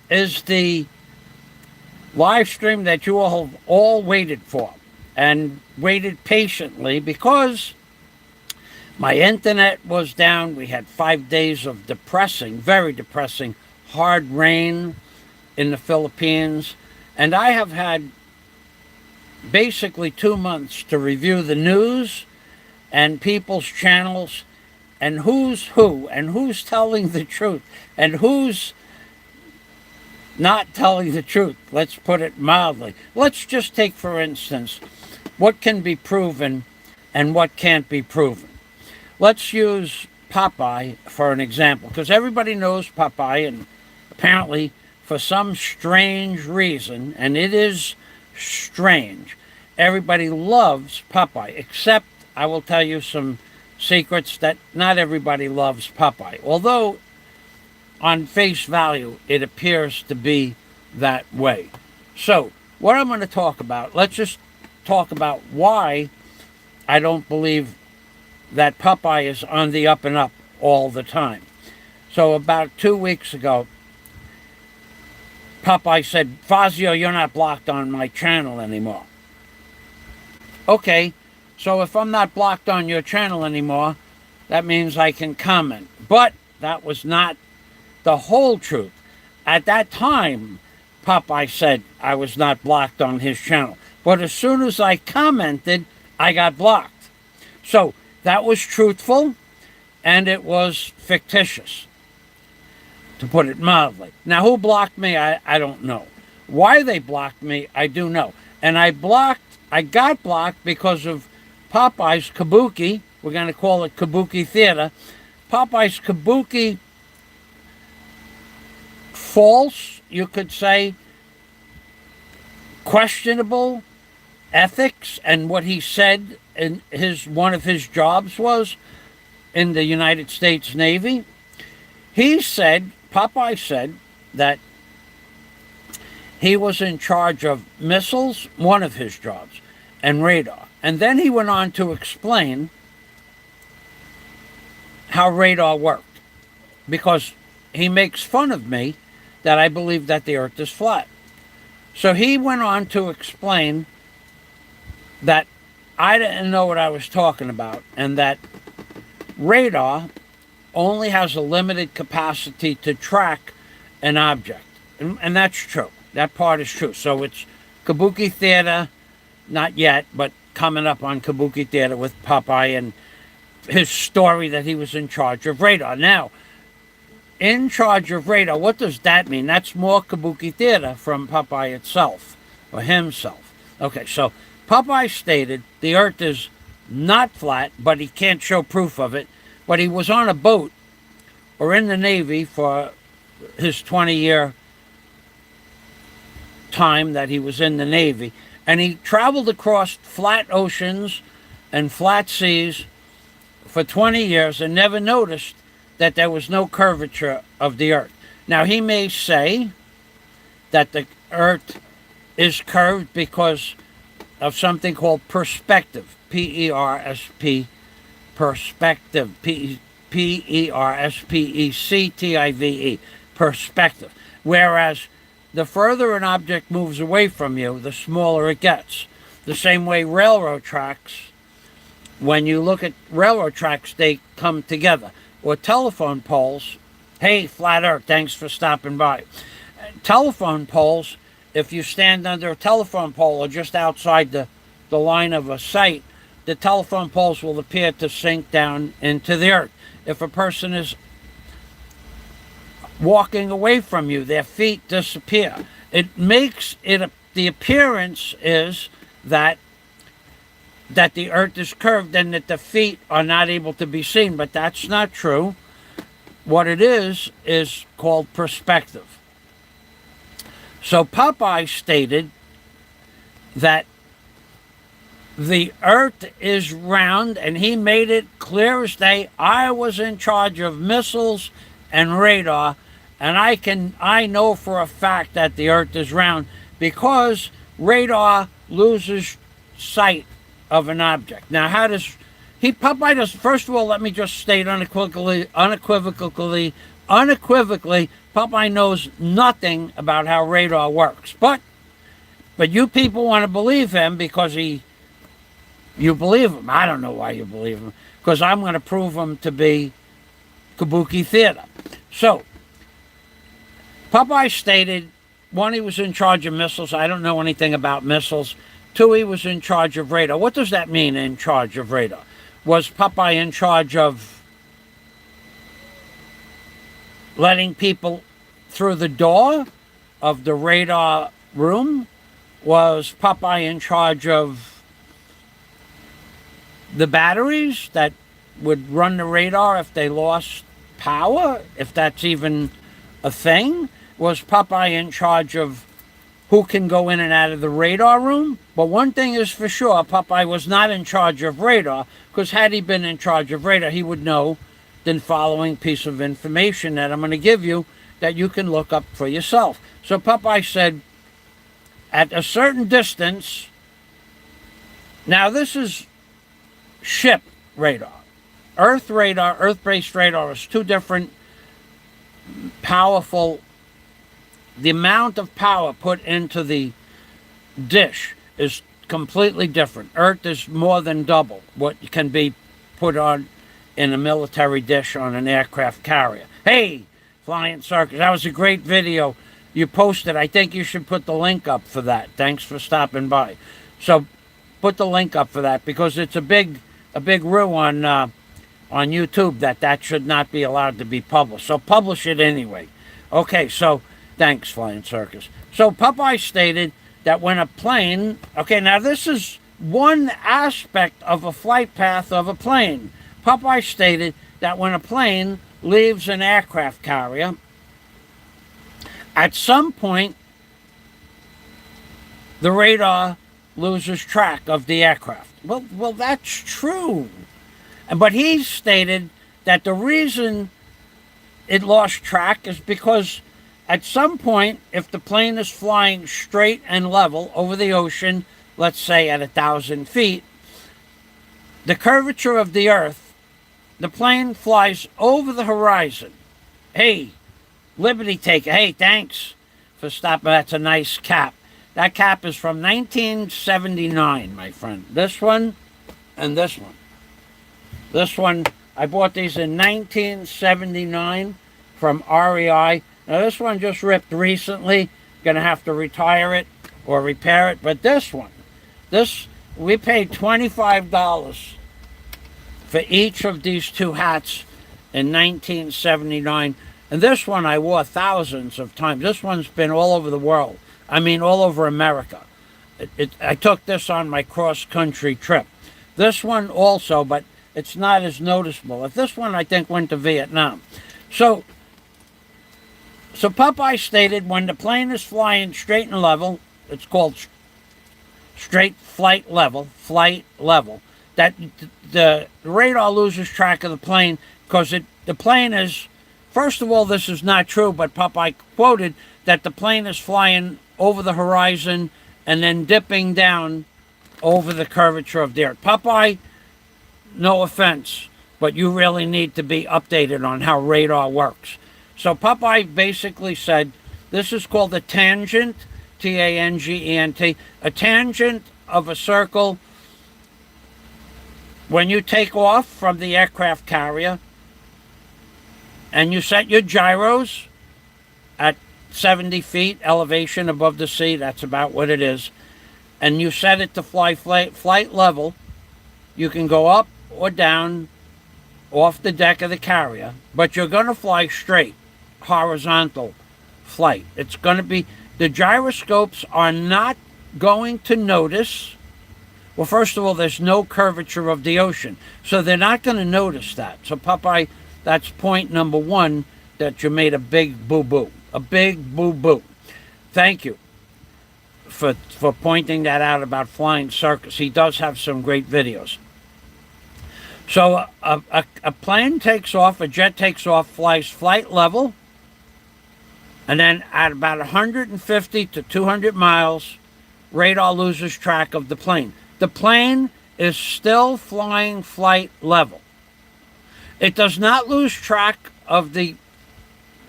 is the live stream that you all have all waited for and waited patiently because my internet was down. We had 5 days of depressing, very depressing, hard rain in the Philippines. And I have had basically 2 months to review the news and people's channels and who's who and who's telling the truth and who's not telling the truth. Let's put it mildly. Let's just take, for instance, what can be proven and what can't be proven. Let's use Popeye for an example, because everybody knows Popeye, and apparently for some strange reason, and it is strange, everybody loves Popeye, except I will tell you some secrets that not everybody loves Popeye, although on face value it appears to be that way. So what I'm going to talk about, let's just talk about why I don't believe that Popeye is on the up and up all the time. So about 2 weeks ago, Popeye said, Fazio, you're not blocked on my channel anymore. Okay, so if I'm not blocked on your channel anymore, that means I can comment. But that was not the whole truth. At that time, Popeye said I was not blocked on his channel. But as soon as I commented, I got blocked. So that was truthful, and it was fictitious, to put it mildly. Now, who blocked me, I don't know. Why they blocked me, I do know. And I got blocked because of Popeye's Kabuki. We're going to call it Kabuki Theater. Popeye's Kabuki false, you could say, questionable ethics, and what he said in one of his jobs was in the United States Navy. Popeye said that he was in charge of missiles, one of his jobs, and radar. And then he went on to explain how radar worked, because he makes fun of me that I believe that the earth is flat. So he went on to explain that I didn't know what I was talking about, and that radar only has a limited capacity to track an object. And that's true. That part is true. So it's Kabuki Theater, not yet, but coming up on Kabuki Theater with Popeye and his story that he was in charge of radar. Now, in charge of radar, what does that mean? That's more Kabuki Theater from Popeye itself, or himself. Okay, so Popeye stated the earth is not flat, but he can't show proof of it. But he was on a boat or in the Navy for his 20-year time that he was in the Navy, and he traveled across flat oceans and flat seas for 20 years and never noticed that there was no curvature of the earth. Now, he may say that the earth is curved because of something called perspective, P-E-R-S-P, perspective, P-E-R-S-P-E-C-T-I-V-E, perspective. Whereas the further an object moves away from you, the smaller it gets. The same way railroad tracks, when you look at railroad tracks, they come together. Or telephone poles, hey, Flat Earth, thanks for stopping by. Telephone poles, if you stand under a telephone pole or just outside the line of a site, the telephone poles will appear to sink down into the earth. If a person is walking away from you, their feet disappear. It makes it, the appearance is that the earth is curved and that the feet are not able to be seen, but that's not true. What it is called perspective. So Popeye stated that the earth is round, and he made it clear as day. I was in charge of missiles and radar, and I know for a fact that the earth is round because radar loses sight of an object. Now, how does Popeye does, first of all, let me just state unequivocally unequivocally, Popeye knows nothing about how radar works. But you people want to believe him because you believe him. I don't know why you believe him, because I'm going to prove him to be Kabuki theater. So, Popeye stated, one, he was in charge of missiles. I don't know anything about missiles. Two, he was in charge of radar. What does that mean, in charge of radar? Was Popeye in charge of letting people through the door of the radar room? Was Popeye in charge of the batteries that would run the radar if they lost power, if that's even a thing? Was Popeye in charge of who can go in and out of the radar room? But one thing is for sure, Popeye was not in charge of radar, because had he been in charge of radar, he would know the following piece of information that I'm going to give you that you can look up for yourself. So Popeye said, at a certain distance, now this is ship radar. Earth radar, Earth-based radar is two different powerful. The amount of power put into the dish is completely different. Earth is more than double what can be put on in a military dish on an aircraft carrier. Hey, Flying Circus, that was a great video you posted. I think you should put the link up for that. Thanks for stopping by. So put the link up for that, because it's a big rue on YouTube that should not be allowed to be published. So publish it anyway. Okay, so thanks, Flying Circus. So Popeye stated that when a plane, okay, now this is one aspect of a flight path of a plane. Popeye stated that when a plane leaves an aircraft carrier, at some point, the radar loses track of the aircraft. Well, that's true. But he stated that the reason it lost track is because at some point, if the plane is flying straight and level over the ocean, let's say at 1,000 feet, the curvature of the Earth, the plane flies over the horizon. Hey, Liberty Taker, hey, thanks for stopping. That's a nice cap. That cap is from 1979, my friend. This one and this one. This one, I bought these in 1979 from REI. Now, this one just ripped recently. Going to have to retire it or repair it. But this one, we paid $25 for each of these two hats in 1979. And this one I wore thousands of times. This one's been all over the world. I mean, all over America. I took this on my cross-country trip. This one also, but it's not as noticeable. If this one, I think, went to Vietnam. So Popeye stated when the plane is flying straight and level, it's called straight flight level, that the radar loses track of the plane because the plane is, first of all, this is not true, but Popeye quoted that the plane is flying over the horizon and then dipping down over the curvature of the Earth. Popeye, no offense, but you really need to be updated on how radar works. So Popeye basically said, this is called a tangent, T-A-N-G-E-N-T, a tangent of a circle. When you take off from the aircraft carrier and you set your gyros at 70 feet elevation above the sea, that's about what it is, and you set it to flight level, you can go up or down off the deck of the carrier, but you're going to fly straight, horizontal flight. It's going to be, the gyroscopes are not going to notice, well, first of all, there's no curvature of the ocean, so they're not going to notice that. So Popeye, that's point number one, that you made a big boo-boo. A big boo-boo. Thank you for pointing that out about Flying Circus. He does have some great videos. So a plane takes off, a jet takes off, flies flight level, and then at about 150 to 200 miles, radar loses track of the plane. The plane is still flying flight level. It does not lose track of the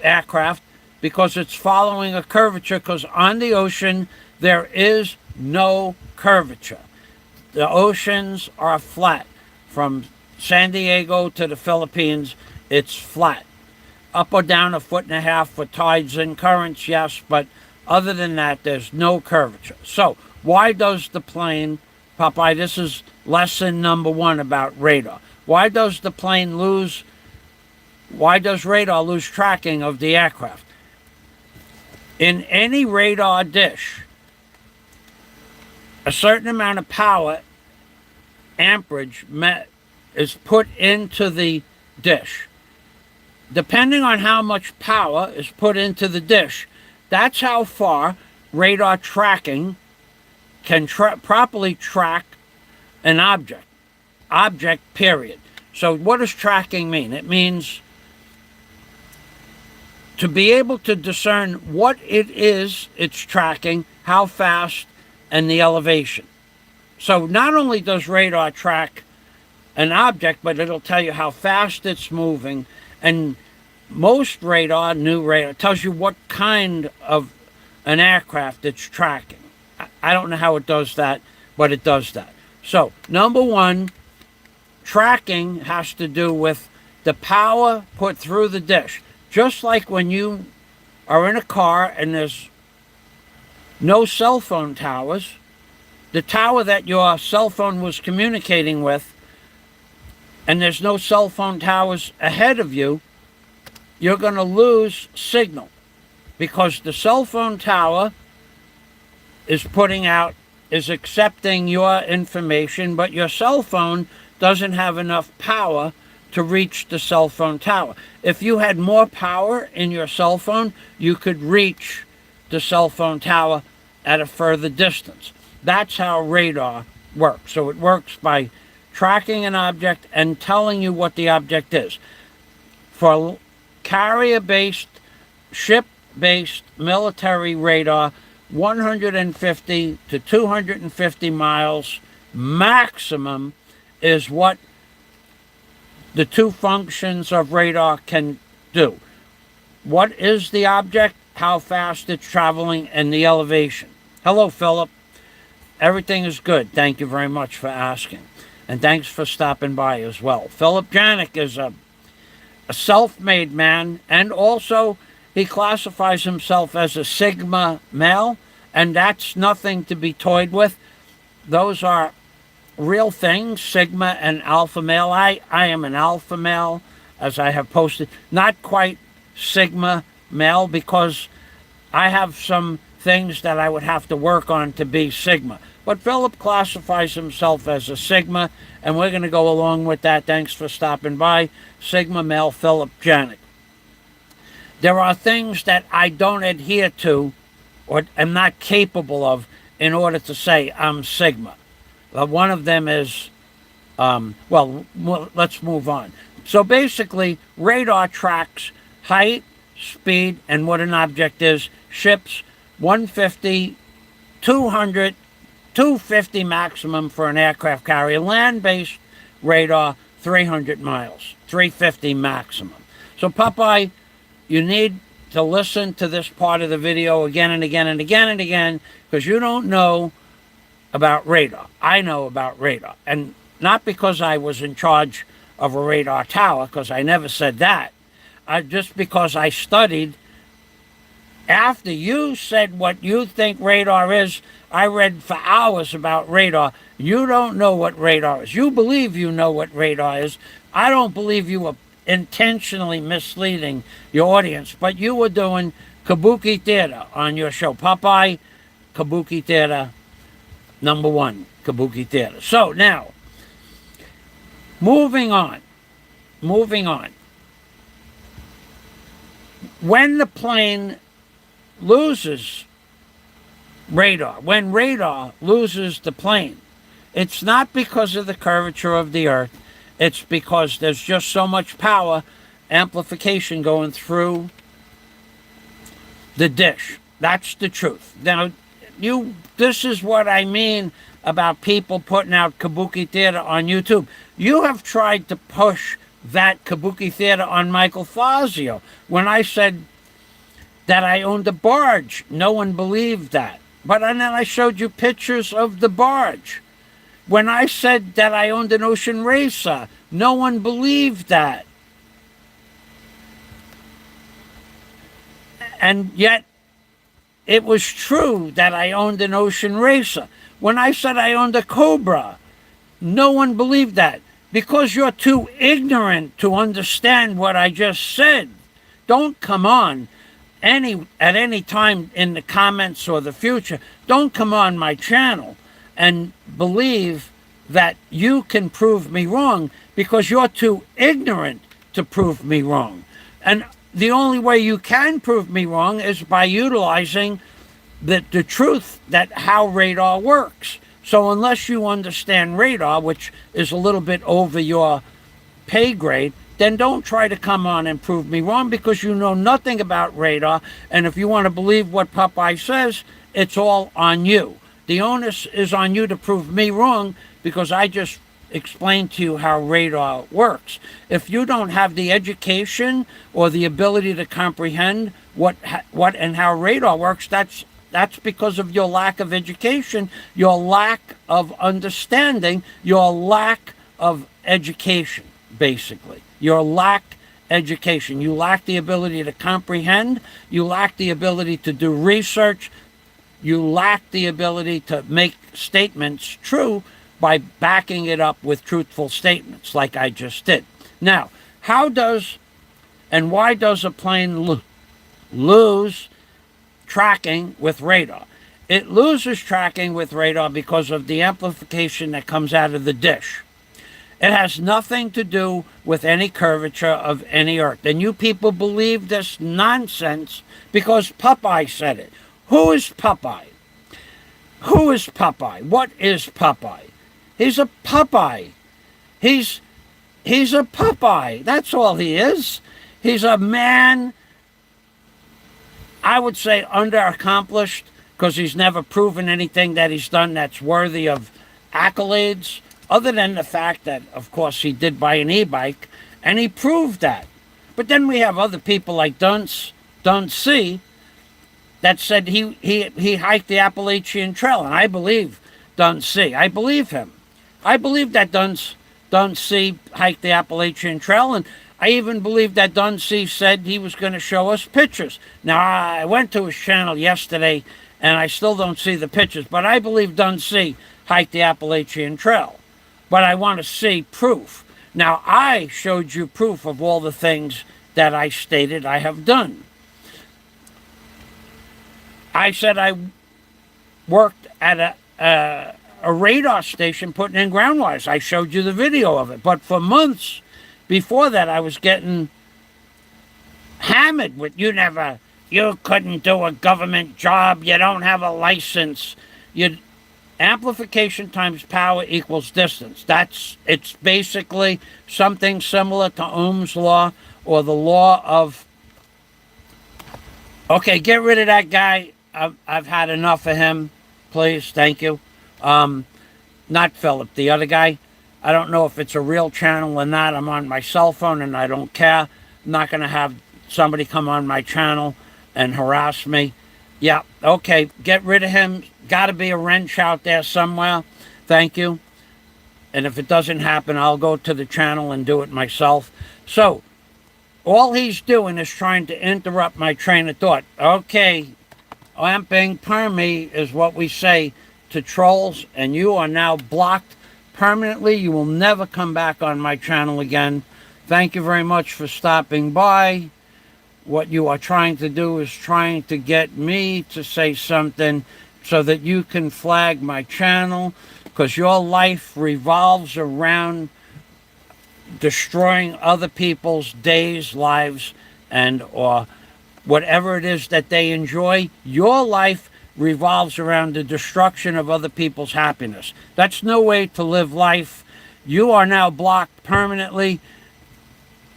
aircraft because it's following a curvature, because on the ocean there is no curvature. The oceans are flat. From San Diego to the Philippines, it's flat. Up or down 1.5 foot for tides and currents, yes, but other than that, there's no curvature. So why does the plane, Popeye, this is lesson number 1 about radar. Why does radar lose tracking of the aircraft? In any radar dish, a certain amount of power, amperage, is put into the dish. Depending on how much power is put into the dish, that's how far radar tracking can properly track an object, period. So what does tracking mean? It means to be able to discern what it is it's tracking, how fast, and the elevation. So not only does radar track an object, but it'll tell you how fast it's moving, and most radar, new radar, tells you what kind of an aircraft it's tracking. I don't know how it does that, but it does that. So, number 1, tracking has to do with the power put through the dish. Just like when you are in a car and there's no cell phone towers, the tower that your cell phone was communicating with, and there's no cell phone towers ahead of you, you're going to lose signal because the cell phone tower is accepting your information, but your cell phone doesn't have enough power to reach the cell phone tower. If you had more power in your cell phone, you could reach the cell phone tower at a further distance. That's how radar works. So it works by tracking an object and telling you what the object is. For carrier-based, ship-based military radar, 150 to 250 miles maximum is what the 2 functions of radar can do. What is the object, how fast it's traveling, and the elevation. Hello, Philip. Everything is good. Thank you very much for asking. And thanks for stopping by as well. Philip Janik is a self-made man, and also he classifies himself as a Sigma male, and that's nothing to be toyed with. Those are real things, Sigma and Alpha male. I am an Alpha male, as I have posted. Not quite Sigma male, because I have some things that I would have to work on to be Sigma. But Philip classifies himself as a Sigma, and we're going to go along with that. Thanks for stopping by. Sigma male Philip Janik. There are things that I don't adhere to or am not capable of in order to say I'm Sigma. One of them is, let's move on. So basically, radar tracks height, speed, and what an object is. Ships, 150, 200, 250 maximum for an aircraft carrier. Land-based radar, 300 miles, 350 maximum. So Popeye, you need to listen to this part of the video again and again and again and again, because you don't know about radar. I know about radar. And not because I was in charge of a radar tower, because I never said that. Just because I studied. After you said what you think radar is, I read for hours about radar. You don't know what radar is. You believe you know what radar is. I don't believe you were intentionally misleading your audience, but you were doing Kabuki theater on your show. Popeye, Kabuki theater, number 1, Kabuki theater. So now, moving on. When the plane loses radar, when radar loses the plane, it's not because of the curvature of the Earth. It's because there's just so much power amplification going through the dish. That's the truth. Now, this is what I mean about people putting out Kabuki theater on YouTube. You have tried to push that Kabuki Theater on Michael Fazio. When I said that I owned a barge, no one believed that. But then I showed you pictures of the barge. When I said that I owned an ocean racer, no one believed that. And yet, it was true that I owned an ocean racer. When I said I owned a Cobra, no one believed that. Because you're too ignorant to understand what I just said. Don't come on at any time in the comments or the future. Don't come on my channel and believe that you can prove me wrong, because you're too ignorant to prove me wrong. And the only way you can prove me wrong is by utilizing the truth that how radar works. So unless you understand radar, which is a little bit over your pay grade, then don't try to come on and prove me wrong, because you know nothing about radar. And if you want to believe what Popeye says, it's all on you. The onus is on you to prove me wrong, because I just explained to you how radar works. If you don't have the education or the ability to comprehend what and how radar works, that's because of your lack of education, your lack of understanding, your lack of education, basically. Your lack education. You lack the ability to comprehend. You lack the ability to do research. You lack the ability to make statements true by backing it up with truthful statements like I just did. Now, how does and why does a plane lose tracking with radar? It loses tracking with radar because of the amplification that comes out of the dish. It has nothing to do with any curvature of any earth. And you people believe this nonsense because Popeye said it. Who is Popeye? Who is Popeye? What is Popeye? He's a Popeye. He's a Popeye. That's all he is. He's a man, I would say, underaccomplished, because he's never proven anything that he's done that's worthy of accolades, other than the fact that, of course, he did buy an e-bike, and he proved that. But then we have other people like Dunce that said he hiked the Appalachian Trail, and I believe Dunce. I believe him. I believe that Dunce hiked the Appalachian Trail, and I even believe that Dunce said he was going to show us pictures. Now, I went to his channel yesterday, and I still don't see the pictures, but I believe Dunce hiked the Appalachian Trail. But I want to see proof. Now, I showed you proof of all the things that I stated I have done. I said I worked at a radar station putting in ground wires. I showed you the video of it. But for months before that, I was getting hammered with, you couldn't do a government job, you don't have a license. Amplification times power equals distance. It's basically something similar to Ohm's law or the law of... Okay, get rid of that guy. I've had enough of him. Please, thank you. Not Philip, the other guy. I don't know if it's a real channel or not. I'm on my cell phone and I don't care. I'm not going to have somebody come on my channel and harass me. Yeah, okay, get rid of him. Got to be a wrench out there somewhere. Thank you. And if it doesn't happen, I'll go to the channel and do it myself. So, all he's doing is trying to interrupt my train of thought. Okay, lamping perme is what we say to trolls, and you are now blocked permanently. You will never come back on my channel again. Thank you very much for stopping by. What you are trying to do is trying to get me to say something so that you can flag my channel, because your life revolves around destroying other people's days, lives, and or whatever it is that they enjoy. Your life revolves around the destruction of other people's happiness. That's no way to live life. You are now blocked permanently.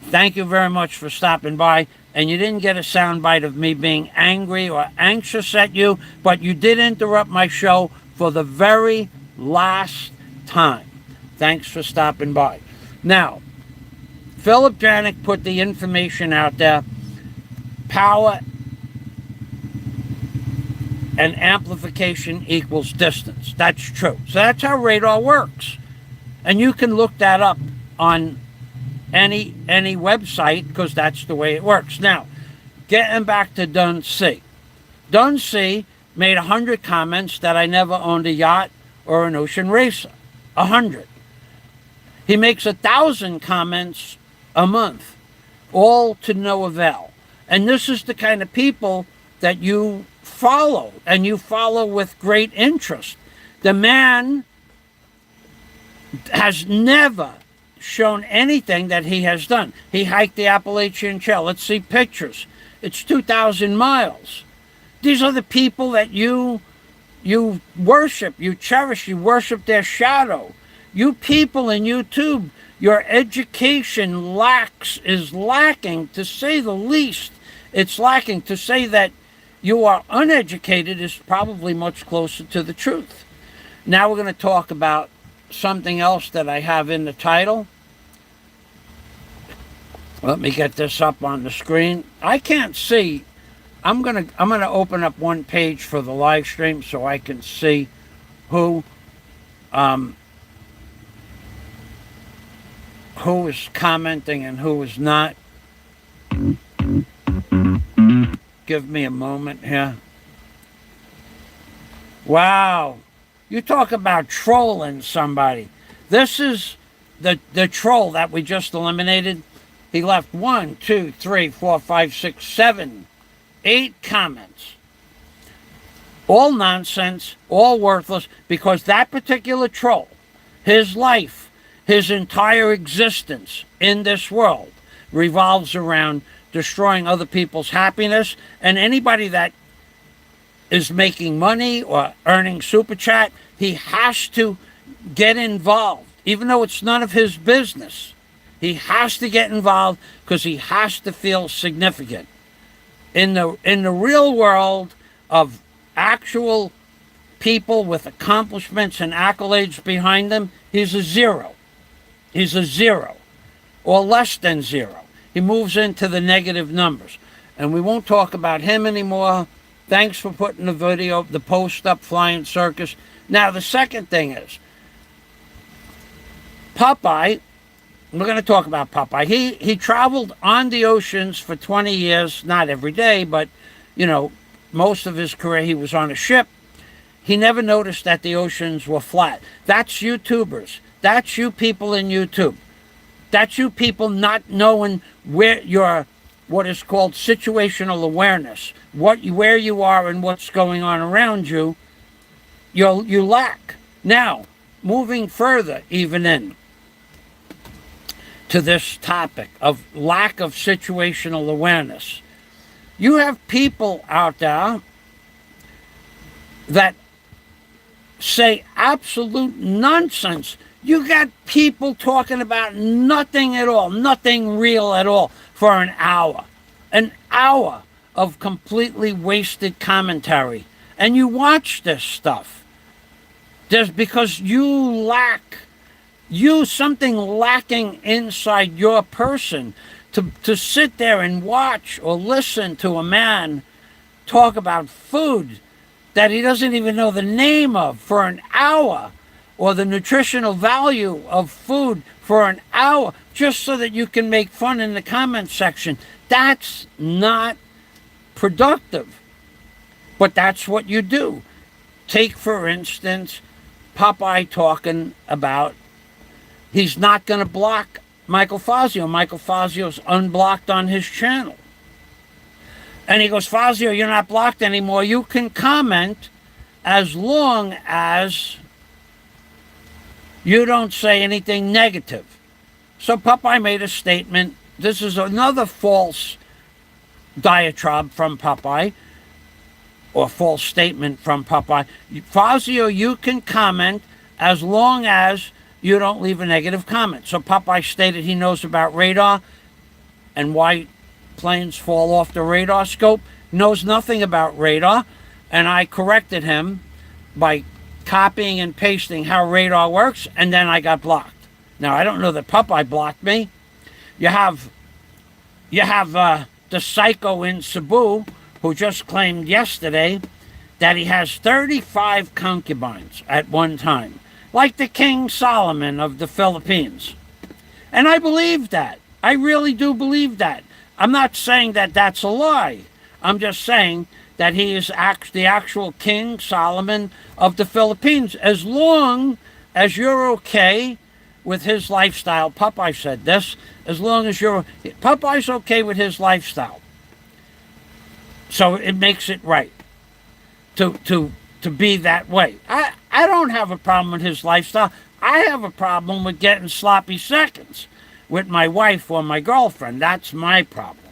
Thank you very much for stopping by. And you didn't get a soundbite of me being angry or anxious at you, but you did interrupt my show for the very last time. Thanks for stopping by. Now, Philip Janik put the information out there. Power and amplification equals distance. That's true. So that's how radar works. And you can look that up on any website, because that's the way it works. Now, getting back to Dun C. Dun C made 100 comments that I never owned a yacht or an ocean racer. 100. He makes 1,000 comments a month, all to no avail. And this is the kind of people that you follow, and you follow with great interest. The man has never shown anything that he has done. He hiked the Appalachian Trail. Let's see pictures. It's 2,000 miles. These are the people that you worship, you cherish, you worship their shadow. You people in YouTube, your education is lacking, to say the least. It's lacking. To say that you are uneducated is probably much closer to the truth. Now we're going to talk about something else that I have in the title. Let me get this up on the screen. I can't see. I'm gonna open up one page for the live stream so I can see who is commenting and who is not. Give me a moment here. Wow. You talk about trolling somebody. This is the troll that we just eliminated. He left 1, 2, 3, 4, 5, 6, 7, 8 comments. All nonsense, all worthless, because that particular troll, his life, his entire existence in this world revolves around destroying other people's happiness, and anybody that is making money or earning super chat, he has to get involved, even though it's none of his business. He has to get involved because he has to feel significant. In the real world of actual people with accomplishments and accolades behind them, he's a zero. He's a zero, or less than zero. He moves into the negative numbers. And we won't talk about him anymore. Thanks for putting the post up, Flying Circus. Now, the second thing is, Popeye, we're going to talk about Popeye. He traveled on the oceans for 20 years, not every day, but, most of his career he was on a ship. He never noticed that the oceans were flat. That's YouTubers. That's you people in YouTube. That's you people not knowing where your, what is called situational awareness, where you are and what's going on around you, you lack. Now, moving further even in to this topic of lack of situational awareness, you have people out there that say absolute nonsense. You got people talking about nothing at all, nothing real at all for an hour of completely wasted commentary. And you watch this stuff. Just because you something lacking inside your person to sit there and watch or listen to a man talk about food that he doesn't even know the name of for an hour, or the nutritional value of food for an hour, just so that you can make fun in the comment section. That's not productive. But that's what you do. Take, for instance, Popeye talking about he's not going to block Michael Fazio. Michael Fazio's unblocked on his channel. And he goes, Fazio, you're not blocked anymore. You can comment as long as you don't say anything negative. So Popeye made a statement. This is another false diatribe from Popeye, or false statement from Popeye. Fazio, you can comment as long as you don't leave a negative comment. So Popeye stated he knows about radar and why planes fall off the radar scope. Knows nothing about radar. And I corrected him by copying and pasting how radar works, and then I got blocked. Now, I don't know that Popeye blocked me. You have the psycho in Cebu who just claimed yesterday that he has 35 concubines at one time, like the King Solomon of the Philippines. And I believe that. I really do believe that. I'm not saying that that's a lie. I'm just saying that he is the actual King Solomon of the Philippines, as long as you're okay with his lifestyle. Popeye said this. As long as Popeye's okay with his lifestyle. So it makes it right to be that way. I don't have a problem with his lifestyle. I have a problem with getting sloppy seconds with my wife or my girlfriend. That's my problem.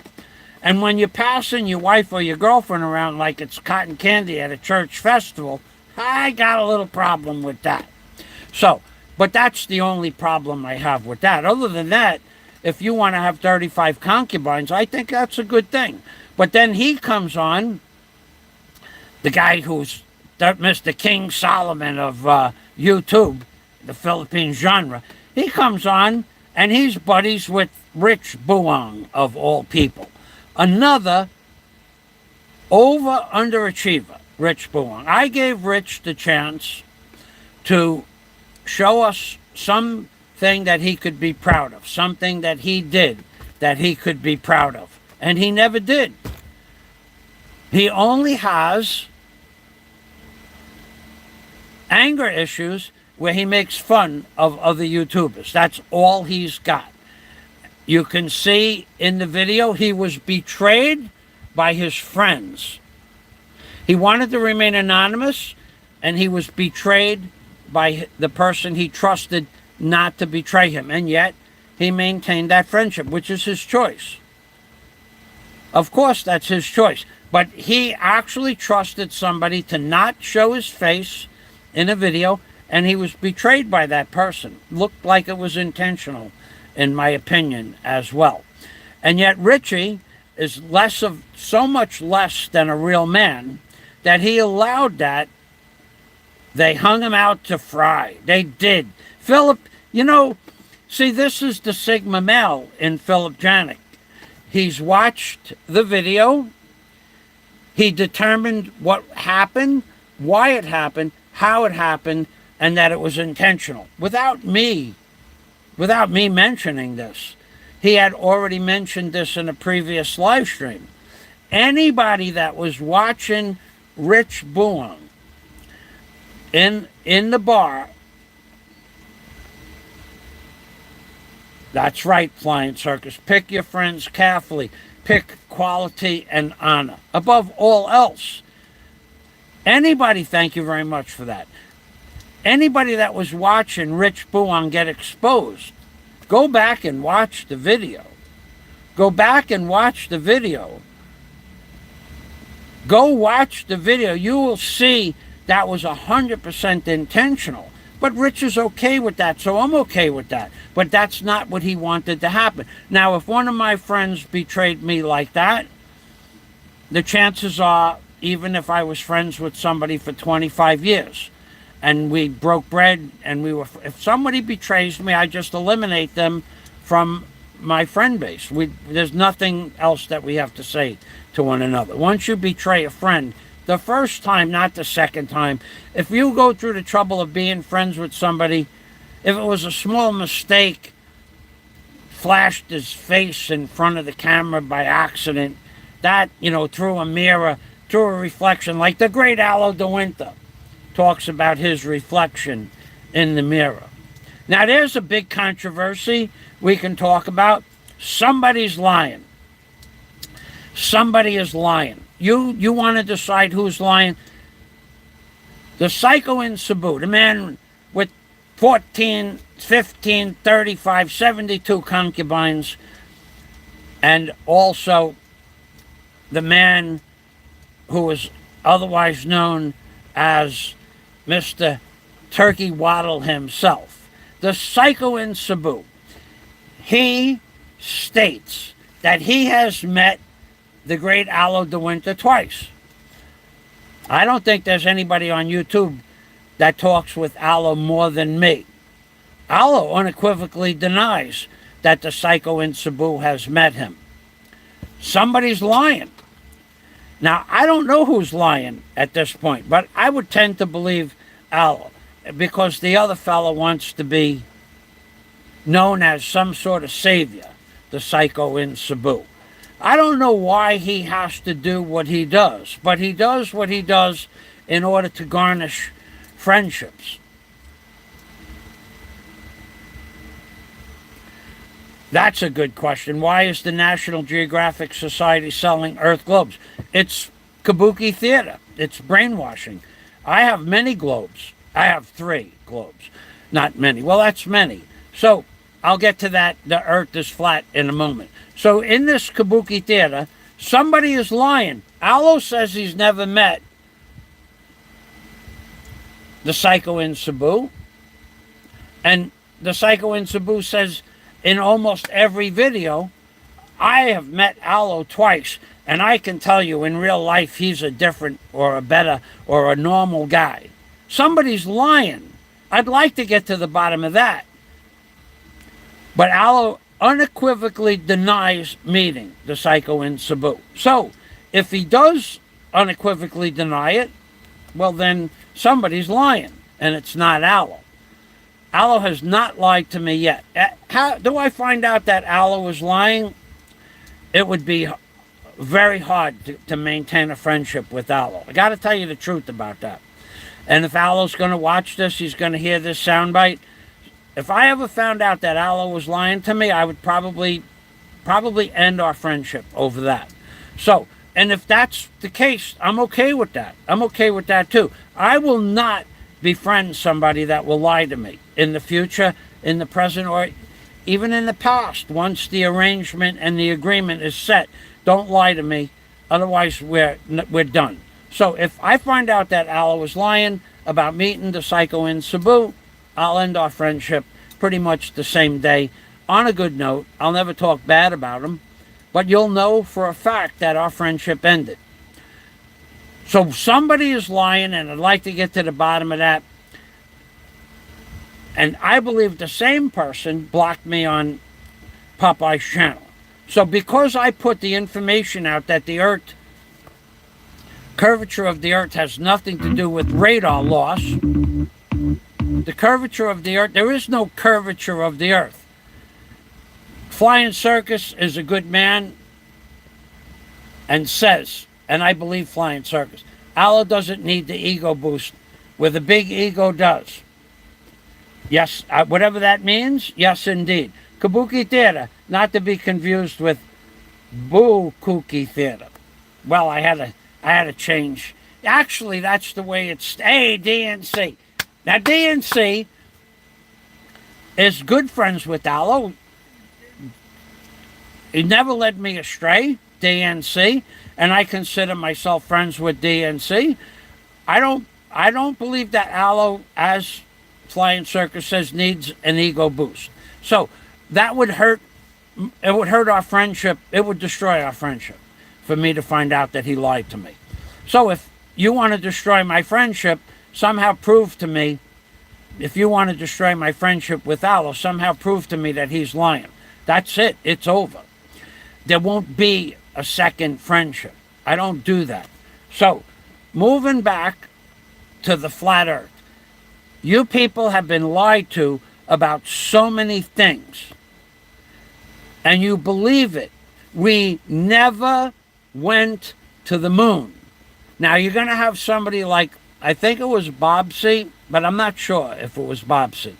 And when you're passing your wife or your girlfriend around like it's cotton candy at a church festival, I got a little problem with that. So, but that's the only problem I have with that. Other than that, if you want to have 35 concubines, I think that's a good thing. But then he comes on, the guy who's Mr. King Solomon of YouTube, the Philippine genre, he comes on and he's buddies with Rich Buong, of all people. Another underachiever, Rich Buong. I gave Rich the chance to show us something that he could be proud of, something that he did that he could be proud of. And he never did. He only has anger issues where he makes fun of other YouTubers. That's all he's got. You can see in the video he was betrayed by his friends. He wanted to remain anonymous, and he was betrayed by the person he trusted not to betray him. And yet, he maintained that friendship, which is his choice. Of course, that's his choice. But he actually trusted somebody to not show his face in a video, and he was betrayed by that person. Looked like it was intentional, in my opinion, as well. And yet Richie is so much less than a real man that he allowed that. They hung him out to fry. They did. Philip, see, this is the Sigma male in Philip Janik. He's watched the video. He determined what happened, why it happened, how it happened, and that it was intentional. Without me mentioning this. He had already mentioned this in a previous live stream. Anybody that was watching Rich Buong in the bar, that's right, Flying Circus, pick your friends carefully. Pick quality and honor above all else. Anybody, thank you very much for that. Anybody that was watching Rich Buong get exposed, go back and watch the video. Go back and watch the video. Go watch the video. You will see that was 100% intentional. But Rich is okay with that, so I'm okay with that. But that's not what he wanted to happen. Now, if one of my friends betrayed me like that, the chances are, even if I was friends with somebody for 25 years, and we broke bread, and if somebody betrays me, I just eliminate them from my friend base. There's nothing else that we have to say to one another. Once you betray a friend, the first time, not the second time, if you go through the trouble of being friends with somebody, if it was a small mistake, flashed his face in front of the camera by accident, that, through a mirror, through a reflection, like the great Alo de Winter talks about his reflection in the mirror. Now, there's a big controversy we can talk about. Somebody's lying. Somebody is lying. You want to decide who's lying? The psycho in Cebu, the man with 14, 15, 35, 72 concubines, and also the man who was otherwise known as Mr. Turkey Waddle himself. The psycho in Cebu. He states that he has met the great Alo de Winter twice. I don't think there's anybody on YouTube that talks with Alo more than me. Alo unequivocally denies that the psycho in Cebu has met him. Somebody's lying. Now, I don't know who's lying at this point, but I would tend to believe Allo, because the other fellow wants to be known as some sort of savior, the psycho in Cebu. I don't know why he has to do what he does, but he does what he does in order to garnish friendships. That's a good question. Why is the National Geographic Society selling Earth globes? It's Kabuki theater. It's brainwashing. I have many globes. I have 3 globes. Not many. Well, that's many. So I'll get to that. The Earth is flat in a moment. So in this Kabuki theater, somebody is lying. Allo says he's never met the psycho in Cebu. And the psycho in Cebu says in almost every video, I have met Allo twice, and I can tell you in real life he's a different or a better or a normal guy. Somebody's lying. I'd like to get to the bottom of that. But Allo unequivocally denies meeting the psycho in Cebu. So, if he does unequivocally deny it, well then somebody's lying, and it's not Allo. Allo has not lied to me yet. How do I find out that Allo is lying? It would be very hard to maintain a friendship with Allo. I got to tell you the truth about that. And if Allo's going to watch this, he's going to hear this soundbite. If I ever found out that Allo was lying to me, I would probably end our friendship over that. So, and if that's the case, I'm okay with that. I'm okay with that too. I will not befriend somebody that will lie to me in the future, in the present, or even in the past. Once the arrangement and the agreement is set, don't lie to me. Otherwise, we're done. So if I find out that Allo was lying about meeting the psycho in Cebu, I'll end our friendship pretty much the same day on a good note. I'll never talk bad about him, but you'll know for a fact that our friendship ended. So somebody is lying, and I'd like to get to the bottom of that. And I believe the same person blocked me on Popeye's channel. So because I put the information out that the Earth, curvature of the Earth has nothing to do with radar loss, the curvature of the Earth, there is no curvature of the Earth. Flying Circus is a good man and says, and I believe Flying Circus, Allo doesn't need the ego boost where the big ego does. Yes, whatever that means, yes indeed. Kabuki theater, not to be confused with Bukuki theater. Well, I had to change. Actually, that's the way it's. Hey, DNC. Now, DNC is good friends with Allo. He never led me astray, DNC, and I consider myself friends with DNC. I don't believe that Allo, as Flying Circus says, needs an ego boost. So that would hurt. It would hurt our friendship. It would destroy our friendship for me to find out that he lied to me. So if you want to destroy my friendship, somehow prove to me, if you want to destroy my friendship with Allo, somehow prove to me that he's lying. That's it. It's over. There won't be a second friendship. I don't do that. So, moving back to the flat Earth. You people have been lied to about so many things. And you believe it. We never went to the moon. Now, you're going to have somebody like, I think it was Bobsy, but I'm not sure if it was Bobsy.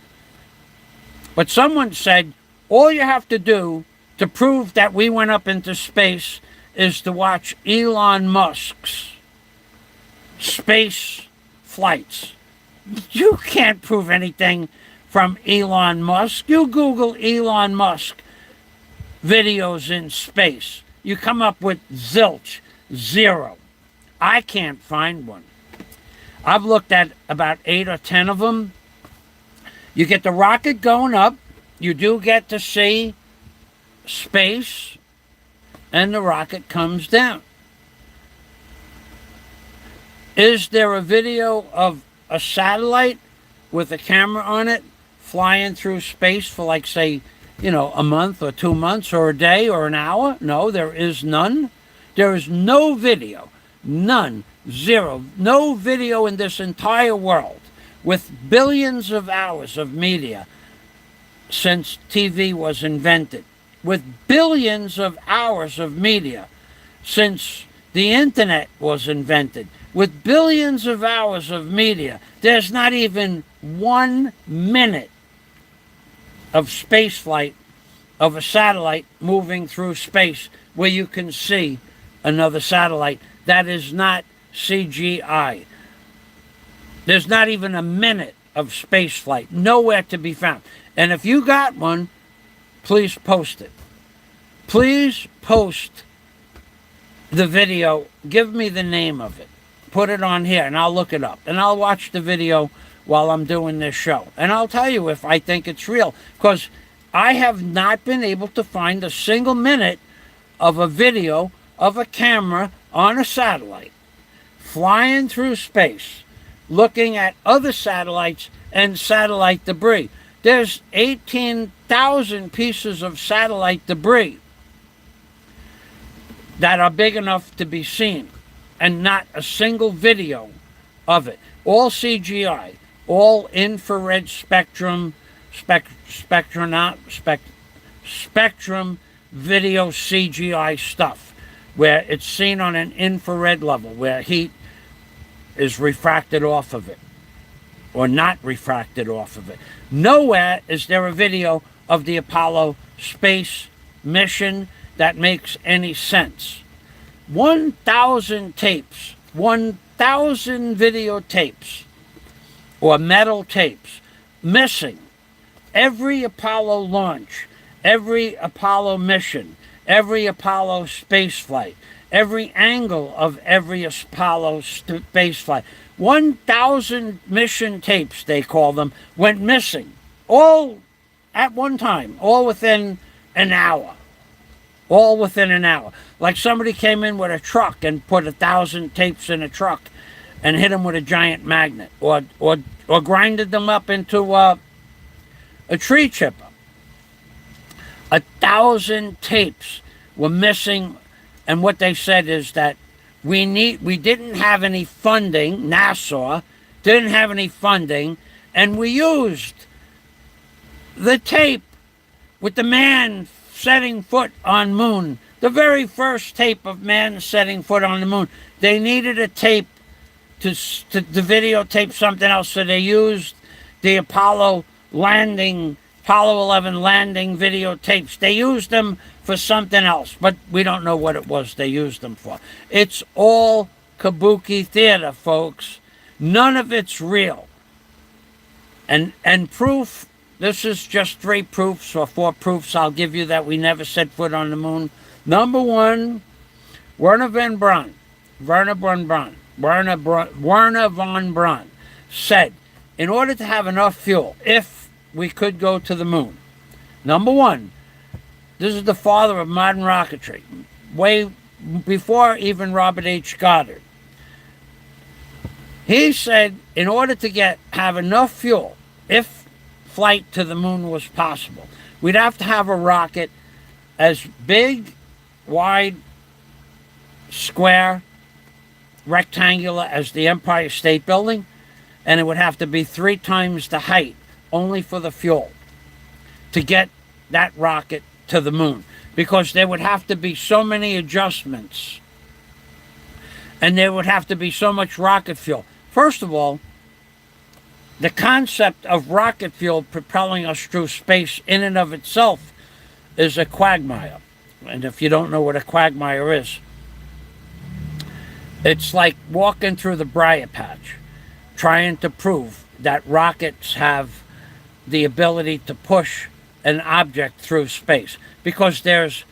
But someone said, all you have to do to prove that we went up into space is to watch Elon Musk's space flights. You can't prove anything from Elon Musk. You Google Elon Musk videos in space. You come up with zilch, 0. I can't find one. I've looked at about 8 or 10 of them. You get the rocket going up. You do get to see space, and the rocket comes down. Is there a video of a satellite with a camera on it flying through space for, like, say, a month or 2 months or a day or an hour. No, there is none. There is no video, none, zero, no video in this entire world with billions of hours of media since TV was invented, with billions of hours of media since the internet was invented, with billions of hours of media. There's not even 1 minute of space flight of a satellite moving through space where you can see another satellite. That is not CGI. There's not even a minute of space flight, nowhere to be found. And if you got one, please post it. Please post the video. Give me the name of it. Put it on here and I'll look it up. And I'll watch the video while I'm doing this show. And I'll tell you if I think it's real. Because I have not been able to find a single minute of a video of a camera on a satellite flying through space, looking at other satellites and satellite debris. There's 18,000 pieces of satellite debris that are big enough to be seen, and not a single video of it. All CGI, all infrared spectrum video CGI stuff, where it's seen on an infrared level, where heat is refracted off of it, or not refracted off of it. Nowhere is there a video of the Apollo space mission that makes any sense. 1,000 tapes, 1,000 videotapes, or metal tapes, missing. Every Apollo launch, every Apollo mission, every Apollo space flight, every angle of every Apollo space flight. 1,000 mission tapes, they call them, went missing. All at one time, all within an hour. All within an hour. Like somebody came in with a truck and put 1,000 tapes in a truck and hit them with a giant magnet, or grinded them up into a tree chipper. 1,000 tapes were missing, and what they said is that we didn't have any funding. NASA didn't have any funding, and we used the tape with the man setting foot on moon, the very first tape of man setting foot on the moon. They needed a tape to videotape something else, so they used the Apollo 11 landing videotapes. They used them for something else, but we don't know what it was they used them for. It's all Kabuki theater, folks. None of it's real. And proof, this is just 3 proofs or 4 proofs I'll give you that we never set foot on the moon. Number 1, Werner von Braun said, in order to have enough fuel, if we could go to the moon, number 1, this is the father of modern rocketry, way before even Robert H. Goddard. He said, in order to have enough fuel, if flight to the moon was possible, we'd have to have a rocket as big, wide, square, rectangular as the Empire State Building, and it would have to be 3 times the height, only for the fuel, to get that rocket to the moon, because there would have to be so many adjustments, and there would have to be so much rocket fuel. First of all, the concept of rocket fuel propelling us through space in and of itself is a quagmire. And if you don't know what a quagmire is, it's like walking through the briar patch, trying to prove that rockets have the ability to push an object through space, because there's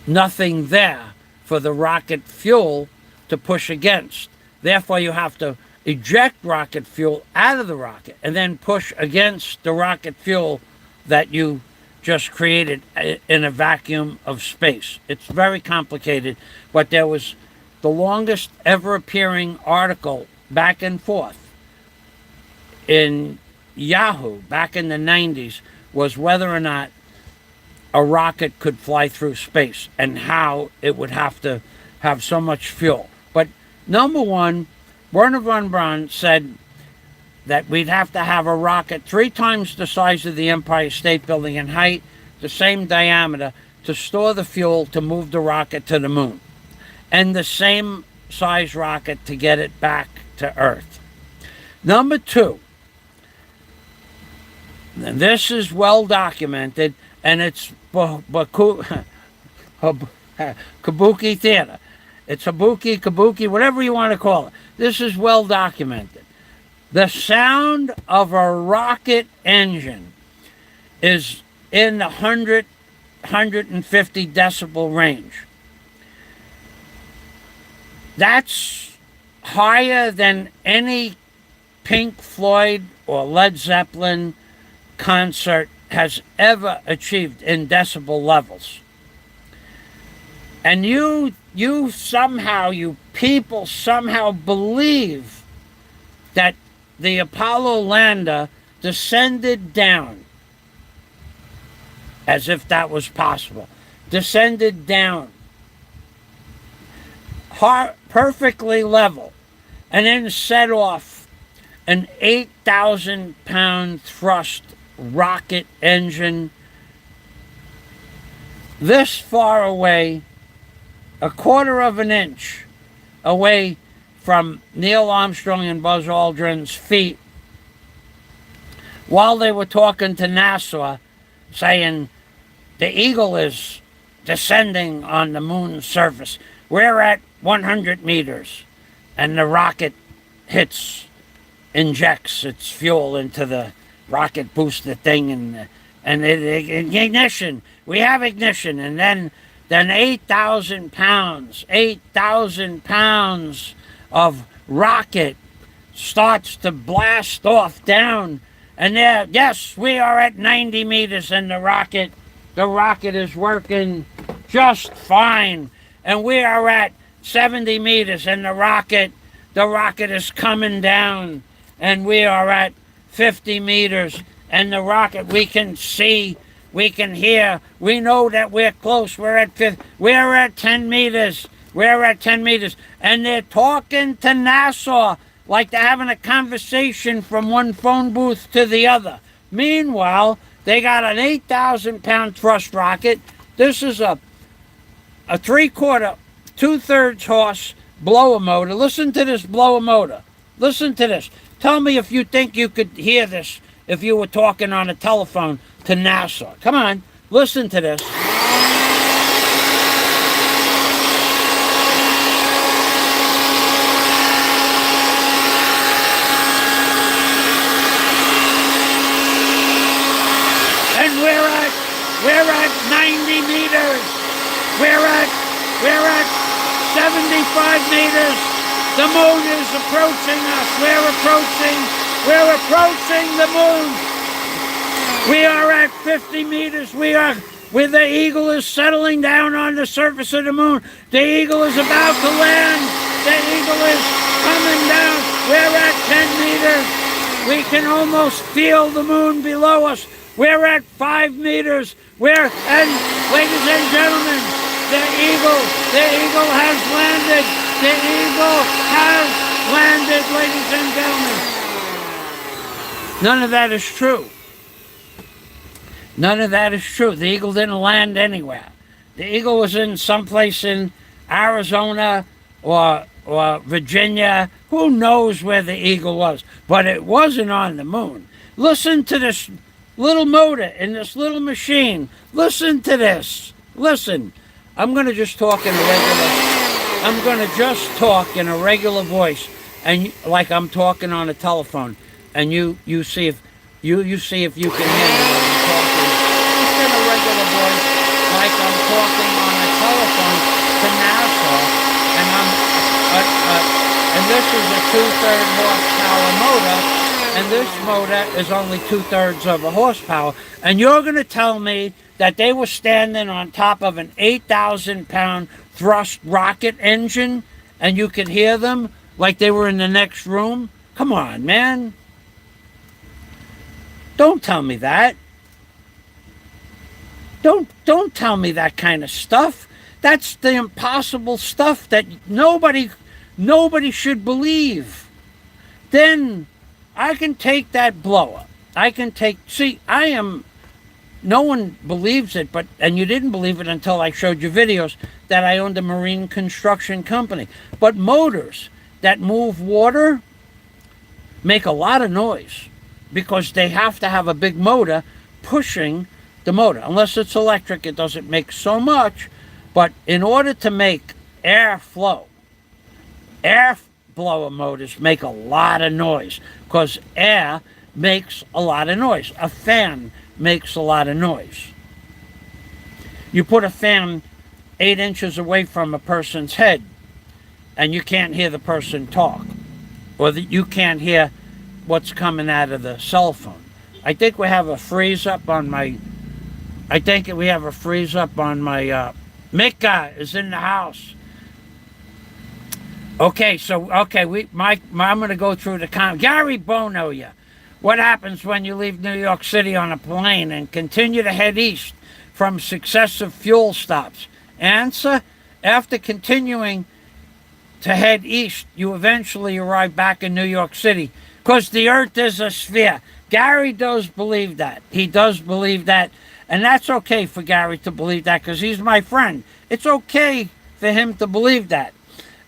nothing there for the rocket fuel to push against. Therefore, you have to eject rocket fuel out of the rocket and then push against the rocket fuel that you just created in a vacuum of space. It's very complicated, but there was the longest ever appearing article back and forth in Yahoo back in the 90s was whether or not a rocket could fly through space and how it would have to have so much fuel. But number one, Wernher von Braun said that we'd have to have a rocket 3 times the size of the Empire State Building in height, the same diameter, to store the fuel to move the rocket to the moon, and the same size rocket to get it back to Earth. Number 2, and this is well documented, and it's Kabuki theater. It's Kabuki, whatever you want to call it. This is well documented. The sound of a rocket engine is in the 150 decibel range. That's higher than any Pink Floyd or Led Zeppelin concert has ever achieved in decibel levels. And you people somehow believe that the Apollo lander descended down, as if that was possible, descended down, perfectly level, and then set off an 8,000-pound thrust rocket engine this far away, a quarter of an inch away from Neil Armstrong and Buzz Aldrin's feet, while they were talking to NASA, saying the Eagle is descending on the moon's surface. We're at 100 meters, and the rocket injects its fuel into the rocket booster thing, and ignition. We have ignition, and then 8,000 pounds of rocket starts to blast off down, and there, yes, we are at 90 meters, and the rocket is working just fine, and we are at 70 meters, and the rocket is coming down, and we are at 50 meters, and the rocket, we can see, we can hear, we know that we're close, we're at 10 meters, and they're talking to NASA like they're having a conversation from one phone booth to the other. Meanwhile, they got an 8,000-pound thrust rocket. This is a 3/4, 2/3 horse blower motor. Listen to this blower motor. Listen to this. Tell me if you think you could hear this if you were talking on a telephone to NASA. Come on, listen to this. And we're at 90 meters. We're at 75 meters. The moon is approaching us. We're approaching the moon. We are at 50 meters. Where the Eagle is settling down on the surface of the moon. The Eagle is about to land. The Eagle is coming down. We're at 10 meters. We can almost feel the moon below us. We're at 5 meters. And ladies and gentlemen, the Eagle has landed. The Eagle has landed, ladies and gentlemen. None of that is true. None of that is true. The Eagle didn't land anywhere. The Eagle was in someplace in Arizona or Virginia. Who knows where the Eagle was? But it wasn't on the moon. Listen to this little motor in this little machine. Listen to this. Listen. I'm going to just talk in a regular voice, and like I'm talking on a telephone, and you see if you can hear me when I'm talking just in a regular voice, like I'm talking on a telephone to NASA, and this is a 2/3 horsepower motor, and this motor is only 2/3 of a horsepower, and you're going to tell me that they were standing on top of an 8,000-pound thrust rocket engine, and you could hear them like they were in the next room? Come on, man. Don't tell me that. Don't tell me that kind of stuff. That's the impossible stuff that nobody should believe. Then I can take that blower. No one believes it, and you didn't believe it until I showed you videos that I owned a marine construction company. But motors that move water make a lot of noise because they have to have a big motor pushing the motor. Unless it's electric, it doesn't make so much. But in order to make air flow, air blower motors make a lot of noise because air makes a lot of noise. A fan makes a lot of noise. You put a fan 8 inches away from a person's head and you can't hear the person talk, or you can't hear what's coming out of the cell phone. I think we have a freeze up on my Mika is in the house. Okay, I'm going to go through the comment. Gary Bono, what happens when you leave New York City on a plane and continue to head east from successive fuel stops? Answer, after continuing to head east, you eventually arrive back in New York City because the earth is a sphere. Gary does believe that. He does believe that. And that's okay for Gary to believe that because he's my friend. It's okay for him to believe that.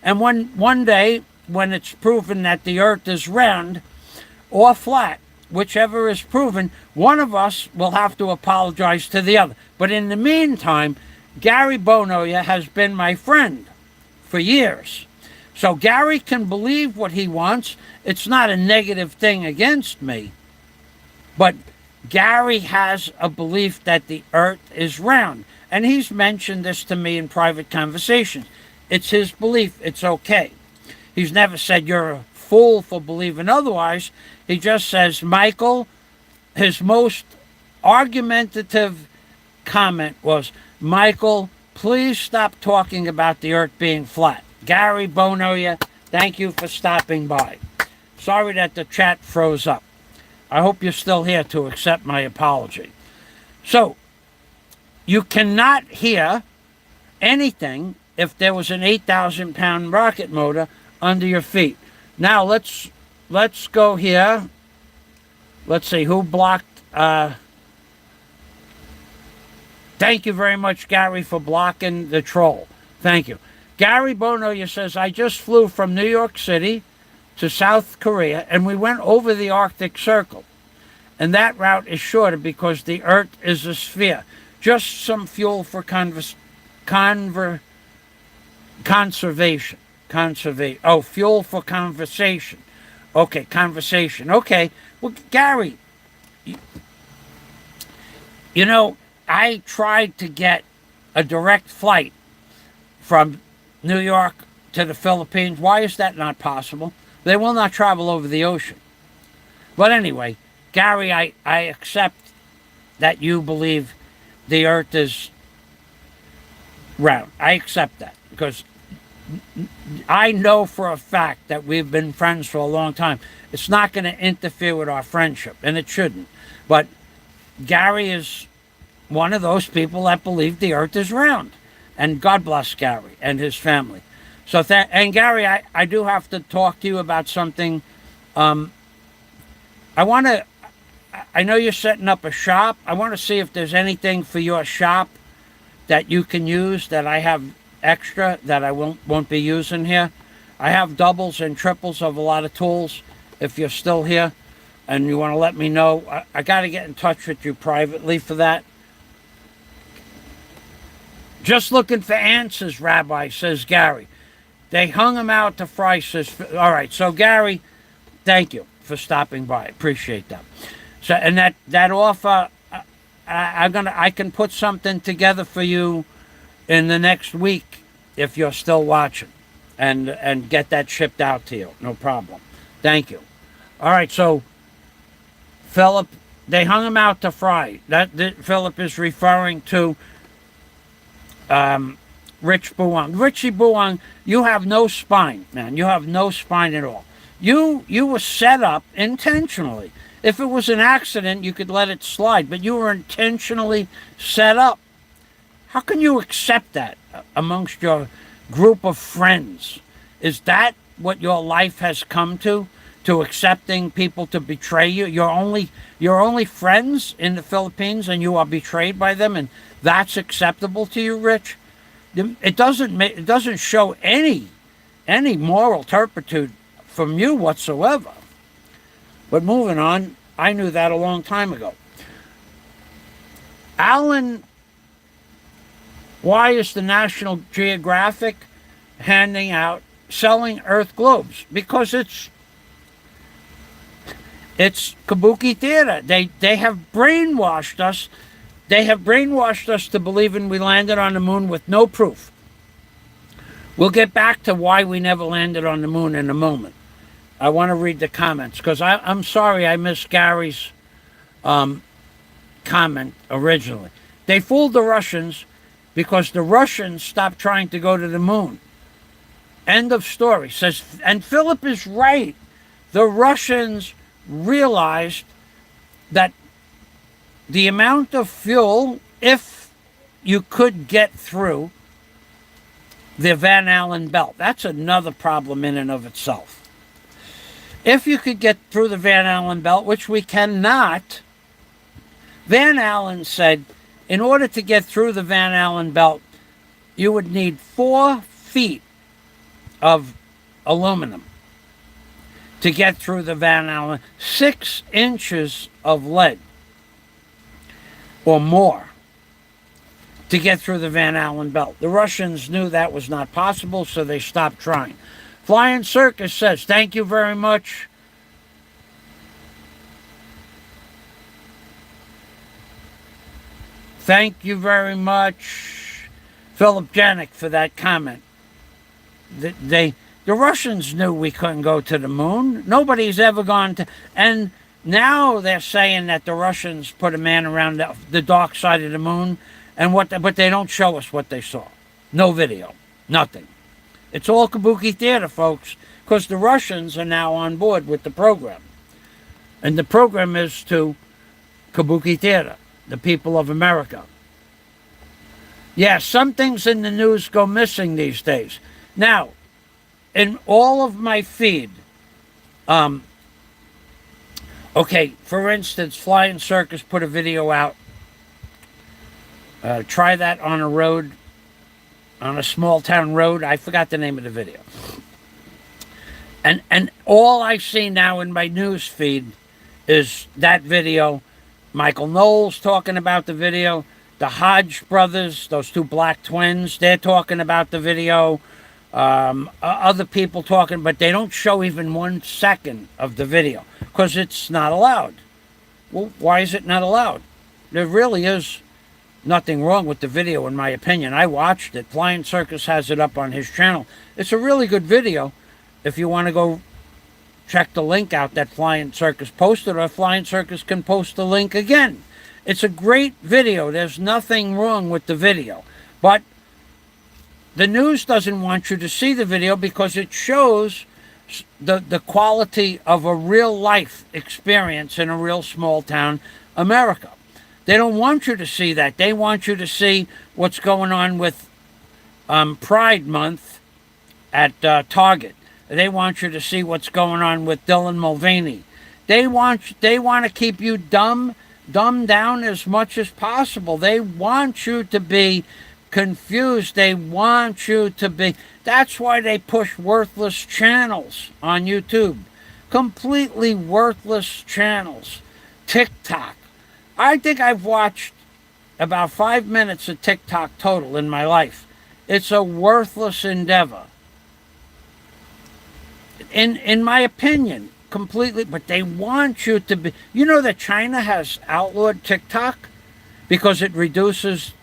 And one day, when it's proven that the earth is round or flat, whichever is proven, one of us will have to apologize to the other. But in the meantime, Gary Bono has been my friend for years. So Gary can believe what he wants. It's not a negative thing against me. But Gary has a belief that the earth is round. And he's mentioned this to me in private conversations. It's his belief. It's okay. He's never said you're a fool for believing otherwise. He just says, Michael, his most argumentative comment was, Michael, please stop talking about the earth being flat. Gary Bono, thank you for stopping by. Sorry that the chat froze up. I hope you're still here to accept my apology. So, you cannot hear anything if there was an 8,000-pound rocket motor under your feet. Now, let's go here. Let's see, who blocked... Thank you very much, Gary, for blocking the troll. Thank you. Gary Bono says, I just flew from New York City to South Korea, and we went over the Arctic Circle. And that route is shorter because the Earth is a sphere. Just some fuel for conversation. Oh, fuel for conversation. Okay, conversation. Okay. Well, Gary, you know, I tried to get a direct flight from New York to the Philippines. Why is that not possible? They will not travel over the ocean. But anyway, Gary, I accept that you believe the earth is round. I accept that because I know for a fact that we've been friends for a long time. It's not going to interfere with our friendship, and it shouldn't. But Gary is one of those people that believe the earth is round. And God bless Gary and his family. So, and Gary, I do have to talk to you about something. I know you're setting up a shop. I want to see if there's anything for your shop that you can use that I have extra that I won't be using here. I have doubles and triples of a lot of tools. If you're still here and you want to let me know, I got to get in touch with you privately for that. Just looking for answers, Rabbi, says Gary. They hung him out to fry, says... All right, so Gary, thank you for stopping by. Appreciate that. So, and that offer, I can put something together for you in the next week if you're still watching, and get that shipped out to you. No problem. Thank you. All right, so Philip, they hung him out to fry. That Philip is referring to Rich Buwang. Richie Buwang, you have no spine, man. You have no spine at all. You were set up intentionally. If it was an accident, you could let it slide, but you were intentionally set up How can you accept that amongst your group of friends? Is that what your life has come to accepting people to betray you? You're only friends in the Philippines, and you are betrayed by them, and that's acceptable to you, Rich? It doesn't show any moral turpitude from you whatsoever. But moving on, I knew that a long time ago. Alan, why is the National Geographic selling Earth globes? Because it's Kabuki theater. They have brainwashed us. They have brainwashed us to believing we landed on the moon with no proof. We'll get back to why we never landed on the moon in a moment. I want to read the comments because I'm sorry I missed Gary's comment originally. They fooled the Russians because the Russians stopped trying to go to the moon. End of story. Says, and Philip is right. The Russians realized that the amount of fuel, if you could get through the Van Allen belt, that's another problem in and of itself. If you could get through the Van Allen belt, which we cannot, Van Allen said, in order to get through the Van Allen belt, you would need 4 feet of aluminum to get through the Van Allen, 6 inches of lead or more to get through the Van Allen belt. The Russians knew that was not possible, so they stopped trying. Flying Circus says, thank you very much. Thank you very much, Philip Janik, for that comment. The Russians knew we couldn't go to the moon. Nobody's ever gone to... And now they're saying that the Russians put a man around the dark side of the moon, but they don't show us what they saw. No video. Nothing. It's all Kabuki theater, folks, because the Russians are now on board with the program. And the program is to Kabuki theater, the people of America. Yeah, some things in the news go missing these days. Now, in all of my feed, okay, for instance, Flying Circus put a video out. Try that on a road, on a small town road. I forgot the name of the video. And all I see now in my news feed is that video. Michael Knowles talking about the video. The Hodge brothers, those 2 black twins, they're talking about the video. Other people talking, but they don't show even 1 second of the video because it's not allowed. Well, why is it not allowed? There really is nothing wrong with the video, in my opinion. I watched it. Flying Circus has it up on his channel. It's a really good video. If you want to go check the link out that Flying Circus posted, or Flying Circus can post the link again. It's a great video. There's nothing wrong with the video. But the news doesn't want you to see the video because it shows the quality of a real life experience in a real small town, America. They don't want you to see that. They want you to see what's going on with Pride Month at Target. They want you to see what's going on with Dylan Mulvaney. They want to keep you dumbed down as much as possible. They want you to be confused. They want you to be... That's why they push worthless channels on YouTube. Completely worthless channels. TikTok. I think I've watched about 5 minutes of TikTok total in my life. It's a worthless endeavor. In my opinion, completely, but they want you to be... You know that China has outlawed TikTok because it reduces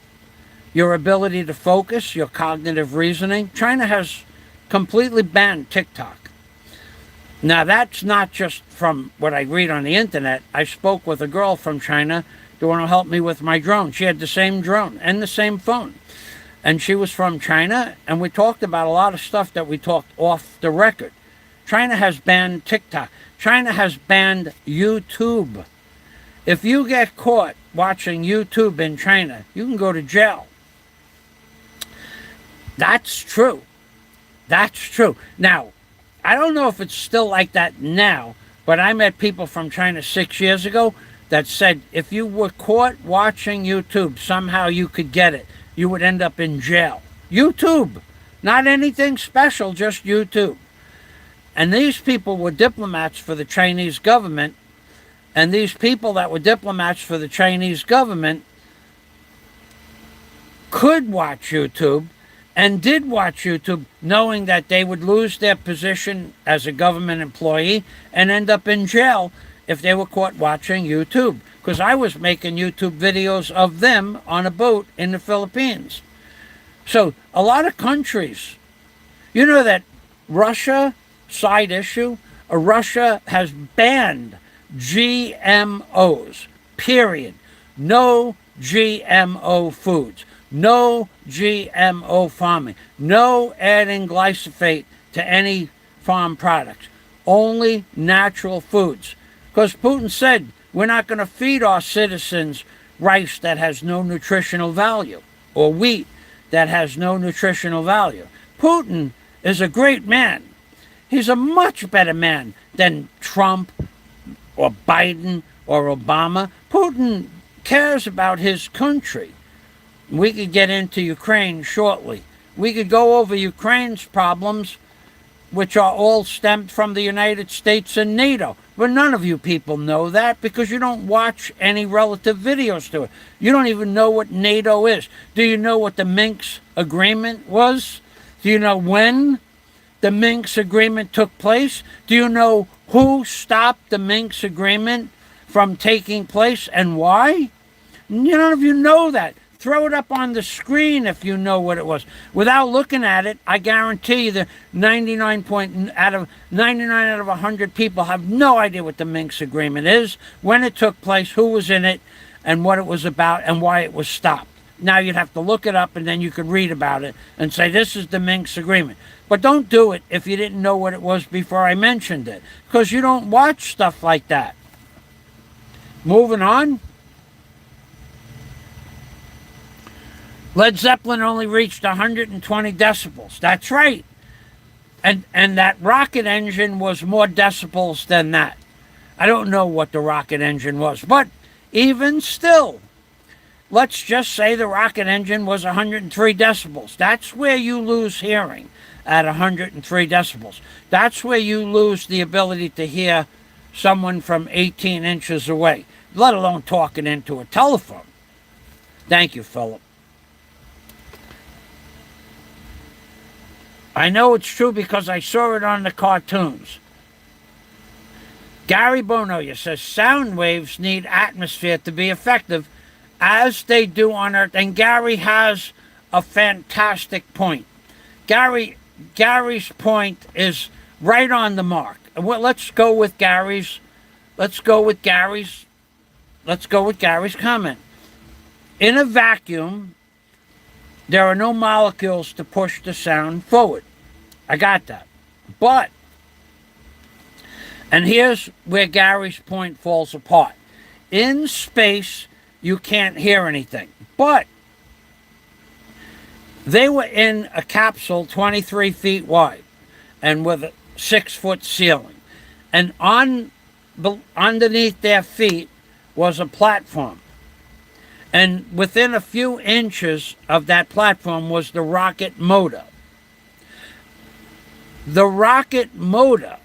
your ability to focus, your cognitive reasoning. China has completely banned TikTok. Now, that's not just from what I read on the internet. I spoke with a girl from China to want to help me with my drone. She had the same drone and the same phone. And she was from China, and we talked about a lot of stuff that we talked off the record. China has banned TikTok. China has banned YouTube. If you get caught watching YouTube in China, you can go to jail. That's true. That's true. Now, I don't know if it's still like that now, but I met people from China 6 years ago that said if you were caught watching YouTube, somehow you could get it. You would end up in jail. YouTube. Not anything special, just YouTube. And these people were diplomats for the Chinese government. And these people that were diplomats for the Chinese government could watch YouTube and did watch YouTube, knowing that they would lose their position as a government employee and end up in jail if they were caught watching YouTube. Because I was making YouTube videos of them on a boat in the Philippines. So a lot of countries, you know that Russia, side issue, Russia has banned GMOs, period. No GMO foods. No GMO farming. No adding glyphosate to any farm products. Only natural foods. Because Putin said we're not going to feed our citizens rice that has no nutritional value or wheat that has no nutritional value. Putin is a great man. He's a much better man than Trump or Biden or Obama. Putin cares about his country. We could get into Ukraine shortly. We could go over Ukraine's problems, which are all stemmed from the United States and NATO. But none of you people know that because you don't watch any relative videos to it. You don't even know what NATO is. Do you know what the Minsk agreement was? Do you know when the Minsk agreement took place? Do you know who stopped the Minsk agreement from taking place and why? None of you know that. Throw it up on the screen if you know what it was. Without looking at it, I guarantee you that 99 out of 100 people have no idea what the Minsk agreement is, when it took place, who was in it, and what it was about, and why it was stopped. Now you'd have to look it up, and then you could read about it and say, this is the Minsk agreement. But don't do it if you didn't know what it was before I mentioned it, because you don't watch stuff like that. Moving on. Led Zeppelin only reached 120 decibels. That's right. And that rocket engine was more decibels than that. I don't know what the rocket engine was, but even still, let's just say the rocket engine was 103 decibels. That's where you lose hearing, at 103 decibels. That's where you lose the ability to hear someone from 18 inches away, let alone talking into a telephone. Thank you, Philip. I know it's true because I saw it on the cartoons. Gary Bonoya says sound waves need atmosphere to be effective, as they do on Earth. And Gary has a fantastic point. Gary's point is right on the mark. Well, let's go with Gary's comment. In a vacuum, there are no molecules to push the sound forward. I got that. But, and here's where Gary's point falls apart. In space, you can't hear anything. But they were in a capsule 23 feet wide and with a 6-foot ceiling. And underneath their feet was a platform. And within a few inches of that platform was the rocket motor. The rocket motor,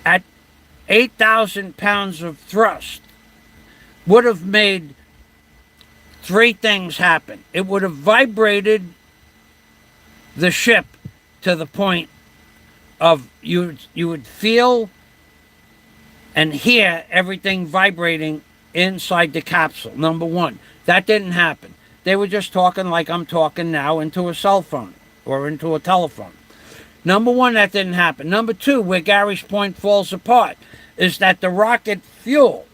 at 8,000 pounds of thrust, would have made three things happen. It would have vibrated the ship to the point of you would feel and hear everything vibrating inside the capsule, number one. That didn't happen. They were just talking like I'm talking now into a cell phone or into a telephone. Number one, that didn't happen. Number two, where Gary's point falls apart, is that the rocket fuel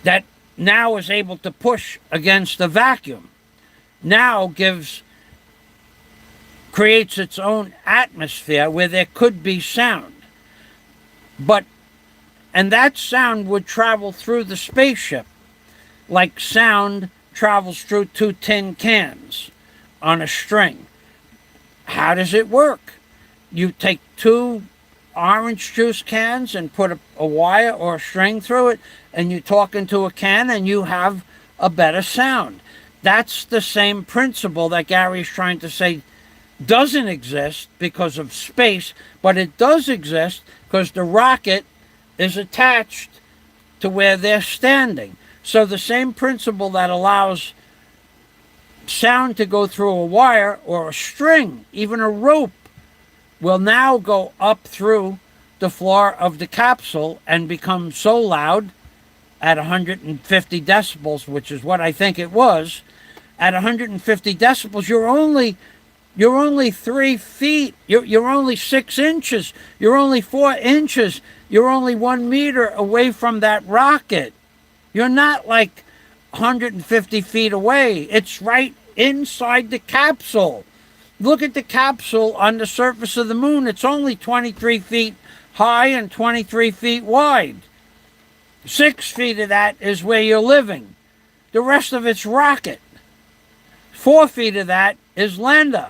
that now is able to push against the vacuum now creates its own atmosphere where there could be sound. And that sound would travel through the spaceship like sound travels through two tin cans. on a string. How does it work? You take 2 orange juice cans and put a wire or a string through it, and you talk into a can and you have a better sound. That's the same principle that Gary's trying to say doesn't exist because of space, but it does exist because the rocket is attached to where they're standing. So the same principle that allows sound to go through a wire or a string, even a rope, will now go up through the floor of the capsule and become so loud at 150 decibels, which is what I think it was. At 150 decibels, you're only 3 feet. You're only 6 inches. You're only 4 inches. You're only 1 meter away from that rocket. You're not like 150 feet away. It's right inside the capsule. Look at the capsule on the surface of the moon. It's only 23 feet high and 23 feet wide. 6 feet of that is where you're living. The rest of it's rocket. 4 feet of that is lander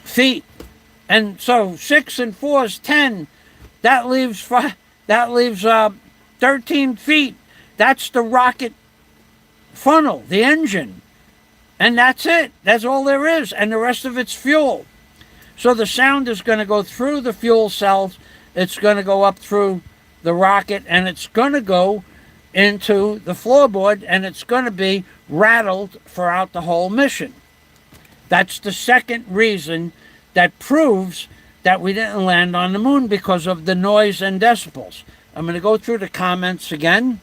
feet. And so 6 and 4 is 10. That leaves 13 feet. That's the rocket funnel, the engine. And that's it. That's all there is. And the rest of it's fuel. So the sound is going to go through the fuel cells. It's going to go up through the rocket, and it's going to go into the floorboard, and it's going to be rattled throughout the whole mission. That's the second reason that proves that we didn't land on the moon, because of the noise and decibels. I'm going to go through the comments again.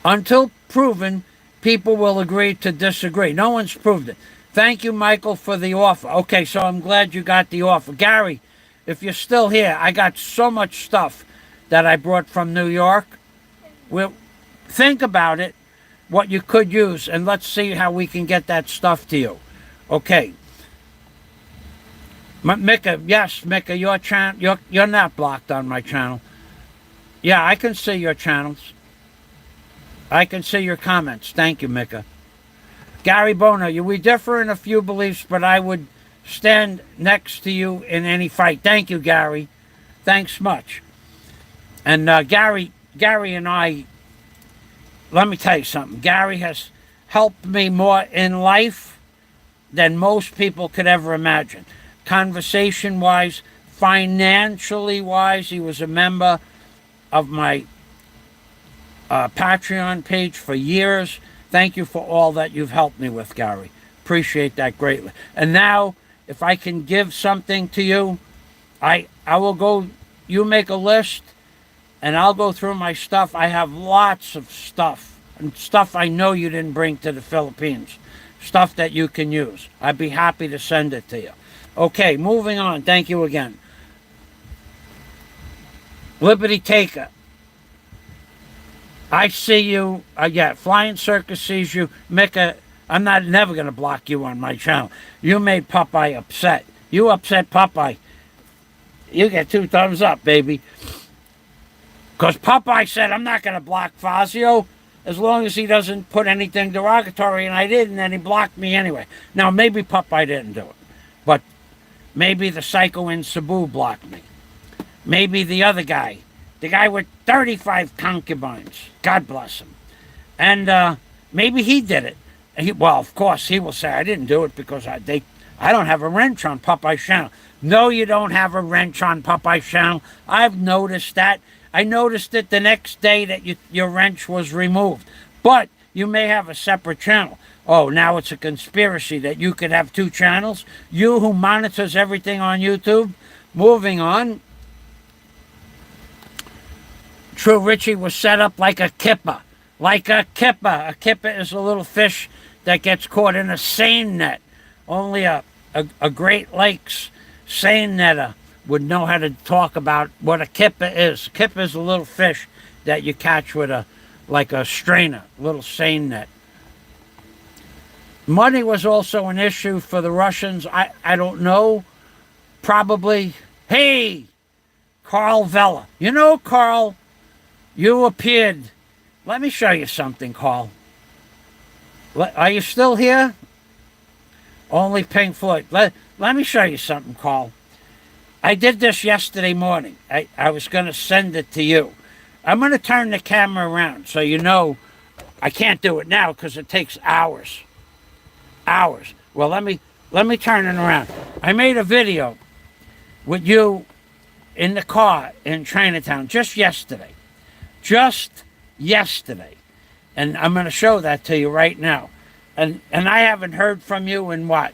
Until proven, people will agree to disagree. No one's proved it. Thank you, Michael, for the offer. Okay, so I'm glad you got the offer. Gary, if you're still here, I got so much stuff that I brought from New York. We'll think about it, what you could use, and let's see how we can get that stuff to you. Okay. Mika, yes, Mika, your channel, you're not blocked on my channel. Yeah, I can see your channels. I can see your comments. Thank you, Mika. Gary Bono, we differ in a few beliefs, but I would stand next to you in any fight. Thank you, Gary. Thanks much. And Gary and I, let me tell you something. Gary has helped me more in life than most people could ever imagine. Conversation-wise, financially-wise, he was a member of my Patreon page for years. Thank you for all that you've helped me with, Gary. Appreciate that greatly. And now, if I can give something to you, I will go, you make a list, and I'll go through my stuff. I have lots of stuff, and stuff I know you didn't bring to the Philippines. Stuff that you can use. I'd be happy to send it to you. Okay, moving on. Thank you again. Liberty Taker. I see you. Flying Circus sees you. Mika, I'm never going to block you on my channel. You made Popeye upset. You upset Popeye. You get 2 thumbs up, baby. Because Popeye said, I'm not going to block Fazio as long as he doesn't put anything derogatory, and I didn't, and he blocked me anyway. Now, maybe Popeye didn't do it, but maybe the psycho in Cebu blocked me. Maybe the other guy, the guy with 35 concubines, God bless him. And maybe he did it. Well, of course, he will say, I didn't do it because I don't have a wrench on Popeye's channel. No, you don't have a wrench on Popeye's channel. I've noticed that. I noticed it the next day that your wrench was removed. But you may have a separate channel. Oh, now it's a conspiracy that you could have 2 channels? You who monitors everything on YouTube? Moving on. True Richie was set up like a kipper. Like a kipper. A kipper is a little fish that gets caught in a seine net. Only a Great Lakes seine netter would know how to talk about what a kipper is. Kipper is a little fish that you catch with like a strainer, little seine net. Money was also an issue for the Russians. I don't know. Probably. Hey, Carl Vella. You know, Carl, you appeared. Let me show you something, Carl. Are you still here? Only Pink Floyd. Let me show you something, Carl. I did this yesterday morning. I was going to send it to you. I'm going to turn the camera around so you know I can't do it now because it takes hours. Hours. Well, let me turn it around. I made a video with you in the car in Chinatown just yesterday. Just yesterday. And I'm going to show that to you right now. And I haven't heard from you in what?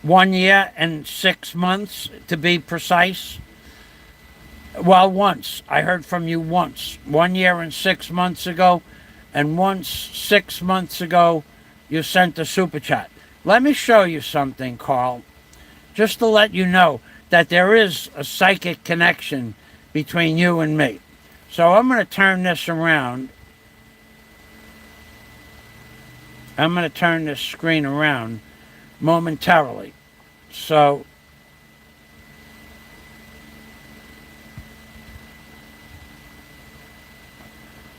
1 year and 6 months, to be precise. Well, once. I heard from you once. 1 year and 6 months ago. And once 6 months ago, you sent a super chat. Let me show you something, Carl. Just to let you know that there is a psychic connection between you and me. So I'm going to turn this around. I'm going to turn this screen around momentarily. So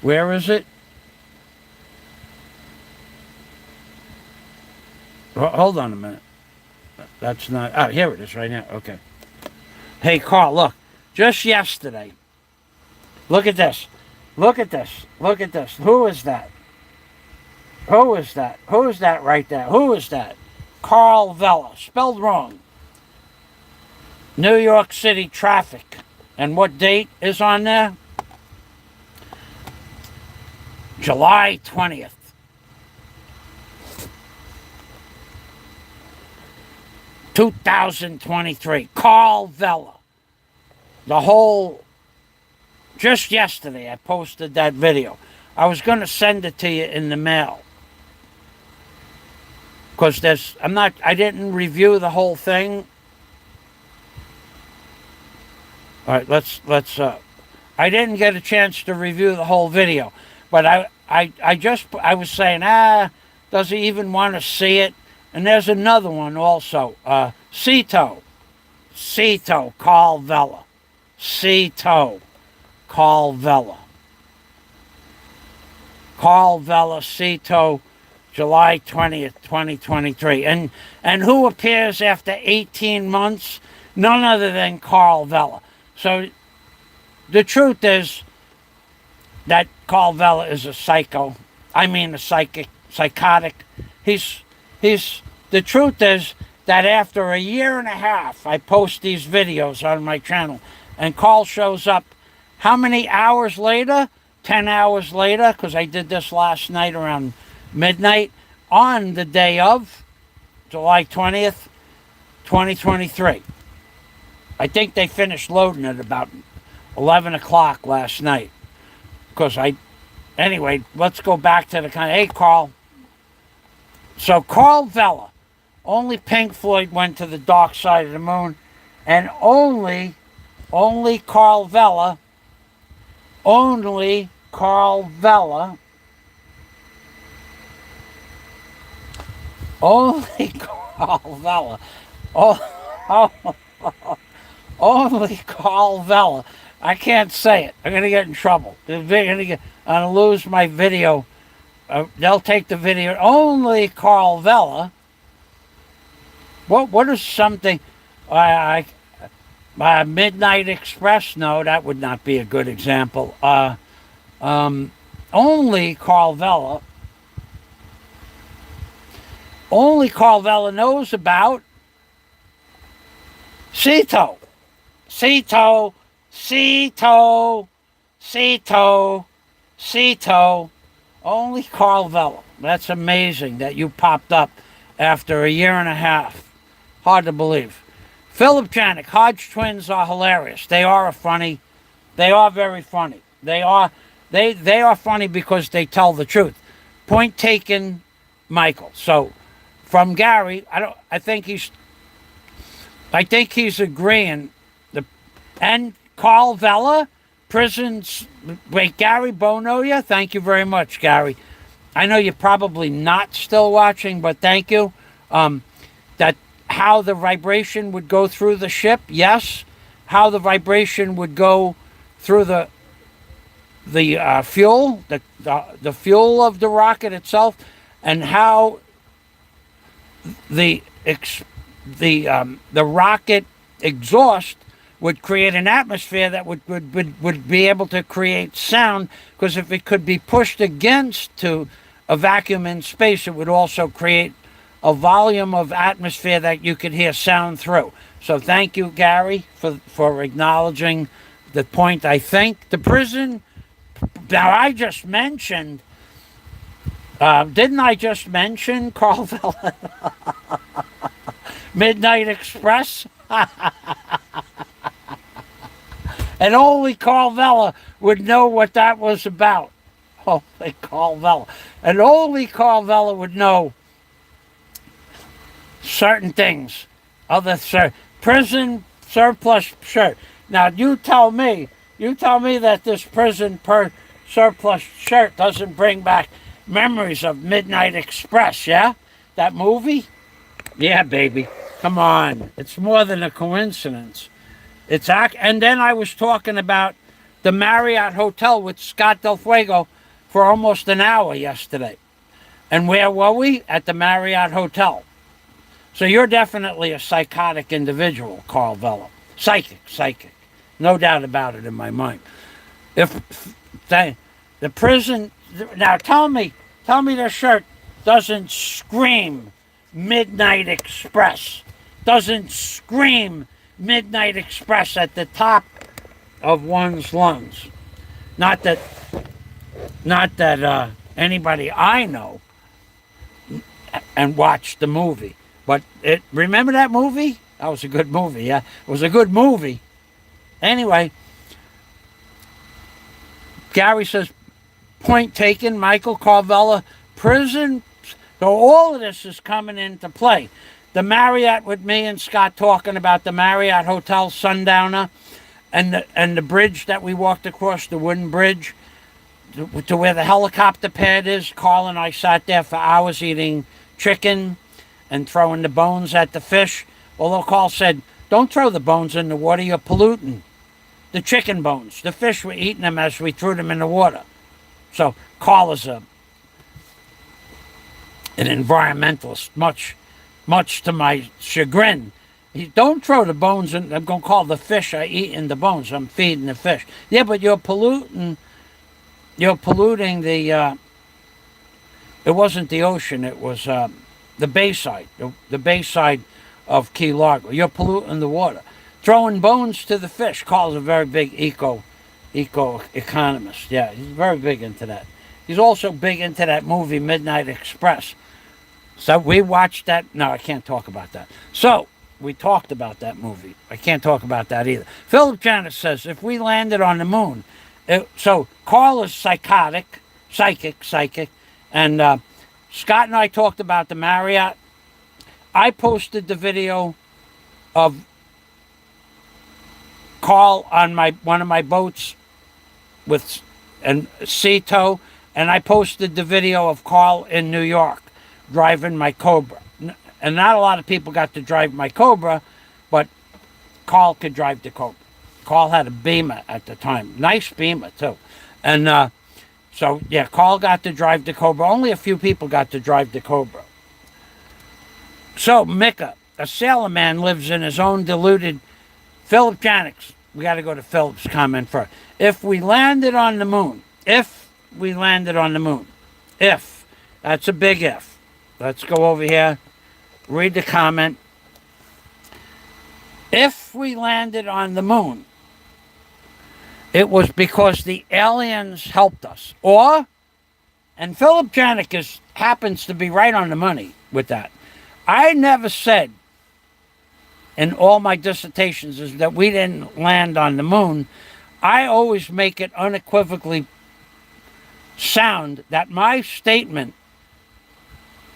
where is it? Hold on a minute. That's not... Oh, here it is right now. Okay. Hey, Carl, look. Just yesterday. Look at this. Look at this. Look at this. Who is that? Who is that? Who is that right there? Who is that? Carl Vella. Spelled wrong. New York City traffic. And what date is on there? July 20th. 2023. Carl Vella. The whole... Just yesterday I posted that video. I was going to send it to you in the mail. Because there's... I didn't review the whole thing. Alright, let's I didn't get a chance to review the whole video. But I was saying, does he even want to see it? And there's another one also. Cito, Carl Vella. Cito, Carl Vella. Carl Vella, Cito, July 20th, 2023. And who appears after 18 months? None other than Carl Vella. So the truth is that Carl Vella is a psycho. I mean a psychotic. The truth is that after a year and a half, I post these videos on my channel, and Carl shows up how many hours later? 10 hours later, because I did this last night around midnight, on the day of July 20th, 2023. I think they finished loading at about 11 o'clock last night. Anyway, let's go back to hey, Carl. So Carl Vella, only Pink Floyd went to the dark side of the moon, and only Carl Vella, only Carl Vella only Carl Vella. I can't say it. I'm going to get in trouble. I'm going to lose my video. They'll take the video. Only Carl Vella. What is something... Midnight Express? No, that would not be a good example. Only Carl Vella. Only Carl Vella knows about Cito. Only Carl Vella. That's amazing that you popped up after a year and a half. Hard to believe. Philip Janik, Hodge twins are hilarious. They are funny. They are very funny. They are funny because they tell the truth. Point taken, Michael. So from Gary, I think he's agreeing. And Carl Vella, prisons. Wait, Gary Bonoya, thank you very much, Gary. I know you're probably not still watching, but thank you. That how the vibration would go through the ship, yes. How the vibration would go through the fuel, the fuel of the rocket itself. and how the rocket exhaust would create an atmosphere that would be able to create sound, because if it could be pushed against to a vacuum in space, it would also create a volume of atmosphere that you could hear sound through. So thank you, Gary, for acknowledging the point. I think the prison, now I just mentioned, didn't I just mention Carl Vella? Midnight Express? And only Carl Vella would know what that was about. Holy Carl Vella. And only Carl Vella would know certain things. Prison surplus shirt. Now you tell me that this prison surplus shirt doesn't bring back memories of Midnight Express, yeah? That movie? Yeah, baby. Come on. It's more than a coincidence. And then I was talking about the Marriott Hotel with Scott Del Fuego for almost an hour yesterday. And where were we? At the Marriott Hotel. So you're definitely a psychotic individual, Carl Vella. Psychic. No doubt about it in my mind. If the prison... Now tell me the shirt doesn't scream Midnight Express. Doesn't scream Midnight Express at the top of one's lungs. Not that anybody I know and watched the movie. But remember that movie? That was a good movie, yeah. It was a good movie. Anyway, Gary says, point taken, Michael Carvella, prison. So all of this is coming into play. The Marriott with me and Scott talking about the Marriott Hotel Sundowner and the bridge that we walked across, the wooden bridge, to where the helicopter pad is. Carl and I sat there for hours eating chicken and throwing the bones at the fish. Although Carl said, don't throw the bones in the water, you're polluting the chicken bones. The fish were eating them as we threw them in the water. So Carl is an environmentalist, much to my chagrin. Don't throw the bones in. I'm going to call the fish I eat in the bones. I'm feeding the fish. Yeah, but you're polluting the, it wasn't the ocean, it was the bayside, the bayside of Key Largo. You're polluting the water. Throwing bones to the fish. Carl's a very big eco economist. Yeah, he's very big into that. He's also big into that movie Midnight Express. So we watched that. No, I can't talk about that. So we talked about that movie. I can't talk about that either. Philip Janis says, if we landed on the moon, so Carl is psychic, and Scott and I talked about the Marriott. I posted the video of Carl on one of my boats with sea tow, and I posted the video of Carl in New York driving my Cobra. And not a lot of people got to drive my Cobra, but Carl could drive the Cobra. Carl had a Beamer at the time. Nice Beamer, too. And so, yeah, Carl got to drive the Cobra. Only a few people got to drive the Cobra. So, Micah, a sailor man, lives in his own deluded... Philip Janix, we got to go to Philip's comment first. If we landed on the moon, if, that's a big if. Let's go over here, read the comment. If we landed on the moon, it was because the aliens helped us. And Philip Janicus happens to be right on the money with that. I never said in all my dissertations is that we didn't land on the moon. I always make it unequivocally sound that my statement,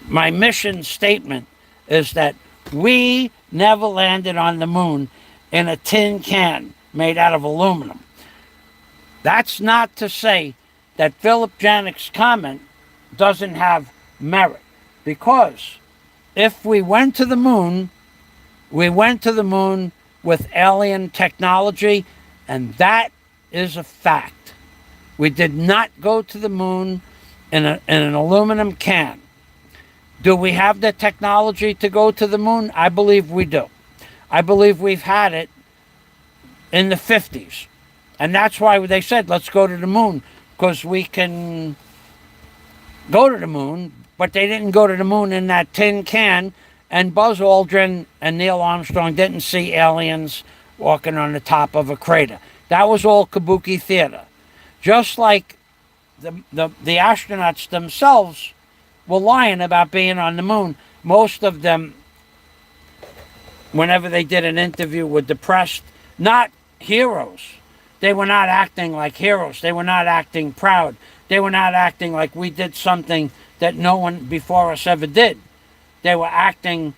my mission statement, is that we never landed on the moon in a tin can made out of aluminum. That's not to say that Philip Janik's comment doesn't have merit, because if we went to the moon, we went to the moon with alien technology, and that is a fact. We did not go to the moon in an aluminum can. Do we have the technology to go to the moon? I believe we do. I believe we've had it in the 50s. And that's why they said, let's go to the moon, because we can go to the moon, but they didn't go to the moon in that tin can, and Buzz Aldrin and Neil Armstrong didn't see aliens walking on the top of a crater. That was all Kabuki theater. Just like the astronauts themselves were lying about being on the moon. Most of them, whenever they did an interview, were depressed, not heroes. They were not acting like heroes. They were not acting proud. They were not acting like we did something that no one before us ever did. They were acting,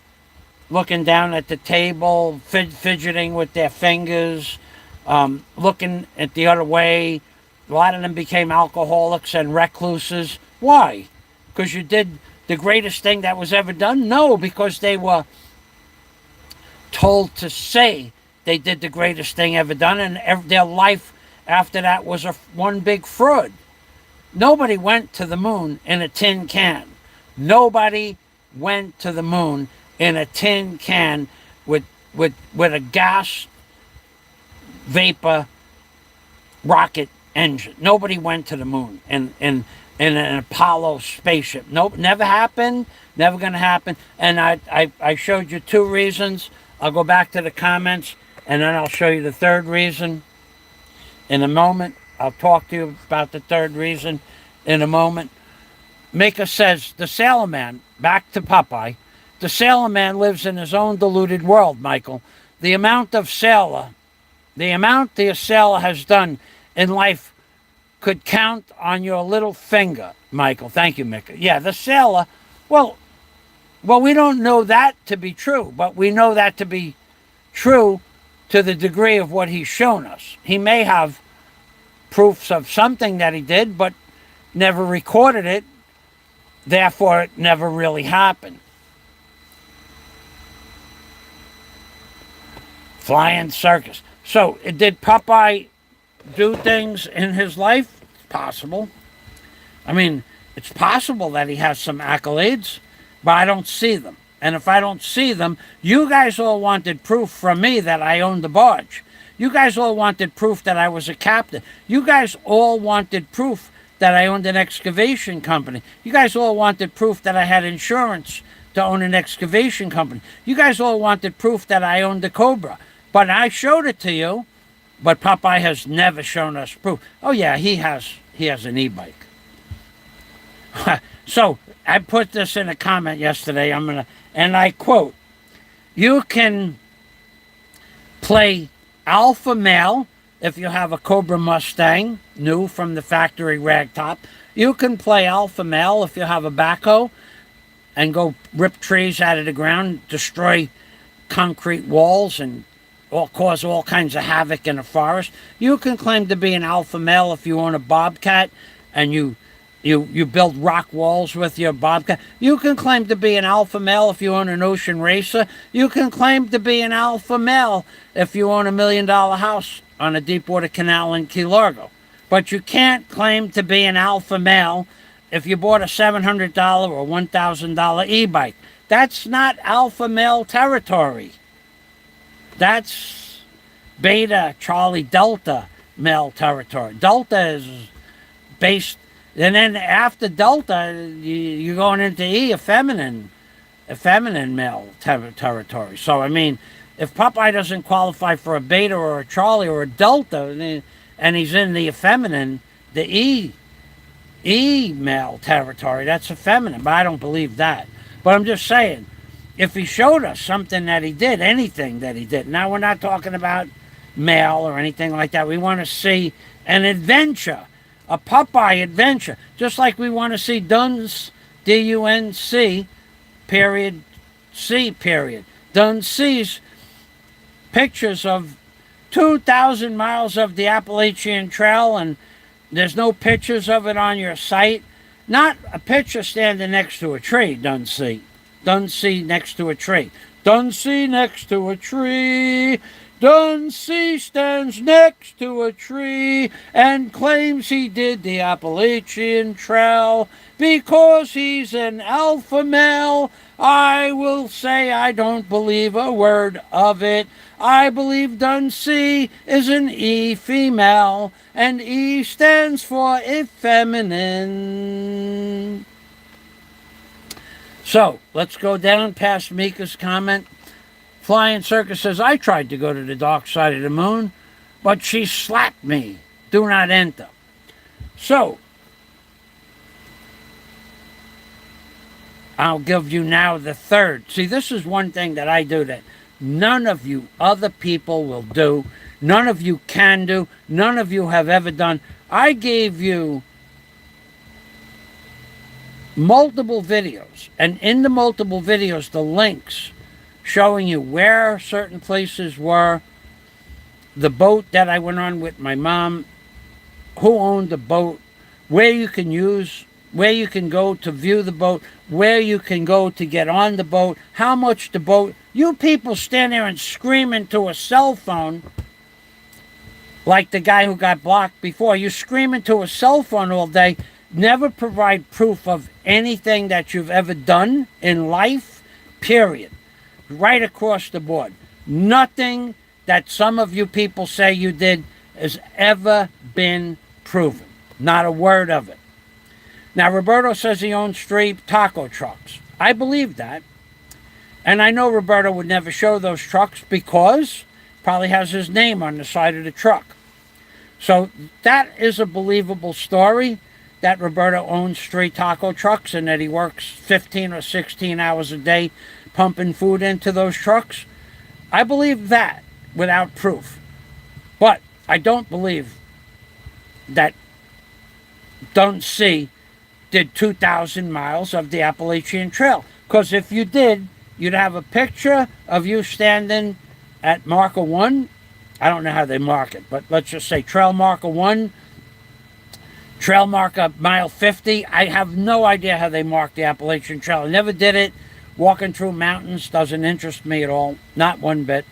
looking down at the table, fidgeting with their fingers, looking at the other way. A lot of them became alcoholics and recluses. Why? Because you did the greatest thing that was ever done? No, because they were told to say they did the greatest thing ever done, and their life after that was one big fraud. Nobody went to the moon in a tin can. Nobody went to the moon in a tin can with a gas vapor rocket engine. Nobody went to the moon in an Apollo spaceship. Nope, never happened, never going to happen. And I showed you 2 reasons. I'll go back to the comments, and then I'll show you the 3rd reason in a moment. I'll talk to you about the 3rd reason in a moment. Mika says, the sailor man, back to Popeye, the sailor man lives in his own deluded world, Michael. The amount the sailor has done in life could count on your little finger, Michael. Thank you, Mika. Yeah, the sailor, well, we don't know that to be true, but we know that to be true to the degree of what he's shown us. He may have proofs of something that he did, but never recorded it. Therefore, it never really happened. Flying circus. So, did Popeye do things in his life? It's possible. I mean, it's possible that he has some accolades, but I don't see them. And if I don't see them, you guys all wanted proof from me that I owned the barge. You guys all wanted proof that I was a captain. You guys all wanted proof that I owned an excavation company. You guys all wanted proof that I had insurance to own an excavation company. You guys all wanted proof that I owned the Cobra. But I showed it to you, but Popeye has never shown us proof. Oh yeah, he has an e-bike. So I put this in a comment yesterday. And I quote, you can play alpha male if you have a Cobra Mustang, new from the factory ragtop. You can play alpha male if you have a backhoe and go rip trees out of the ground, destroy concrete walls, and cause all kinds of havoc in the forest. You can claim to be an alpha male if you own a bobcat and you build rock walls with your bobcat. You can claim to be an alpha male if you own an ocean racer. You can claim to be an alpha male if you own $1 million house on a Deepwater Canal in Key Largo. But you can't claim to be an alpha male if you bought a $700 or $1,000 e-bike. That's not alpha male territory. That's Beta, Charlie, Delta male territory. Delta is based, and then after Delta, you're going into E, a feminine male territory. So, I mean, if Popeye doesn't qualify for a Beta or a Charlie or a Delta, and he's in the effeminate, the E male territory, that's effeminate, but I don't believe that. But I'm just saying, if he showed us something that he did, anything that he did, now we're not talking about male or anything like that. We want to see an adventure, a Popeye adventure, just like we want to see Dunn's, D-U-N-C, period, C, period. Dunn's pictures of 2,000 miles of the Appalachian Trail, and there's no pictures of it on your site. Not a picture standing next to a tree, Dunsey. Dunsey next to a tree. Dunsey next to a tree. Duncy stands next to a tree and claims he did the Appalachian Trail because he's an alpha male. I will say I don't believe a word of it. I believe Duncy is an E female, and E stands for effeminate. So, let's go down past Mika's comment. Flying Circus says, I tried to go to the dark side of the moon, but she slapped me. Do not enter. So, I'll give you now the third. See, this is one thing that I do that none of you other people will do. None of you can do. None of you have ever done. I gave you multiple videos, and in the multiple videos, the links showing you where certain places were, the boat that I went on with my mom, who owned the boat, where you can use, where you can go to view the boat, where you can go to get on the boat, how much the boat. You people stand there and scream into a cell phone like the guy who got blocked before. You scream into a cell phone all day, never provide proof of anything that you've ever done in life, period. Right across the board. Nothing that some of you people say you did has ever been proven. Not a word of it. Now, Roberto says he owns 3 taco trucks. I believe that. And I know Roberto would never show those trucks because probably has his name on the side of the truck. So that is a believable story, that Roberto owns 3 taco trucks and that he works 15 or 16 hours a day pumping food into those trucks. I believe that without proof. But I don't believe that Duncy did 2,000 miles of the Appalachian Trail. Because if you did, you'd have a picture of you standing at marker 1. I don't know how they mark it, but let's just say trail marker 1, trail marker mile 50. I have no idea how they mark the Appalachian Trail. I never did it. Walking through mountains doesn't interest me at all. Not one bit.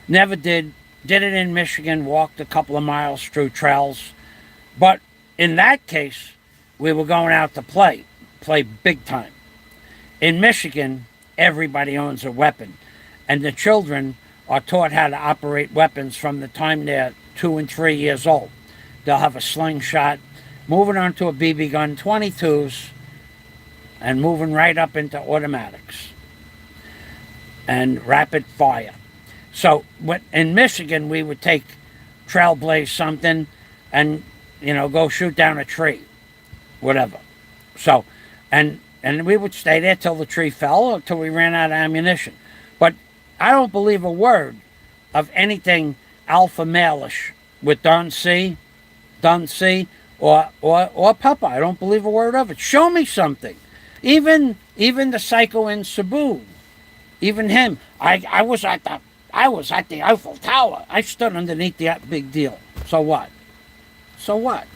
Never did. Did it in Michigan. Walked a couple of miles through trails. But in that case, we were going out to play. Play big time. In Michigan, everybody owns a weapon. And the children are taught how to operate weapons from the time they're 2 and 3 years old. They'll have a slingshot, moving on to a BB gun, 22s, and moving right up into automatics and rapid fire. So in Michigan, we would take trailblaze something and, go shoot down a tree, whatever. So, and we would stay there till the tree fell or till we ran out of ammunition. But I don't believe a word of anything alpha male-ish with Duncy or Papa. I don't believe a word of it. Show me something. Even the psycho in Cebu, even him. I was at the Eiffel Tower. I stood underneath that big deal. So what? So what?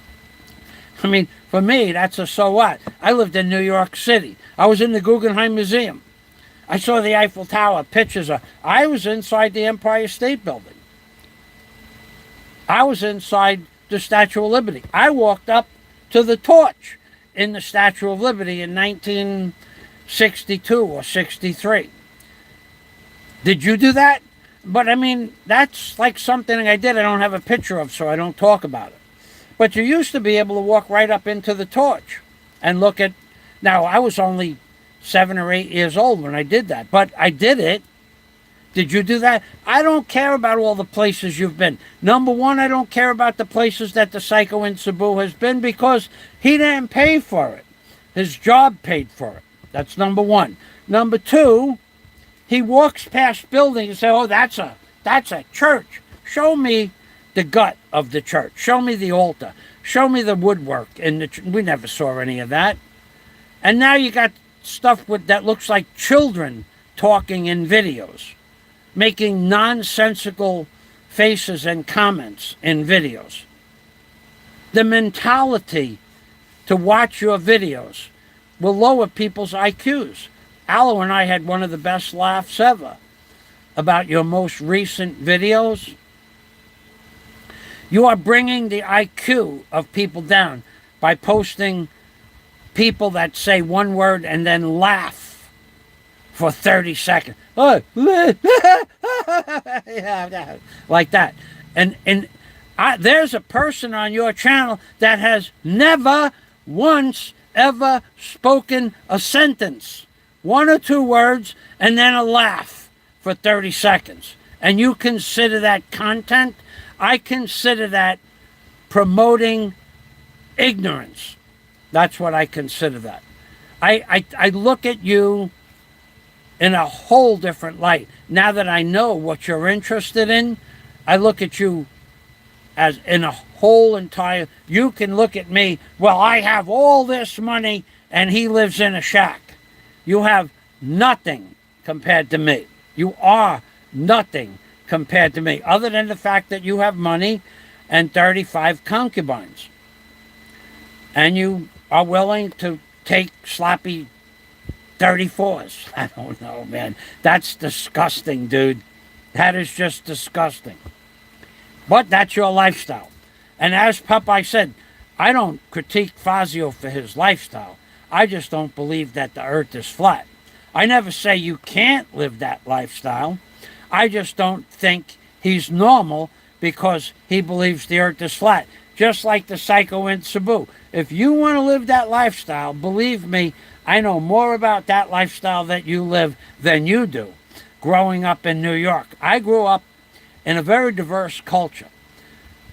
I mean, for me, that's a so what. I lived in New York City. I was in the Guggenheim Museum. I saw the Eiffel Tower, pictures of. I was inside the Empire State Building. I was inside the Statue of Liberty. I walked up to the torch in the Statue of Liberty in 1962 or 63. Did you do that? But I mean, that's like something I did I don't have a picture of, so I don't talk about it. But you used to be able to walk right up into the torch and look at. Now, I was only 7 or 8 years old when I did that, but I did it. Did you do that? I don't care about all the places you've been. Number one, I don't care about the places that the psycho in Cebu has been because he didn't pay for it. His job paid for it. That's number one. Number two, he walks past buildings and says, oh, that's a church. Show me the gut of the church. Show me the altar. Show me the woodwork. We never saw any of that. And now you got stuff that looks like children talking in videos, making nonsensical faces and comments in videos. The mentality to watch your videos will lower people's IQs. Aloe and I had one of the best laughs ever about your most recent videos, you are bringing the IQ of people down by posting people that say one word and then laugh for 30 seconds. Oh, like that. And there's a person on your channel that has never once ever spoken a sentence, one or two words, and then a laugh for 30 seconds. And you consider that content? I consider that promoting ignorance. That's what I consider that. I look at you in a whole different light. Now that I know what you're interested in, I look at you as in a whole entire... You can look at me, well, I have all this money and he lives in a shack. You have nothing compared to me. You are nothing compared to me, other than the fact that you have money and 35 concubines. And you are willing to take sloppy 34s. I don't know, man. That's disgusting, dude. That is just disgusting. But that's your lifestyle. And as Popeye said, I don't critique Fazio for his lifestyle. I just don't believe that the earth is flat. I never say you can't live that lifestyle. I just don't think he's normal because he believes the earth is flat. Just like the psycho in Cebu. If you want to live that lifestyle, believe me, I know more about that lifestyle that you live than you do. Growing up in New York, I grew up in a very diverse culture.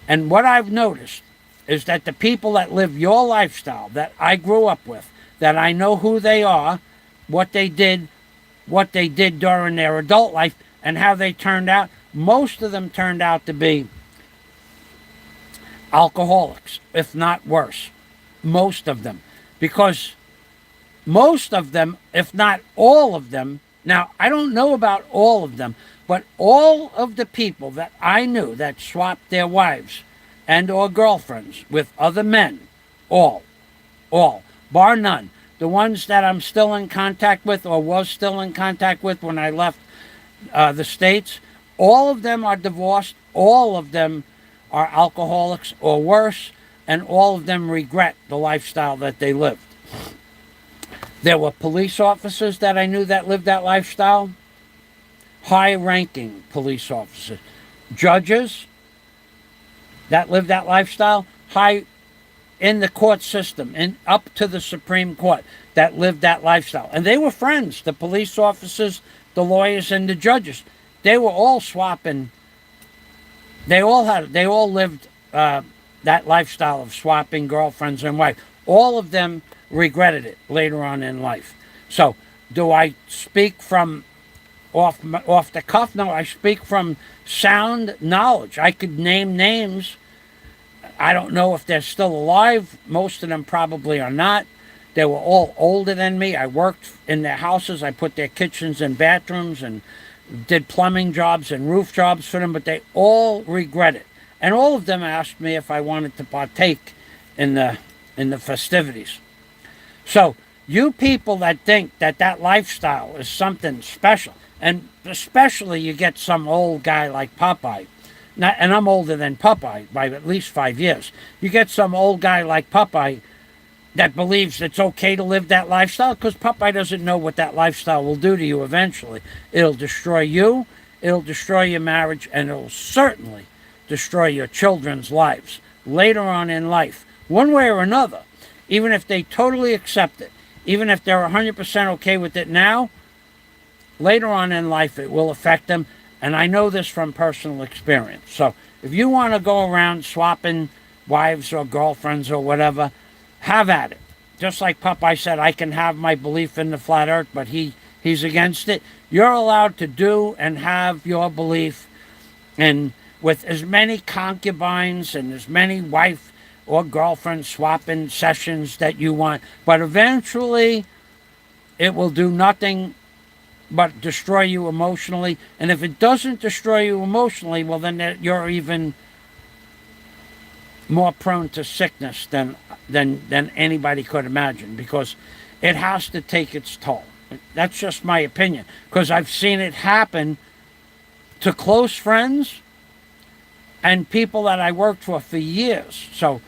And what I've noticed is that the people that live your lifestyle that I grew up with, that I know who they are, what they did during their adult life, and how they turned out, most of them turned out to be alcoholics, if not worse. Most of them. Because most of them, if not all of them, now I don't know about all of them, but all of the people that I knew that swapped their wives and or girlfriends with other men, all, bar none. The ones that I'm still in contact with or was still in contact with when I left the States, all of them are divorced, all of them are alcoholics or worse, and all of them regret the lifestyle that they lived. There were police officers that I knew that lived that lifestyle, high-ranking police officers, judges that lived that lifestyle, high in the court system and up to the Supreme Court that lived that lifestyle. And they were friends, the police officers, the lawyers, and the judges. They were all swapping. They all lived that lifestyle of swapping girlfriends and wives. All of them regretted it later on in life. So, do I speak from off the cuff? No, I speak from sound knowledge. I could name names. I don't know if they're still alive. Most of them probably are not. They were all older than me. I worked in their houses. I put their kitchens and bathrooms and did plumbing jobs and roof jobs for them, but they all regret it. And all of them asked me if I wanted to partake in the festivities. So, you people that think that that lifestyle is something special, and especially you get some old guy like Popeye, and I'm older than Popeye by at least 5 years. You get some old guy like Popeye that believes it's okay to live that lifestyle, because Popeye doesn't know what that lifestyle will do to you eventually. It'll destroy you, it'll destroy your marriage, and it'll certainly destroy your children's lives later on in life, one way or another. Even if they totally accept it, even if they're 100% okay with it now, later on in life it will affect them. And I know this from personal experience. So if you want to go around swapping wives or girlfriends or whatever, have at it. Just like Popeye said, I can have my belief in the flat earth, but he's against it. You're allowed to do and have your belief, and with as many concubines and as many wife or girlfriend swapping sessions that you want. But eventually, it will do nothing but destroy you emotionally. And if it doesn't destroy you emotionally, well, then you're even more prone to sickness than anybody could imagine, because it has to take its toll. That's just my opinion, because I've seen it happen to close friends and people that I worked for years. So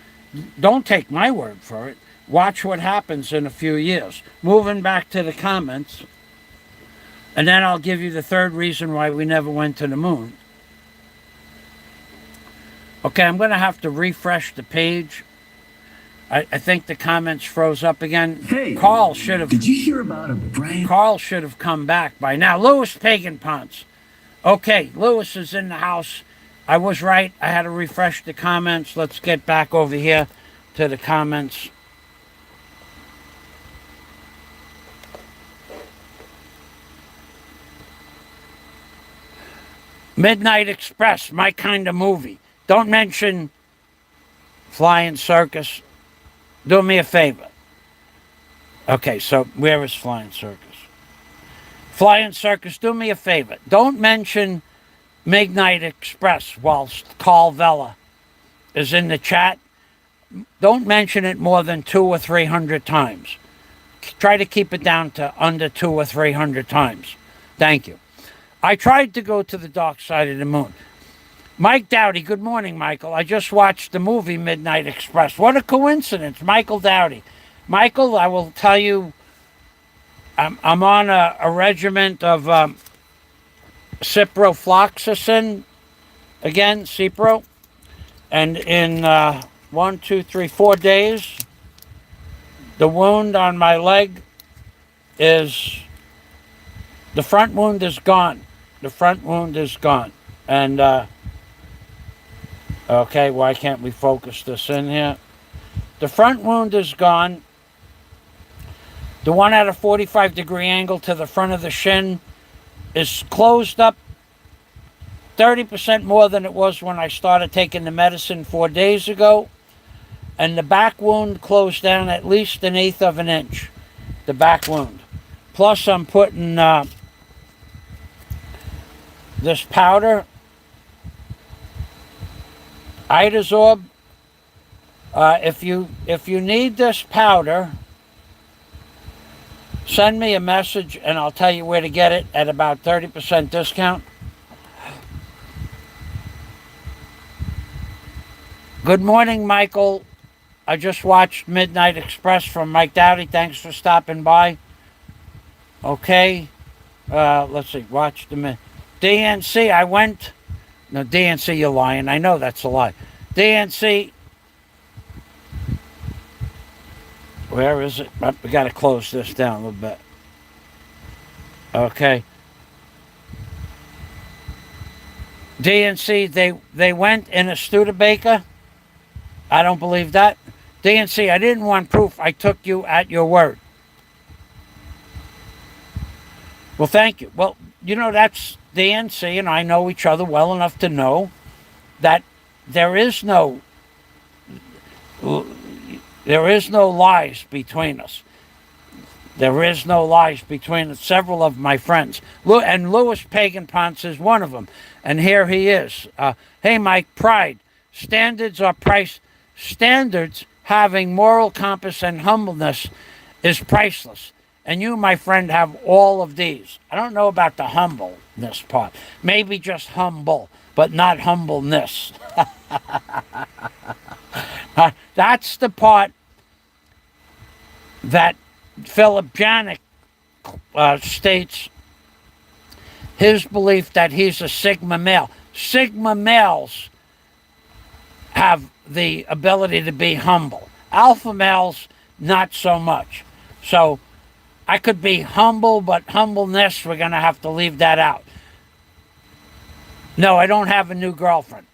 don't take my word for it. Watch what happens in a few years. Moving back to the comments, and then I'll give you the third reason why we never went to the moon. Okay, I'm going to have to refresh the page. I think the comments froze up again. Hey, Carl should have. Did you hear about a brand? Carl should have come back by now. Louis Pagan Ponce. Okay, Louis is in the house. I was right. I had to refresh the comments. Let's get back over here to the comments. Midnight Express, my kind of movie. Don't mention Flying Circus. Do me a favor. Okay, so where is Flying Circus? Flying Circus, do me a favor. Don't mention Midnight Express whilst Carl Vella is in the chat. Don't mention it more than 200 or 300 times. Try to keep it down to under 200 or 300 times. Thank you. I tried to go to the dark side of the moon. Mike Dowdy, good morning, Michael. I just watched the movie Midnight Express. What a coincidence, Michael Dowdy. Michael, I will tell you, I'm on a regiment of ciprofloxacin, again, Cipro, and in 4 days, the wound on my leg is, the front wound is gone. The front wound is gone. And, okay, why can't we focus this in here? The front wound is gone. The one at a 45-degree angle to the front of the shin is closed up 30% more than it was when I started taking the medicine 4 days ago. And the back wound closed down at least 1/8 of an inch. The back wound. Plus I'm putting this powder, Idazorb. If you need this powder, send me a message and I'll tell you where to get it at about 30% discount. Good morning, Michael. I just watched Midnight Express from Mike Dowdy. Thanks for stopping by. Okay. Let's see. Watch the DNC. I went. No, DNC, you're lying. I know that's a lie. DNC. Where is it? We got to close this down a little bit. Okay. DNC, they went in a Studebaker. I don't believe that. DNC, I didn't want proof. I took you at your word. Well, thank you. Well, you know, that's DNC, and I know each other well enough to know that there is no lies between us. There is no lies between several of my friends. And Louis Pagan Ponce is one of them. And here he is. Hey, Mike, pride. Standards are price. Standards, having moral compass and humbleness, is priceless. And you, my friend, have all of these. I don't know about the humbleness part. Maybe just humble, but not humbleness. That's the part that Philip Janik states his belief that he's a Sigma male. Sigma males have the ability to be humble. Alpha males, not so much. So I could be humble, but humbleness, we're going to have to leave that out. No, I don't have a new girlfriend.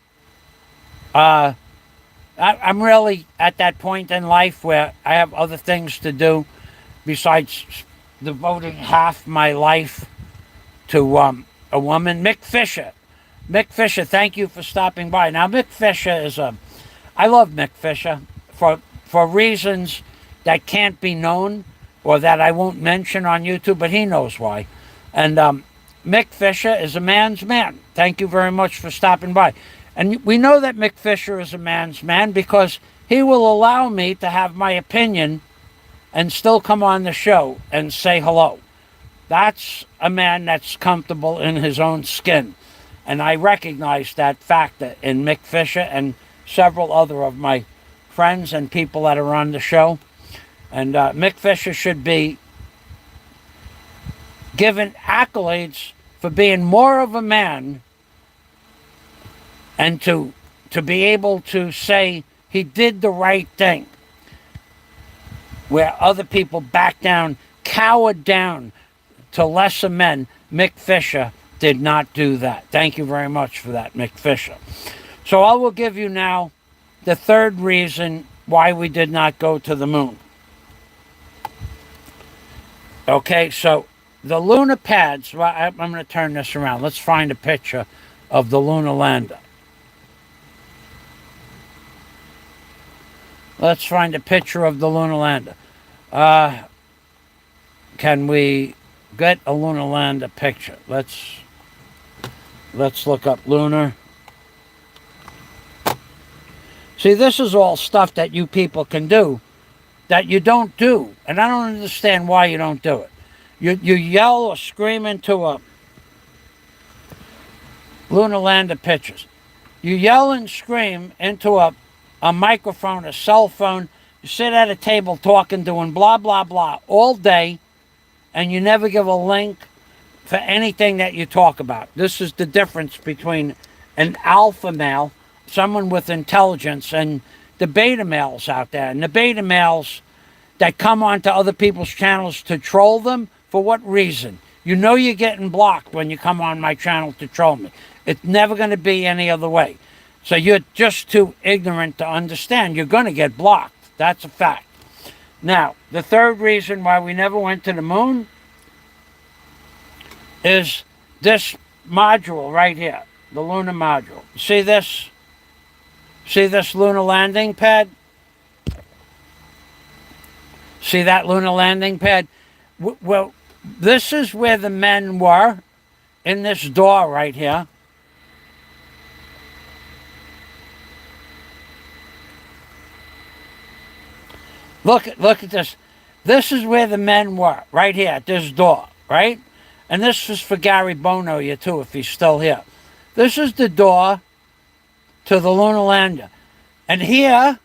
I'm really at that point in life where I have other things to do besides devoting half my life to a woman. Mick Fisher, thank you for stopping by. Now, Mick Fisher is I love Mick Fisher for reasons that can't be known or that I won't mention on YouTube, but he knows why. And Mick Fisher is a man's man. Thank you very much for stopping by. And we know that Mick Fisher is a man's man because he will allow me to have my opinion and still come on the show and say hello. That's a man that's comfortable in his own skin. And I recognize that fact in Mick Fisher and several other of my friends and people that are on the show. And Mick Fisher should be given accolades for being more of a man, and to be able to say he did the right thing, where other people back down, cowered down to lesser men. Mick Fisher did not do that. Thank you very much for that, Mick Fisher. So I will give you now the third reason why we did not go to the moon. Okay, so the lunar pads, well, I'm going to turn this around. Let's find a picture of the lunar lander. Let's find a picture of the lunar lander. Can we get a lunar lander picture? Let's look up lunar. See, this is all stuff that you people can do that you don't do. And I don't understand why you don't do it. You yell or scream into a lunar lander pictures. You yell and scream into a microphone, a cell phone. You sit at a table talking, doing blah, blah, blah all day, and you never give a link for anything that you talk about. This is the difference between an alpha male, someone with intelligence, and the beta males out there. And the beta males that come onto other people's channels to troll them, for what reason? You know you're getting blocked when you come on my channel to troll me. It's never going to be any other way. So you're just too ignorant to understand. You're going to get blocked. That's a fact. Now, the third reason why we never went to the moon is this module right here, the lunar module. See this? See this lunar landing pad? See that lunar landing pad? Well, this is where the men were, in this door right here. Look at this. This is where the men were, right here at this door, right? And this is for Gary Bono here too, if he's still here. This is the door to the lunar lander. And here,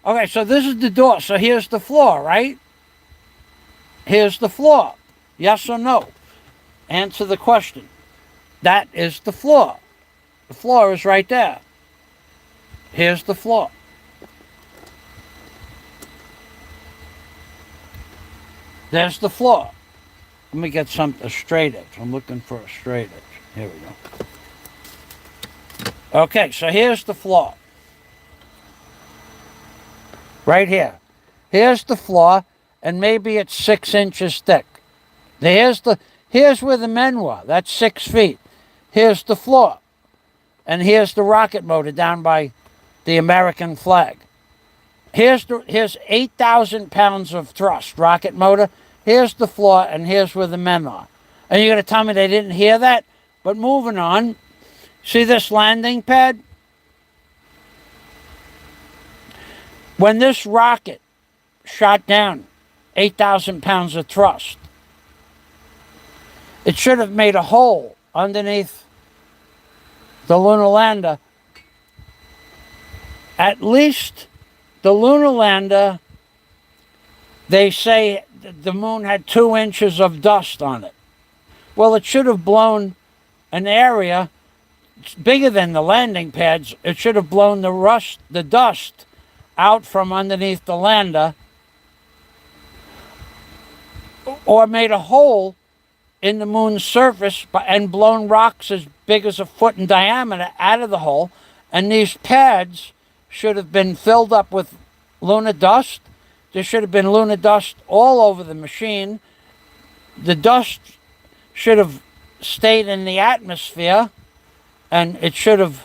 okay, so this is the door. So here's the floor, right? Here's the floor. Yes or no? Answer the question. That is the floor. The floor is right there. Here's the floor. There's the floor. Let me get a straight edge. I'm looking for a straight edge. Here we go. Okay, so here's the floor. Right here. Here's the floor, and maybe it's 6 inches thick. Here's where the men were. That's 6 feet. Here's the floor. And here's the rocket motor down by the American flag. Here's 8,000 pounds of thrust, rocket motor. Here's the floor, and here's where the men are. And you're going to tell me they didn't hear that? But moving on, see this landing pad? When this rocket shot down 8,000 pounds of thrust, it should have made a hole underneath the lunar lander. At least the lunar lander, they say the moon had 2 inches of dust on it. Well, it should have blown an area bigger than the landing pads. It should have blown the dust out from underneath the lander, or made a hole in the moon's surface and blown rocks as big as a foot in diameter out of the hole. And these pads should have been filled up with lunar dust. There should have been lunar dust all over the machine. The dust should have stayed in the atmosphere, and it should have,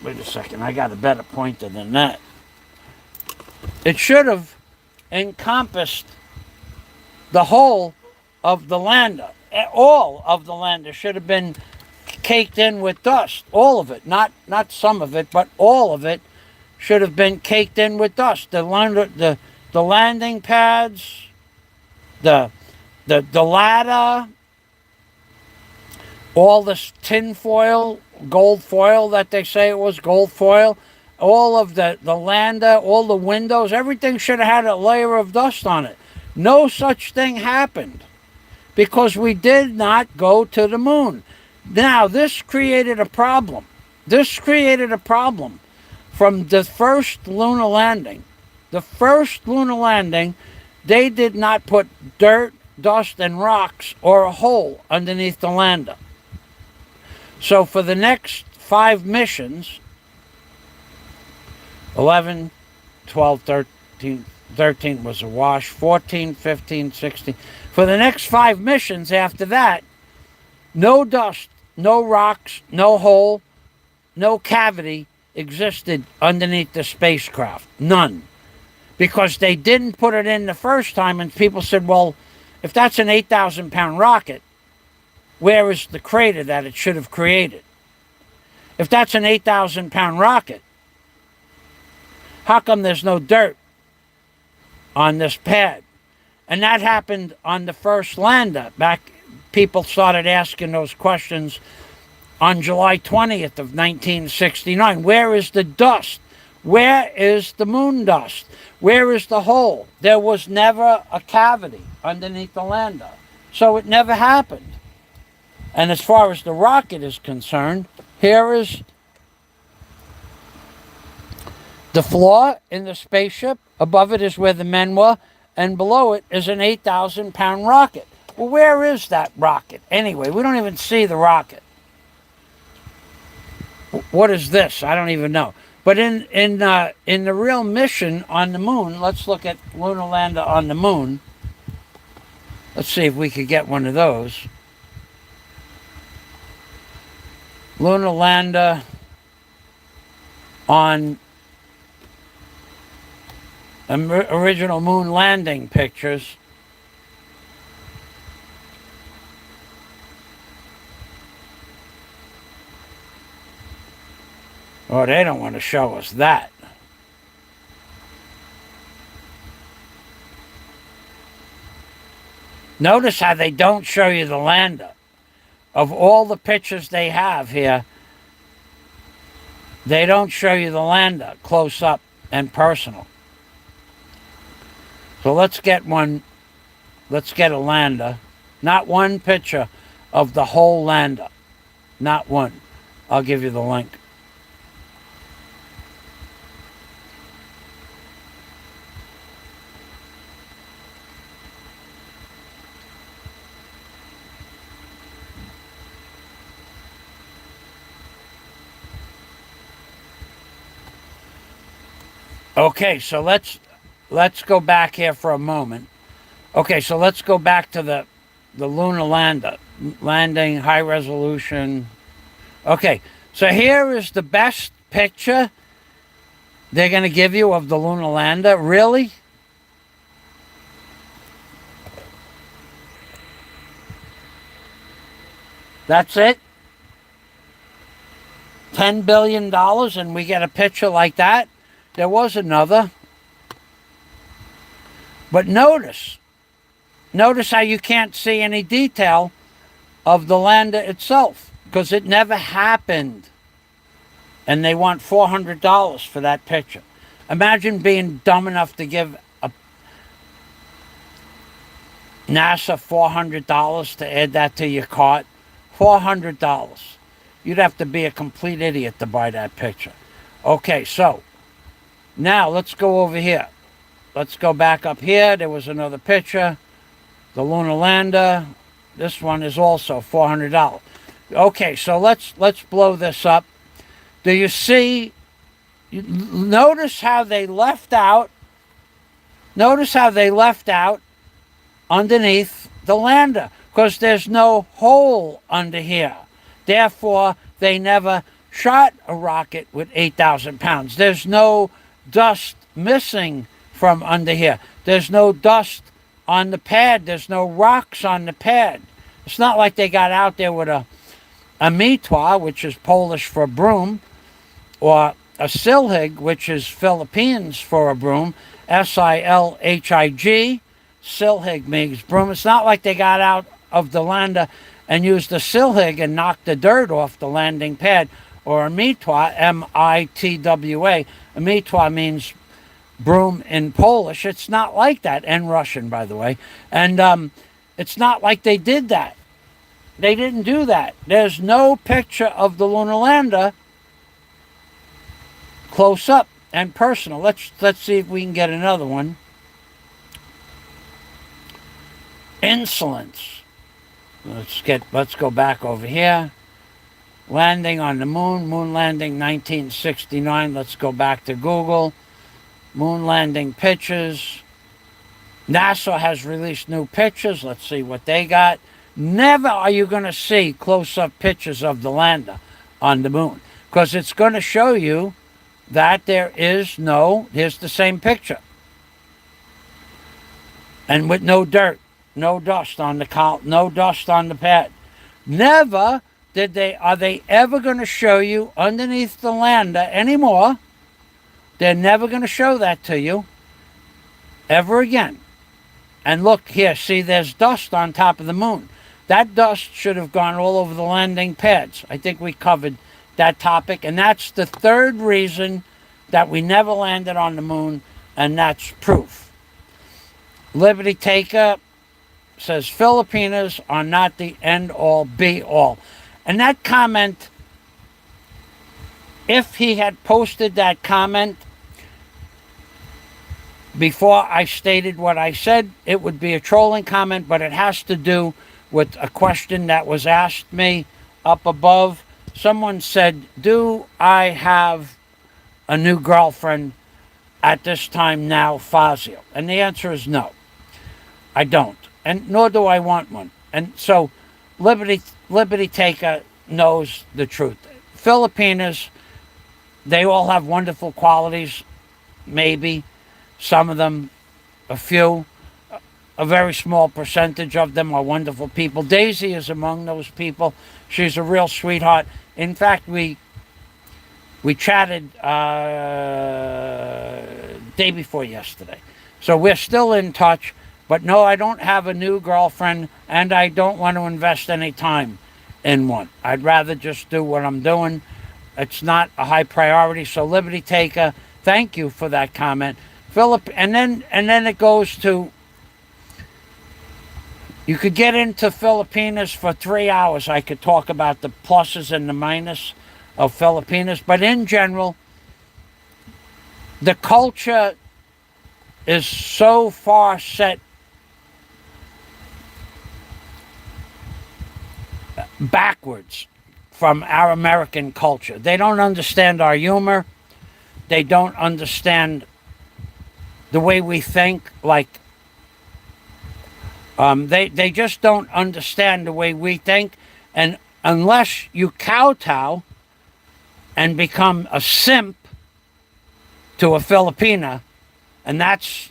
wait a second, I got a better pointer than that. It should have encompassed the whole of the lander. All of the lander should have been caked in with dust. All of it, not some of it, but all of it should have been caked in with dust. The landing pads, the ladder, all this tin foil, gold foil that they say it was gold foil, all of the lander, all the windows, everything should have had a layer of dust on it. No such thing happened because we did not go to the moon. Now, this created a problem. This created a problem from the first lunar landing. The first lunar landing, they did not put dirt, dust, and rocks or a hole underneath the lander. So for the next 5 missions, 11, 12, 13, 13 was a wash, 14, 15, 16. For the next 5 missions after that, no dust, no rocks, no hole, no cavity existed underneath the spacecraft. None. Because they didn't put it in the first time, and people said, well, if that's an 8,000-pound rocket, where is the crater that it should have created? If that's an 8,000-pound rocket, how come there's no dirt on this pad? And that happened on the first lander. Back, people started asking those questions on July 20th of 1969. Where is the dust? Where is the moon dust? Where is the hole? There was never a cavity underneath the lander. So it never happened. And as far as the rocket is concerned, here is the floor in the spaceship. Above it is where the men were, and below it is an 8,000-pound rocket. Well, where is that rocket? Anyway, we don't even see the rocket. What is this? I don't even know. But in the real mission on the moon, let's look at lunar lander on the moon. Let's see if we could get one of those. Lunar lander on original moon landing pictures. Oh, they don't want to show us that. Notice how they don't show you the lander. Of all the pictures they have here, they don't show you the lander close up and personal. So let's get one. Let's get a lander. Not one picture of the whole lander. Not one. I'll give you the link. Okay, so let's go back here for a moment. Okay, so let's go back to the lunar lander. Landing, high resolution. Okay, so here is the best picture they're going to give you of the lunar lander. Really? That's it? $10 billion and we get a picture like that? There was another. But notice how you can't see any detail of the lander itself because it never happened. And they want $400 for that picture. Imagine being dumb enough to give NASA $400 to add that to your cart. $400. You'd have to be a complete idiot to buy that picture. Okay, so now let's go over here. Let's go back up here. There was another picture. The lunar lander. This one is also $400. Okay, so let's blow this up. Do you see? Notice how they left out. Notice how they left out underneath the lander because there's no hole under here. Therefore, they never shot a rocket with 8,000 pounds. There's no dust missing from under here. There's no dust on the pad. There's no rocks on the pad. It's not like they got out there with a mitwa, which is Polish for broom, or a silhig, which is Philippines for a broom, S-I-L-H-I-G. Silhig means broom. It's not like they got out of the lander and used a silhig and knocked the dirt off the landing pad, or a mitwa, M-I-T-W-A. A mitwa means broom in Polish. It's not like that, and Russian, by the way. And it's not like they did that. They didn't do that. There's no picture of the lunar lander close up and personal. Let's see if we can get another one. Insolence. Let's go back over here. Landing on the moon. Moon landing 1969. Let's go back to Google. Moon landing pictures. NASA has released new pictures. Let's see what they got. Never are you going to see close-up pictures of the lander on the moon, because it's going to show you that there is no, here's the same picture, and with no dirt, no dust on the no dust on the pad. Never are they ever going to show you underneath the lander anymore. They're never going to show that to you ever again. And look here, see, there's dust on top of the moon. That dust should have gone all over the landing pads. I think we covered that topic, and that's the third reason that we never landed on the moon, and that's proof. Liberty Taker says Filipinas are not the end-all, be-all. And that comment, if he had posted that comment before I stated what I said, it would be a trolling comment, but it has to do with a question that was asked me up above. Someone said, do I have a new girlfriend at this time now, Fazio? And the answer is no, I don't. And nor do I want one. And so Liberty Taker knows the truth. Filipinas, they all have wonderful qualities, maybe. Some of them, a few. A very small percentage of them are wonderful people. Daisy is among those people. She's a real sweetheart. In fact, we chatted day before yesterday. So we're still in touch. But no, I don't have a new girlfriend, and I don't want to invest any time in one. I'd rather just do what I'm doing. It's not a high priority. So Liberty Taker, thank you for that comment. Philip, and then it goes to, you could get into Filipinas for 3 hours. I could talk about the pluses and the minuses of Filipinas. But in general, the culture is so far set backwards from our American culture. They don't understand our humor. They don't understand the way we think. Like, they just don't understand the way we think. And unless you kowtow and become a simp to a Filipina, and that's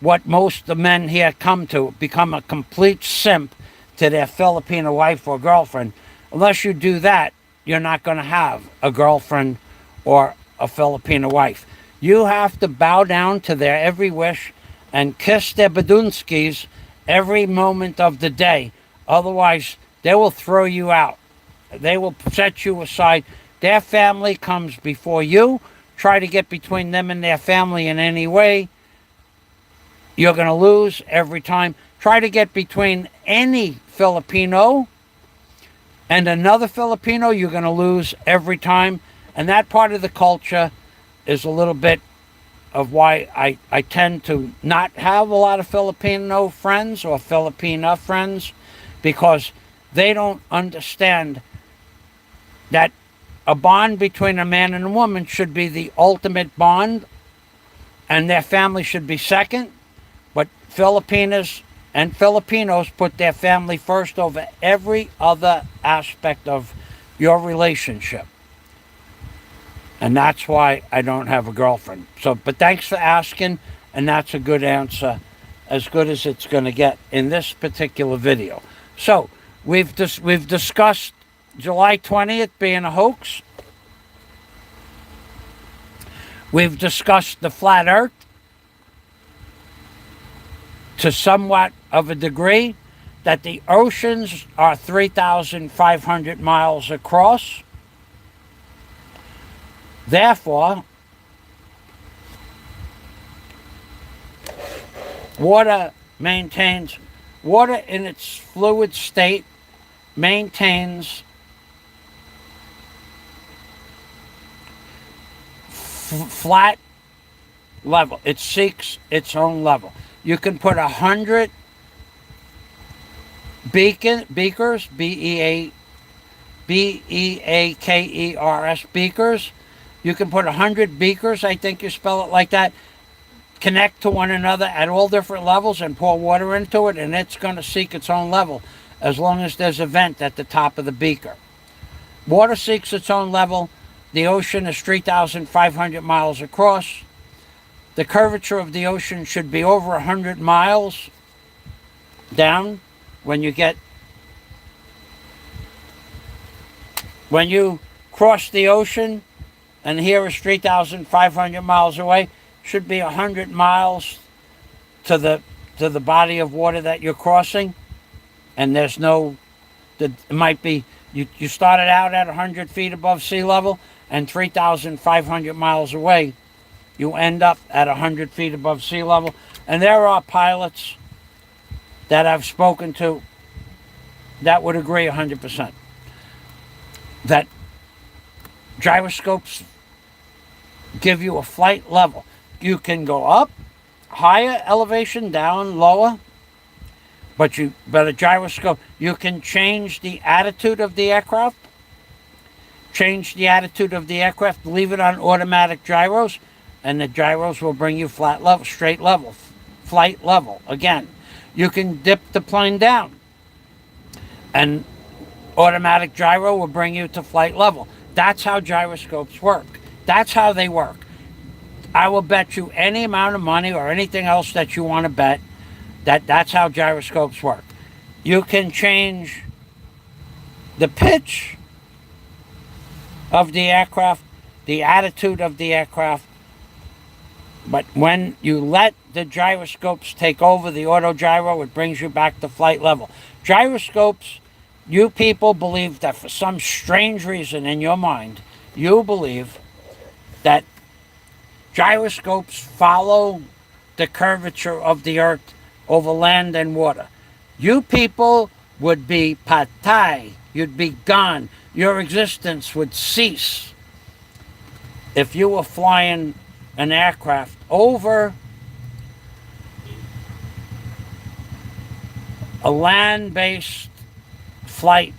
what most of the men here come to, become a complete simp to their Filipino wife or girlfriend. Unless you do that, you're not going to have a girlfriend or a Filipino wife. You have to bow down to their every wish and kiss their badunskis every moment of the day. Otherwise, they will throw you out. They will set you aside. Their family comes before you. Try to get between them and their family in any way. You're going to lose every time. Try to get between any Filipino and another Filipino, you're going to lose every time. And that part of the culture is a little bit of why I tend to not have a lot of Filipino friends or Filipina friends, because they don't understand that a bond between a man and a woman should be the ultimate bond, and their family should be second. But Filipinas and Filipinos put their family first over every other aspect of your relationship. And that's why I don't have a girlfriend. So, but thanks for asking, and that's a good answer, as good as it's going to get in this particular video. So, we've discussed July 20th being a hoax. We've discussed the flat earth to somewhat of a degree, that the oceans are 3,500 miles across. Therefore, water in its fluid state maintains flat level. It seeks its own level. You can put 100 beakers, B-E-A-K-E-R-S, beakers. You can put 100 beakers, I think you spell it like that, connect to one another at all different levels and pour water into it, and it's going to seek its own level as long as there's a vent at the top of the beaker. Water seeks its own level. The ocean is 3,500 miles across. The curvature of the ocean should be over 100 miles down when you cross the ocean, and here is 3,500 miles away, should be 100 miles to the body of water that you're crossing, and it might be, you started out at 100 feet above sea level, and 3,500 miles away, you end up at 100 feet above sea level. And there are pilots that I've spoken to that would agree 100% that gyroscopes give you a flight level. You can go up, higher elevation, down, lower, but a gyroscope, you can change the attitude of the aircraft, leave it on automatic gyros, and the gyros will bring you flat level, straight level, flight level. Again, you can dip the plane down, and automatic gyro will bring you to flight level. That's how gyroscopes work. That's how they work. I will bet you any amount of money or anything else that you want to bet that's how gyroscopes work. You can change the pitch of the aircraft, the attitude of the aircraft, but when you let the gyroscopes take over the auto gyro, it brings you back to flight level. Gyroscopes, you people believe that for some strange reason in your mind, you believe that gyroscopes follow the curvature of the earth over land and water. You people would be patay. You'd be gone. Your existence would cease if you were flying an aircraft over a land-based flight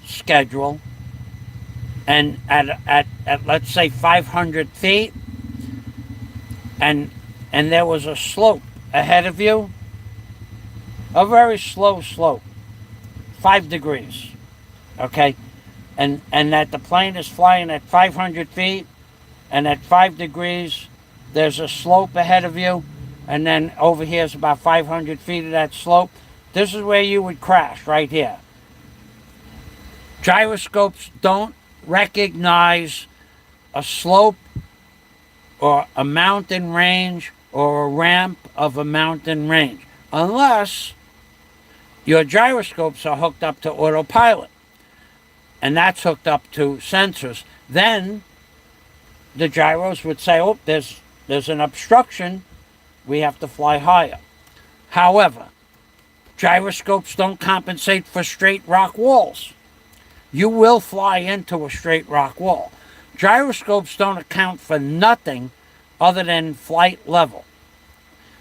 schedule and at let's say 500 feet, and there was a slope ahead of you, a very slow slope, 5 degrees, okay, and that the plane is flying at 500 feet, and at 5 degrees there's a slope ahead of you, and then over here is about 500 feet of that slope. This is where you would crash, right here. Gyroscopes don't recognize a slope or a mountain range or a ramp of a mountain range unless your gyroscopes are hooked up to autopilot, and that's hooked up to sensors. Then the gyros would say, oh, there's an obstruction, we have to fly higher. However, gyroscopes don't compensate for straight rock walls. You will fly into a straight rock wall. Gyroscopes don't account for nothing other than flight level.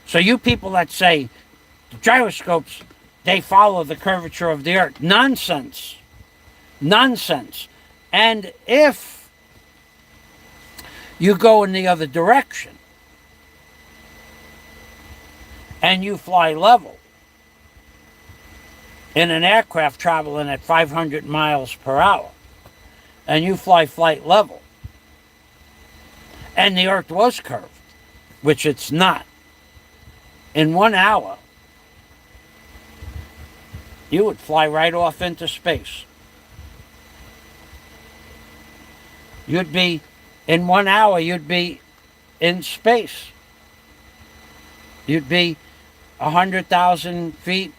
So you people that say the gyroscopes, they follow the curvature of the earth. Nonsense. Nonsense. And if you go in the other direction and you fly level in an aircraft traveling at 500 miles per hour, and you fly flight level, and the earth was curved, which it's not, in 1 hour, you would fly right off into space. You'd be, in 1 hour, you'd be in space. You'd be 100,000 feet.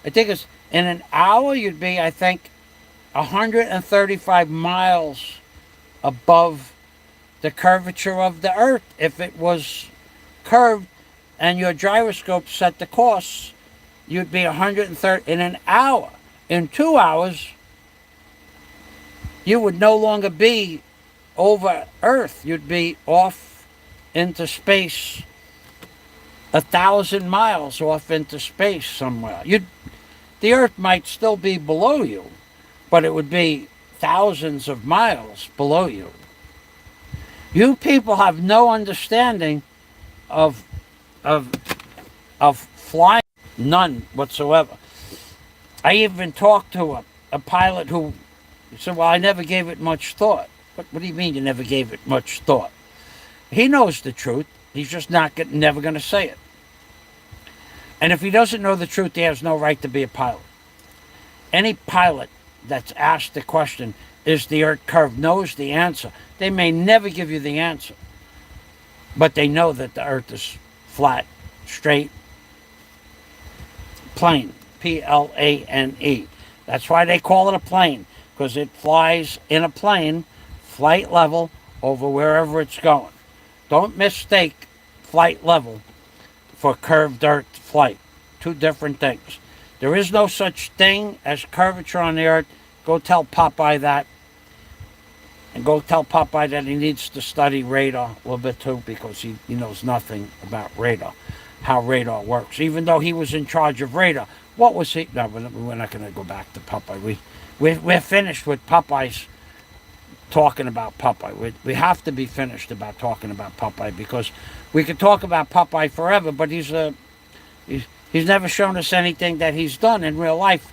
I think In an hour, you'd be, I think, 135 miles above the curvature of the Earth. If it was curved and your gyroscope set the course, you'd be 130 in an hour. In 2 hours, you would no longer be over Earth. You'd be off into space, 1,000 miles off into space somewhere. The Earth might still be below you, but it would be thousands of miles below you. You people have no understanding of flying, none whatsoever. I even talked to a pilot who said, well, I never gave it much thought. What do you mean you never gave it much thought? He knows the truth. He's just never going to say it. And if he doesn't know the truth, he has no right to be a pilot. Any pilot that's asked the question, is the Earth curved, knows the answer. They may never give you the answer, but they know that the Earth is flat, straight, plane, P-L-A-N-E. That's why they call it a plane, because it flies in a plane, flight level, over wherever it's going. Don't mistake flight level for curved Earth flight. Two different things. There is no such thing as curvature on the Earth. Go tell Popeye that. And go tell Popeye that he needs to study radar a little bit too, because he knows nothing about radar, how radar works. Even though he was in charge of radar. What was he? No, we're not going to go back to Popeye. We're finished with Popeye's talking about Popeye. We have to be finished about talking about Popeye, because we could talk about Popeye forever, but he's never shown us anything that he's done in real life.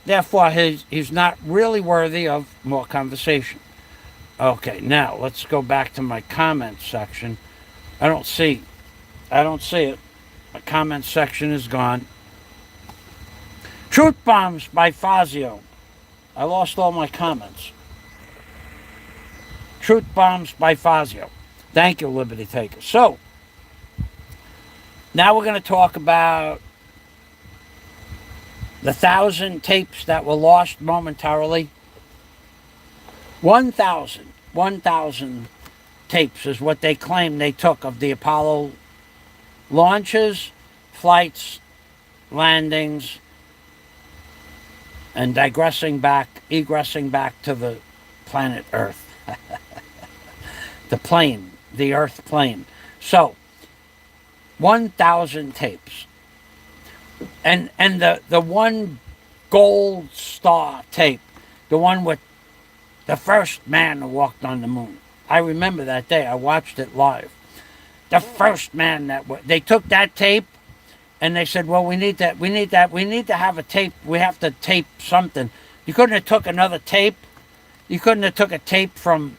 Therefore, he's not really worthy of more conversation. Okay, now let's go back to my comments section. I don't see it. My comments section is gone. Truth Bombs by Fazio. I lost all my comments. Truth Bombs by Fazio. Thank you, Liberty Takers. So, now we're going to talk about the 1,000 tapes that were lost momentarily. 1,000 tapes is what they claim they took of the Apollo launches, flights, landings, and egressing back to the planet Earth. The plane, the Earth plane. So, 1,000 tapes. And the one gold star tape, the one with the first man who walked on the moon. I remember that day. I watched it live. The first man they took that tape, and they said, well, we need to have a tape. We have to tape something. You couldn't have took another tape. You couldn't have took a tape from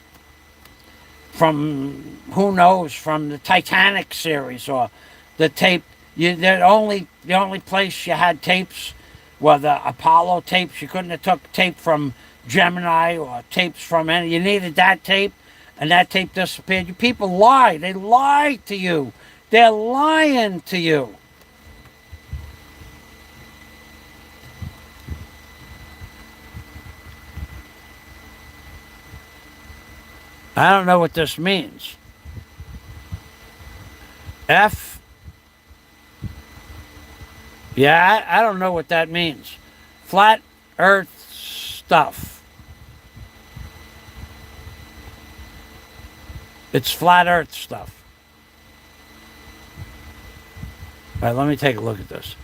who knows, from the Titanic series, or the tape. The only place you had tapes were the Apollo tapes. You couldn't have took tape from Gemini or tapes from any. You needed that tape, and that tape disappeared. You people lie. They lie to you. They're lying to you. I don't know what this means. Yeah, I don't know what that means. Flat Earth stuff. It's flat Earth stuff. All right, let me take a look at this.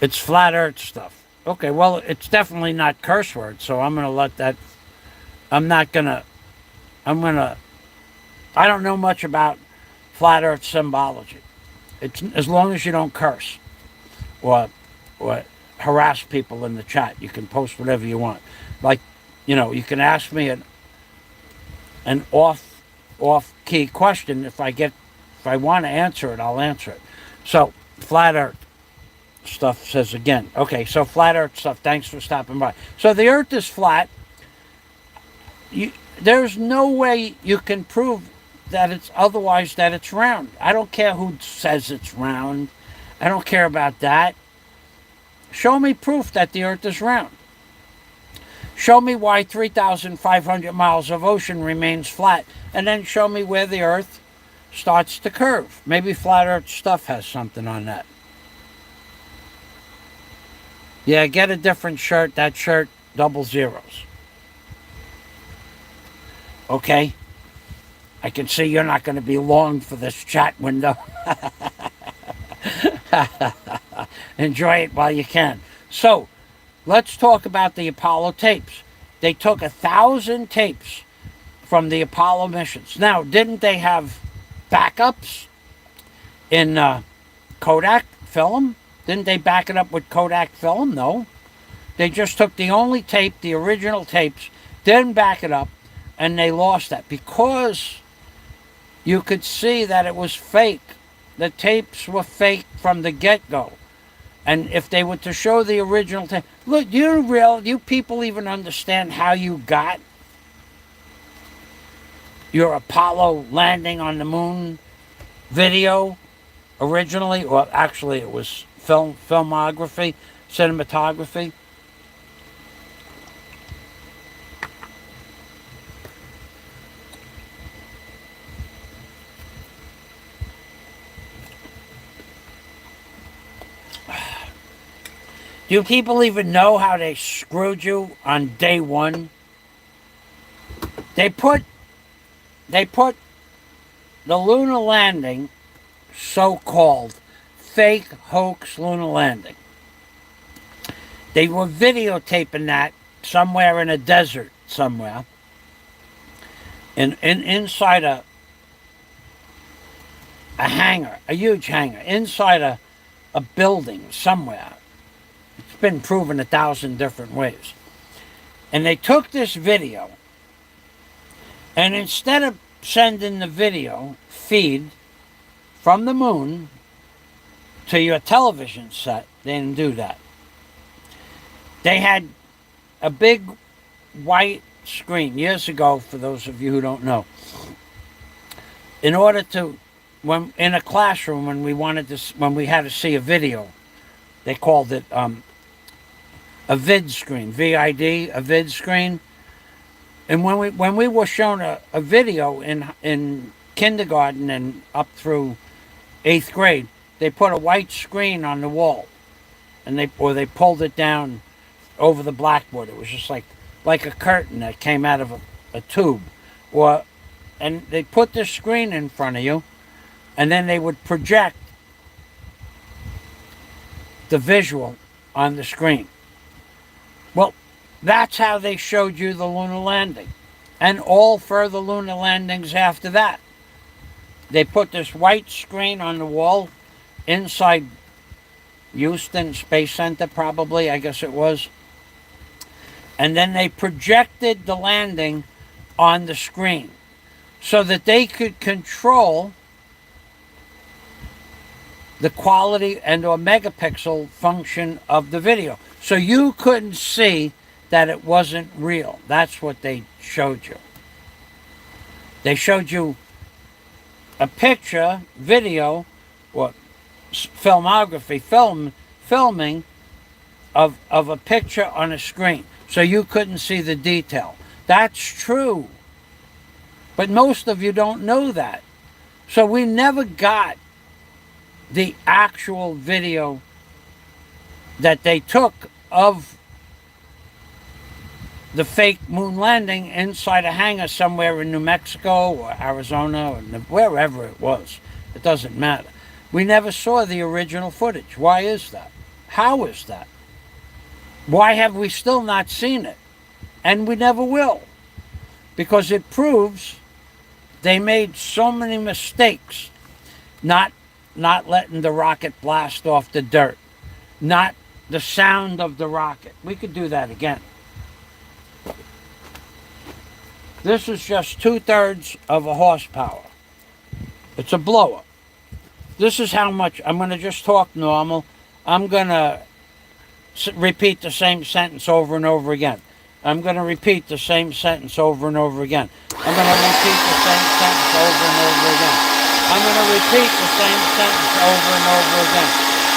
It's flat Earth stuff. Okay, well, it's definitely not curse words, so I'm going to let that... I don't know much about flat Earth symbology. It's as long as you don't curse or harass people in the chat. You can post whatever you want. Like, you can ask me an off-key question. If I want to answer it, I'll answer it. So, flat Earth stuff says again. Okay, so flat Earth stuff. Thanks for stopping by. So the Earth is flat. There's no way you can prove that it's otherwise that it's round. I don't care who says it's round. I don't care about that. Show me proof that the Earth is round. Show me why 3,500 miles of ocean remains flat, and then show me where the Earth starts to curve. Maybe Flat Earth Stuff has something on that. Yeah, get a different shirt. That shirt, double zeros. Okay? I can see you're not going to be long for this chat window. Enjoy it while you can. So, let's talk about the Apollo tapes. They took 1,000 tapes from the Apollo missions. Now, didn't they have backups in Kodak film? Didn't they back it up with Kodak film? No. They just took the only tape, the original tapes, didn't back it up, and they lost that because you could see that it was fake. The tapes were fake from the get-go. And if they were to show the original tape, look, you people even understand how you got your Apollo landing on the moon video originally? Well, actually, it was filmography, cinematography. Do people even know how they screwed you on day one? They put the lunar landing, so-called fake hoax lunar landing. They were videotaping that somewhere in a desert somewhere, inside a hangar, a huge hangar, inside a building somewhere. It's been proven 1,000 different ways. And they took this video, and instead of sending the video feed from the moon to your television set, they didn't do that. They had a big white screen years ago, for those of you who don't know. In order to, when in a classroom, when we had to see a video, they called it a vid screen, VID, a vid screen. And when we were shown a video in kindergarten and up through 8th grade, they put a white screen on the wall, and they pulled it down over the blackboard. It was just like a curtain that came out of a tube, and they put this screen in front of you, and then they would project the visual on the screen. Well, that's how they showed you the lunar landing, and all further lunar landings after that. They put this white screen on the wall inside Houston Space Center, probably, I guess it was. And then they projected the landing on the screen so that they could control the quality and or megapixel function of the video. So you couldn't see that it wasn't real. That's what they showed you. They showed you a picture, video, or filmography, filming of a picture on a screen. So you couldn't see the detail. That's true. But most of you don't know that. So we never got the actual video that they took of the fake moon landing inside a hangar somewhere in New Mexico or Arizona or wherever it was. It doesn't matter. We never saw the original footage. Why is that? How is that? Why have we still not seen it? And we never will. Because it proves they made so many mistakes. Not letting the rocket blast off the dirt. Not the sound of the rocket. We could do that again. This is just 2/3 of a horsepower. It's a blower. This is how much. I'm going to just talk normal. I'm going to repeat the same sentence over and over again. I'm going to repeat the same sentence over and over again. I'm going to repeat the same sentence over and over again. I'm going to repeat the same sentence over and over again.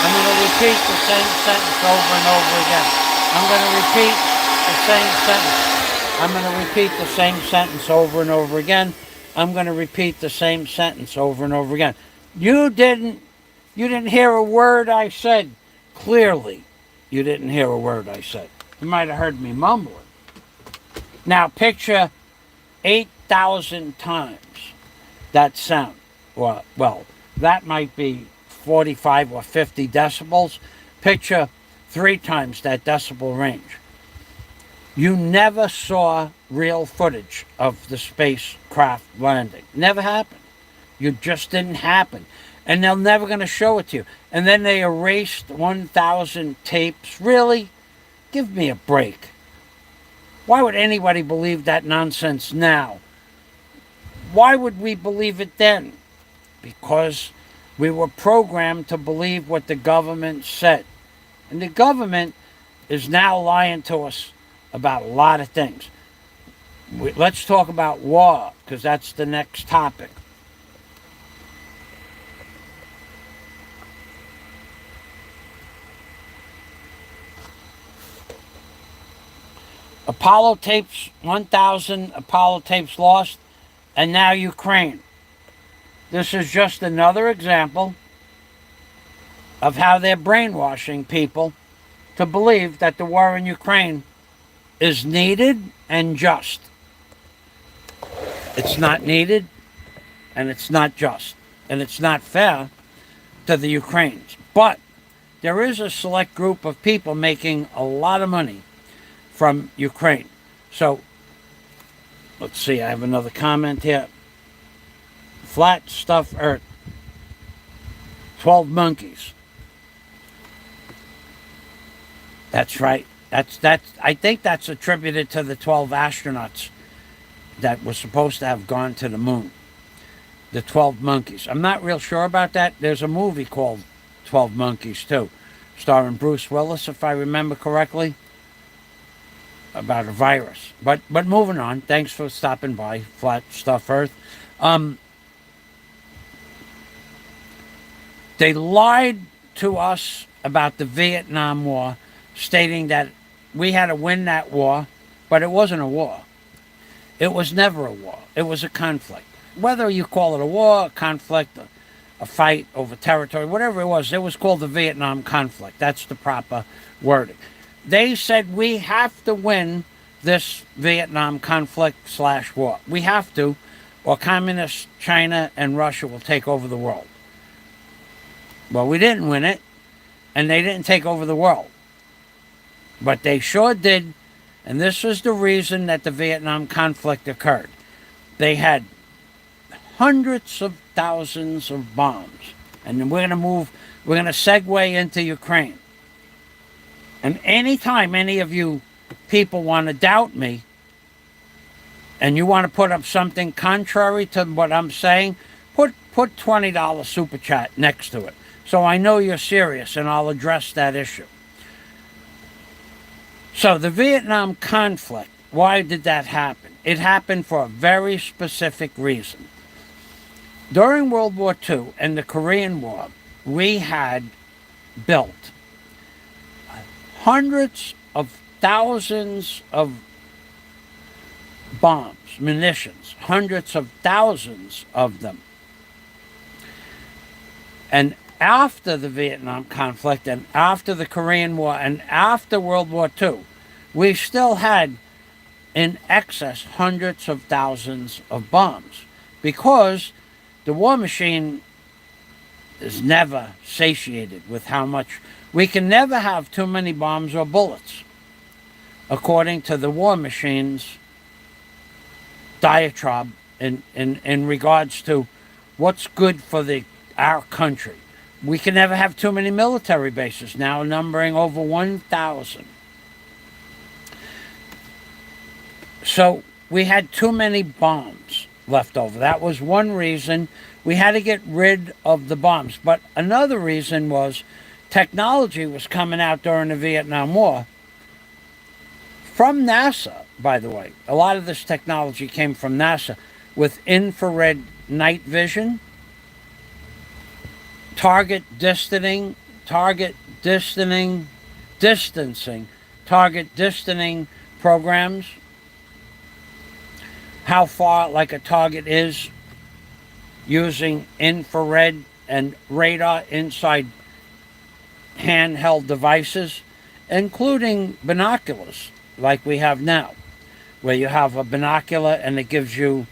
I'm going to repeat the same sentence over and over again. I'm going to repeat the same sentence. I'm going to repeat the same sentence over and over again. I'm going to repeat the same sentence over and over again. You didn't hear a word I said. Clearly, you didn't hear a word I said. You might have heard me mumbling. Now picture 8,000 times that sound. Well, that might be 45 or 50 decibels. Picture 3 times that decibel range. You never saw real footage of the spacecraft landing. Never happened. It just didn't happen. And they're never going to show it to you. And then they erased 1,000 tapes. Really? Give me a break. Why would anybody believe that nonsense now? Why would we believe it then? Because we were programmed to believe what the government said. And the government is now lying to us about a lot of things. Let's talk about war, because that's the next topic. Apollo tapes, 1,000 Apollo tapes lost, and now Ukraine. This is just another example of how they're brainwashing people to believe that the war in Ukraine is needed and just. It's not needed, and it's not just, and it's not fair to the Ukrainians. But there is a select group of people making a lot of money from Ukraine. So, let's see, I have another comment here. Flat stuff Earth. 12 monkeys. That's right. That's I think that's attributed to the 12 astronauts that were supposed to have gone to the moon. The 12 monkeys. I'm not real sure about that. There's a movie called 12 Monkeys too, starring Bruce Willis, if I remember correctly, about a virus. But moving on. Thanks for stopping by, Flat Stuff Earth. They lied to us about the Vietnam War, stating that we had to win that war, but it wasn't a war. It was never a war. It was a conflict. Whether you call it a war, a conflict, a fight over territory, whatever it was called the Vietnam conflict. That's the proper wording. They said we have to win this Vietnam conflict / war. We have to, or communist China and Russia will take over the world. Well, we didn't win it, and they didn't take over the world. But they sure did, and this was the reason that the Vietnam conflict occurred. They had hundreds of thousands of bombs. And then we're going to segue into Ukraine. And anytime any of you people want to doubt me, and you want to put up something contrary to what I'm saying, put $20 super chat next to it. So I know you're serious, and I'll address that issue. So the Vietnam conflict, why did that happen? It happened for a very specific reason. During World War II and the Korean War, we had built hundreds of thousands of bombs, munitions, hundreds of thousands of them. And after the Vietnam conflict and after the Korean War and after World War II, we still had in excess hundreds of thousands of bombs, because the war machine is never satiated with how much. We can never have too many bombs or bullets, according to the war machine's diatribe in regards to what's good for our country. We can never have too many military bases, now numbering over 1,000. So we had too many bombs left over. That was one reason we had to get rid of the bombs. But another reason was technology was coming out during the Vietnam War from NASA, by the way. A lot of this technology came from NASA with infrared night vision, target distancing target distancing programs, how far like a target is using infrared and radar inside handheld devices, including binoculars like we have now, where you have a binocular and it gives you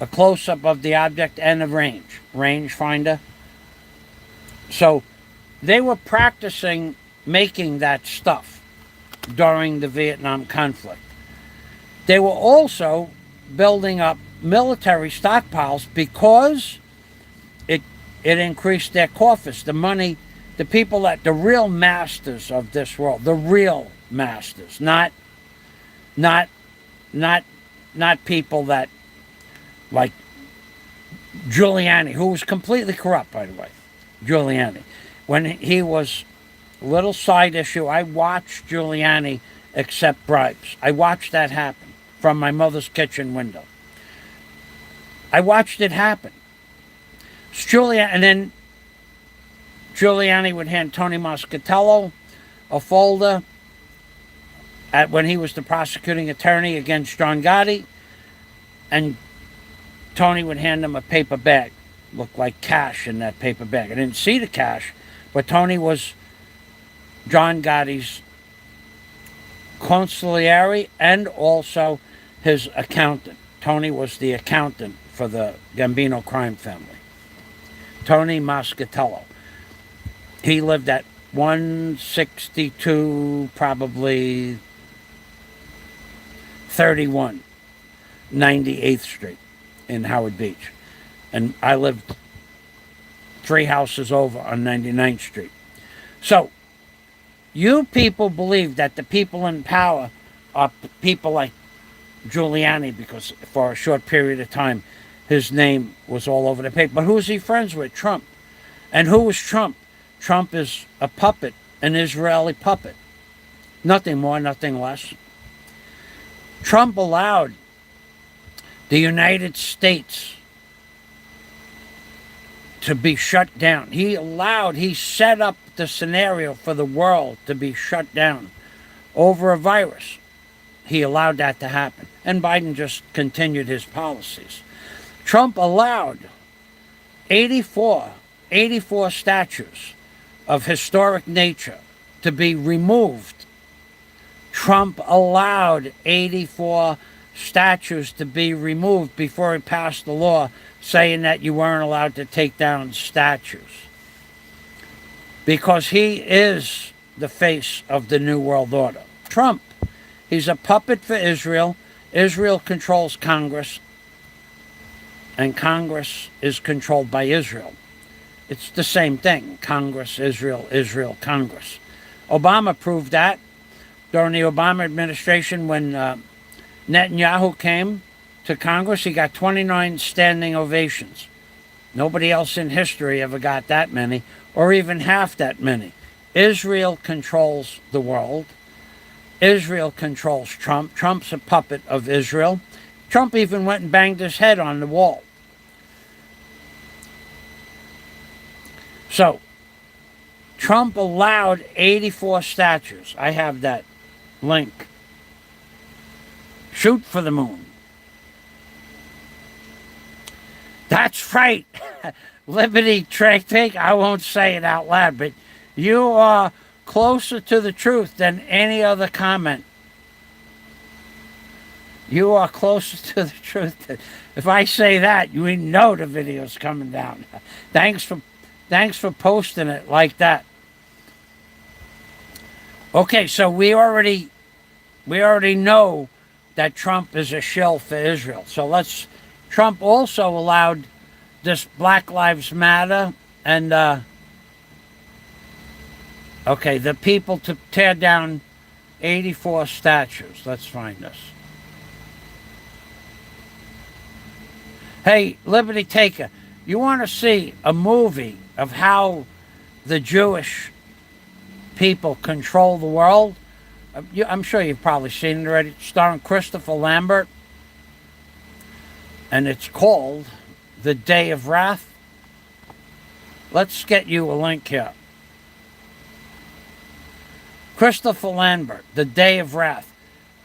a close-up of the object and a range finder. So they were practicing making that stuff during the Vietnam conflict. They were also building up military stockpiles because it increased their coffers, the money, the people that the real masters of this world, the real masters, not people that like Giuliani, who was completely corrupt, by the way. Giuliani, when he was a little side issue, I watched Giuliani accept bribes. I watched that happen from my mother's kitchen window. I watched it happen. And then Giuliani would hand Tony Moscatello a folder when he was the prosecuting attorney against John Gotti, and Tony would hand him a paper bag. Looked like cash in that paper bag. I didn't see the cash, but Tony was John Gotti's consigliere and also his accountant. Tony was the accountant for the Gambino crime family. Tony Moscatello. He lived at 162, probably 31, 98th Street in Howard Beach. And I lived 3 houses over on 99th Street. So, you people believe that the people in power are people like Giuliani, because for a short period of time his name was all over the paper. But who is he friends with? Trump. And who is Trump? Trump is a puppet, an Israeli puppet. Nothing more, nothing less. Trump allowed the United States to be shut down. He set up the scenario for the world to be shut down over a virus. He allowed that to happen. And Biden just continued his policies. Trump allowed 84 statues of historic nature to be removed. Trump allowed 84 statues to be removed before he passed the law saying that you weren't allowed to take down statues. Because he is the face of the New World Order. Trump, he's a puppet for Israel. Israel controls Congress, and Congress is controlled by Israel. It's the same thing. Congress, Israel, Israel, Congress. Obama proved that during the Obama administration when Netanyahu came to Congress. He got 29 standing ovations. Nobody else in history ever got that many, or even half that many. Israel controls the world. Israel controls Trump. Trump's a puppet of Israel. Trump even went and banged his head on the wall. So, Trump allowed 84 statues. I have that link. Shoot for the moon. That's right. Liberty take. I won't say it out loud, but you are closer to the truth than any other comment. You are closer to the truth. If I say that, you know the video's coming down. Thanks for posting it like that. Okay, so we already know that Trump is a shill for Israel. So Trump also allowed this Black Lives Matter and the people to tear down 84 statues. Let's find this. Hey, Liberty Taker, you want to see a movie of how the Jewish people control the world? I'm sure you've probably seen it already. It's starring Christopher Lambert. And it's called The Day of Wrath. Let's get you a link here. Christopher Lambert, The Day of Wrath.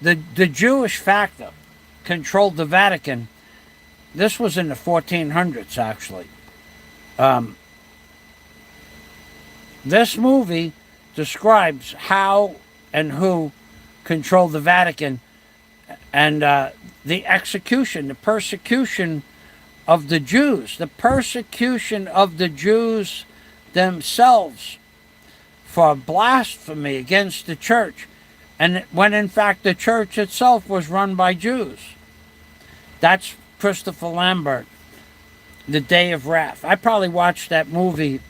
The Jewish factor controlled the Vatican. This was in the 1400s, actually. This movie describes how and who controlled the Vatican, and the execution, the persecution of the Jews, the persecution of the Jews themselves for blasphemy against the church, and when in fact the church itself was run by Jews. That's Christopher Lambert, The Day of Wrath. I probably watched that movie,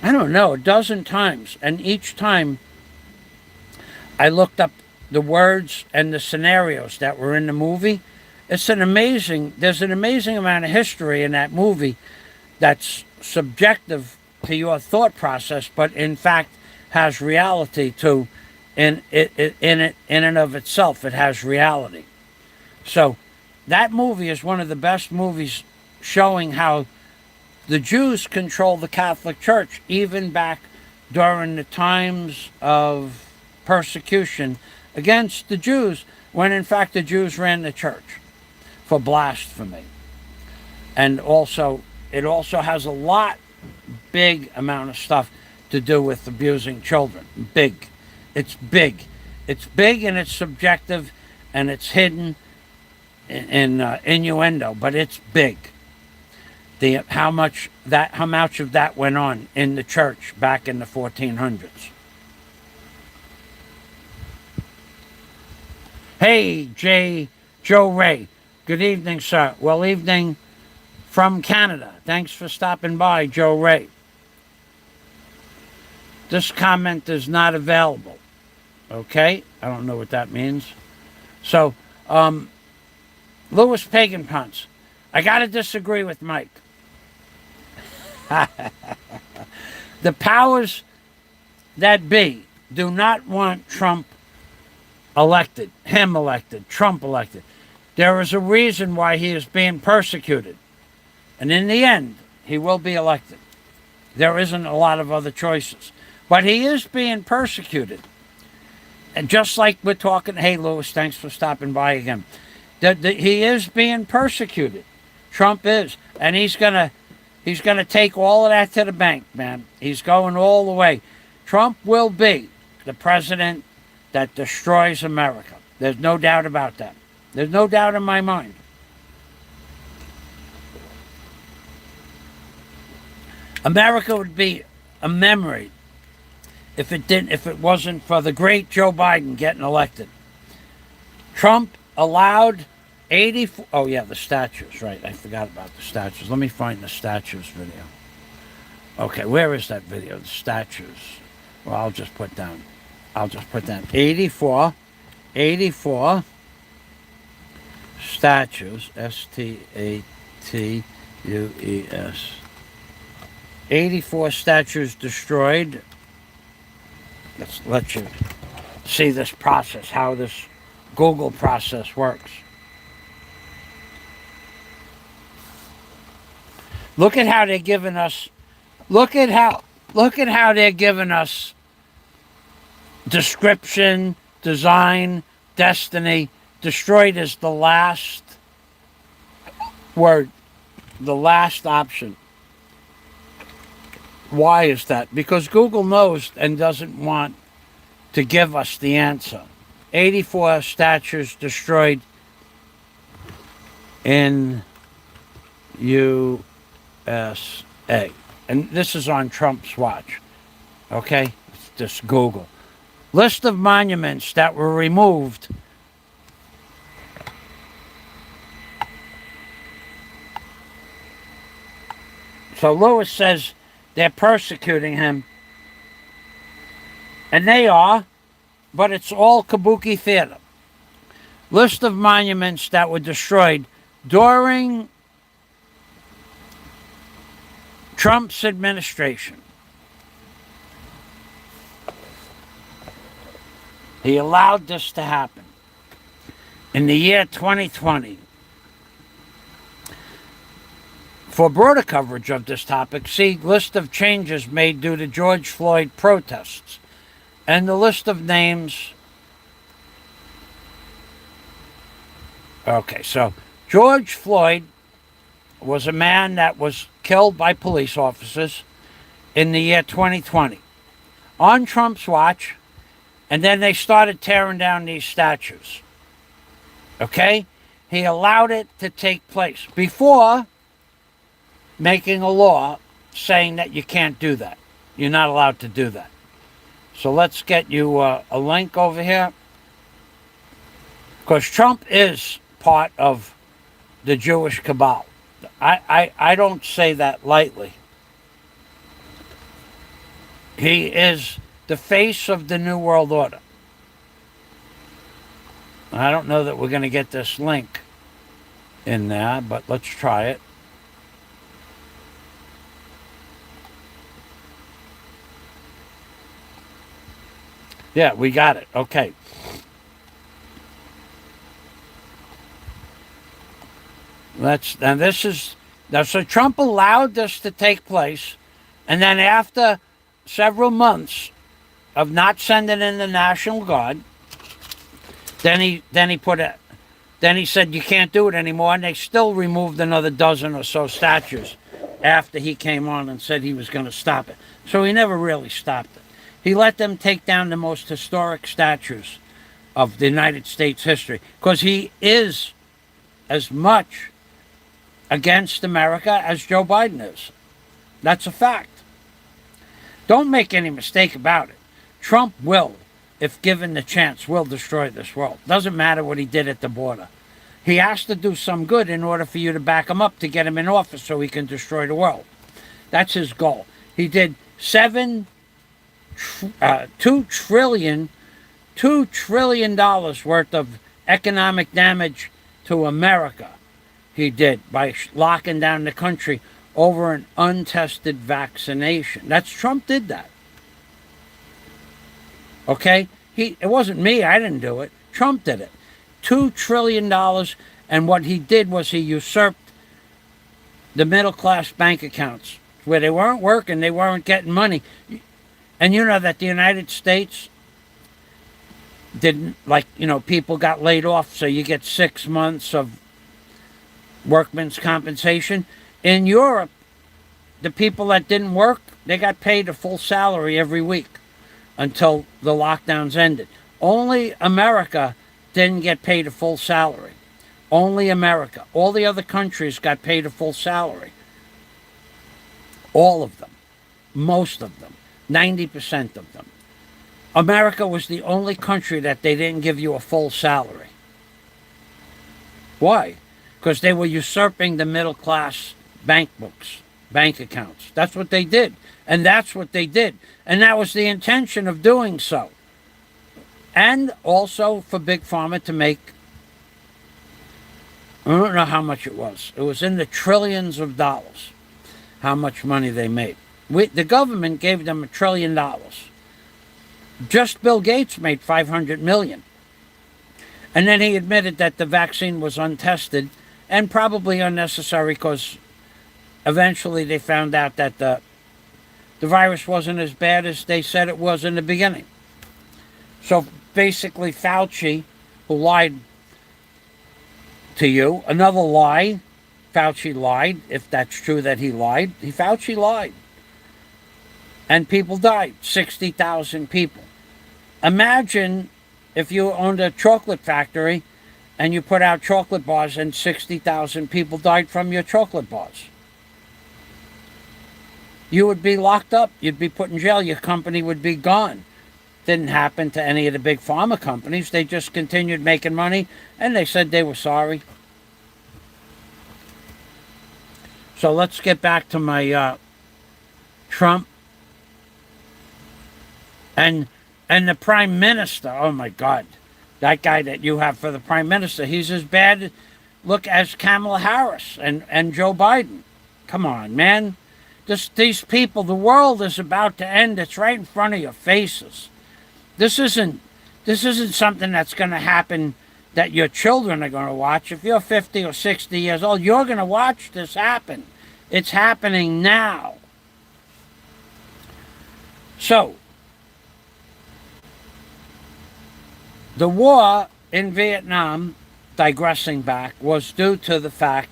I don't know, a dozen times, and each time I looked up the words and the scenarios that were in the movie. There's an amazing amount of history in that movie that's subjective to your thought process, but in fact has reality too. In and of itself, it has reality. So that movie is one of the best movies showing how the Jews control the Catholic Church, even back during the times of persecution against the Jews, when in fact the Jews ran the church for blasphemy. And also, it also has a big amount of stuff to do with abusing children. Big. It's big. It's big, and it's subjective, and it's hidden in innuendo, but it's big. How much of that went on in the church back in the 1400s. Hey, Joe Ray. Good evening, sir. Well, evening from Canada. Thanks for stopping by, Joe Ray. This comment is not available. Okay? I don't know what that means. So, Louis Pagan Punts. I got to disagree with Mike. The powers that be do not want Trump elected, Trump elected. There is a reason why he is being persecuted. And in the end, he will be elected. There isn't a lot of other choices. But he is being persecuted. And just like we're talking, hey, Louis, thanks for stopping by again. He is being persecuted. Trump is. And he's gonna take all of that to the bank, man. He's going all the way. Trump will be the president that destroys America. There's no doubt about that. There's no doubt in my mind. America would be a memory if it wasn't for the great Joe Biden getting elected. Trump allowed 84. Oh yeah, the statues, right? I forgot about the statues. Let me find the statues video. Okay, where is that video? The statues. Well, I'll just put down 84 statues, statues, 84 statues destroyed. Let's let you see this process, how this Google process works. Look at how they're giving us, look at how they're giving us description, design, destiny. Destroyed is the last word, the last option. Why is that? Because Google knows and doesn't want to give us the answer. 84 statues destroyed in USA. And this is on Trump's watch. Okay? It's just Google. List of monuments that were removed. So Lewis says they're persecuting him. And they are, but it's all Kabuki theater. List of monuments that were destroyed during Trump's administration. He allowed this to happen. In the year 2020, for broader coverage of this topic, see list of changes made due to George Floyd protests. And the list of names. Okay, so George Floyd was a man that was killed by police officers in the year 2020 on Trump's watch, and then they started tearing down these statues. Okay? He allowed it to take place before making a law saying that you can't do that. You're not allowed to do that. So let's get you a link over here. Because Trump is part of the Jewish cabal. I don't say that lightly. He is the face of the New World Order. I don't know that we're going to get this link in there, but let's try it. Yeah, we got it. Okay. So Trump allowed this to take place, and then after several months of not sending in the National Guard, then he said you can't do it anymore, and they still removed another dozen or so statues after he came on and said he was going to stop it. So he never really stopped it. He let them take down the most historic statues of the United States history, because he is as much against America as Joe Biden is. That's a fact. Don't make any mistake about it. Trump will, if given the chance, will destroy this world. Doesn't matter what he did at the border. He has to do some good in order for you to back him up to get him in office so he can destroy the world. That's his goal. He did $2 trillion worth of economic damage to America. He did by locking down the country over an untested vaccination. Trump did that. Okay? It wasn't me. I didn't do it. Trump did it. $2 trillion. And what he did was he usurped the middle class bank accounts where they weren't working, they weren't getting money. And you know that the United States didn't, people got laid off, so you get 6 months of workman's compensation. In Europe, the people that didn't work, they got paid a full salary every week until the lockdowns ended. Only America didn't get paid a full salary. Only America. All the other countries got paid a full salary. All of them. Most of them. 90% of them. America was the only country that they didn't give you a full salary. Why? Because they were usurping the middle class bank books, bank accounts. That's what they did. And that's what they did. And that was the intention of doing so. And also for Big Pharma to make, I don't know how much it was. It was in the trillions of dollars, how much money they made. The government gave them $1 trillion. Just Bill Gates made $500 million. And then he admitted that the vaccine was untested and probably unnecessary, because eventually they found out that the virus wasn't as bad as they said it was in the beginning. So basically Fauci, who lied to you, another lie, Fauci lied, if that's true that he lied. Fauci lied. And people died, 60,000 people. Imagine if you owned a chocolate factory and you put out chocolate bars and 60,000 people died from your chocolate bars. You would be locked up. You'd be put in jail. Your company would be gone. Didn't happen to any of the big pharma companies. They just continued making money, and they said they were sorry. So let's get back to my Trump and the Prime Minister. Oh my God, that guy that you have for the Prime Minister, he's as bad look as Kamala Harris and Joe Biden. Come on, man. These people, the world is about to end. It's right in front of your faces. This isn't something that's going to happen that your children are going to watch. If you're 50 or 60 years old, you're going to watch this happen. It's happening now. So, The war in Vietnam, digressing back, was due to the fact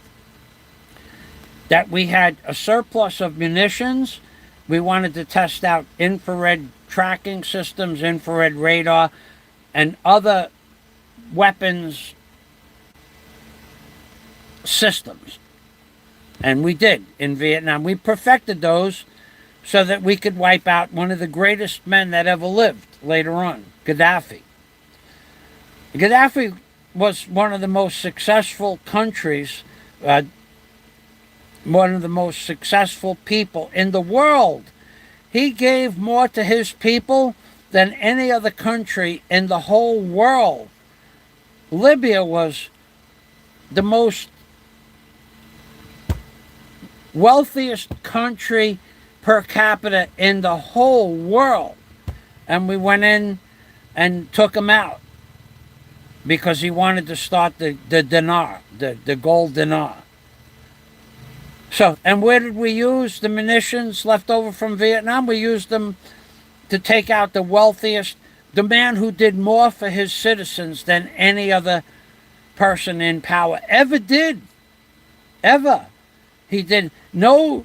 that we had a surplus of munitions. We wanted to test out infrared tracking systems, infrared radar, and other weapons systems. And we did in Vietnam. We perfected those so that we could wipe out one of the greatest men that ever lived later on, Gaddafi. Gaddafi was one of the most successful countries, one of the most successful people in the world. He gave more to his people than any other country in the whole world. Libya was the most wealthiest country per capita in the whole world. And we went in and took him out because he wanted to start the dinar, the gold dinar. So, and where did we use the munitions left over from Vietnam? We used them to take out the wealthiest, the man who did more for his citizens than any other person in power ever did. Ever. He did. No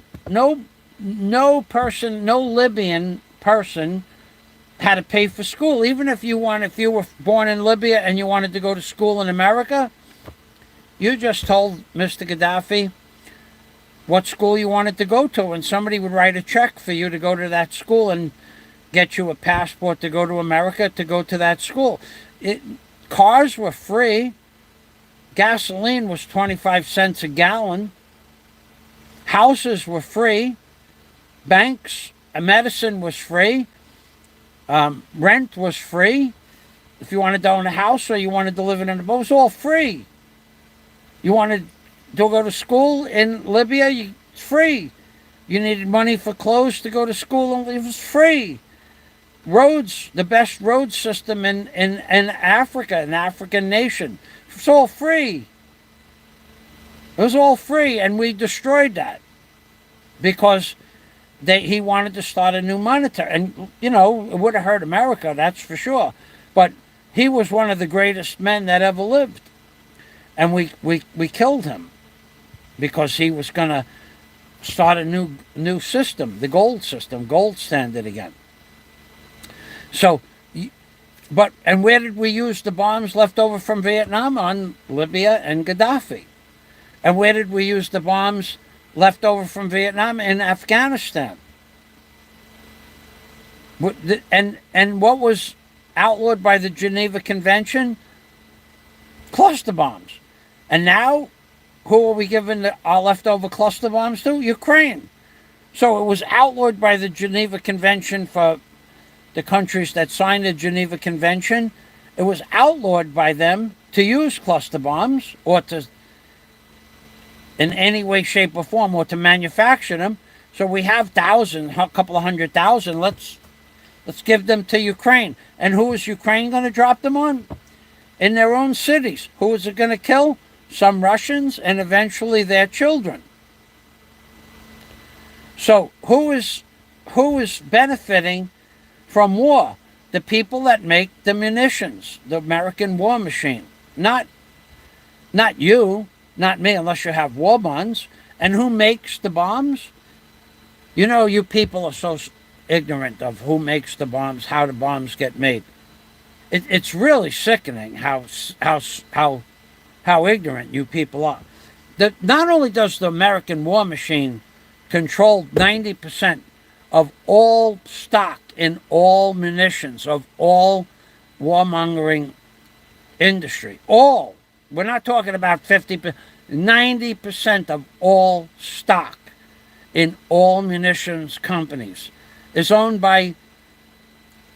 person, no Libyan person had to pay for school. Even if you were born in Libya and you wanted to go to school in America, you just told Mr. Gaddafi what school you wanted to go to, and somebody would write a check for you to go to that school and get you a passport to go to America to go to that school. Cars were free. Gasoline was 25 cents a gallon. Houses were free. Banks, medicine was free. Rent was free. If you wanted to own a house or you wanted to live in a boat, it was all free. You wanted to go to school in Libya, it's free. You needed money for clothes to go to school, it was free. Roads, the best road system in Africa, an African nation, it's all free. It was all free, and we destroyed that because he wanted to start a new monetary. And, it would have hurt America, that's for sure. But he was one of the greatest men that ever lived. And we killed him because he was going to start a new system, the gold system, gold standard again. So, and where did we use the bombs left over from Vietnam? On Libya and Gaddafi. And where did we use the bombs left over from Vietnam? In Afghanistan. And what was outlawed by the Geneva Convention? Cluster bombs. And now, who are we giving our leftover cluster bombs to? Ukraine. So it was outlawed by the Geneva Convention for the countries that signed the Geneva Convention. It was outlawed by them to use cluster bombs or to, in any way, shape, or form, or to manufacture them. So we have thousands, a couple of 100,000. Let's give them to Ukraine. And who is Ukraine going to drop them on? In their own cities. Who is it going to kill? Some Russians and eventually their children. So who is benefiting from war? The people that make the munitions, the American war machine. Not you, not me, unless you have war bonds. And who makes the bombs? You people are so ignorant of who makes the bombs, how the bombs get made. It's really sickening how ignorant you people are. Not only does the American war machine control 90% of all stock in all munitions, of all warmongering industry. All. We're not talking about 50%. 90% of all stock in all munitions companies is owned by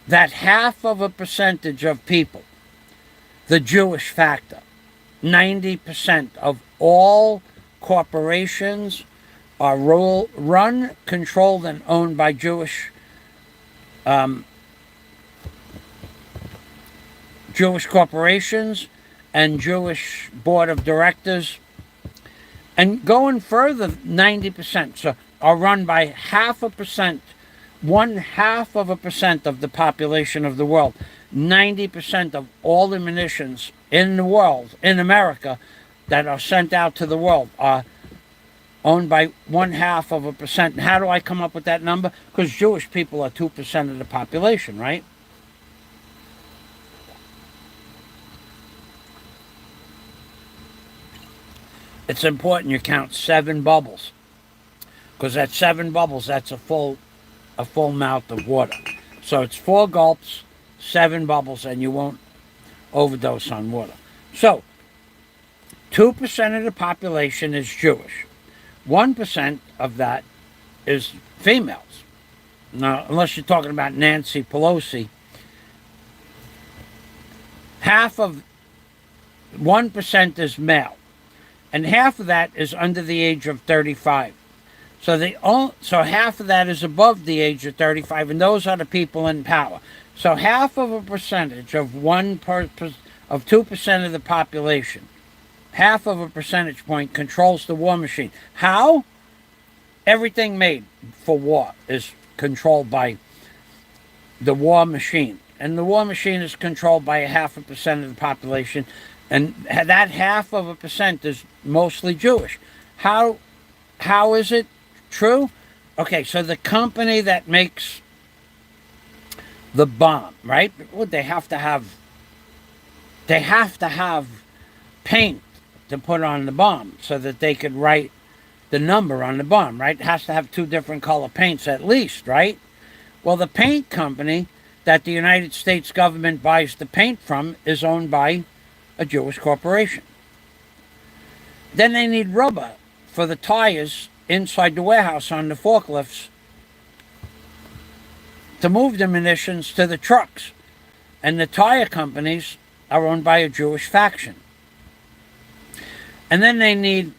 that half of a percentage of people, the Jewish factor. 90% of all corporations are run, controlled, and owned by Jewish corporations and Jewish board of directors. And going further, 90% are run by 0.5%, 0.5% of the population of the world. 90% of all the munitions in the world, in America, that are sent out to the world are owned by 0.5%. And how do I come up with that number? Because Jewish people are 2% of the population, right? It's important you count 7 bubbles, because at 7 bubbles, that's a full mouth of water. So it's 4 gulps, 7 bubbles, and you won't overdose on water. So 2% of the population is Jewish. 1% of that is females. Now, unless you're talking about Nancy Pelosi, half of 1% is male, and half of that is under the age of 35. So half of that is above the age of 35, and those are the people in power. So half of a percentage of 2% of the population, half of a percentage point controls the war machine. How? Everything made for war is controlled by the war machine, and the war machine is controlled by 0.5% of the population, and that 0.5% is mostly Jewish. How is it true? Okay, so the company that makes the bomb, right? Would they have to have paint to put on the bomb so that they could write the number on the bomb, right? It has to have 2 different color paints at least, right? Well, the paint company that the United States government buys the paint from is owned by a Jewish corporation. Then they need rubber for the tires inside the warehouse on the forklifts to move the munitions to the trucks. And the tire companies are owned by a Jewish faction. And then they need,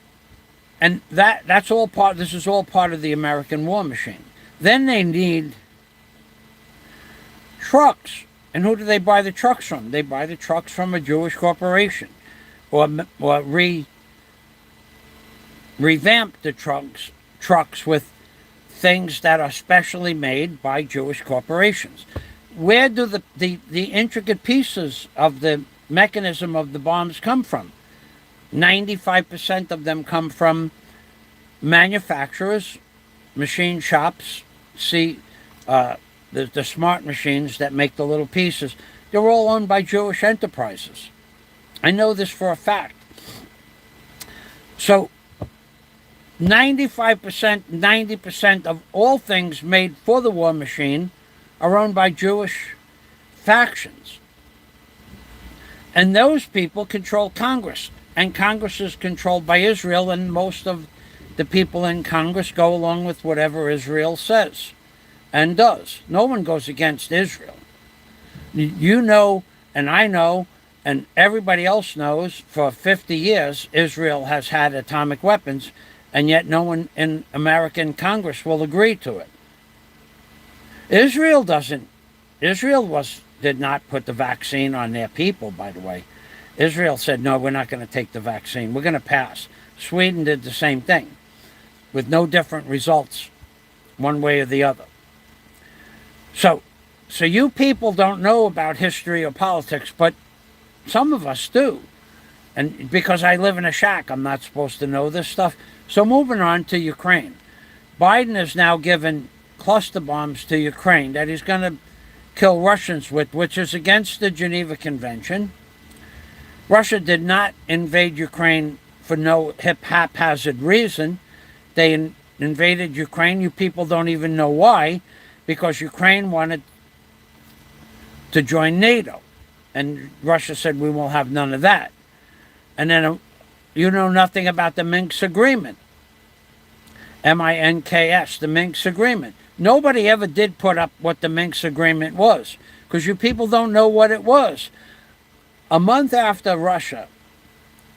and that's all part, this is all part of the American war machine. Then they need trucks. And who do they buy the trucks from? They buy the trucks from a Jewish corporation, or revamp the trucks with things that are specially made by Jewish corporations. Where do the intricate pieces of the mechanism of the bombs come from? 95% of them come from manufacturers, machine shops, the smart machines that make the little pieces. They're all owned by Jewish enterprises. I know this for a fact. So 95%, 90% of all things made for the war machine are owned by Jewish factions. And those people control Congress. And Congress is controlled by Israel, and most of the people in Congress go along with whatever Israel says and does. No one goes against Israel. You know, and I know, and everybody else knows, for 50 years Israel has had atomic weapons, and yet no one in American Congress will agree to it. Israel did not put the vaccine on their people, by the way. Israel said, no, we're not going to take the vaccine. We're going to pass. Sweden did the same thing, with no different results, one way or the other. So you people don't know about history or politics, but some of us do. And because I live in a shack, I'm not supposed to know this stuff. So moving on to Ukraine. Biden has now given cluster bombs to Ukraine that he's going to kill Russians with, which is against the Geneva Convention. Russia did not invade Ukraine for no haphazard reason. They invaded Ukraine. You people don't even know why, because Ukraine wanted to join NATO. And Russia said, we will have none of that. And then you know nothing about the Minsk Agreement. M-I-N-K-S, the Minsk Agreement. Nobody ever did put up what the Minsk Agreement was, because you people don't know what it was. A month after Russia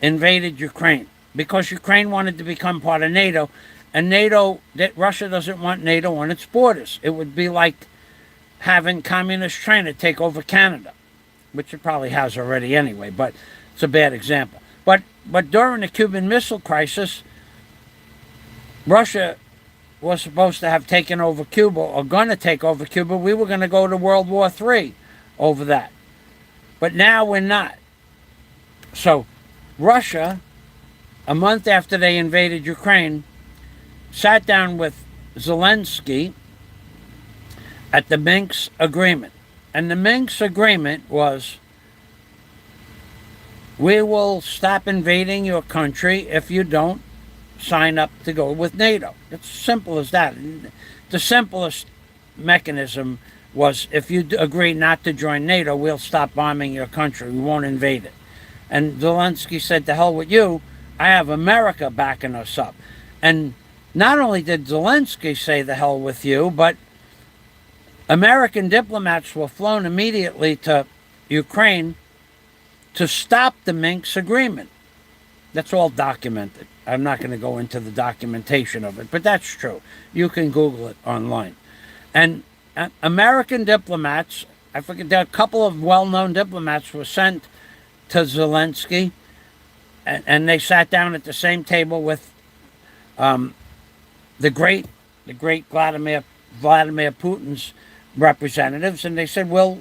invaded Ukraine, because Ukraine wanted to become part of NATO, and Russia doesn't want NATO on its borders. It would be like having communist China take over Canada, which it probably has already anyway, but it's a bad example. But during the Cuban Missile Crisis, Russia was supposed to have taken over Cuba, or going to take over Cuba. We were going to go to World War III over that. But now we're not. So Russia, a month after they invaded Ukraine, sat down with Zelensky at the Minsk Agreement. And the Minsk Agreement was, we will stop invading your country if you don't sign up to go with NATO. It's simple as that. The simplest mechanism was, if you agree not to join NATO, we'll stop bombing your country. We won't invade it. And Zelensky said, to hell with you. I have America backing us up. And not only did Zelensky say the hell with you, but American diplomats were flown immediately to Ukraine to stop the Minsk Agreement. That's all documented. I'm not going to go into the documentation of it, but that's true. You can Google it online. And American diplomats, I forget, there are a couple of well-known diplomats were sent to Zelensky, and they sat down at the same table with the great Vladimir Putin's representatives, and they said, we'll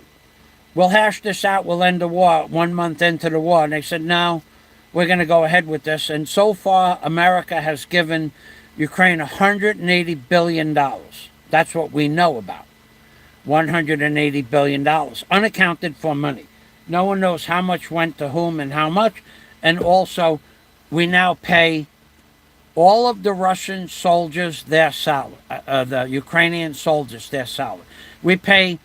hash this out, we'll end the war 1 month into the war. And they said, no, we're going to go ahead with this. And so far, America has given Ukraine $180 billion. That's what we know about. $180 billion. Unaccounted for money. No one knows how much went to whom and how much. And also, we now pay all of the Russian soldiers their salary, the Ukrainian soldiers their salary. We pay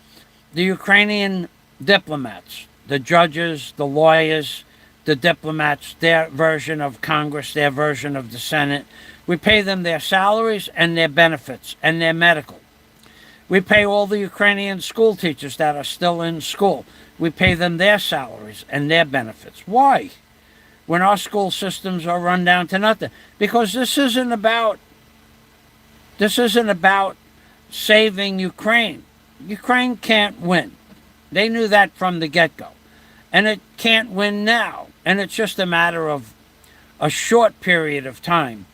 the Ukrainian diplomats, the judges, the lawyers, the diplomats, their version of Congress, their version of the Senate. We pay them their salaries and their benefits and their medical. We pay all the Ukrainian school teachers that are still in school. We pay them their salaries and their benefits. Why? When our school systems are run down to nothing. Because this isn't about saving Ukraine. Ukraine can't win. They knew that from the get-go. And it can't win now. And it's just a matter of a short period of time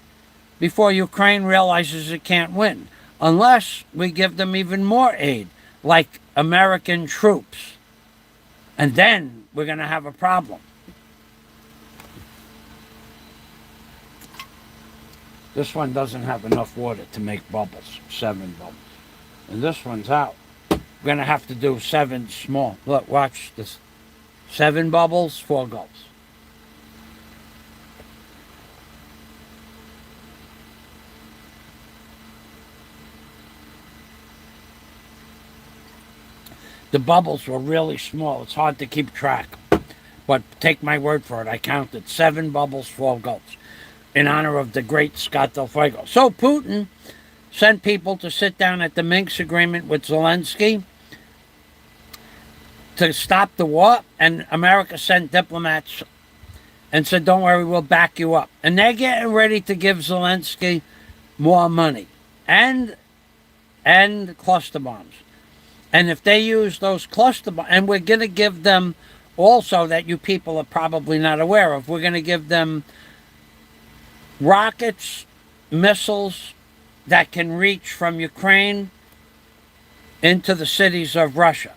before Ukraine realizes it can't win. Unless we give them even more aid, like American troops. And then we're going to have a problem. This one doesn't have enough water to make bubbles, 7 bubbles. And this one's out. We're going to have to do 7 small. Look, watch this. 7 bubbles, 4 gulps. The bubbles were really small. It's hard to keep track. But take my word for it. I counted 7 bubbles, 4 gulps, in honor of the great Scott Del Fuego. So Putin sent people to sit down at the Minsk Agreement with Zelensky to stop the war, and America sent diplomats and said, don't worry, we'll back you up. And they're getting ready to give Zelensky more money and cluster bombs. And if they use those cluster bombs, and we're going to give them also, that you people are probably not aware of, we're going to give them rockets, missiles that can reach from Ukraine into the cities of Russia.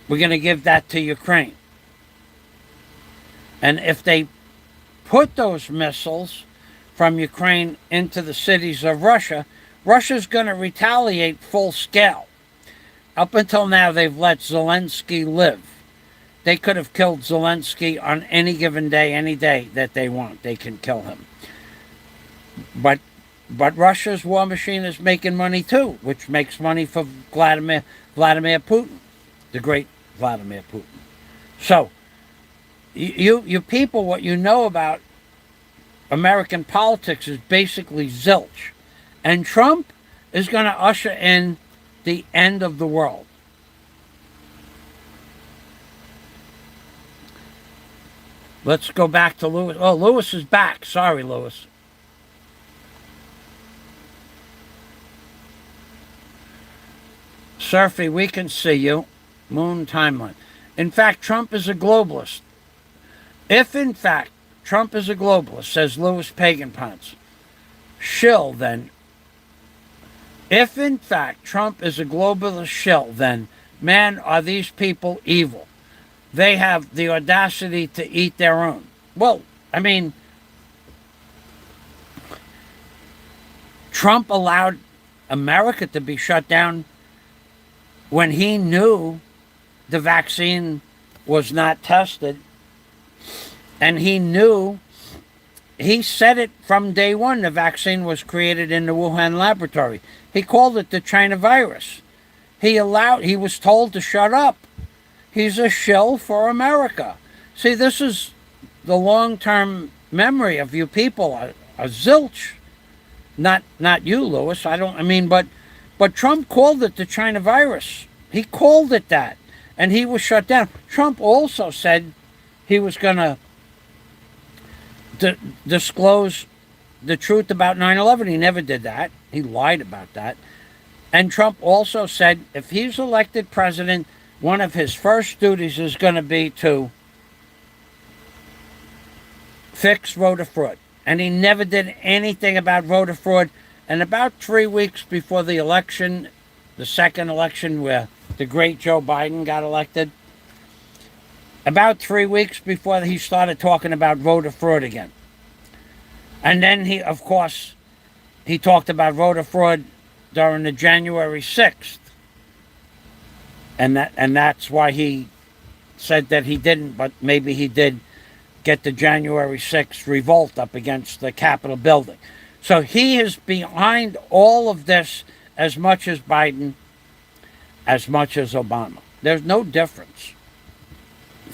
We're going to give that to Ukraine. And if they put those missiles from Ukraine into the cities of Russia, Russia's going to retaliate full scale. Up until now, they've let Zelensky live. They could have killed Zelensky on any given day, any day that they want. They can kill him. But Russia's war machine is making money too, which makes money for Vladimir Putin, the great Vladimir Putin. So, you people, what you know about American politics is basically zilch. And Trump is going to usher in the end of the world. Let's go back to Lewis. Oh, Lewis is back. Sorry, Lewis. Surfy, we can see you. Moon timeline. In fact, Trump is a globalist. If, in fact, Trump is a globalist, says Louis Pagan-Ponce, shill, then. If, in fact, Trump is a globalist shill, then, man, are these people evil. they have the audacity to eat their own. Well, I mean, Trump allowed America to be shut down when he knew the vaccine was not tested, and he knew, he said it from day one, the vaccine was created in the Wuhan laboratory. He called it the China virus. He was told to shut up. He's a shill for America. See, this is the long-term memory of you people, a zilch. Not you, Lewis. But Trump called it the China virus. He called it that, and he was shut down. Trump also said he was going to disclose the truth about 9/11. He never did that. He lied about that. And Trump also said if he's elected president, one of his first duties is going to be to fix voter fraud. And he never did anything about voter fraud. And about 3 weeks before the election, the second election where the great Joe Biden got elected, about 3 weeks before he started talking about voter fraud again. And then he talked about voter fraud during the January 6th. And that's why he said that he didn't, but maybe he did get the January 6th revolt up against the Capitol building. So he is behind all of this as much as Biden, as much as Obama. There's no difference.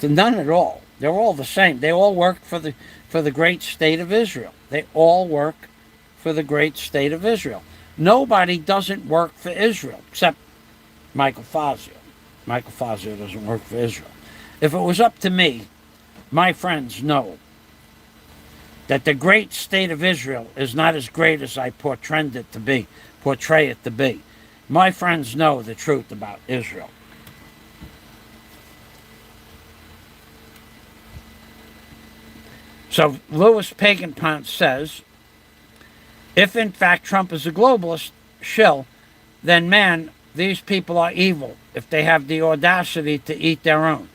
None at all. They're all the same. They all work for the great state of Israel. They all work for the great state of Israel. Nobody doesn't work for Israel except Michael Fazio. Michael Fazio doesn't work for Israel. If it was up to me, my friends know that the great state of Israel is not as great as I portray it to be. My friends know the truth about Israel. So Louis Pagan-Ponce says, if in fact Trump is a globalist shill, then man, these people are evil if they have the audacity to eat their own.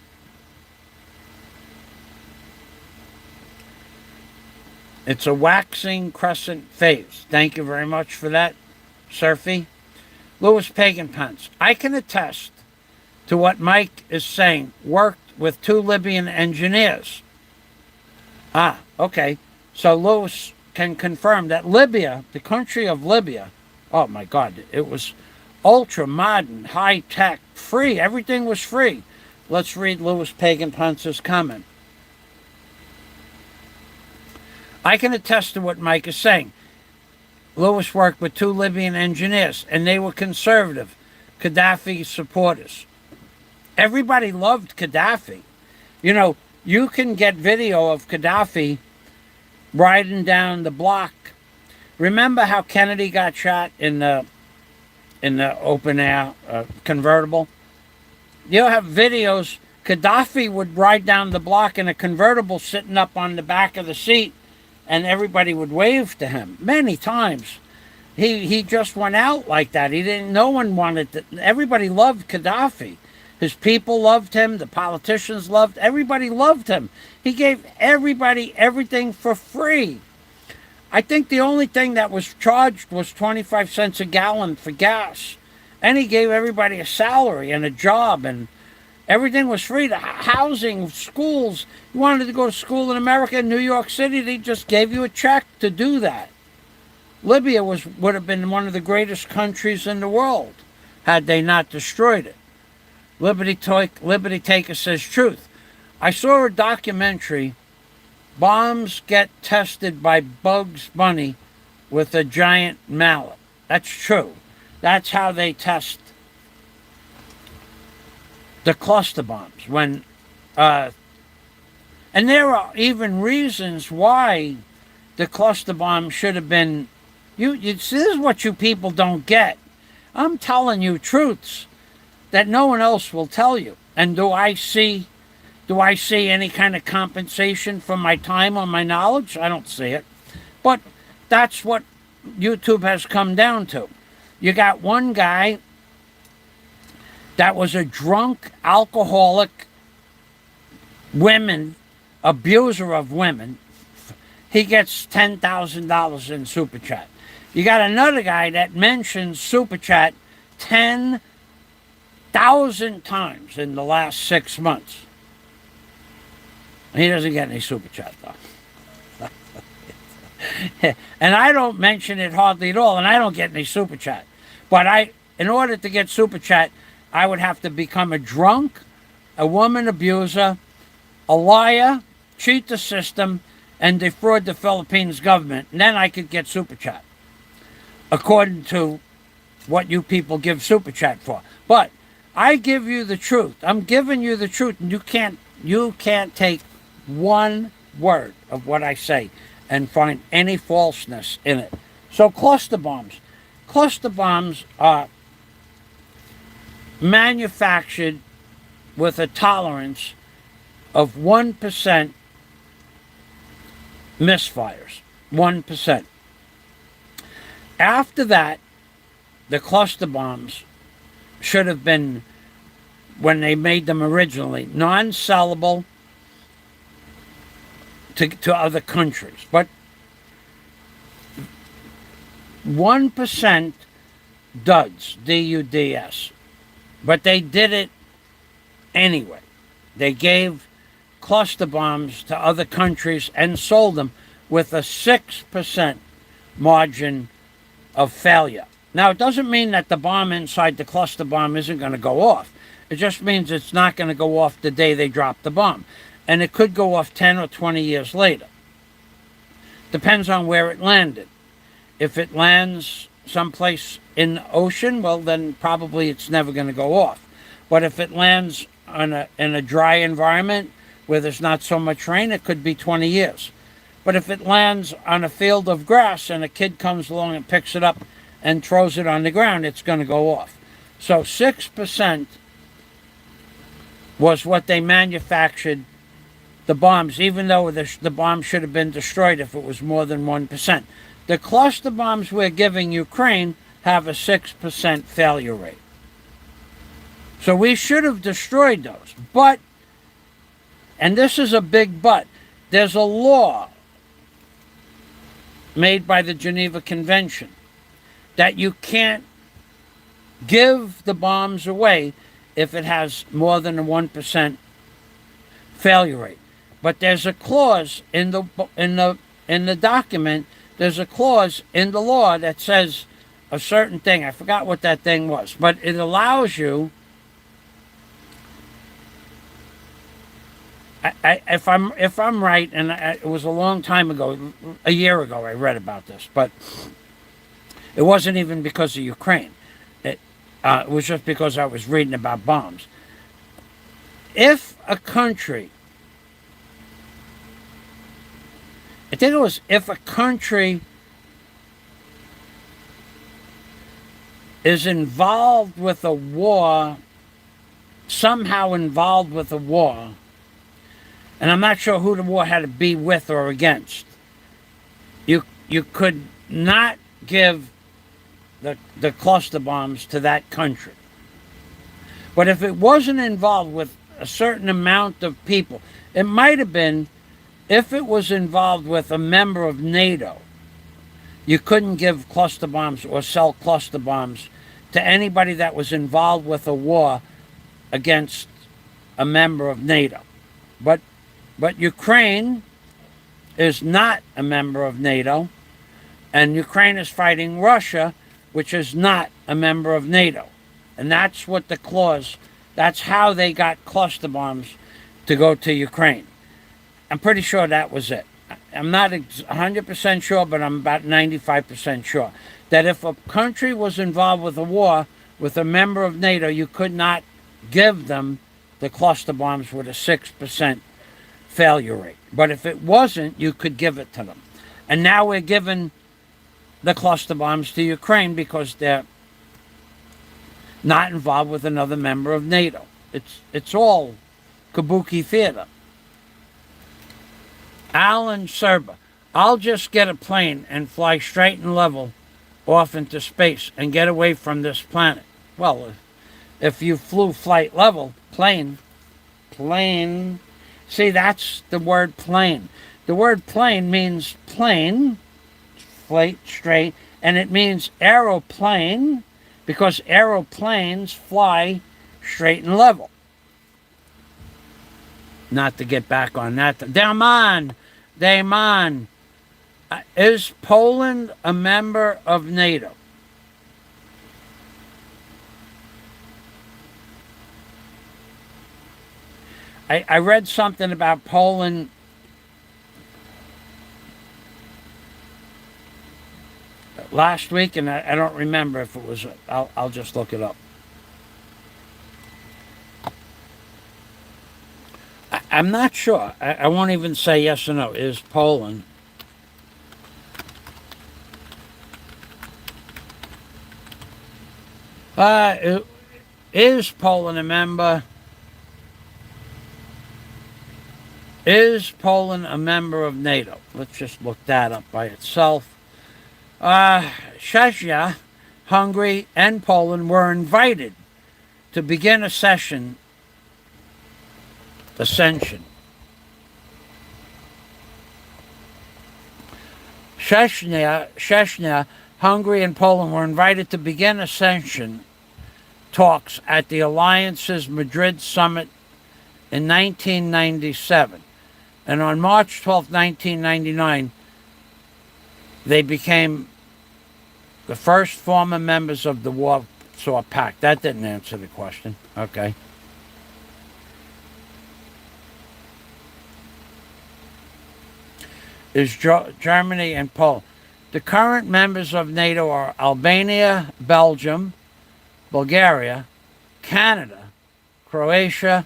It's a waxing crescent phase. Thank you very much for that, Surfy. Louis Pagan-Ponce. I can attest to what Mike is saying. Worked with 2 Libyan engineers. Okay. So Louis can confirm that Libya, the country of Libya, oh my God, it was ultra modern, high tech, free. Everything was free. Let's read Louis Pagan-Ponce's comment. I can attest to what Mike is saying. Louis worked with 2 Libyan engineers, and they were conservative, Gaddafi supporters. Everybody loved Gaddafi. You know, you can get video of Gaddafi riding down the block. Remember how Kennedy got shot in the open air convertible? You'll have videos. Gaddafi would ride down the block in a convertible sitting up on the back of the seat, and everybody would wave to him many times. He just went out like that. No one wanted to. Everybody loved Gaddafi. His people loved him. The politicians everybody loved him. He gave everybody everything for free. I think the only thing that was charged was 25 cents a gallon for gas. And he gave everybody a salary and a job, and everything was free. The housing, schools. You wanted to go to school in America, in New York City, they just gave you a check to do that. Libya would have been one of the greatest countries in the world had they not destroyed it. Liberty Taker says truth. I saw a documentary, Bombs Get Tested by Bugs Bunny with a Giant Mallet. That's true. That's how they test the cluster bombs. And there are even reasons why the cluster bomb should have been. This is what you people don't get. I'm telling you truths that no one else will tell you. And do I see any kind of compensation for my time or my knowledge? I don't see it. But that's what YouTube has come down to. You got one guy that was a drunk alcoholic women, abuser of women, he gets $10,000 in Super Chat. You got another guy that mentions Super Chat 10,000 times in the last 6 months. He doesn't get any Super Chat, though. And I don't mention it hardly at all, and I don't get any Super Chat. But in order to get Super Chat, I would have to become a drunk, a woman abuser, a liar, cheat the system, and defraud the Philippines government. And then I could get Super Chat, according to what you people give Super Chat for. But I give you the truth. I'm giving you the truth, and you can't take one word of what I say and find any falseness in it. So cluster bombs. Cluster bombs are manufactured with a tolerance of 1% misfires. 1%. After that, the cluster bombs should have been, when they made them originally, non-sellable to other countries. But 1% duds, D-U-D-S. But they did it anyway. They gave cluster bombs to other countries and sold them with a 6% margin of failure. Now, it doesn't mean that the bomb inside the cluster bomb isn't going to go off. It just means it's not going to go off the day they drop the bomb. And it could go off 10 or 20 years later. Depends on where it landed. If it lands someplace in the ocean, well, then probably it's never going to go off. But if it lands in a dry environment where there's not so much rain, it could be 20 years. But if it lands on a field of grass and a kid comes along and picks it up and throws it on the ground, it's going to go off. So 6% was what they manufactured the bombs, even though the bomb should have been destroyed if it was more than 1%. The cluster bombs we're giving Ukraine have a 6% failure rate. So we should have destroyed those. But, and this is a big but, there's a law made by the Geneva Convention that you can't give the bombs away if it has more than a 1% failure rate. But there's a clause in the document, there's a clause in the law that says a certain thing. I forgot what that thing was, but it allows you, if I'm right, and it was a long time ago, a year ago I read about this, but it wasn't even because of Ukraine. It was just because I was reading about bombs. If a country, I think it was if a country is involved with a war, somehow involved with a war, and I'm not sure who the war had to be with or against, you could not give the cluster bombs to that country. But if it wasn't involved with a certain amount of people, it might have been if it was involved with a member of NATO, you couldn't give cluster bombs or sell cluster bombs to anybody that was involved with a war against a member of NATO. But Ukraine is not a member of NATO, and Ukraine is fighting Russia, which is not a member of NATO. And that's what the clause, that's how they got cluster bombs to go to Ukraine. I'm pretty sure that was it. I'm not 100% sure, but I'm about 95% sure that if a country was involved with a war with a member of NATO, you could not give them the cluster bombs with a 6% failure rate. But if it wasn't, you could give it to them. And now we're giving the cluster bombs to Ukraine because they're not involved with another member of NATO. It's all Kabuki theater. Alan Serba, I'll just get a plane and fly straight and level off into space and get away from this planet. Well, if you flew flight level, plane, See, that's the word plane. The word plane means plane, flat, straight, and it means aeroplane because aeroplanes fly straight and level. Not to get back on that. Damon. Is Poland a member of NATO? I read something about Poland last week, and I don't remember if it was. I'll just look it up. I'm not sure. I won't even say yes or no. Is Poland is Poland a member? Is Poland a member of NATO? Let's just look that up by itself. Czechia, Hungary, and Poland were invited to begin ascension. Czechia, Hungary, and Poland were invited to begin ascension talks at the Alliance's Madrid summit in 1997. And on March 12, 1999, they became the first former members of the Warsaw Pact. That didn't answer the question. Okay. Is Germany and Poland. The current members of NATO are Albania, Belgium, Bulgaria, Canada, Croatia,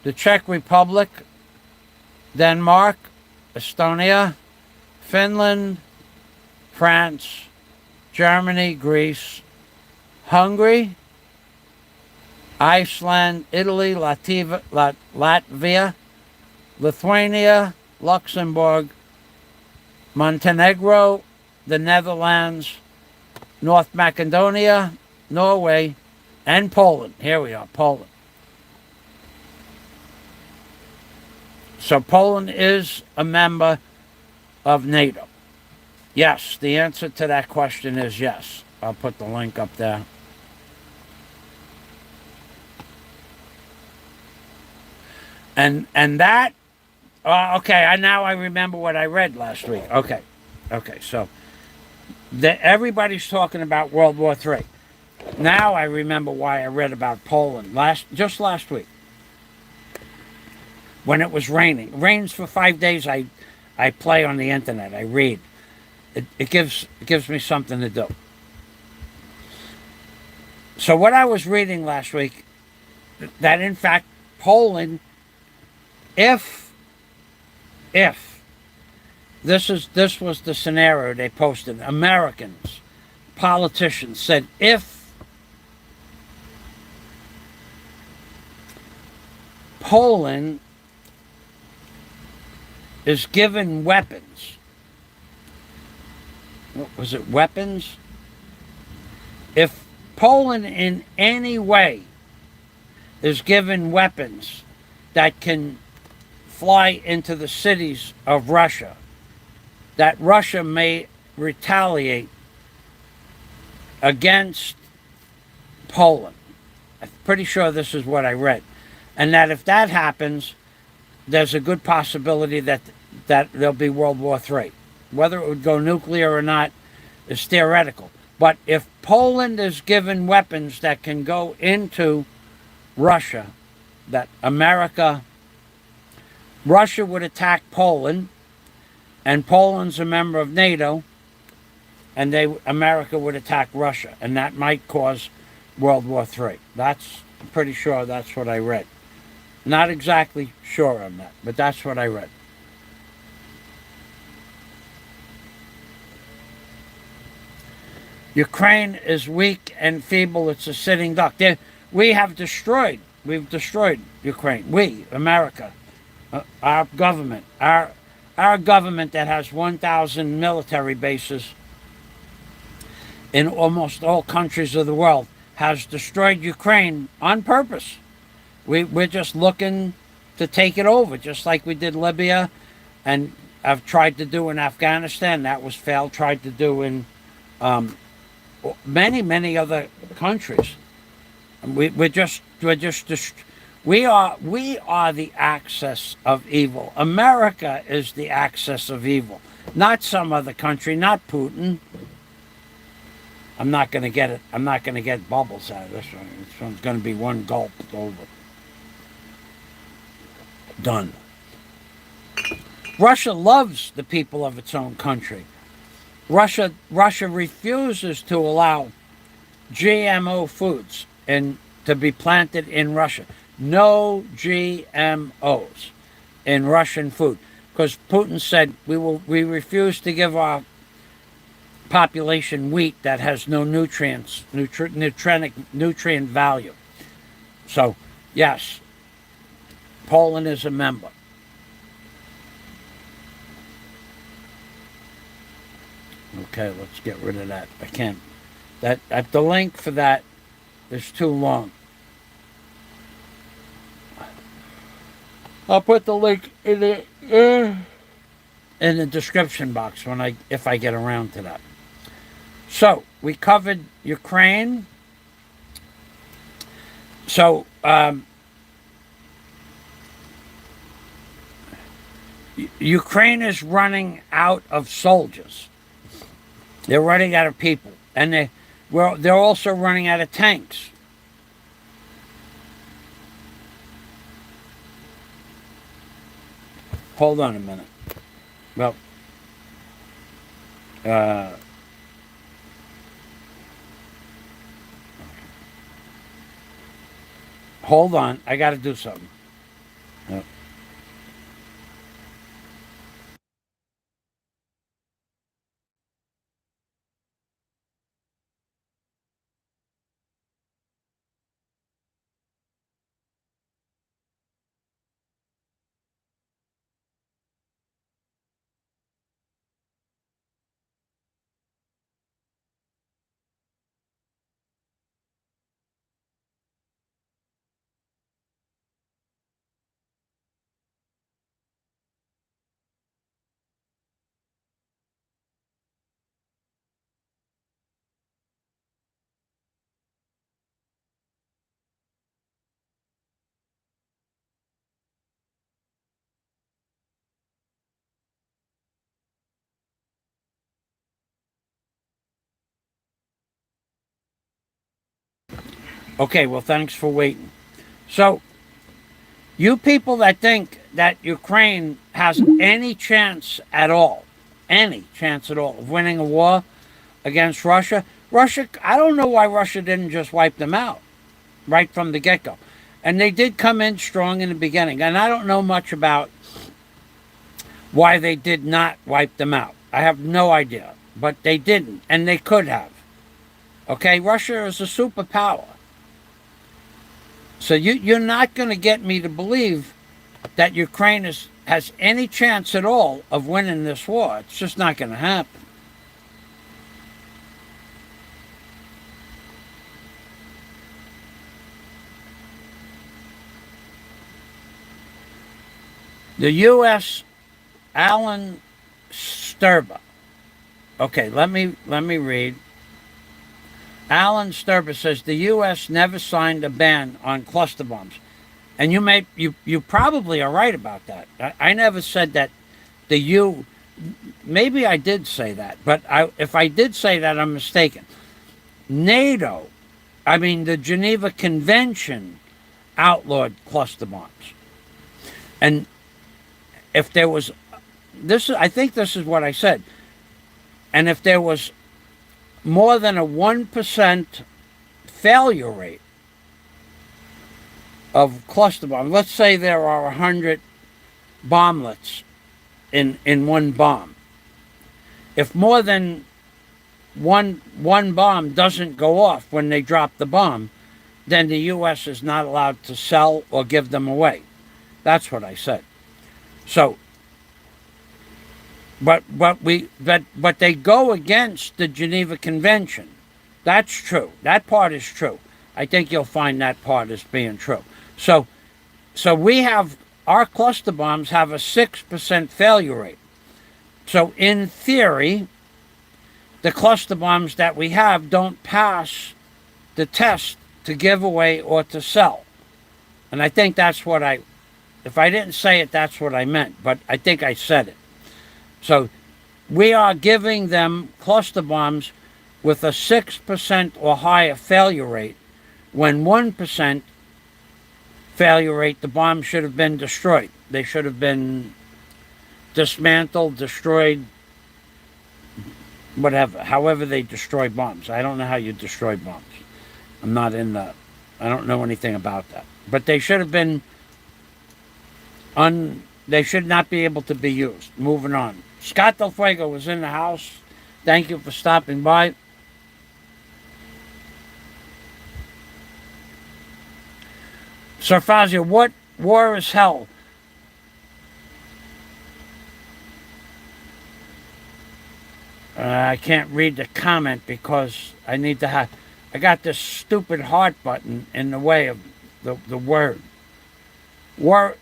the Czech Republic, Denmark, Estonia, Finland, France, Germany, Greece, Hungary, Iceland, Italy, Latvia, Lithuania, Luxembourg, Montenegro, the Netherlands, North Macedonia, Norway, and Poland. Here we are, Poland. So Poland is a member of NATO. Yes, the answer to that question is yes. I'll put the link up there. And that, okay, now I remember what I read last week. Okay, so everybody's talking about World War III. Now I remember why I read about Poland just last week. When it was raining. It rains for 5 days. I play on the internet. I read. It gives me something to do. So what I was reading last week, that in fact Poland, if this was the scenario they posted, Americans, politicians said if Poland is given weapons. Was it weapons? If Poland in any way is given weapons that can fly into the cities of Russia, that Russia may retaliate against Poland. I'm pretty sure this is what I read. And that if that happens, there's a good possibility that there'll be World War III. Whether it would go nuclear or not is theoretical. But if Poland is given weapons that can go into Russia, that Russia would attack Poland, and Poland's a member of NATO, and America would attack Russia, and that might cause World War III. I'm pretty sure that's what I read. Not exactly sure on that, but that's what I read. Ukraine is weak and feeble. It's a sitting duck. We've destroyed Ukraine. We, America, our government, our government that has 1,000 military bases in almost all countries of the world has destroyed Ukraine on purpose. We're just looking to take it over, just like we did Libya, and I've tried to do in Afghanistan. That was failed. Tried to do in many other countries. We are the axis of evil. America is the axis of evil, not some other country, not Putin. I'm not going to get it. I'm not going to get bubbles out of this one. This one's going to be one gulp over. Done. Russia loves the people of its own country. Russia refuses to allow GMO foods to be planted in Russia. No GMOs in Russian food, because Putin said we refuse to give our population wheat that has no nutrient value. So yes, Poland is a member. Okay, let's get rid of that. I can't. The link for that is too long. I'll put the link in the description box if I get around to that. So we covered Ukraine. So Ukraine is running out of soldiers. They're running out of people, and they're also running out of tanks. Hold on a minute. Well, hold on. I got to do something. Okay, well, thanks for waiting. So, you people that think that Ukraine has any chance at all of winning a war against Russia, I don't know why Russia didn't just wipe them out right from the get-go. And they did come in strong in the beginning. And I don't know much about why they did not wipe them out. I have no idea. But they didn't, and they could have. Okay, Russia is a superpower. So you're not going to get me to believe that Ukraine has any chance at all of winning this war. It's just not going to happen. The U.S. Alan Sturba. Okay, let me read. Alan Sturba says the U.S. never signed a ban on cluster bombs, and you probably are right about that. I never said that maybe I did say that, but if I did say that, I'm mistaken. the Geneva Convention outlawed cluster bombs, and if there was I think this is what I said, and if there was more than a 1% failure rate of cluster bombs. Let's say there are 100 bomblets in one bomb. If more than one bomb doesn't go off when they drop the bomb, then the U.S. is not allowed to sell or give them away. That's what I said. So, but they go against the Geneva Convention. That's true. That part is true. I think you'll find that part as being true. So we have our cluster bombs have a 6% failure rate. So in theory, the cluster bombs that we have don't pass the test to give away or to sell. And I think that's what if I didn't say it, that's what I meant, but I think I said it. So we are giving them cluster bombs with a 6% or higher failure rate. When 1% failure rate, the bomb should have been destroyed. They should have been dismantled, destroyed, whatever, however they destroy bombs. I don't know how you destroy bombs. I don't know anything about that. But they should have been, they should not be able to be used. Moving on. Scott Del Fuego was in the house. Thank you for stopping by. Sir Fazio, what war is hell? I can't read the comment because I got this stupid heart button in the way of the word. War,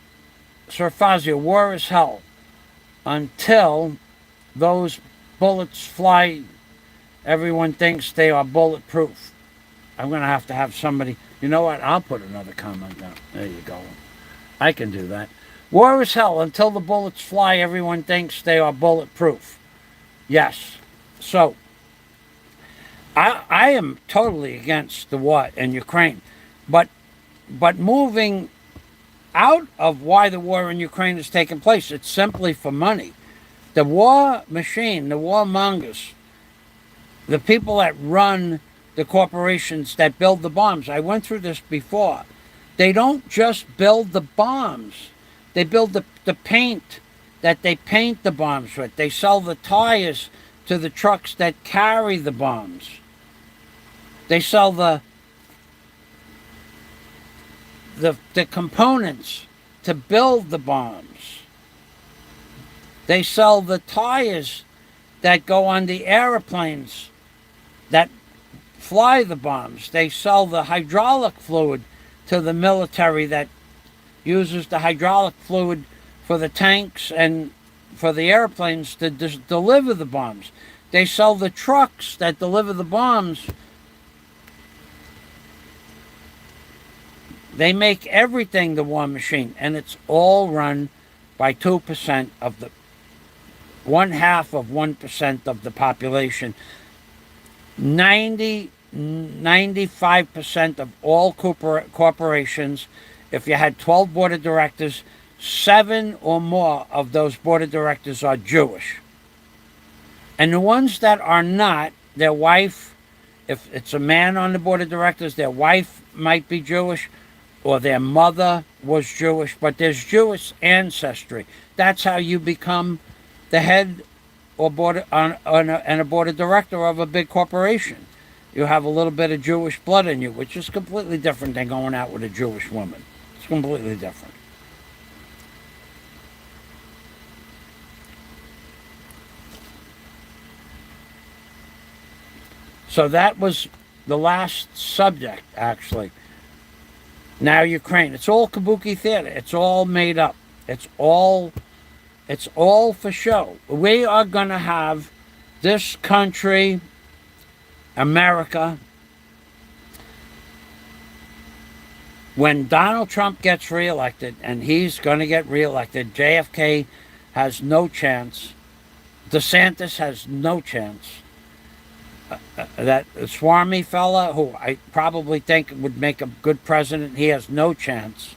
Sir Fazio, war is hell until those bullets fly. Everyone thinks they are bulletproof. I'm going to have somebody. You know what? I'll put another comment down. There you go. I can do that. War is hell until the bullets fly. Everyone thinks they are bulletproof. Yes. So, I am totally against the war in Ukraine. But moving out of why the war in Ukraine is taking place, it's simply for money. The war machine, the warmongers, the people that run the corporations that build the bombs, I went through this before. They don't just build the bombs. They build the paint that they paint the bombs with. They sell the tires to the trucks that carry the bombs. They sell the components to build the bombs. They sell the tires that go on the airplanes that fly the bombs. They sell the hydraulic fluid to the military that uses the hydraulic fluid for the tanks and for the airplanes to deliver the bombs. They sell the trucks that deliver the bombs. They make everything the war machine, and it's all run by 2% of the 1/2% of the population. 95% of all corporations, if you had 12 board of directors, 7 or more of those board of directors are Jewish. And the ones that are not, their wife, if it's a man on the board of directors, their wife might be Jewish, or their mother was Jewish, but there's Jewish ancestry. That's how you become the head or board and a board of director of a big corporation. You have a little bit of Jewish blood in you, which is completely different than going out with a Jewish woman. It's completely different. So that was the last subject, actually. Now Ukraine. It's all Kabuki theater. It's all made up. It's all for show. We are going to have this country, America, when Donald Trump gets reelected, and he's going to get reelected, JFK has no chance. DeSantis has no chance. That Swami fella, who I probably think would make a good president, he has no chance.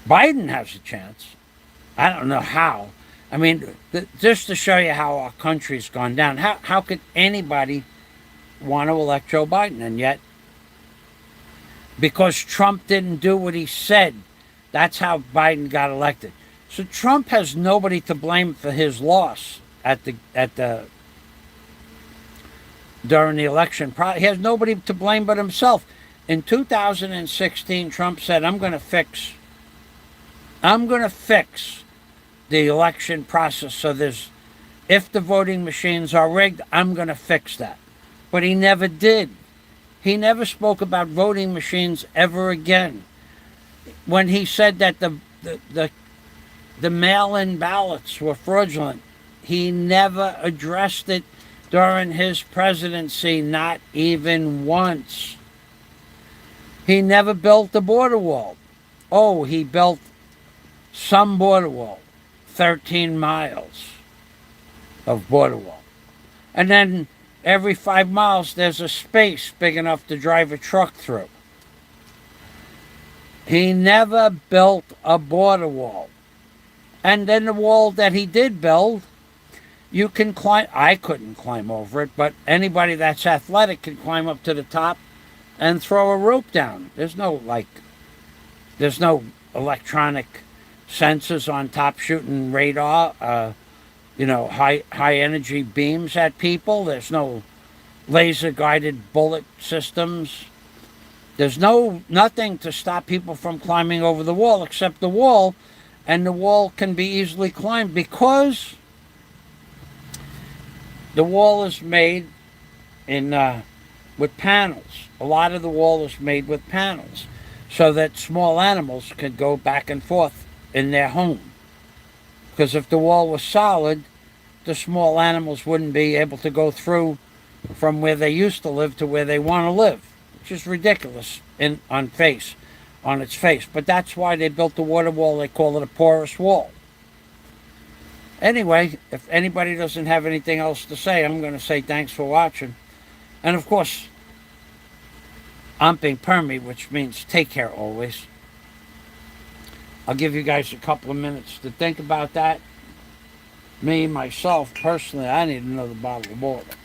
Biden has a chance. I don't know how. I mean, just to show you how our country's gone down, how could anybody want to elect Joe Biden? And yet, because Trump didn't do what he said, that's how Biden got elected. So Trump has nobody to blame for his loss during the election. He has nobody to blame but himself. In 2016, Trump said, I'm going to fix the election process so if the voting machines are rigged, I'm going to fix that. But he never did. He never spoke about voting machines ever again. When he said that the the mail-in ballots were fraudulent. He never addressed it during his presidency, not even once. He never built the border wall. Oh, he built some border wall, 13 miles of border wall. And then every 5 miles there's a space big enough to drive a truck through. He never built a border wall. And then the wall that he did build, you can climb. I couldn't climb over it, but anybody that's athletic can climb up to the top and throw a rope down. There's no electronic sensors on top shooting radar, high energy beams at people. There's no laser guided bullet systems. There's nothing to stop people from climbing over the wall except the wall, and the wall can be easily climbed because the wall is made with panels. A lot of the wall is made with panels so that small animals could go back and forth in their home. Because if the wall was solid, the small animals wouldn't be able to go through from where they used to live to where they want to live, which is ridiculous on its face. But that's why they built the water wall. They call it a porous wall. Anyway, if anybody doesn't have anything else to say, I'm going to say thanks for watching. And of course, Amping Permi, which means take care always. I'll give you guys a couple of minutes to think about that. Me, myself, personally, I need another bottle of water.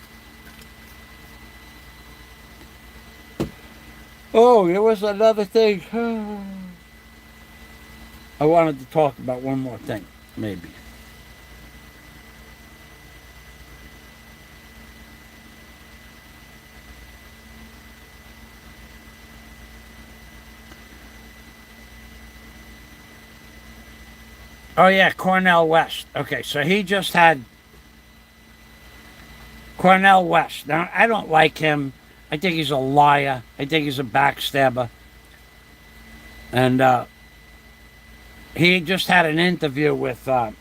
Oh, there was another thing. I wanted to talk about one more thing, maybe. Oh, yeah, Cornel West. Okay, so he just had Cornel West. Now, I don't like him. I think he's a liar. I think he's a backstabber. And he just had an interview with that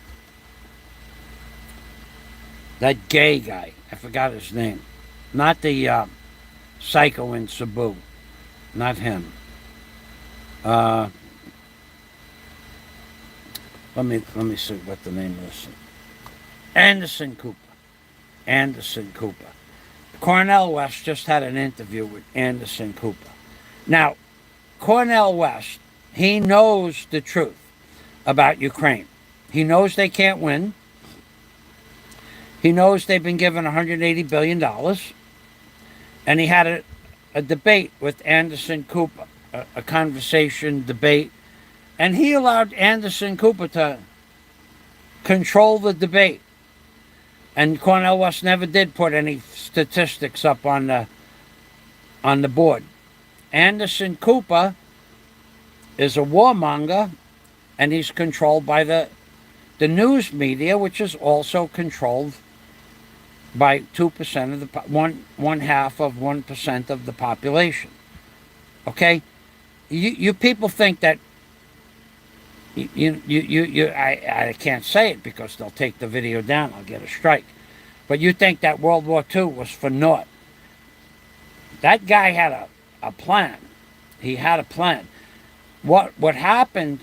gay guy. I forgot his name. Not the psycho in Cebu. Not him. Let me see what the name is. Anderson Cooper. Cornel West just had an interview with Anderson Cooper. Now, Cornel West, he knows the truth about Ukraine. He knows they can't win. He knows they've been given $180 billion. And he had a debate with Anderson Cooper, a conversation debate. And he allowed Anderson Cooper to control the debate. And Cornel West never did put any statistics up on the board. Anderson Cooper is a warmonger, and he's controlled by the news media, which is also controlled by 2% of the one half of 1% of the population. Okay, you people think that. I can't say it because they'll take the video down. I'll get a strike. But you think that World War II was for naught. That guy had a plan. He had a plan. What happened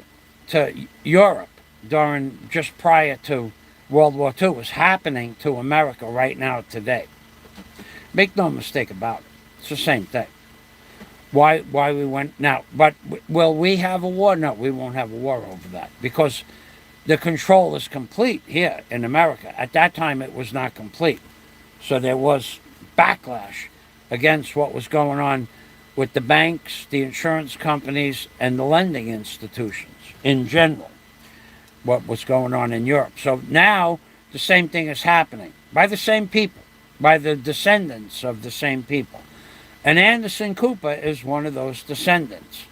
to Europe just prior to World War II was happening to America right now today. Make no mistake about it. It's the same thing. Why we went now, but will we have a war? No, we won't have a war over that because the control is complete here in America. At that time, it was not complete. So there was backlash against what was going on with the banks, the insurance companies, and the lending institutions in general, what was going on in Europe. So now the same thing is happening by the same people, by the descendants of the same people. And Anderson Cooper is one of those descendants.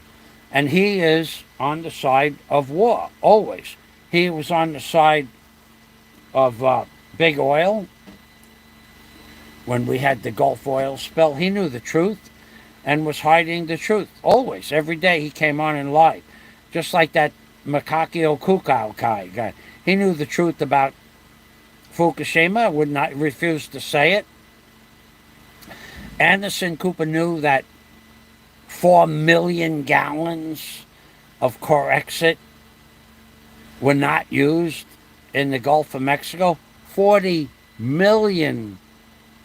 And he is on the side of war, always. He was on the side of big oil when we had the Gulf oil spill. He knew the truth and was hiding the truth, always. Every day he came on and lied. Just like that Makakio Kukau guy. He knew the truth about Fukushima, would not refuse to say it. Anderson Cooper knew that 4 million gallons of Corexit were not used in the Gulf of Mexico. 40 million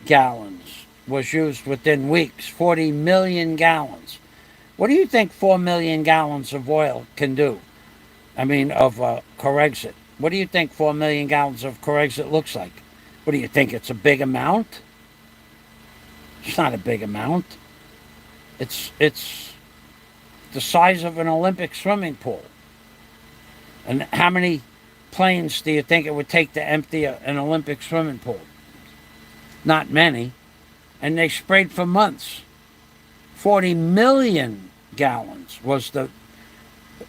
gallons was used within weeks. 40 million gallons. What do you think 4 million gallons of oil can do? I mean, of Corexit. What do you think 4 million gallons of Corexit looks like? What do you think? It's a big amount? It's not a big amount. It's the size of an Olympic swimming pool. And how many planes do you think it would take to empty an Olympic swimming pool? Not many. And they sprayed for months. 40 million gallons was the...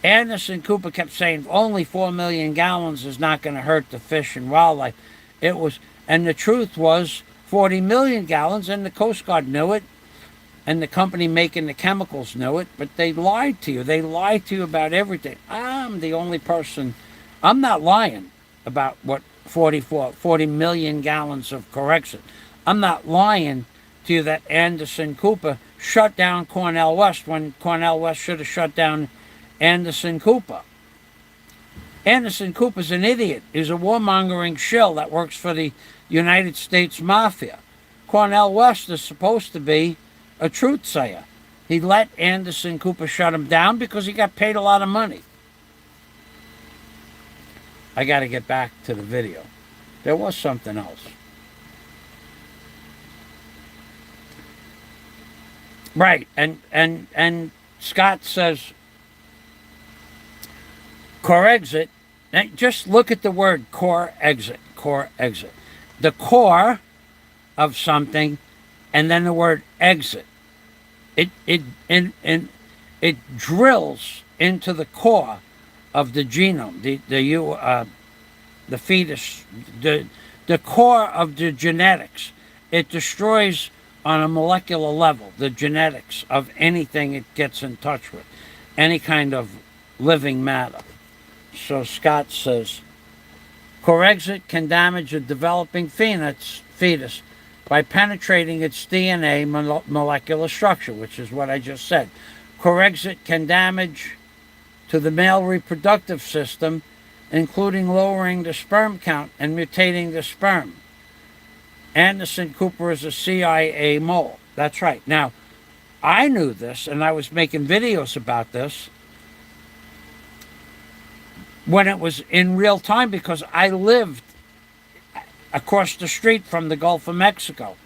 Anderson Cooper kept saying only 4 million gallons is not going to hurt the fish and wildlife. It was, and the truth was 40 million gallons, and the Coast Guard knew it, and the company making the chemicals knew it, but they lied to you. They lied to you about everything. I'm the only person... I'm not lying about what 40 million gallons of Corexit. I'm not lying to you that Anderson Cooper shut down Cornell West when Cornell West should have shut down Anderson Cooper. Anderson Cooper's an idiot. He's a warmongering shill that works for the United States Mafia. Cornell West is supposed to be a truth sayer. He let Anderson Cooper shut him down because he got paid a lot of money. I got to get back to the video. There was something else. Right, and Scott says Corexit. Just look at the word Corexit. Corexit. The core of something, and then the word exit. It drills into the core of the genome, the fetus, the core of the genetics. It destroys on a molecular level the genetics of anything it gets in touch with, any kind of living matter. So Scott says, Corexit can damage a developing fetus by penetrating its DNA molecular structure, which is what I just said. Corexit can damage to the male reproductive system, including lowering the sperm count and mutating the sperm. Anderson Cooper is a CIA mole. That's right. Now, I knew this, and I was making videos about this when it was in real time because I lived across the street from the Gulf of Mexico.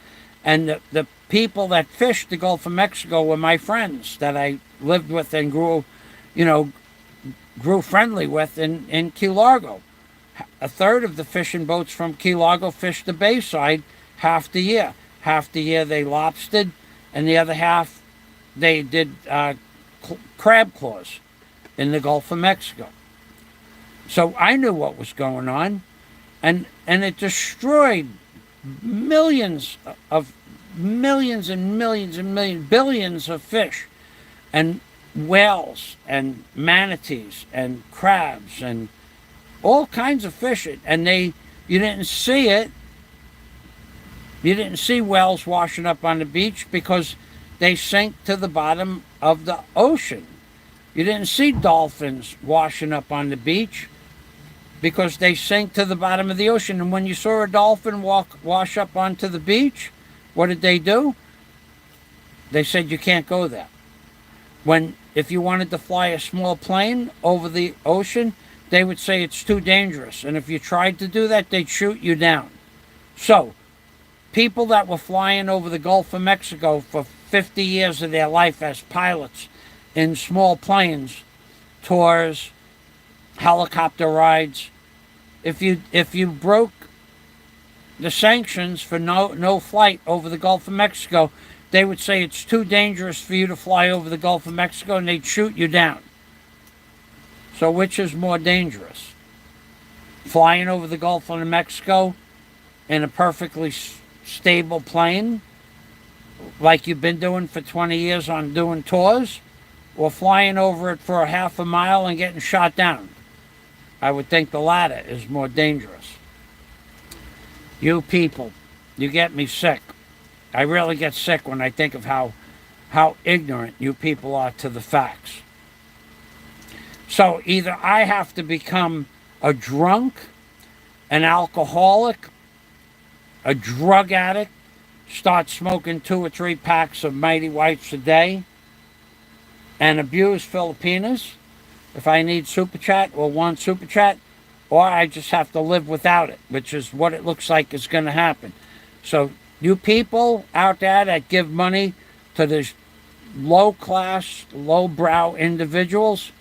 And the people that fished the Gulf of Mexico were my friends that I lived with and grew friendly with in Key Largo. A third of the fishing boats from Key Largo fished the Bayside half the year. Half the year they lobstered, and the other half they did crab claws in the Gulf of Mexico. So I knew what was going on, and it destroyed millions and millions and millions, billions of fish, and whales and manatees and crabs and all kinds of fish. And you didn't see it. You didn't see whales washing up on the beach because they sink to the bottom of the ocean. You didn't see dolphins washing up on the beach because they sink to the bottom of the ocean. And when you saw a dolphin wash up onto the beach, what did they do? They said you can't go there. If you wanted to fly a small plane over the ocean, they would say it's too dangerous. And if you tried to do that, they'd shoot you down. So, people that were flying over the Gulf of Mexico for 50 years of their life as pilots in small planes, tours, helicopter rides, if you broke the sanctions for no flight over the Gulf of Mexico, they would say it's too dangerous for you to fly over the Gulf of Mexico, and they'd shoot you down. So which is more dangerous? Flying over the Gulf of Mexico in a perfectly stable plane, like you've been doing for 20 years on doing tours, or flying over it for a half a mile and getting shot down? I would think the latter is more dangerous. You people, you get me sick. I really get sick when I think of how ignorant you people are to the facts. So either I have to become a drunk, an alcoholic, a drug addict, start smoking 2 or 3 packs of Mighty Whites a day, and abuse Filipinas if I need Super Chat or want Super Chat, or I just have to live without it, which is what it looks like is going to happen. So you people out there that give money to these low-class, low-brow individuals,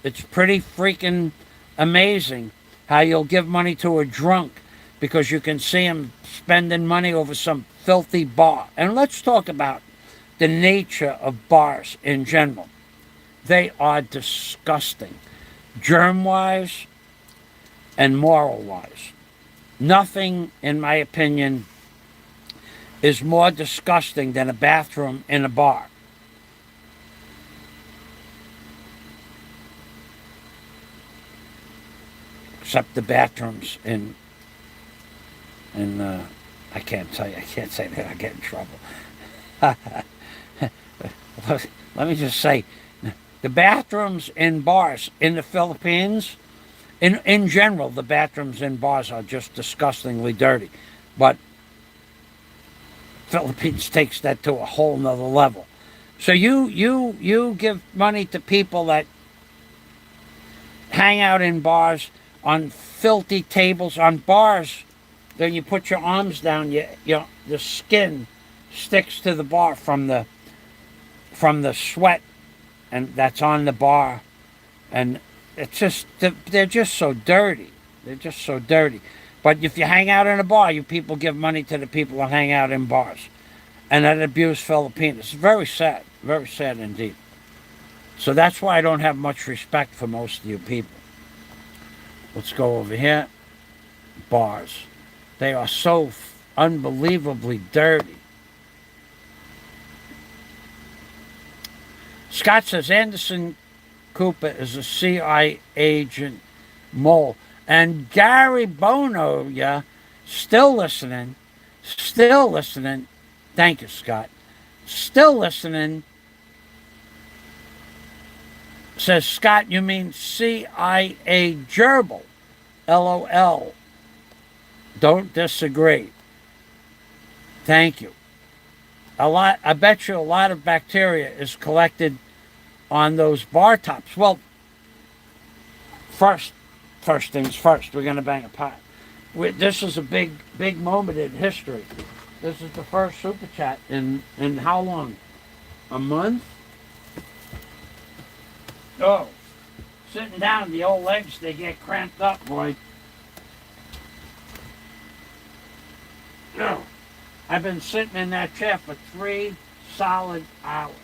it's pretty freaking amazing how you'll give money to a drunk because you can see him spending money over some filthy bar. And let's talk about the nature of bars in general. They are disgusting, germ-wise and moral-wise. Nothing, in my opinion, is more disgusting than a bathroom in a bar. Except the bathrooms in I can't say that, I get in trouble. Let me just say, the bathrooms in bars in the Philippines, in general, the bathrooms in bars are just disgustingly dirty. But Philippines takes that to a whole nother level. So you give money to people that hang out in bars on filthy tables, on bars. Then you put your arms down, the skin sticks to the bar from the sweat, and that's on the bar, and it's just they're just so dirty. They're just so dirty. But if you hang out in a bar, you people give money to the people that hang out in bars, and that abuse Filipinos. It's very sad indeed. So that's why I don't have much respect for most of you people. Let's go over here. Bars. They are so unbelievably dirty. Scott says Anderson Cooper is a CIA agent mole. And Gary Bono, yeah, still listening. Thank you, Scott. Still listening. Says, Scott, you mean CIA gerbil. LOL. Don't disagree. Thank you. I bet you a lot of bacteria is collected on those bar tops. Well, first things first, we're going to bang a pot. This is a big moment in history. This is the first Super Chat in how long? A month? Oh, sitting down, the old legs, they get cramped up, boy. No. I've been sitting in that chair for 3 solid hours.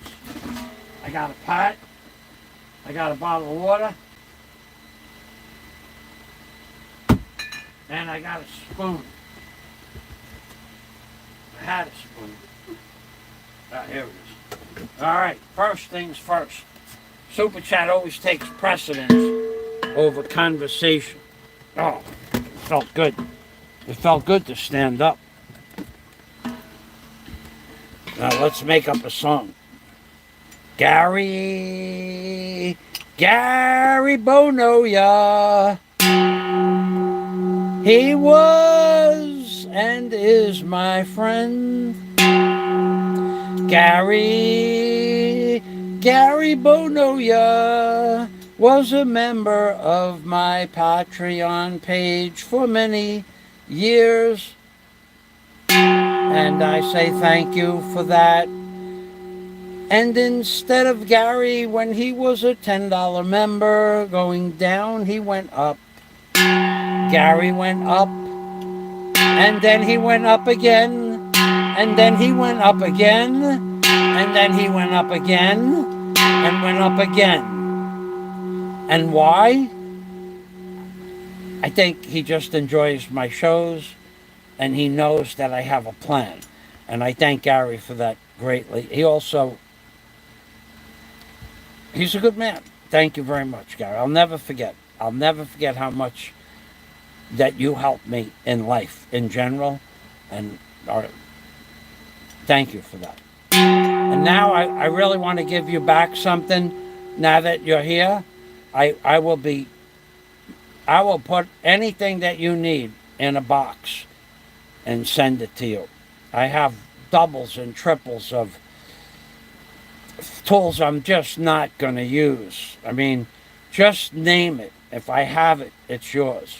I got a pot. I got a bottle of water. And I got a spoon. I had a spoon. Here it is. All right, first things first. Super Chat always takes precedence over conversation. Oh, it felt good. It felt good to stand up. Now let's make up a song. Gary Bono, yeah. He was and is my friend. Gary Bono, yeah, was a member of my Patreon page for many years. And I say thank you for that. And instead of Gary, when he was a $10 member, going down, he went up. Gary went up. And then he went up again. And then he went up again. And then he went up again. And went up again. And why? I think he just enjoys my shows. And he knows that I have a plan. And I thank Gary for that greatly. He also he's a good man. Thank you very much, Gary. I'll never forget. I'll never forget how much that you helped me in life in general, and thank you for that. And now I really want to give you back something. Now that you're here, I will put anything that you need in a box and send it to you. I have doubles and triples of tools I'm just not going to use. I mean, just name it. If I have it, it's yours.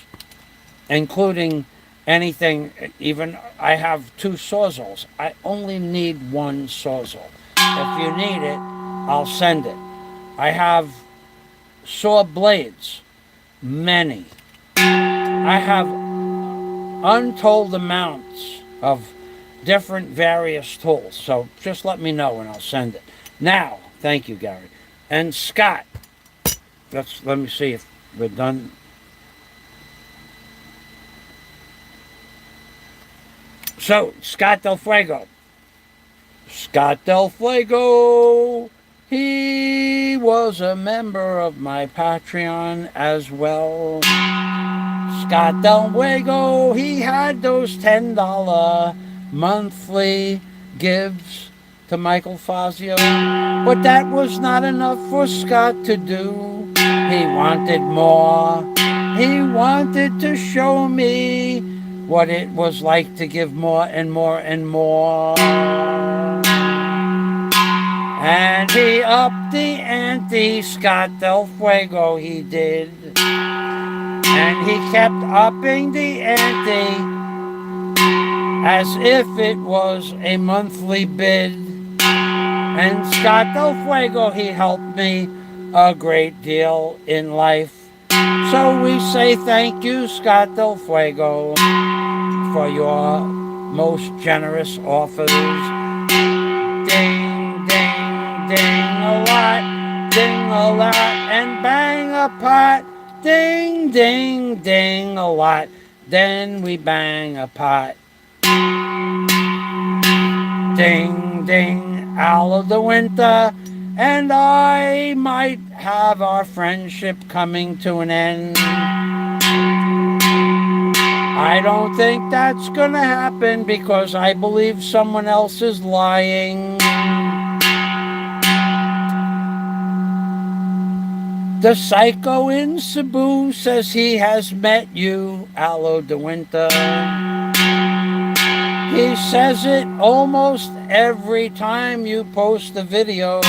Including anything, even I have 2 sawzalls. I only need 1 sawzall. If you need it, I'll send it. I have saw blades, many. I have untold amounts of different various tools. So just let me know and I'll send it. Now, thank you, Gary. And Scott, let me see if we're done. So, Scott Del Fuego. Scott Del Fuego, he was a member of my Patreon as well. Scott Del Fuego, he had those $10 monthly gives to Michael Fazio, but that was not enough for Scott to do. He wanted more. He wanted to show me what it was like to give more and more and more. And he upped the ante, Scott Del Fuego, he did. And he kept upping the ante as if it was a monthly bid. And Scott Del Fuego, he helped me a great deal in life. So we say thank you, Scott Del Fuego, for your most generous offers. Ding, ding, ding a lot, and bang a pot. Ding, ding, ding a lot, then we bang a pot. Ding, ding, owl of the winter, and I might have our friendship coming to an end. I don't think that's gonna happen because I believe someone else is lying. The psycho in Cebu says he has met you, Aloe de Winter. He says it almost every time you post a video.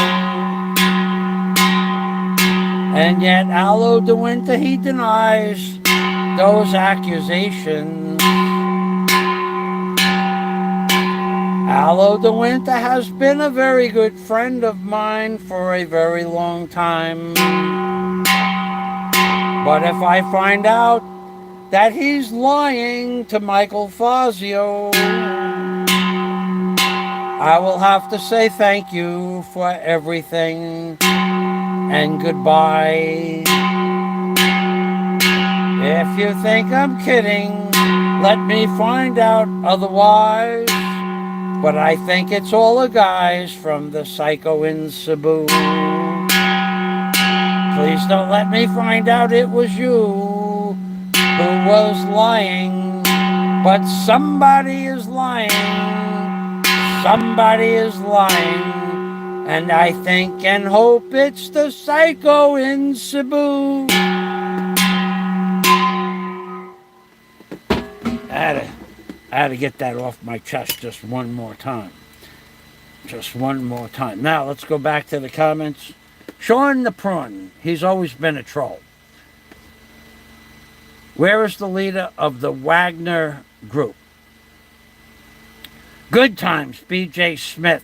And yet Aloe de Winter, he denies those accusations. Aloe de Winter has been a very good friend of mine for a very long time. But if I find out that he's lying to Michael Fazio, I will have to say thank you for everything and goodbye. If you think I'm kidding, let me find out otherwise. But I think it's all the guys from the psycho in Cebu. Please don't let me find out it was you who was lying. But somebody is lying. Somebody is lying. And I think and hope it's the psycho in Cebu. I had to get that off my chest just one more time. Just one more time. Now, let's go back to the comments. Sean the Prawn, he's always been a troll. Where is the leader of the Wagner group? Good times, B.J. Smith.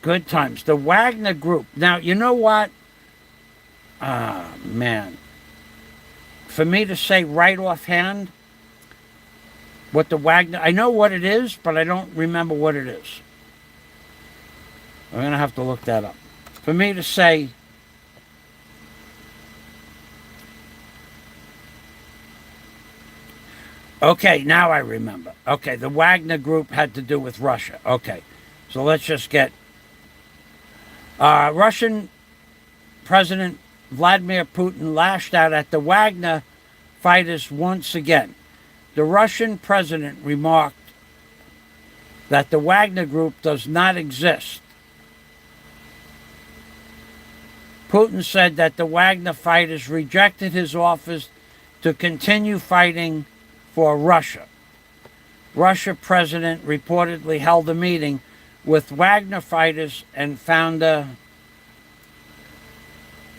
Good times. The Wagner group. Now, you know what? Ah, man. For me to say right offhand what the Wagner... I know what it is, but I don't remember what it is. I'm going to have to look that up. For me to say... Okay, now I remember. Okay, the Wagner group had to do with Russia. Okay, so let's just get... Russian President Vladimir Putin lashed out at the Wagner fighters once again. The Russian president remarked that the Wagner Group does not exist. Putin said that the Wagner fighters rejected his offers to continue fighting for Russia. Russia president reportedly held a meeting with Wagner fighters and founder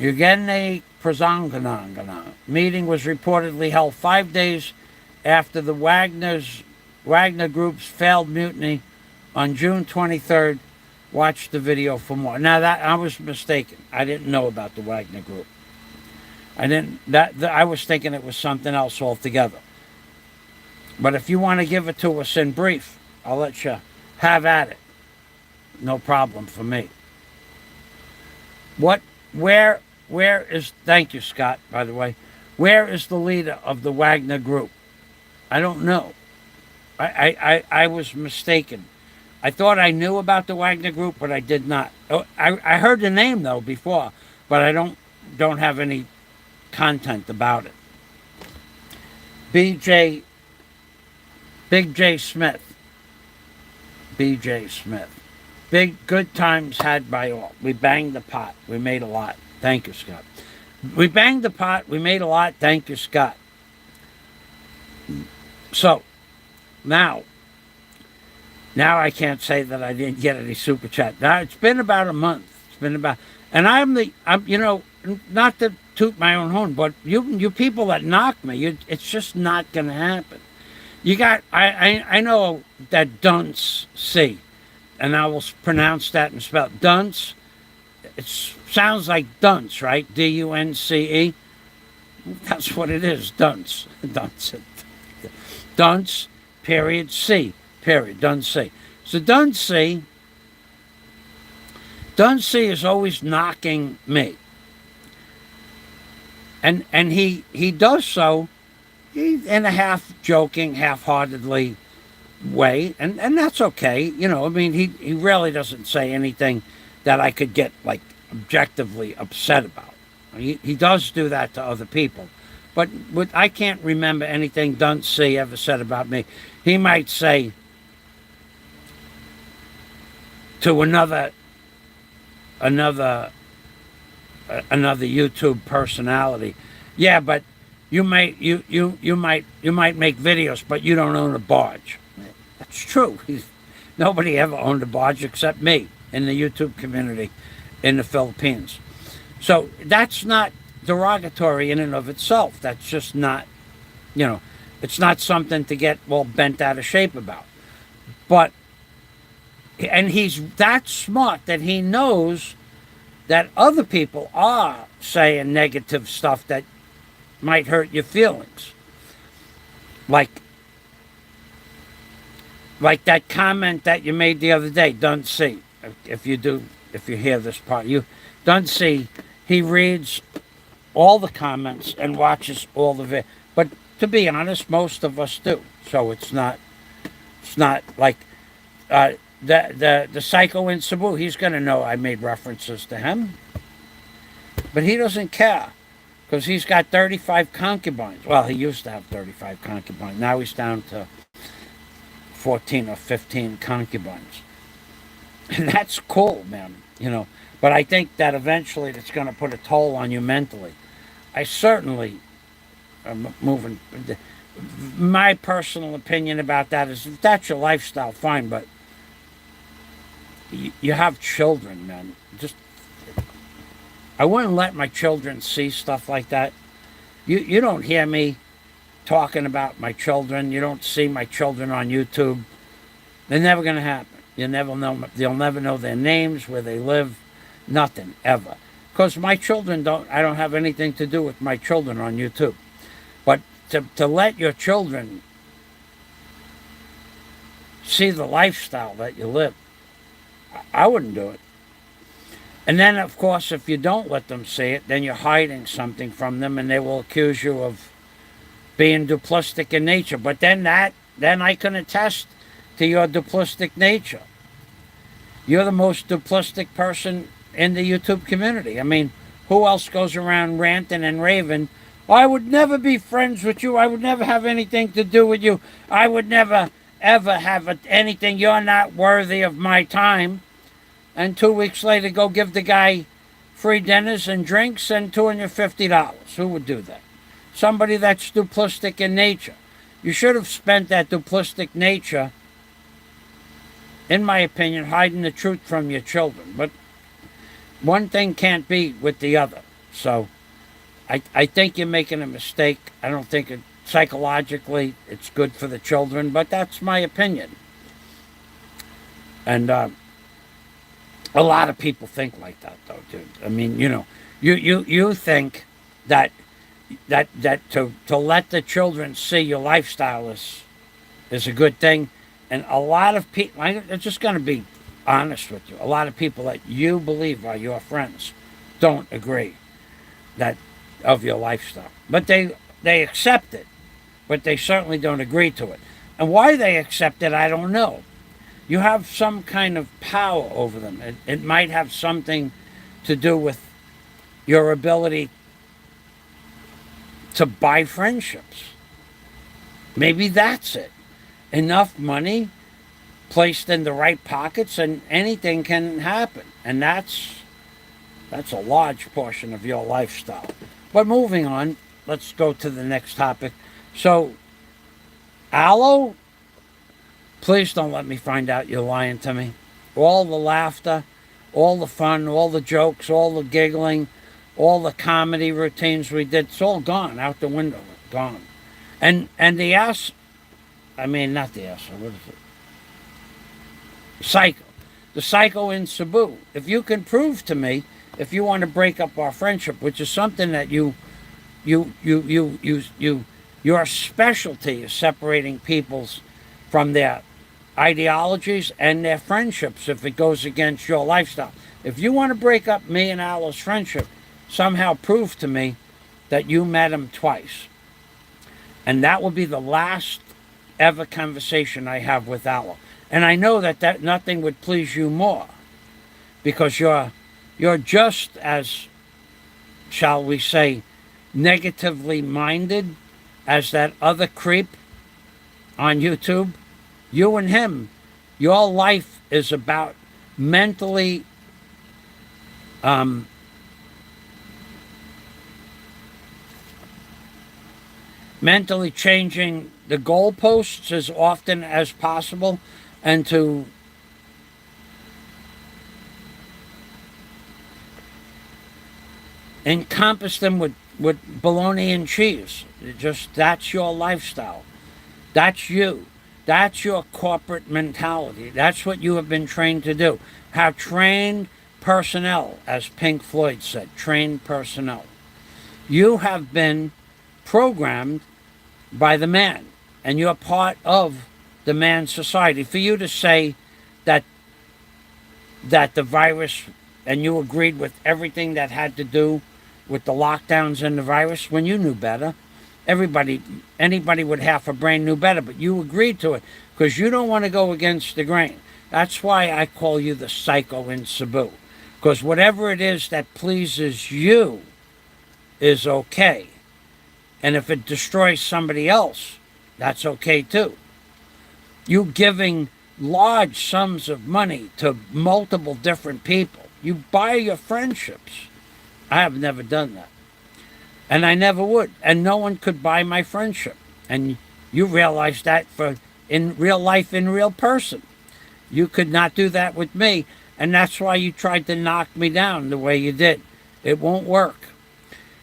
Yevgeny Prigozhin. Meeting was reportedly held 5 days after the Wagner Group's failed mutiny on June 23rd. Watch the video for more. Now that I was mistaken. I didn't know about the Wagner Group. I was thinking it was something else altogether. But if you want to give it to us in brief, I'll let you have at it. No problem for me. Where is, thank you, Scott, by the way, where is the leader of the Wagner Group? I don't know. I was mistaken. I thought I knew about the Wagner Group, but I did not. I heard the name, though, before, but I don't have any content about it. Big J Smith. B.J. Smith. Good times had by all. We banged the pot. We made a lot. Thank you, Scott. We banged the pot. We made a lot. Thank you, Scott. So, now I can't say that I didn't get any super chat. Now, it's been about a month. And I'm not to toot my own horn, but you people that knock me, it's just not going to happen. You got, I know that dunce C, and I will pronounce that and spell it. Dunce. It sounds like dunce, right? D-U-N-C-E. That's what it is, dunce. Dunce. Dunce, period, C, period, dunce C. So dunce C is always knocking me. And he does so in a half-joking, half-heartedly way, and that's okay. You know, I mean, he really doesn't say anything that I could get, like, objectively upset about. He does do that to other people. But I can't remember anything Dunce C ever said about me. He might say to another YouTube personality, yeah, but you might make videos, but you don't own a barge. That's true. Nobody ever owned a barge except me in the YouTube community in the Philippines. So that's not derogatory in and of itself. That's just not, it's not something to get all bent out of shape about. And he's that smart that he knows that other people are saying negative stuff that might hurt your feelings. Like that comment that you made the other day, Dunce C. If you hear this part, Dunce C, he reads all the comments and watches all the videos. But to be honest, most of us do. So it's not like the psycho in Cebu. He's going to know I made references to him, but he doesn't care because he's got 35 concubines. Well, he used to have 35 concubines. Now he's down to 14 or 15 concubines, and that's cool, man. But I think that eventually it's going to put a toll on you mentally. I certainly am moving. My personal opinion about that is if that's your lifestyle, fine, but you have children, man. I wouldn't let my children see stuff like that. You don't hear me talking about my children. You don't see my children on YouTube. They're never going to happen. You'll never know their names, where they live, nothing, ever. Because my children I don't have anything to do with my children on YouTube. But to let your children see the lifestyle that you live, I wouldn't do it. And then, of course, if you don't let them see it, then you're hiding something from them, and they will accuse you of being duplistic in nature. But then I can attest to your duplistic nature. You're the most duplistic person in the YouTube community. I mean, who else goes around ranting and raving? I would never be friends with you. I would never have anything to do with you. I would never, ever have anything. You're not worthy of my time. And 2 weeks later, go give the guy free dinners and drinks and $250. Who would do that? Somebody that's duplistic in nature. You should have spent that duplistic nature, in my opinion, hiding the truth from your children. But one thing can't be with the other. So I think you're making a mistake. I don't think psychologically it's good for the children, but that's my opinion. And a lot of people think like that, though, dude. I mean, you think that to let the children see your lifestyle is a good thing, and a lot of people, I'm just going to be honest with you, a lot of people that you believe are your friends don't agree of your lifestyle, but they accept it, but they certainly don't agree to it. And why they accept it, I don't know. You have some kind of power over them. It might have something to do with your ability to buy friendships. Maybe that's it. Enough money placed in the right pockets and anything can happen. And that's a large portion of your lifestyle. But moving on, let's go to the next topic. So, aloe, please don't let me find out you're lying to me. All the laughter, all the fun, all the jokes, all the giggling, all the comedy routines we did, it's all gone out the window. Gone. And the ass, not the ass, what is it? Psycho. The psycho in Cebu. If you can prove to me, if you want to break up our friendship, which is something that your specialty is separating people's from their ideologies and their friendships if it goes against your lifestyle. If you want to break up me and Aloe's friendship, somehow prove to me that you met him twice. And that will be the last ever conversation I have with Aloe. And I know that nothing would please you more, because you're just as, shall we say, negatively minded as that other creep on YouTube. You and him, your life is about mentally changing the goalposts as often as possible, and to encompass them with bologna and cheese. That's your lifestyle. That's you. That's your corporate mentality. That's what you have been trained to do. Have trained personnel, as Pink Floyd said, trained personnel. You have been programmed by the man, and you're part of the man's society. For you to say that the virus, and you agreed with everything that had to do with the lockdowns and the virus when you knew better. Anybody with half a brain knew better, but you agreed to it because you don't want to go against the grain. That's why I call you the psycho in Cebu, because whatever it is that pleases you is okay. And if it destroys somebody else, that's okay too. You giving large sums of money to multiple different people. You buy your friendships. I have never done that. And I never would. And no one could buy my friendship. And you realize that in real life, in real person. You could not do that with me. And that's why you tried to knock me down the way you did. It won't work.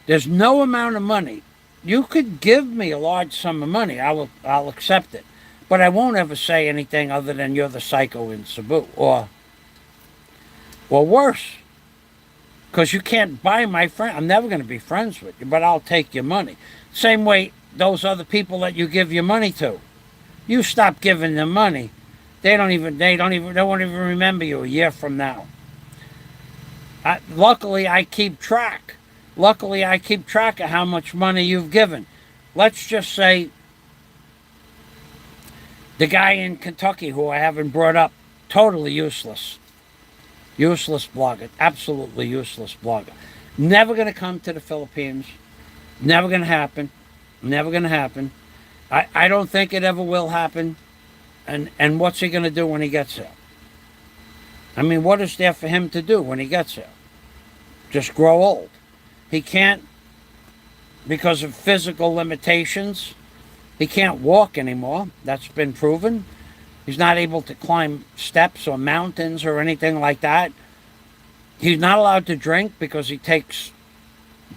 There's no amount of money. You could give me a large sum of money. I'll accept it. But I won't ever say anything other than you're the psycho in Cebu. Or worse. Because you can't buy my friend. I'm never going to be friends with you, but I'll take your money. Same way those other people that you give your money to. You stop giving them money, they won't even remember you a year from now. Luckily, I keep track. Luckily, I keep track of how much money you've given. Let's just say the guy in Kentucky who I haven't brought up, totally useless. Useless blogger, absolutely useless blogger. Never going to come to the Philippines. Never going to happen. Never going to happen. I don't think it ever will happen. And what's he going to do when he gets there? I mean, what is there for him to do when he gets there? Just grow old. He can't, because of physical limitations, he can't walk anymore. That's been proven. He's not able to climb steps or mountains or anything like that. He's not allowed to drink because he takes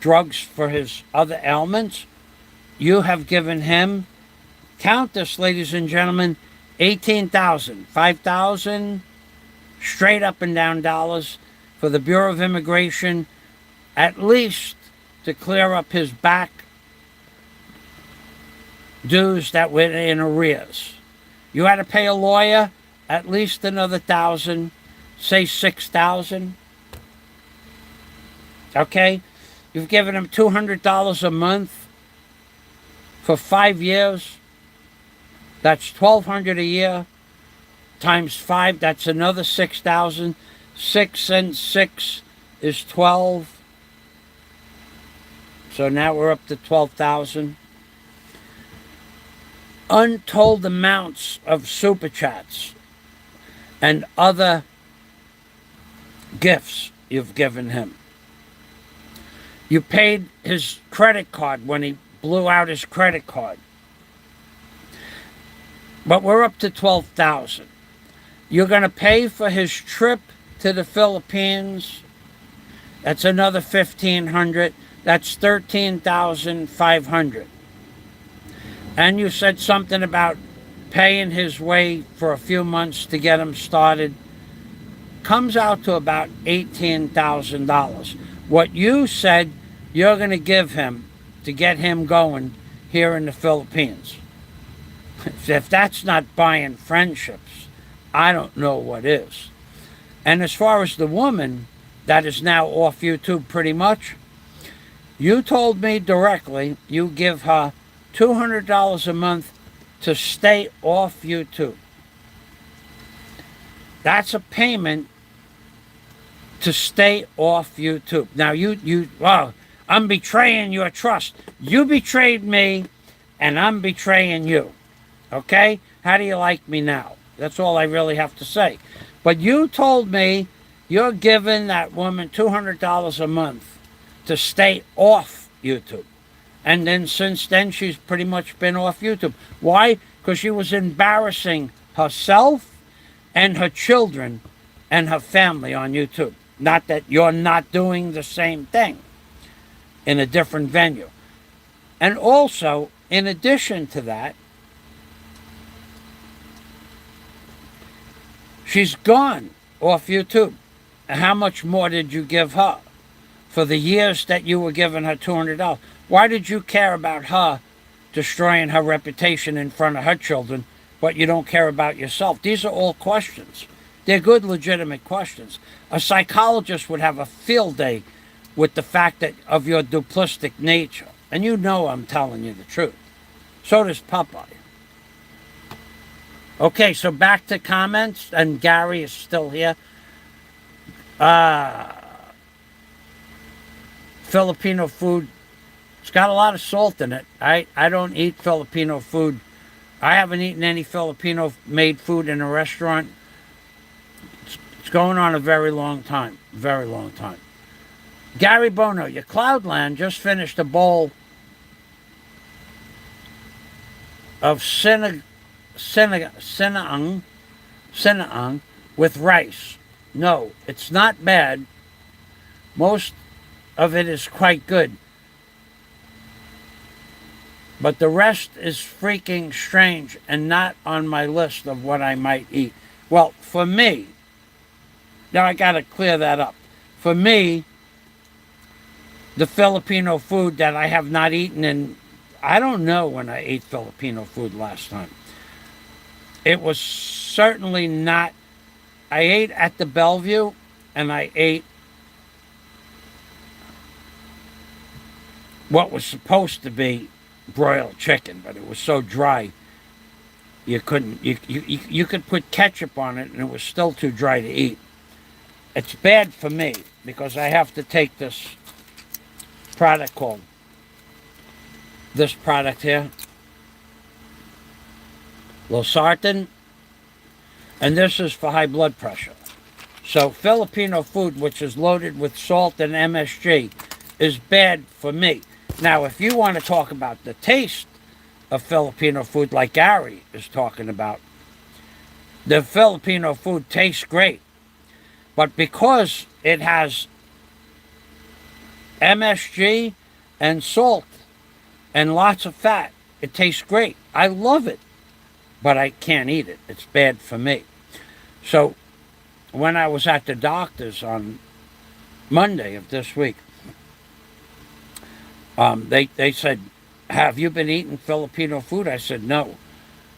drugs for his other ailments. You have given him, count this, ladies and gentlemen, 18,000, 5,000 straight up and down dollars for the Bureau of Immigration, at least to clear up his back dues that were in arrears. You had to pay a lawyer at least another 1,000, say 6,000. Okay? You've given him $200 a month for 5 years. That's $1,200 a year. Times 5, that's another 6,000. 6 and 6 is 12. So now we're up to 12,000. Untold amounts of super chats and other gifts you've given him. You paid his credit card when he blew out his credit card. But we're up to 12,000. You're going to pay for his trip to the Philippines. That's another 1,500. That's 13,500. And you said something about paying his way for a few months to get him started. Comes out to about $18,000. What you said you're going to give him to get him going here in the Philippines. If that's not buying friendships, I don't know what is. And as far as the woman that is now off YouTube pretty much, you told me directly you give her $200 a month to stay off YouTube. That's a payment to stay off YouTube. Now well, I'm betraying your trust. You betrayed me and I'm betraying you. Okay? How do you like me now? That's all I really have to say. But you told me you're giving that woman $200 a month to stay off YouTube. And then since then, she's pretty much been off YouTube. Why? Because she was embarrassing herself and her children and her family on YouTube. Not that you're not doing the same thing in a different venue. And also, in addition to that, she's gone off YouTube. And how much more did you give her for the years that you were giving her $200? Why did you care about her destroying her reputation in front of her children, but you don't care about yourself? These are all questions. They're good, legitimate questions. A psychologist would have a field day with the fact that of your duplistic nature. And you know I'm telling you the truth. So does Popeye. Okay, so back to comments, and Gary is still here. Filipino food, it's got a lot of salt in it. I don't eat Filipino food. I haven't eaten any Filipino-made food in a restaurant. It's going on a very long time. Very long time. Gary Bono, your Cloudland just finished a bowl of sinaang with rice. No, it's not bad. Most of it is quite good. But the rest is freaking strange and not on my list of what I might eat. Well, for me, now I got to clear that up. For me, the Filipino food that I have not eaten in, I don't know when I ate Filipino food last time. It was certainly not, I ate at the Bellevue and I ate what was supposed to be broiled chicken, but it was so dry you couldn't, you could put ketchup on it and it was still too dry to eat. It's bad for me because I have to take this product called this product here, losartan, and this is for high blood pressure. So Filipino food, which is loaded with salt and MSG, is bad for me. Now, if you want to talk about the taste of Filipino food like Gary is talking about, the Filipino food tastes great. But because it has MSG and salt and lots of fat, it tastes great. I love it, but I can't eat it. It's bad for me. So when I was at the doctor's on Monday of this week, they said, have you been eating Filipino food? I said, no.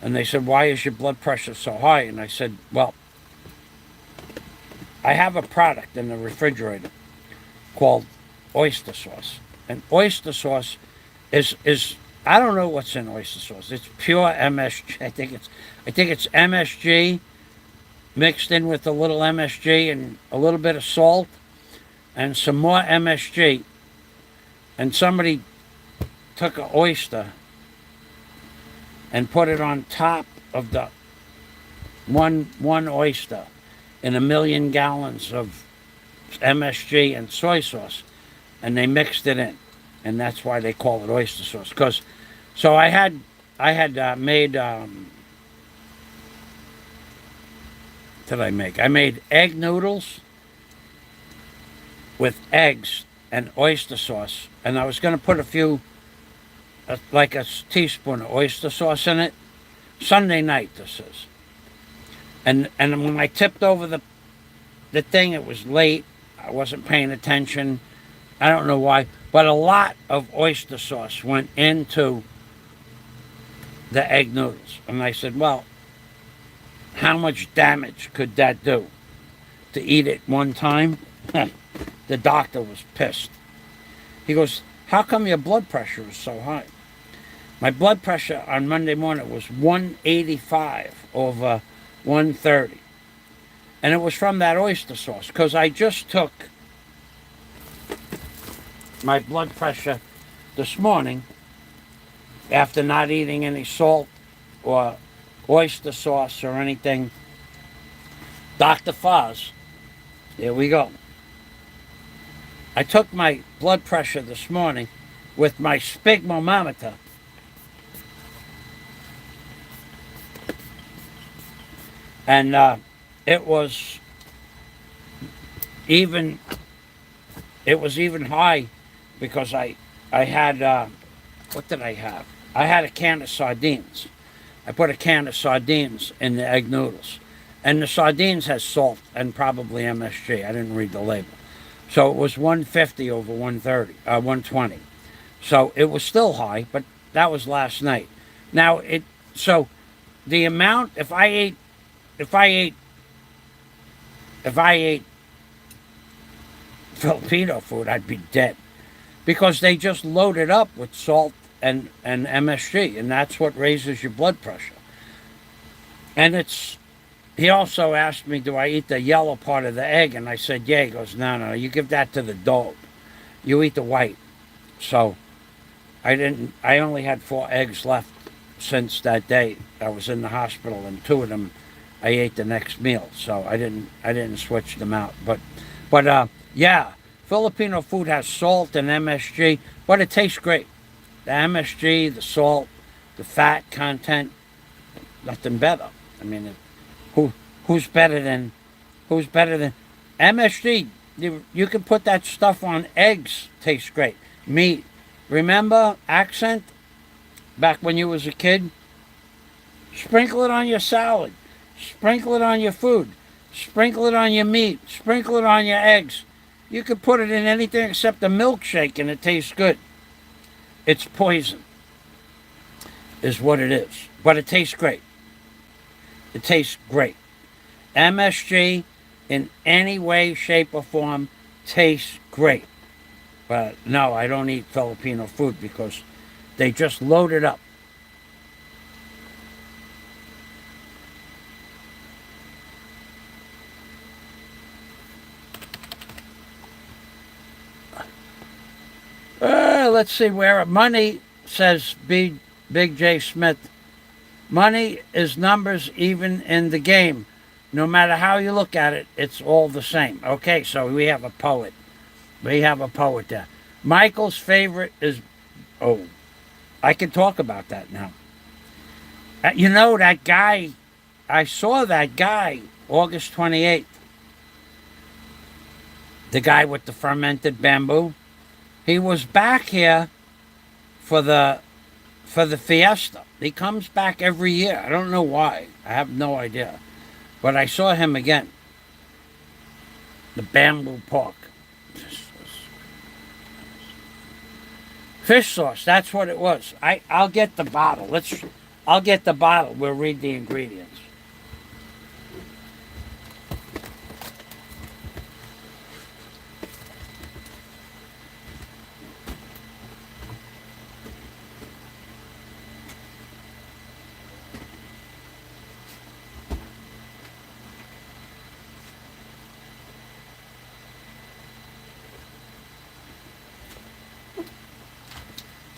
And they said, why is your blood pressure so high? And I said, well, I have a product in the refrigerator called oyster sauce. And oyster sauce is I don't know what's in oyster sauce. It's pure MSG. I think it's MSG mixed in with a little MSG and a little bit of salt and some more MSG. And somebody took an oyster and put it on top of the one oyster in 1 million gallons of MSG and soy sauce, and they mixed it in, and that's why they call it oyster sauce. So I had made I made egg noodles with eggs and oyster sauce, and I was going to put a few, like a teaspoon of oyster sauce in it. Sunday night, this is. And when I tipped over the thing, it was late. I wasn't paying attention. I don't know why, but a lot of oyster sauce went into the egg noodles. And I said, well, how much damage could that do to eat it one time? The doctor was pissed. He goes, how come your blood pressure is so high? My blood pressure on Monday morning was 185 over 130. And it was from that oyster sauce, because I just took my blood pressure this morning after not eating any salt or oyster sauce or anything. Dr. Foz, here we go. I took my blood pressure this morning with my sphygmomanometer. And it was even high because I had, what did I have? I had a can of sardines. I put a can of sardines in the egg noodles. And the sardines has salt and probably MSG. I didn't read the label. So it was 150 over 120. So it was still high, but that was last night. Now, so the amount, if I ate Filipino food, I'd be dead. Because they just load it up with salt and MSG, and that's what raises your blood pressure. And he also asked me, do I eat the yellow part of the egg? And I said, yeah. He goes, no, you give that to the dog. You eat the white. So I only had 4 eggs left since that day. I was in the hospital, and 2 of them I ate the next meal. So I didn't switch them out. But yeah, Filipino food has salt and MSG, but it tastes great. The MSG, the salt, the fat content, nothing better. I mean, who's better than MSG? You can put that stuff on eggs. Tastes great. Meat. Remember accent? Back when you was a kid? Sprinkle it on your salad. Sprinkle it on your food. Sprinkle it on your meat. Sprinkle it on your eggs. You could put it in anything except a milkshake and it tastes good. It's poison, is what it is. But it tastes great. It tastes great. MSG in any way, shape, or form tastes great. But no, I don't eat Filipino food because they just load it up. let's see where money, says Big J Smith. Money is numbers even in the game. No matter how you look at it, it's all the same. Okay, so we have a poet. We have a poet there. Michael's favorite is, oh, I can talk about that now. You know, that guy, I saw that guy August 28th. The guy with the fermented bamboo. He was back here for the fiesta. He comes back every year. I don't know why. I have no idea. But I saw him again. The bamboo pork. Fish sauce, that's what it was. I'll get the bottle. I'll get the bottle. We'll read the ingredients.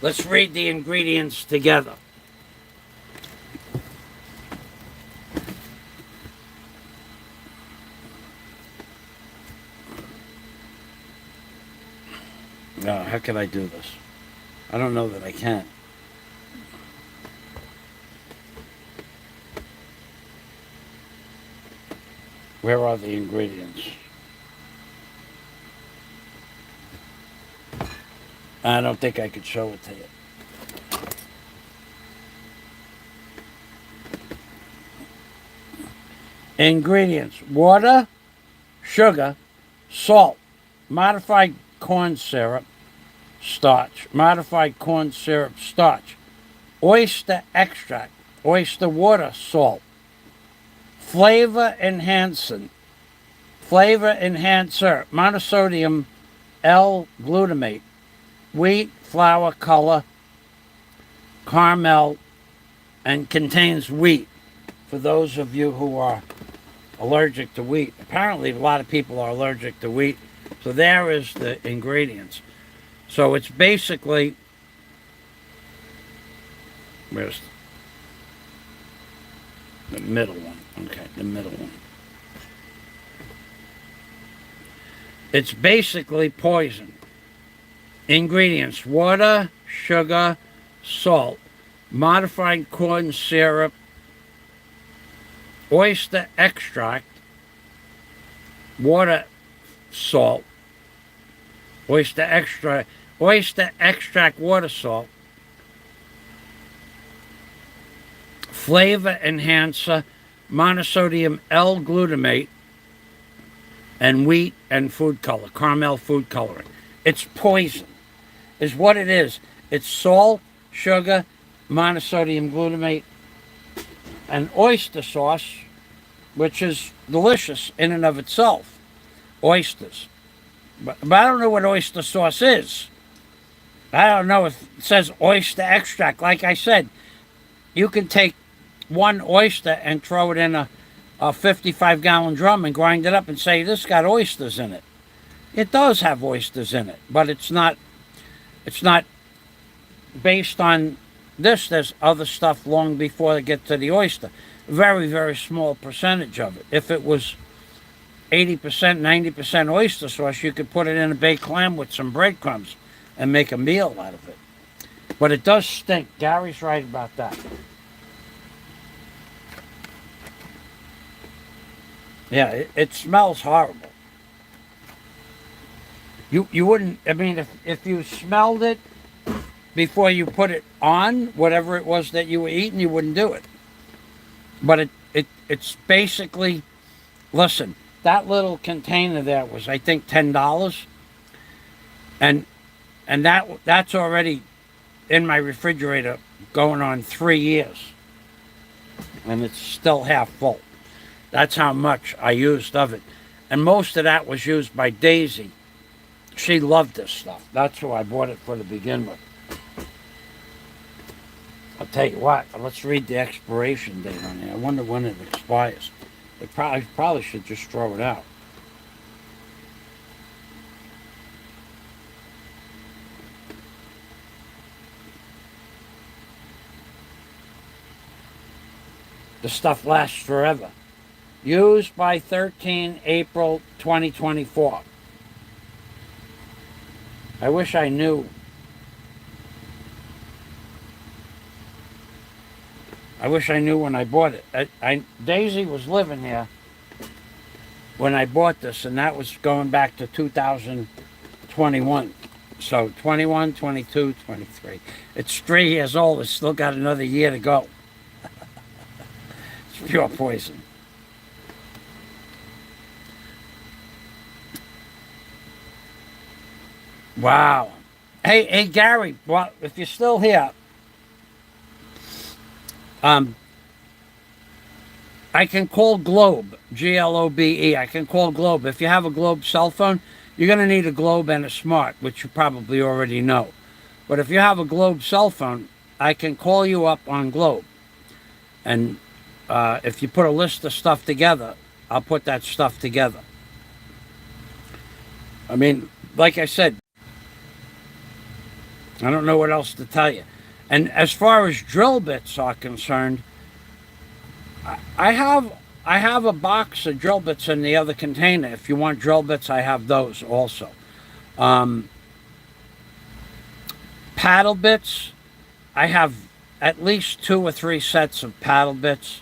Let's read the ingredients together. How can I do this? I don't know that I can. Where are the ingredients? I don't think I could show it to you. Ingredients: water, sugar, salt, modified corn syrup, starch, modified corn syrup starch, oyster extract, oyster water, salt, flavor enhancer, monosodium L-glutamate, wheat flour color, caramel, and contains wheat. For those of you who are allergic to wheat, apparently a lot of people are allergic to wheat. So there is the ingredients. So it's basically, where's the middle one? Okay, the middle one. It's basically poison. Ingredients: water, sugar, salt, modified corn syrup, oyster extract, water, salt, oyster extract, water, salt, flavor enhancer, monosodium L-glutamate, and wheat and food color, caramel food coloring. It's poison, is what it is. It's salt, sugar, monosodium glutamate, and oyster sauce, which is delicious in and of itself. Oysters. But I don't know what oyster sauce is. I don't know if it says oyster extract. Like I said, you can take one oyster and throw it in a 55-gallon drum and grind it up and say, this got oysters in it. It does have oysters in it, but it's not based on this. There's other stuff long before they get to the oyster. Very, very small percentage of it. If it was 80%, 90% oyster sauce, you could put it in a baked clam with some breadcrumbs and make a meal out of it. But it does stink. Gary's right about that. Yeah, it smells horrible. You wouldn't, I mean, if you smelled it before you put it on, whatever it was that you were eating, you wouldn't do it. But it's basically, listen, that little container there was, I think, $10. And that's already in my refrigerator going on 3 years. And it's still half full. That's how much I used of it. And most of that was used by Daisy. She loved this stuff. That's who I bought it for to begin with. I'll tell you what, let's read the expiration date on there. I wonder when it expires. It probably should just throw it out. The stuff lasts forever. Used by 13 April 2024. I wish I knew. I wish I knew when I bought it. Daisy was living here when I bought this, and that was going back to 2021. So 21, 22, 23. It's 3 years old. It's still got another year to go. It's pure poison. Wow. Hey, Gary, well, if you're still here, I can call Globe, Globe. I can call Globe. If you have a Globe cell phone, you're going to need a Globe and a Smart, which you probably already know. But if you have a Globe cell phone, I can call you up on Globe. And if you put a list of stuff together, I'll put that stuff together. I mean, like I said, I don't know what else to tell you. And as far as drill bits are concerned, I have a box of drill bits in the other container. If you want drill bits, I have those also. Paddle bits, I have at least 2 or 3 sets of paddle bits.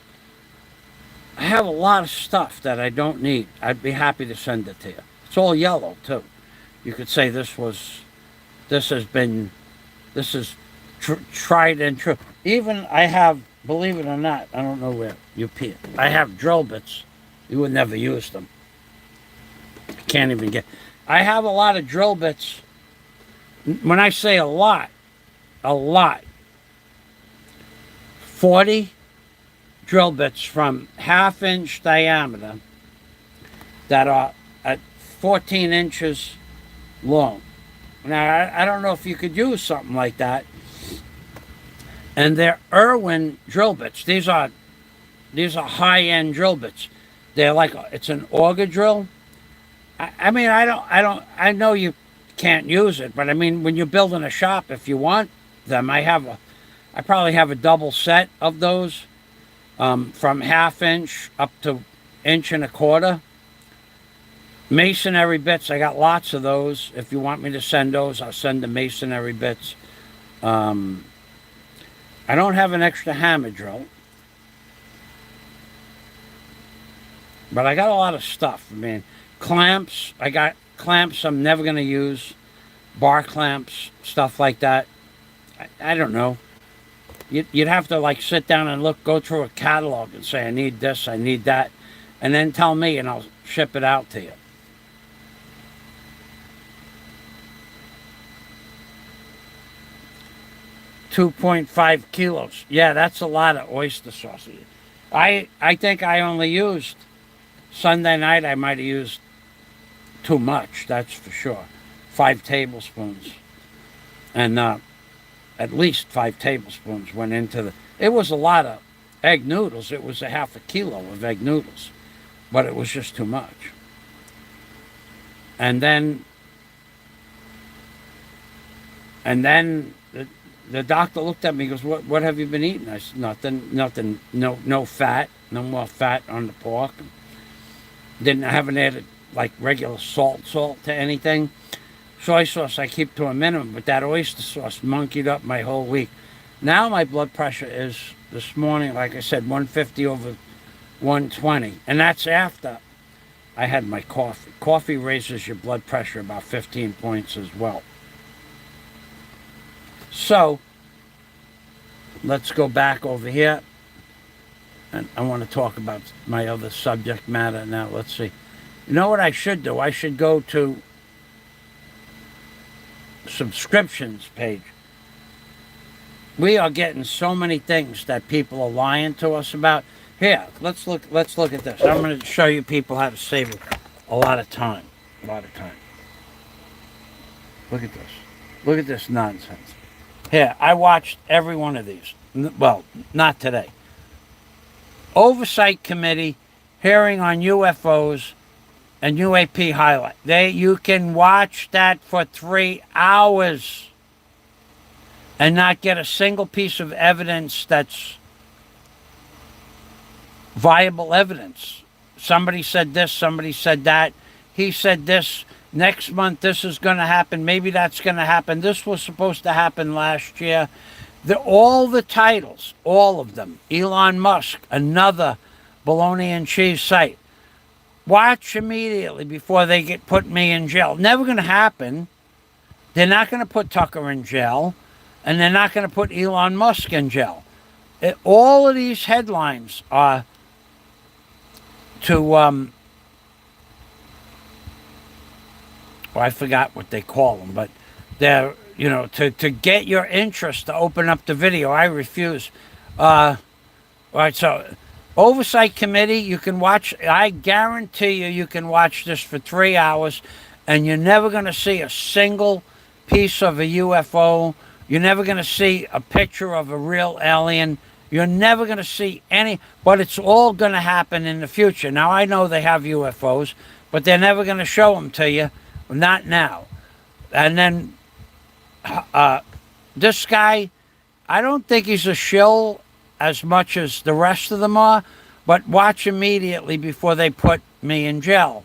I have a lot of stuff that I don't need. I'd be happy to send it to you. It's all yellow too. You could say this is tried and true. Even I have, believe it or not, I don't know where you pee it. I have drill bits. You would never use them. You can't even get. I have a lot of drill bits. When I say a lot, 40 drill bits from 1/2 inch diameter that are at 14 inches long. Now, I don't know if you could use something like that. And they're Irwin drill bits. These are high-end drill bits. They're like, it's an auger drill. I mean, I know you can't use it, but I mean, when you're building a shop, if you want them, I probably have a double set of those, from 1/2 inch up to 1.25 inch. Masonry bits, I got lots of those. If you want me to send those, I'll send the masonry bits. I don't have an extra hammer drill, but I got a lot of stuff. I mean, clamps, I got clamps I'm never going to use, bar clamps, stuff like that. I don't know. You'd have to like sit down and go through a catalog and say, I need this, I need that, and then tell me and I'll ship it out to you. $2.5 kilos. Yeah, that's a lot of oyster sauce. I think I only used, Sunday night I might have used too much, that's for sure. 5 tablespoons. And at least 5 tablespoons went into the, it was a lot of egg noodles. It was a 1/2 kilo of egg noodles. But it was just too much. And then the doctor looked at me and goes, what have you been eating? I said, nothing, no fat, no more fat on the pork. I haven't added like regular salt to anything. Soy sauce I keep to a minimum, but that oyster sauce monkeyed up my whole week. Now my blood pressure is, this morning, like I said, 150 over 120. And that's after I had my coffee. Coffee raises your blood pressure about 15 points as well. So, let's go back over here. And I want to talk about my other subject matter now. Let's see. You know what I should do? I should go to subscriptions page. We are getting so many things that people are lying to us about. Here, let's look at this. I'm going to show you people how to save a lot of time. Look at this. Look at this nonsense. Here, I watched every one of these. Well, not today. Oversight Committee hearing on UFOs and UAP highlight. You can watch that for 3 hours and not get a single piece of evidence that's viable evidence. Somebody said this, somebody said that. He said this. Next month, this is going to happen. Maybe that's going to happen. This was supposed to happen last year. All the titles, all of them. Elon Musk, another bologna and cheese site. Watch immediately before they put me in jail. Never going to happen. They're not going to put Tucker in jail, and they're not going to put Elon Musk in jail. All of these headlines are to, I forgot what they call them, but they're, to get your interest to open up the video. I refuse. All right, so Oversight Committee, you can watch. I guarantee you can watch this for 3 hours, and you're never going to see a single piece of a UFO. You're never going to see a picture of a real alien. You're never going to see any, but it's all going to happen in the future. Now, I know they have UFOs, but they're never going to show them to you. Not now. And then this guy, I don't think he's a shill as much as the rest of them are, but watch immediately before they put me in jail,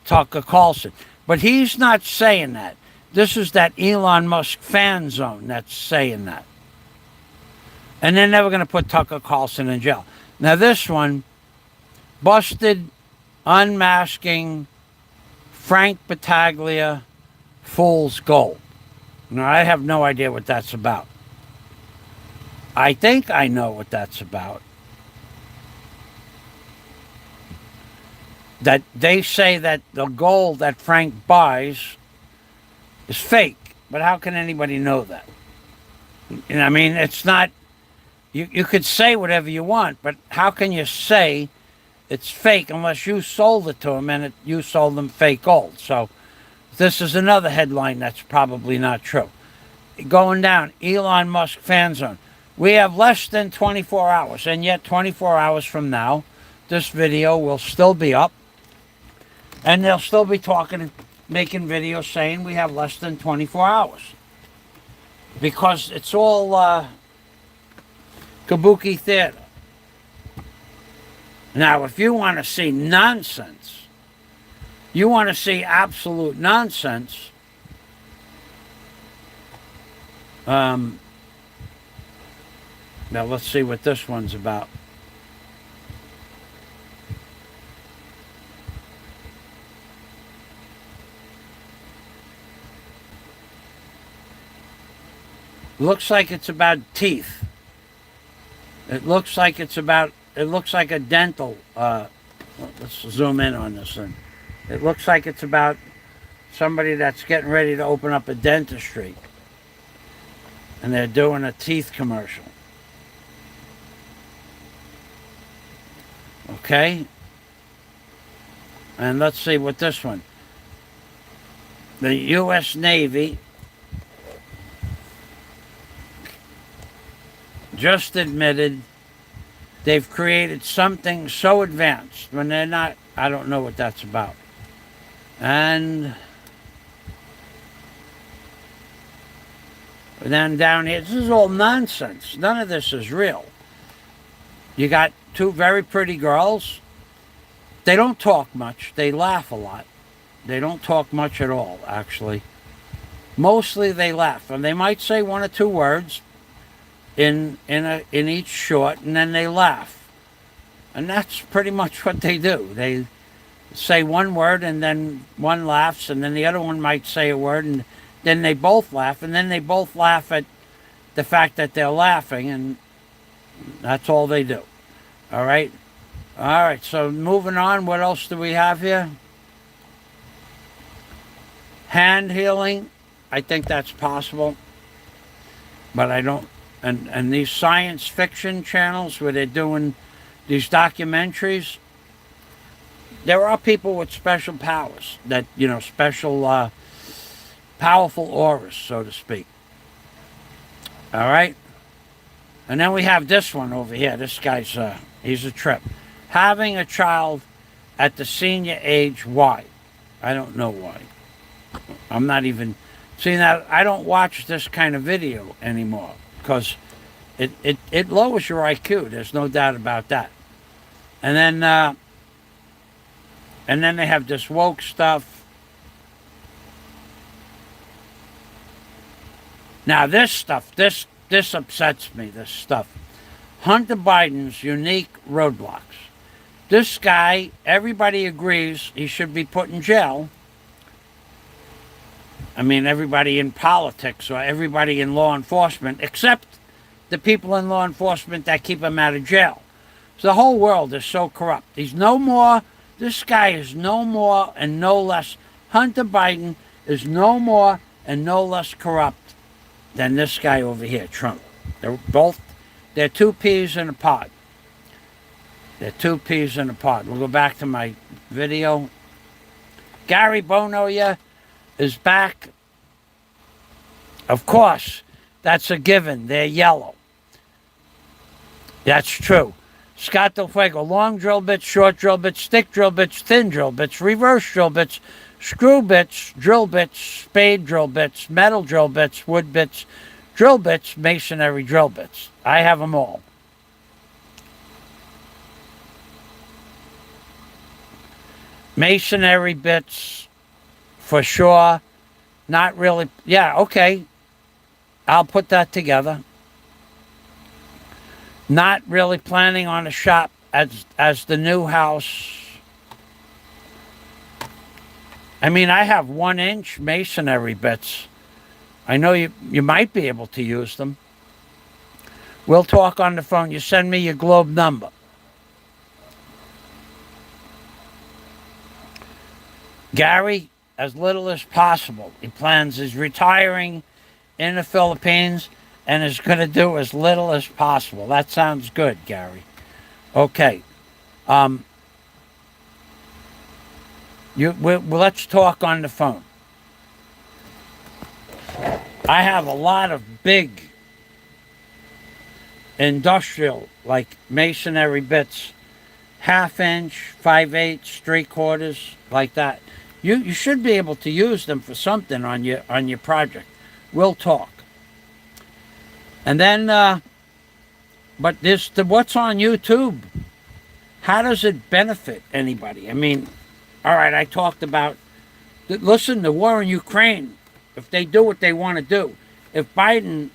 Tucker Carlson. But he's not saying that. This is that Elon Musk fan zone that's saying that. And they're never going to put Tucker Carlson in jail. Now this one, busted, unmasking Frank Battaglia, fool's gold. Now I have no idea what that's about. I think I know what that's about. That they say that the gold that Frank buys is fake. But how can anybody know that? I mean, it's not... You could say whatever you want, but how can you say it's fake unless you sold it to him and you sold them fake gold? So this is another headline that's probably not true. Going down, Elon Musk fan zone. We have less than 24 hours, and yet 24 hours from now, this video will still be up, and they'll still be talking and making videos saying we have less than 24 hours. Because it's all Kabuki theater. Now, if you want to see nonsense, you want to see absolute nonsense, now let's see what this one's about. Looks like it's about teeth. It looks like it's about, it looks like a dental, let's zoom in on this thing. It looks like it's about somebody that's getting ready to open up a dentistry. And they're doing a teeth commercial. Okay? And let's see what this one. The U.S. Navy just admitted they've created something so advanced when they're not. I don't know what that's about. And then down here, this is all nonsense. None of this is real. You got two very pretty girls. They don't talk much. They laugh a lot. They don't talk much at all, actually. Mostly they laugh. And they might say one or two words in each short, and then they laugh. And that's pretty much what they do. They say one word, and then one laughs, and then the other one might say a word, and then they both laugh, and then they both laugh at the fact that they're laughing, and that's all they do. All right? All right, so moving on, what else do we have here? Hand healing, I think that's possible, but I don't. And these science fiction channels where they're doing these documentaries, there are people with special powers that, special, powerful auras, so to speak. All right? And then we have this one over here. This guy's, he's a trip. Having a child at the senior age, why? I don't know why. I'm not even... See, now, I don't watch this kind of video anymore because it lowers your IQ. There's no doubt about that. And then they have this woke stuff. Now this stuff, this upsets me, this stuff. Hunter Biden's unique roadblocks. This guy, everybody agrees he should be put in jail. I mean, everybody in politics or everybody in law enforcement, except the people in law enforcement that keep him out of jail. So the whole world is so corrupt. He's no more, this guy is no more and no less, Hunter Biden is no more and no less corrupt than this guy over here, Trump. They're two peas in a pod. They're two peas in a pod. We'll go back to my video. Gary Bonoya is back. Of course, that's a given. They're yellow. That's true. Scott Del Fuego, long drill bits, short drill bits, stick drill bits, thin drill bits, reverse drill bits, screw bits, drill bits, spade drill bits, metal drill bits, wood bits, drill bits, masonry drill bits. I have them all. Masonry bits, for sure. Not really. Yeah, okay. I'll put that together. Not really planning on a shop as the new house. I mean, I have 1-inch masonry bits. I know you might be able to use them. We'll talk on the phone. You send me your globe number. Gary, as little as possible. He plans his retiring in the Philippines and is going to do as little as possible. That sounds good, Gary. Okay. Let's talk on the phone. I have a lot of big industrial, like masonry bits, 1/2 inch, 5/8, 3/4, like that. You should be able to use them for something on your project. We'll talk. And then, but what's on YouTube? How does it benefit anybody? I mean, all right, I talked about, listen, the war in Ukraine, if they do what they want to do, if Biden,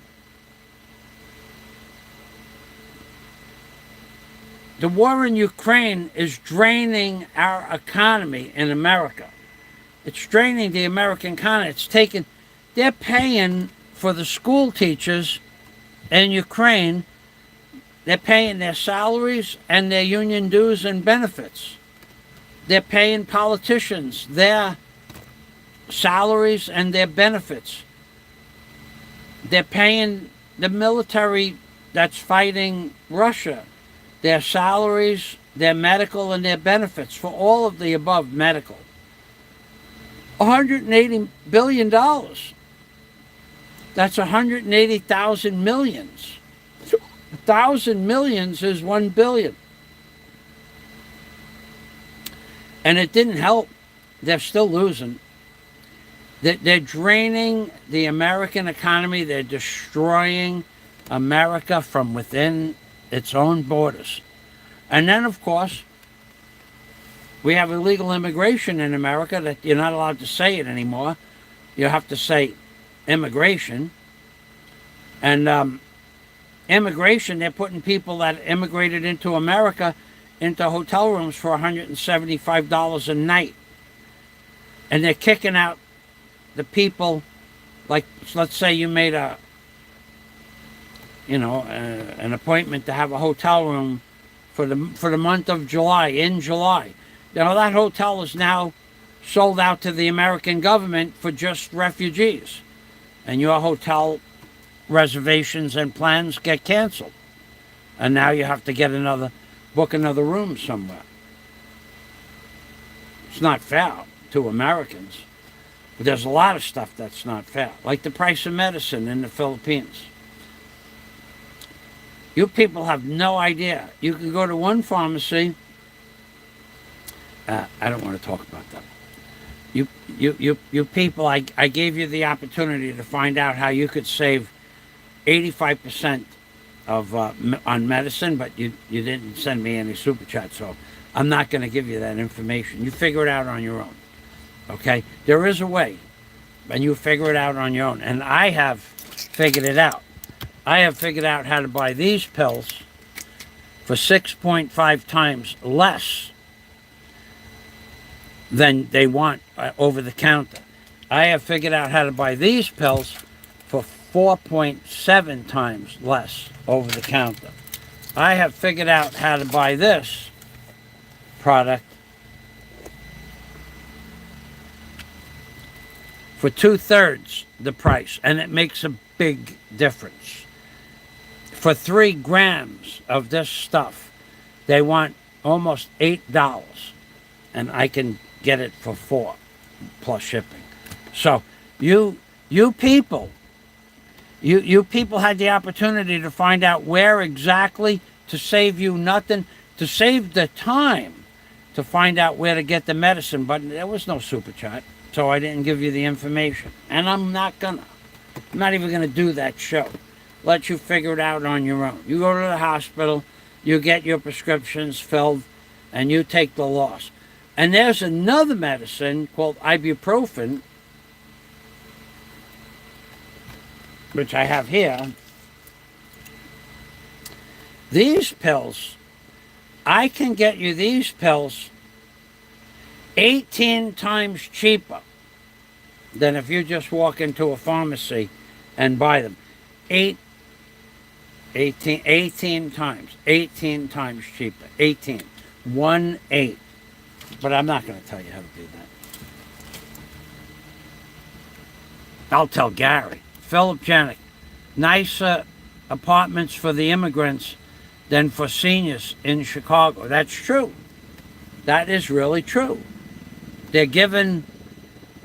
the war in Ukraine is draining our economy in America. It's draining the American economy. They're paying for the school teachers in Ukraine. They're paying their salaries and their union dues and benefits. They're paying politicians their salaries and their benefits. They're paying the military that's fighting Russia their salaries, their medical, and their benefits for all of the above medical. $180 billion. That's 180,000 millions. 1,000 millions is 1 billion. And it didn't help. They're still losing. They're draining the American economy. They're destroying America from within its own borders. And then, of course, we have illegal immigration in America that you're not allowed to say it anymore. You have to say immigration. And immigration, they're putting people that immigrated into America into hotel rooms for $175 a night. And they're kicking out the people, like, let's say you made an appointment to have a hotel room for the month of July, in July. That hotel is now sold out to the American government for just refugees. And your hotel reservations and plans get canceled. And now you have to book another room somewhere. It's not fair to Americans. But there's a lot of stuff that's not fair, like the price of medicine in the Philippines. You people have no idea. You can go to one pharmacy. I don't want to talk about that. You people, I gave you the opportunity to find out how you could save 85% on medicine, but you didn't send me any super chat, so I'm not going to give you that information. You figure it out on your own. Okay? There is a way, and you figure it out on your own. And I have figured it out. I have figured out how to buy these pills for 6.5 times less than they want over the counter. I have figured out how to buy these pills for 4.7 times less over the counter. I have figured out how to buy this product for 2/3 the price, and it makes a big difference. For 3 grams of this stuff, they want almost $8, and I can get it for $4 plus shipping. So you people had the opportunity to find out where exactly, to save you nothing, to save the time to find out where to get the medicine, but there was no super chat, so I didn't give you the information. And I'm not even gonna do that show. Let you figure it out on your own. You go to the hospital, you get your prescriptions filled, and you take the loss. And there's another medicine called ibuprofen, which I have here. These pills, I can get you these pills 18 times cheaper than if you just walk into a pharmacy and buy them. 18 times cheaper. 18. 1-8. But I'm not going to tell you how to do that. I'll tell Gary. Philip Janik. Nicer apartments for the immigrants than for seniors in Chicago. That's true. That is really true. They're giving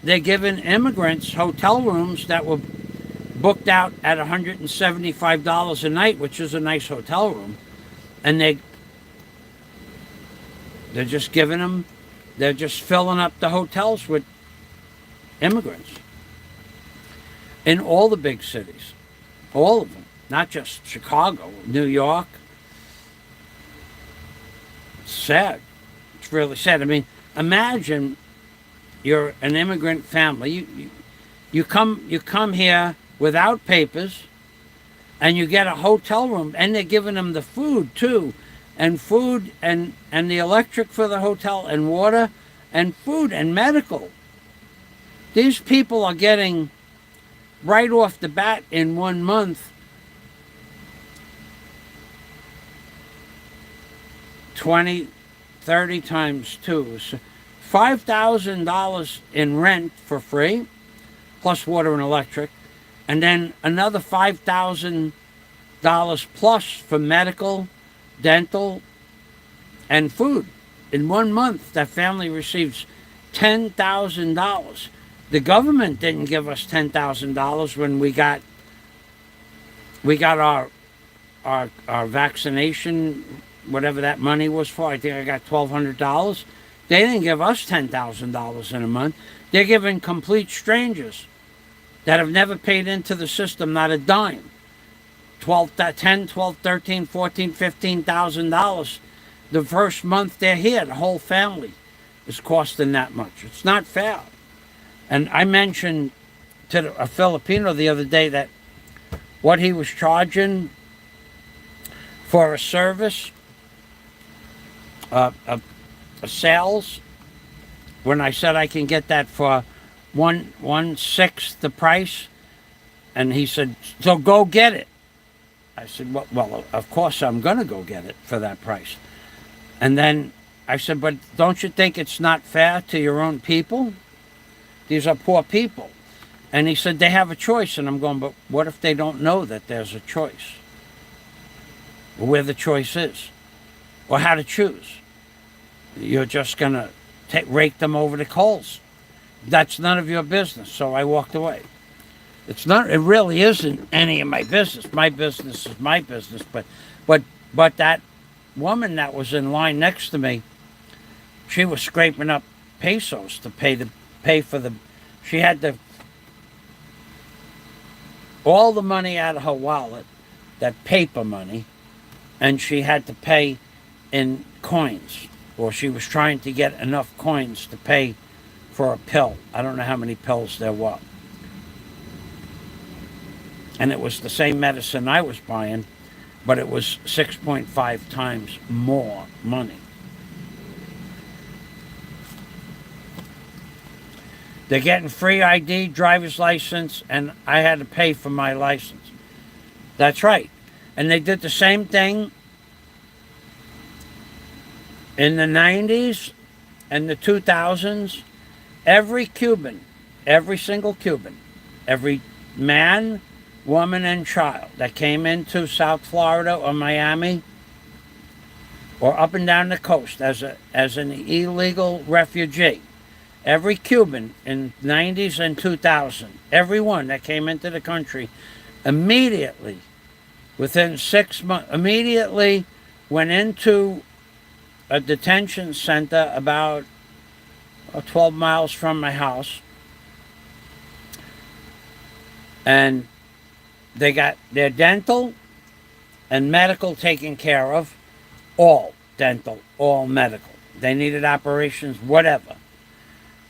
immigrants hotel rooms that were booked out at $175 a night, which is a nice hotel room, and they're just giving them, they're just filling up the hotels with immigrants in all the big cities, all of them, not just Chicago, New York. It's sad. It's really sad. I mean, imagine you're an immigrant family. You come here without papers, and you get a hotel room, and they're giving them the food too, and food and the electric for the hotel, and water and food and medical. These people are getting, right off the bat in 1 month, 20, 30 times 2. So $5,000 in rent for free, plus water and electric, and then another $5,000 plus for medical, dental, and food. In 1 month, that family receives $10,000. The government didn't give us $10,000 when we got our vaccination, whatever that money was for. I think I got $1,200. They didn't give us $10,000 in a month. They're giving complete strangers that have never paid into the system, not a dime, $10, $12, $13, $14, $15,000 the first month they're here. The whole family is costing that much. It's not fair. And I mentioned to a Filipino the other day that what he was charging for a service, a sales, when I said I can get that for 1/6 the price, and he said, so go get it. I said, well, of course I'm going to go get it for that price. And then I said, but don't you think it's not fair to your own people? These are poor people. And he said, they have a choice. And I'm going, but what if they don't know that there's a choice? Or where the choice is? Or how to choose? You're just going to rake them over the coals. That's none of your business. So I walked away. It really isn't any of my business. My business is my business. But that woman that was in line next to me, she was scraping up pesos to pay for the. She had all the money out of her wallet that paper money, and she had to pay in coins, or she was trying to get enough coins to pay for a pill. I don't know how many pills there were. And it was the same medicine I was buying, but it was 6.5 times more money. They're getting free ID, driver's license, and I had to pay for my license. That's right. And they did the same thing in the 90s and the 2000s. Every Cuban, every single Cuban, every man, woman, and child that came into South Florida or Miami or up and down the coast as an illegal refugee, every Cuban in 90s and 2000, everyone that came into the country immediately, within 6 months, immediately went into a detention center about 12 miles from my house, and they got their dental and medical taken care of, all dental, all medical. They needed operations, whatever.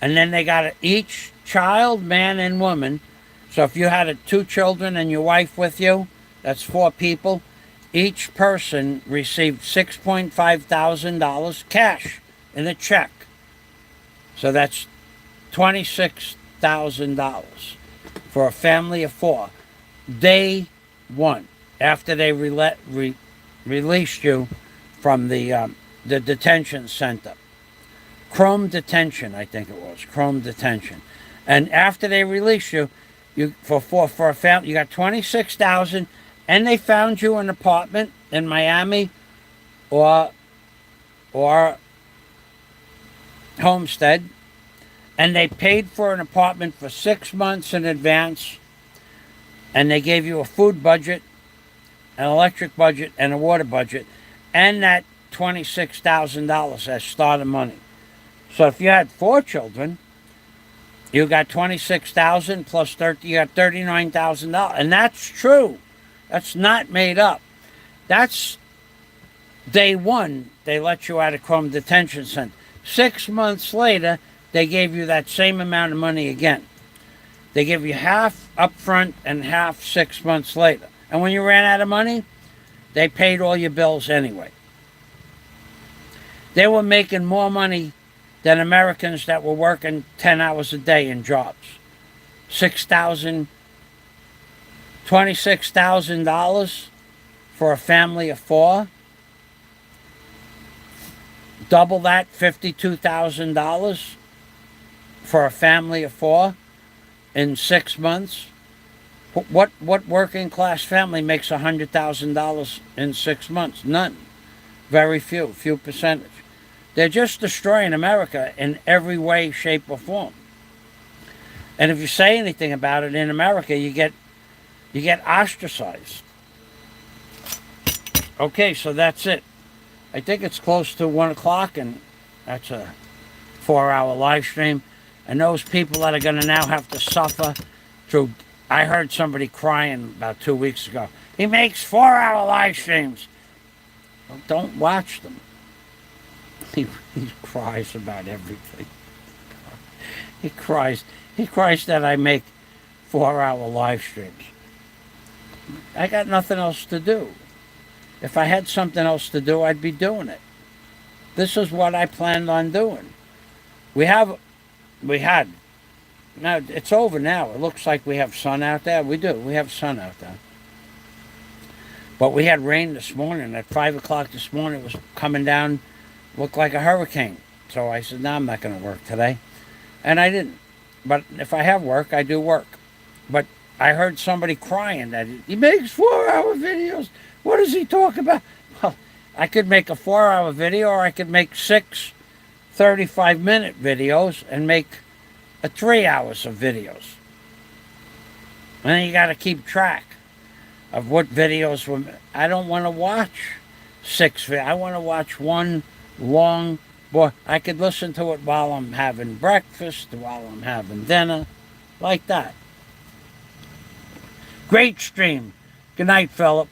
And then they got each child, man and woman. So if you had 2 children and your wife with you, that's 4 people. Each person received $6.5 thousand cash in a check. So that's $26,000 for a family of 4. Day 1, after they released you from the detention center. Chrome detention, I think it was. Chrome detention. And after they released you, for a family, you got $26,000, and they found you an apartment in Miami or Homestead, and they paid for an apartment for 6 months in advance, and they gave you a food budget, an electric budget, and a water budget, and that $26,000 as starter money. So if you had 4 children, you got $26,000 plus 30. You got $39,000, and that's true. That's not made up. That's day 1. They let you out of Chrome Detention Center. 6 months later, they gave you that same amount of money again. They give you half up front and half 6 months later. And when you ran out of money, they paid all your bills anyway. They were making more money than Americans that were working 10 hours a day in jobs. $26,000 for a family of 4. Double that, $52,000 for a family of 4 in 6 months. What working class family makes $100,000 in 6 months? None. Very few percentage. They're just destroying America in every way, shape, or form. And if you say anything about it in America, you get ostracized. Okay, so that's it. I think it's close to 1 o'clock, and that's a 4-hour live stream. And those people that are going to now have to suffer through... I heard somebody crying about 2 weeks ago. He makes 4-hour live streams. Well, don't watch them. He cries about everything. He cries that I make 4-hour live streams. I got nothing else to do. If I had something else to do, I'd be doing it. This is what I planned on doing. We had. Now, it's over now. It looks like we have sun out there. We do. We have sun out there. But we had rain this morning. At 5 o'clock this morning, it was coming down, looked like a hurricane. So I said, no, I'm not going to work today. And I didn't. But if I have work, I do work. But I heard somebody crying that he makes 4-hour videos. What does he talk about? Well, I could make a 4-hour video, or I could make 6 35-minute videos and make 3 hours of videos. And then you got to keep track of what videos were. I don't want to watch 6 videos. I want to watch one long. Boy, I could listen to it while I'm having breakfast, while I'm having dinner, like that. Great stream. Good night, Philip.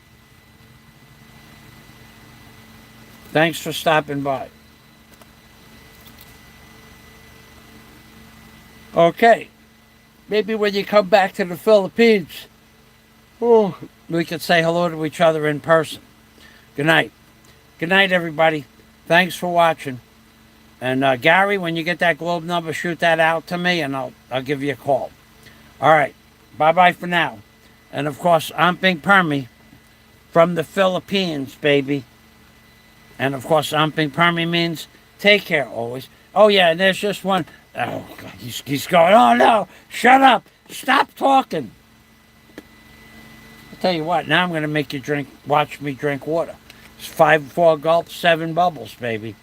Thanks for stopping by. Okay. Maybe when you come back to the Philippines, we could say hello to each other in person. Good night. Good night, everybody. Thanks for watching. And Gary, when you get that globe number, shoot that out to me, and I'll give you a call. All right. Bye-bye for now. And, of course, I'm Pink Permy from the Philippines, baby. And, of course, I'm Pink Permy means take care always. Oh, yeah, and there's just one. Oh, God, he's going, oh, no, shut up. Stop talking. I'll tell you what, now I'm going to make you watch me drink water. It's 4 gulps, 7 bubbles, baby.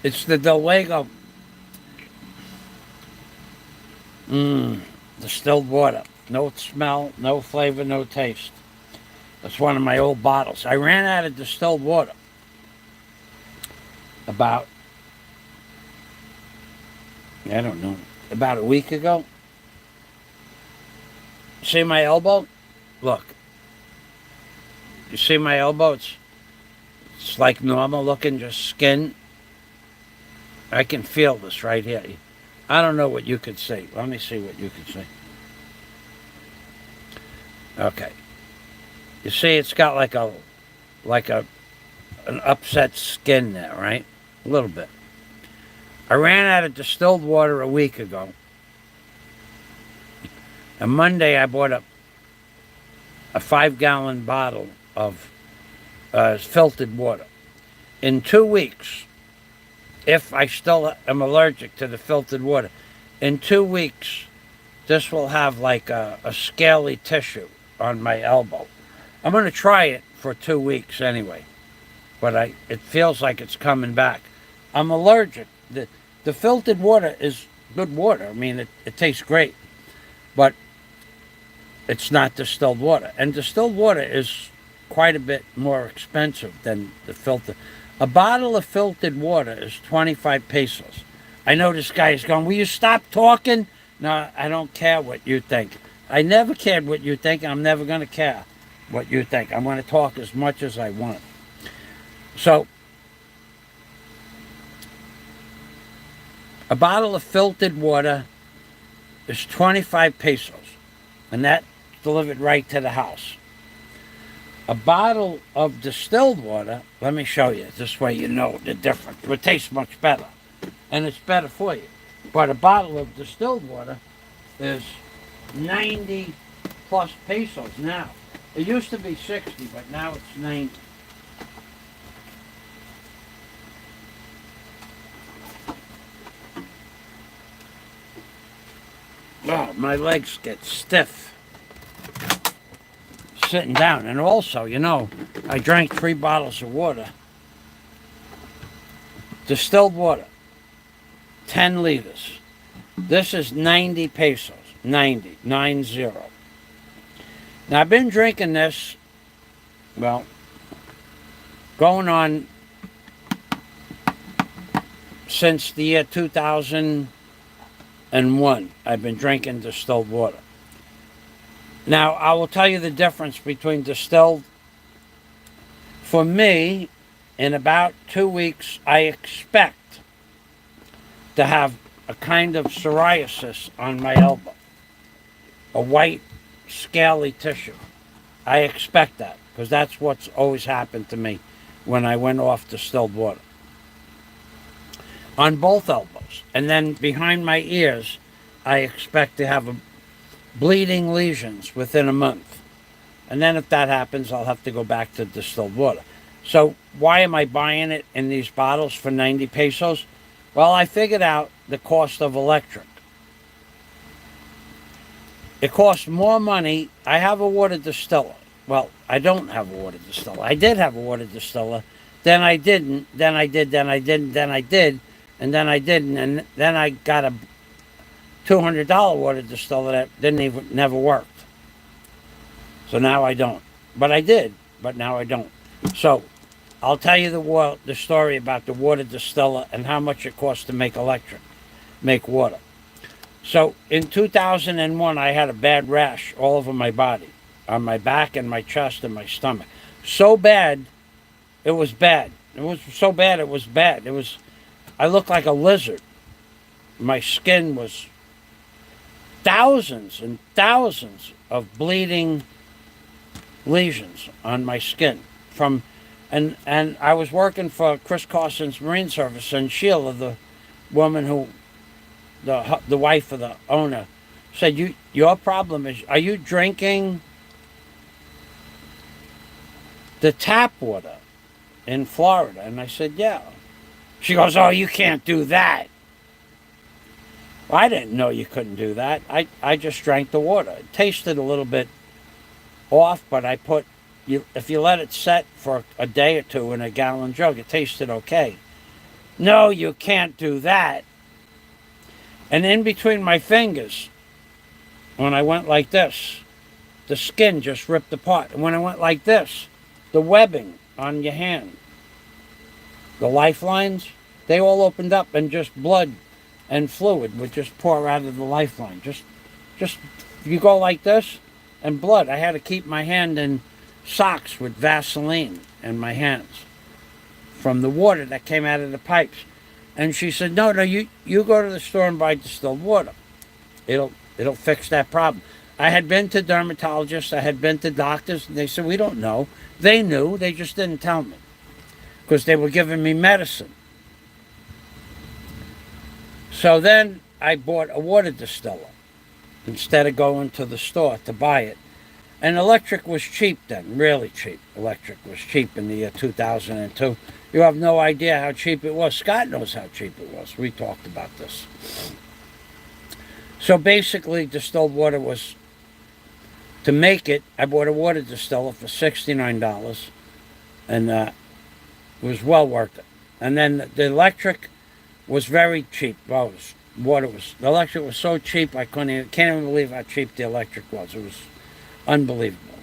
It's the Delwego. Distilled water. No smell, no flavor, no taste. That's one of my old bottles. I ran out of distilled water about, I don't know, about a week ago. See my elbow? Look. You see my elbow? It's like normal looking, just skin. I can feel this right here. I don't know what you could see. Let me see what you could see. Okay. You see it's got like an upset skin there, right? A little bit. I ran out of distilled water a week ago. And Monday I bought a 5-gallon bottle of filtered water. In 2 weeks, if I still am allergic to the filtered water, in 2 weeks, this will have like a scaly tissue on my elbow. I'm going to try it for 2 weeks anyway, but it feels like it's coming back. I'm allergic. The filtered water is good water. I mean, it tastes great, but it's not distilled water. And distilled water is quite a bit more expensive than the filtered. A bottle of filtered water is 25 pesos. I know this guy is going, will you stop talking? No, I don't care what you think. I never cared what you think, and I'm never going to care what you think. I'm going to talk as much as I want. So, a bottle of filtered water is 25 pesos, and that's delivered right to the house. A bottle of distilled water, let me show you, this way you know the difference. It tastes much better, and it's better for you. But a bottle of distilled water is 90 plus pesos now. It used to be 60, but now it's 90. Oh, my legs get stiff sitting down. And also, you know, I drank 3 bottles of water. Distilled water, 10 liters. This is 90 pesos, 90. Now, I've been drinking this, well, going on since the year 2001. I've been drinking distilled water. Now, I will tell you the difference between distilled. For me, in about 2 weeks, I expect to have a kind of psoriasis on my elbow. A white, scaly tissue. I expect that, because that's what's always happened to me when I went off distilled water. On both elbows. And then behind my ears, I expect to have bleeding lesions within a month. And then if that happens, I'll have to go back to distilled water. So why am I buying it in these bottles for 90 pesos? Well, I figured out the cost of electric. It costs more money. I have a water distiller. Well, I don't have a water distiller. I did have a water distiller. Then I didn't. Then I did. Then I didn't. Then I did. And then I didn't. And then I got a $200 water distiller that never worked. So now I don't. But I did. But now I don't. So I'll tell you the story about the water distiller and how much it costs to make water. So in 2001, I had a bad rash all over my body, on my back and my chest and my stomach. So bad, it was bad. It was so bad, it was bad. I looked like a lizard. My skin was thousands and thousands of bleeding lesions on my skin and I was working for Chris Carson's Marine Service, and Sheila, the woman who the wife of the owner, said, your problem is, are you drinking the tap water in Florida? And I said, yeah. She goes, oh, you can't do that. Well, I didn't know you couldn't do that. I just drank the water. It tasted a little bit off, but if you let it set for a day or two in a gallon jug, it tasted okay. No, you can't do that. And in between my fingers, when I went like this, the skin just ripped apart. And when I went like this, the webbing on your hand, the lifelines, they all opened up, and just blood and fluid would just pour out of the lifeline. Just you go like this, and blood. I had to keep my hand in socks with Vaseline in my hands from the water that came out of the pipes. And she said, no, you go to the store and buy distilled water. It'll fix that problem. I had been to dermatologists, I had been to doctors, and they said, we don't know. They knew, they just didn't tell me, because they were giving me medicine. So then I bought a water distiller instead of going to the store to buy it. And electric was cheap then, really cheap. Electric was cheap in the year 2002. You have no idea how cheap it was. Scott knows how cheap it was. We talked about this. So basically, distilled water was, to make it, I bought a water distiller for $69, and it was well worth it. And then the electric was very cheap. Well, the electric was so cheap, can't even believe how cheap the electric was. It was unbelievable.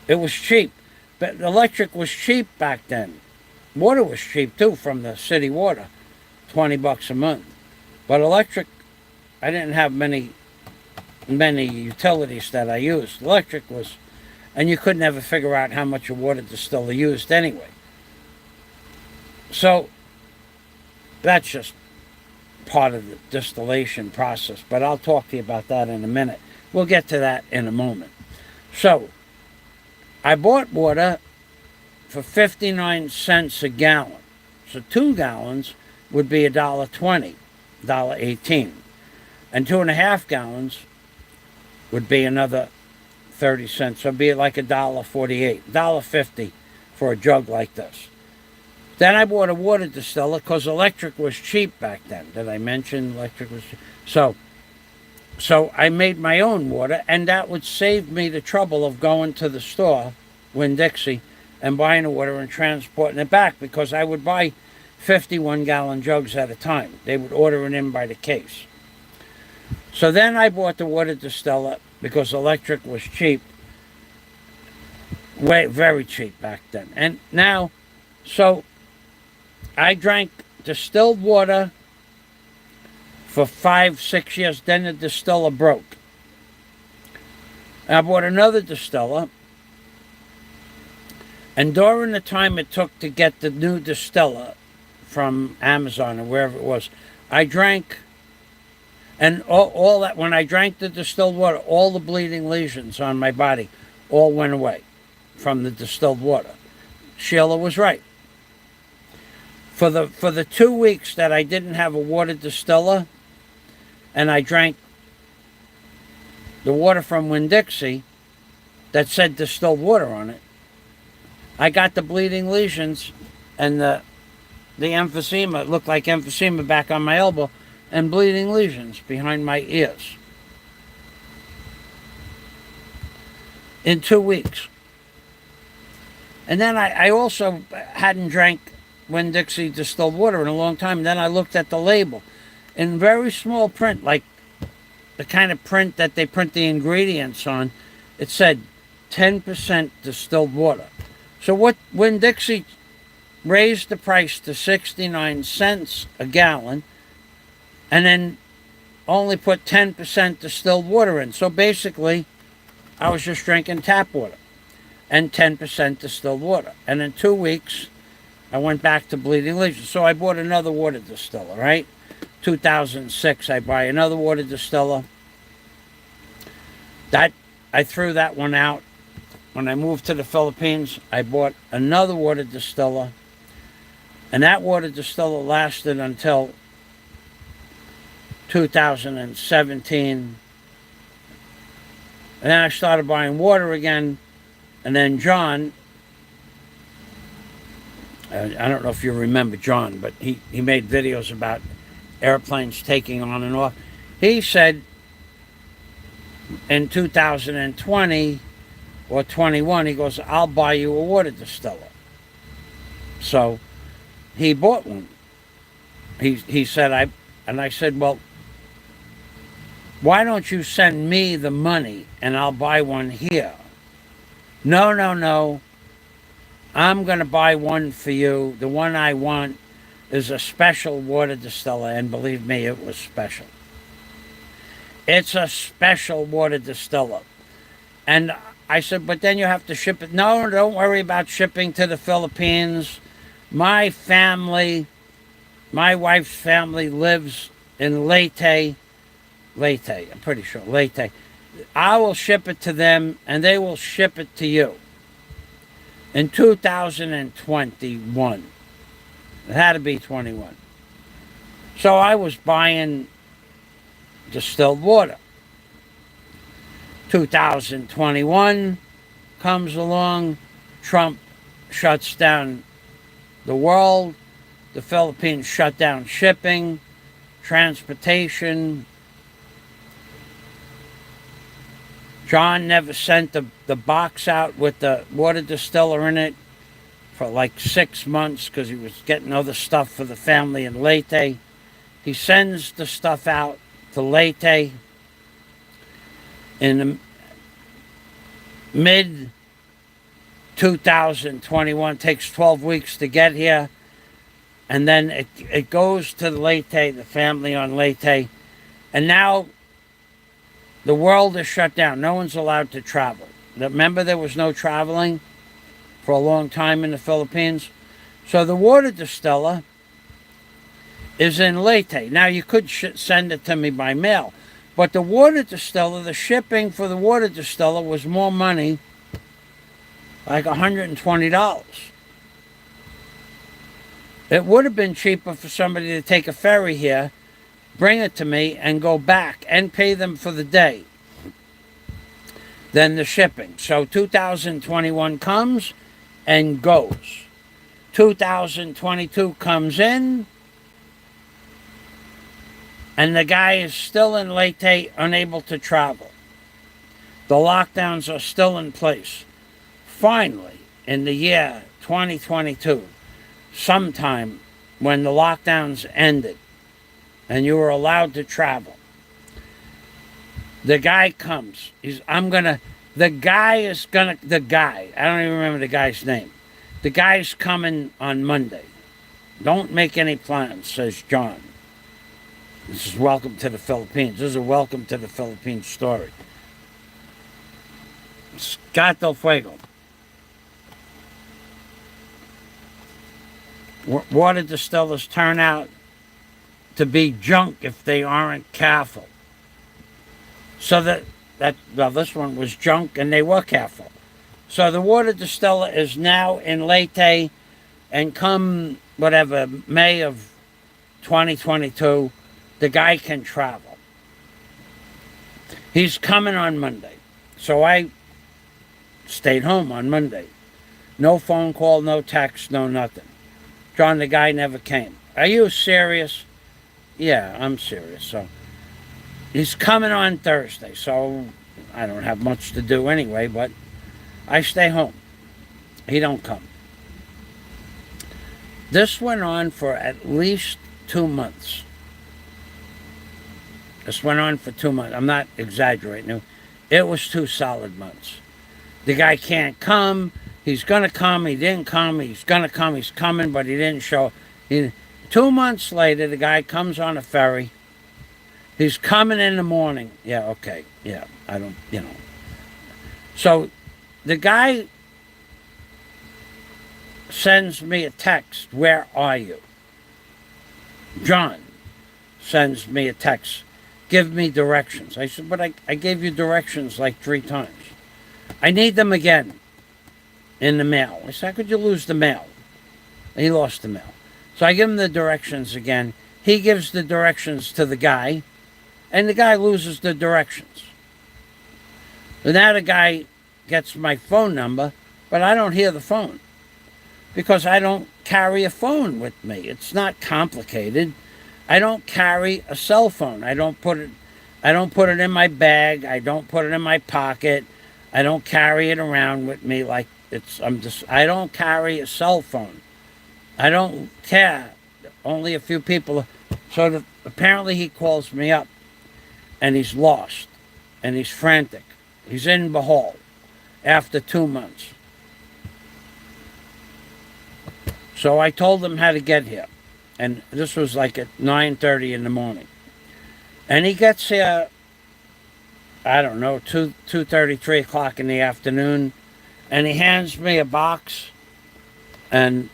It was cheap. But the electric was cheap back then. Water was cheap too, from the city water, $20 a month. But electric, I didn't have many utilities that I used. Electric was, and you could never figure out how much a water distiller used anyway. So that's just part of the distillation process, but I'll talk to you about that in a minute. We'll get to that in a moment. So I bought water for 59 cents a gallon. So 2 gallons would be $1.20, $1.18. And 2.5 gallons would be another 30 cents. So it'd be like $1.48, $1.50 for a jug like this. Then I bought a water distiller because electric was cheap back then. Did I mention electric was cheap? So I made my own water, and that would save me the trouble of going to the store, Winn-Dixie, and buying the water and transporting it back, because I would buy 51-gallon jugs at a time. They would order it in by the case. So then I bought the water distiller because electric was cheap, very cheap back then. And now, so I drank distilled water for 5-6 years. Then the distiller broke. I bought another distiller, and during the time it took to get the new distiller from Amazon or wherever it was, I drank, and all that, when I drank the distilled water, all the bleeding lesions on my body all went away from the distilled water. Sheila was right. For the 2 weeks that I didn't have a water distiller, and I drank the water from Winn-Dixie that said distilled water on it, I got the bleeding lesions and the emphysema. It looked like emphysema back on my elbow, and bleeding lesions behind my ears in 2 weeks. And then I also hadn't drank Winn-Dixie distilled water in a long time. And then I looked at the label in very small print, like the kind of print that they print the ingredients on. It said 10% distilled water. So what Winn-Dixie raised the price to 69 cents a gallon, and then only put 10% distilled water in. So basically, I was just drinking tap water and 10% distilled water. And in 2 weeks, I went back to bleeding lesions. So I bought another water distiller, right? 2006, I buy another water distiller. I threw that one out. When I moved to the Philippines, I bought another water distiller. And that water distiller lasted until 2017. And then I started buying water again. And then John, I don't know if you remember John, but he made videos about airplanes taking on and off. He said in 2020 or 21, he goes, I'll buy you a water distiller. So he bought one. He said, I said, well, why don't you send me the money and I'll buy one here? No. I'm going to buy one for you. The one I want is a special water distiller, and believe me, it was special. It's a special water distiller. And I said, but then you have to ship it. No, don't worry about shipping to the Philippines. My family, my wife's family lives in Leyte, I'm pretty sure, Leyte. I will ship it to them, and they will ship it to you. In 2021. It had to be 21. So I was buying distilled water. 2021 comes along. Trump shuts down the world. The Philippines shut down shipping, transportation. John never sent the box out with the water distiller in it for like 6 months because he was getting other stuff for the family in Leyte. He sends the stuff out to Leyte in the mid 2021. Takes 12 weeks to get here. And then it goes to Leyte, the family on Leyte. And now the world is shut down. No one's allowed to travel. Remember, there was no traveling for a long time in the Philippines? So the water distiller is in Leyte. Now, you could send it to me by mail. But the water distiller, the shipping for the water distiller was more money, like $120. It would have been cheaper for somebody to take a ferry here, bring it to me, and go back and pay them for the day than the shipping. So 2021 comes and goes. 2022 comes in, and the guy is still in Leyte, unable to travel. The lockdowns are still in place. Finally, in the year 2022, sometime when the lockdowns ended and you were allowed to travel, the guy comes. I don't even remember the guy's name. The guy's coming on Monday. Don't make any plans, says John. This is Welcome to the Philippines. This is a Welcome to the Philippines story. Scott Del Fuego. Water distillers turn out to be junk if they aren't careful. So this one was junk and they were careful. So the water distiller is now in Leyte, and come May of 2022, the guy can travel. He's coming on Monday. So I stayed home on Monday. No phone call, no text, no nothing. John, the guy never came. Are you serious? Yeah, I'm serious. So he's coming on Thursday. So I don't have much to do anyway, but I stay home. He don't come. This went on for at least 2 months. This went on for 2 months. I'm not exaggerating. It was 2 solid months. The guy can't come. He's going to come. He didn't come. He's going to come. He's coming, but he didn't show. 2 months later, the guy comes on a ferry. He's coming in the morning. Yeah, okay. Yeah, I don't, So the guy sends me a text, where are you? John sends me a text, give me directions. I said, but I gave you directions like 3 times. I need them again in the mail. I said, how could you lose the mail? He lost the mail. So I give him the directions again. He gives the directions to the guy, and the guy loses the directions. And now the guy gets my phone number, but I don't hear the phone because I don't carry a phone with me. It's not complicated. I don't carry a cell phone. I don't put it in my bag. I don't put it in my pocket. I don't carry it around with me like I don't carry a cell phone. I don't care. Only a few people. So apparently he calls me up and he's lost and he's frantic. He's in Bahal after 2 months. So I told him how to get here. And this was like at 9:30 in the morning. And he gets here, I don't know, 2:30, 3 o'clock in the afternoon. And he hands me a box. And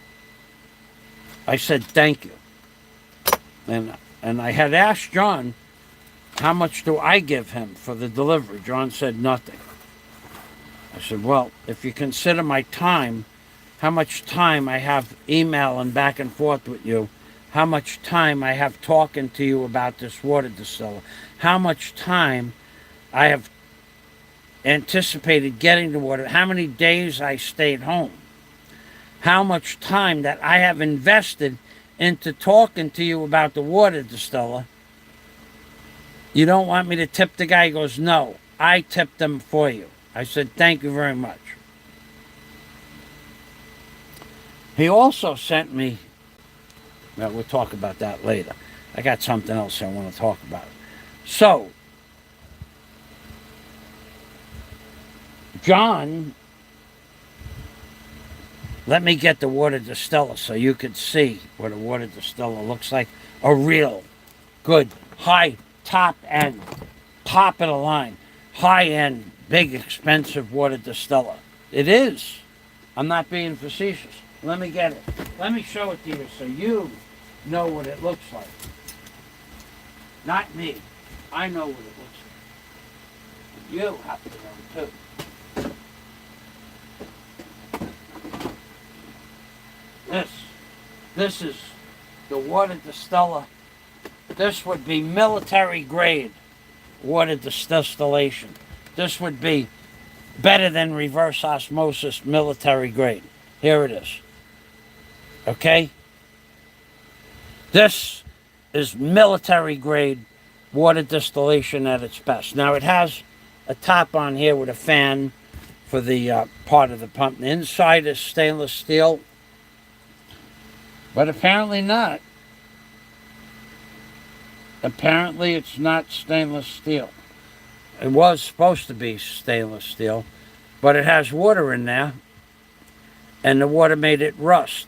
I said, thank you. And I had asked John, how much do I give him for the delivery? John said nothing. I said, well, if you consider my time, how much time I have emailing back and forth with you, how much time I have talking to you about this water distiller, how much time I have anticipated getting the water, how many days I stayed home, how much time that I have invested into talking to you about the water distiller. You don't want me to tip the guy? He goes, no, I tipped them for you. I said, thank you very much. He also sent me, well, we'll talk about that later. I got something else I want to talk about. So, John, let me get the water distiller so you could see what a water distiller looks like. A real good, high, top end, top of the line, high end, big, expensive water distiller. It is. I'm not being facetious. Let me get it. Let me show it to you so you know what it looks like. Not me. I know what it looks like. You have to know too. This is the water distiller. This would be military grade water distillation. This would be better than reverse osmosis military grade. Here it is. Okay? This is military grade water distillation at its best. Now it has a top on here with a fan for the part of the pump. The inside is stainless steel, but apparently not. Apparently it's not stainless steel. It was supposed to be stainless steel, but it has water in there, and the water made it rust.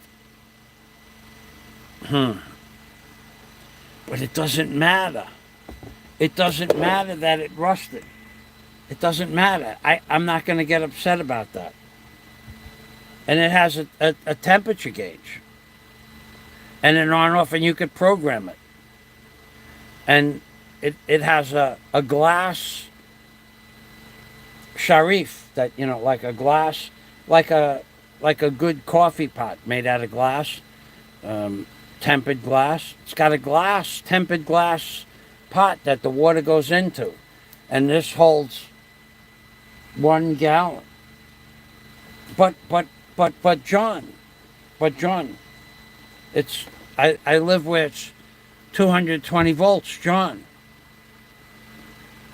But it doesn't matter. It doesn't matter that it rusted. It doesn't matter. I'm not going to get upset about that. And it has a temperature gauge and an on-off, and you could program it. And it has a glass sharif that, like a glass, like a good coffee pot made out of glass, tempered glass. It's got a glass, tempered glass pot that the water goes into. And this holds 1 gallon. But John, it's, I live where it's 220 volts, John.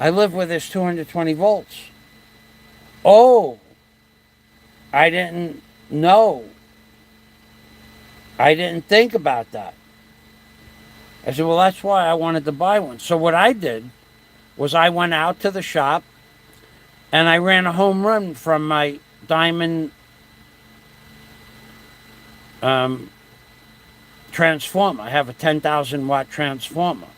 I live where there's 220 volts. Oh, I didn't know. I didn't think about that. I said, well, that's why I wanted to buy one. So what I did was I went out to the shop and I ran a home run from my diamond transformer. I have a 10,000 watt transformer.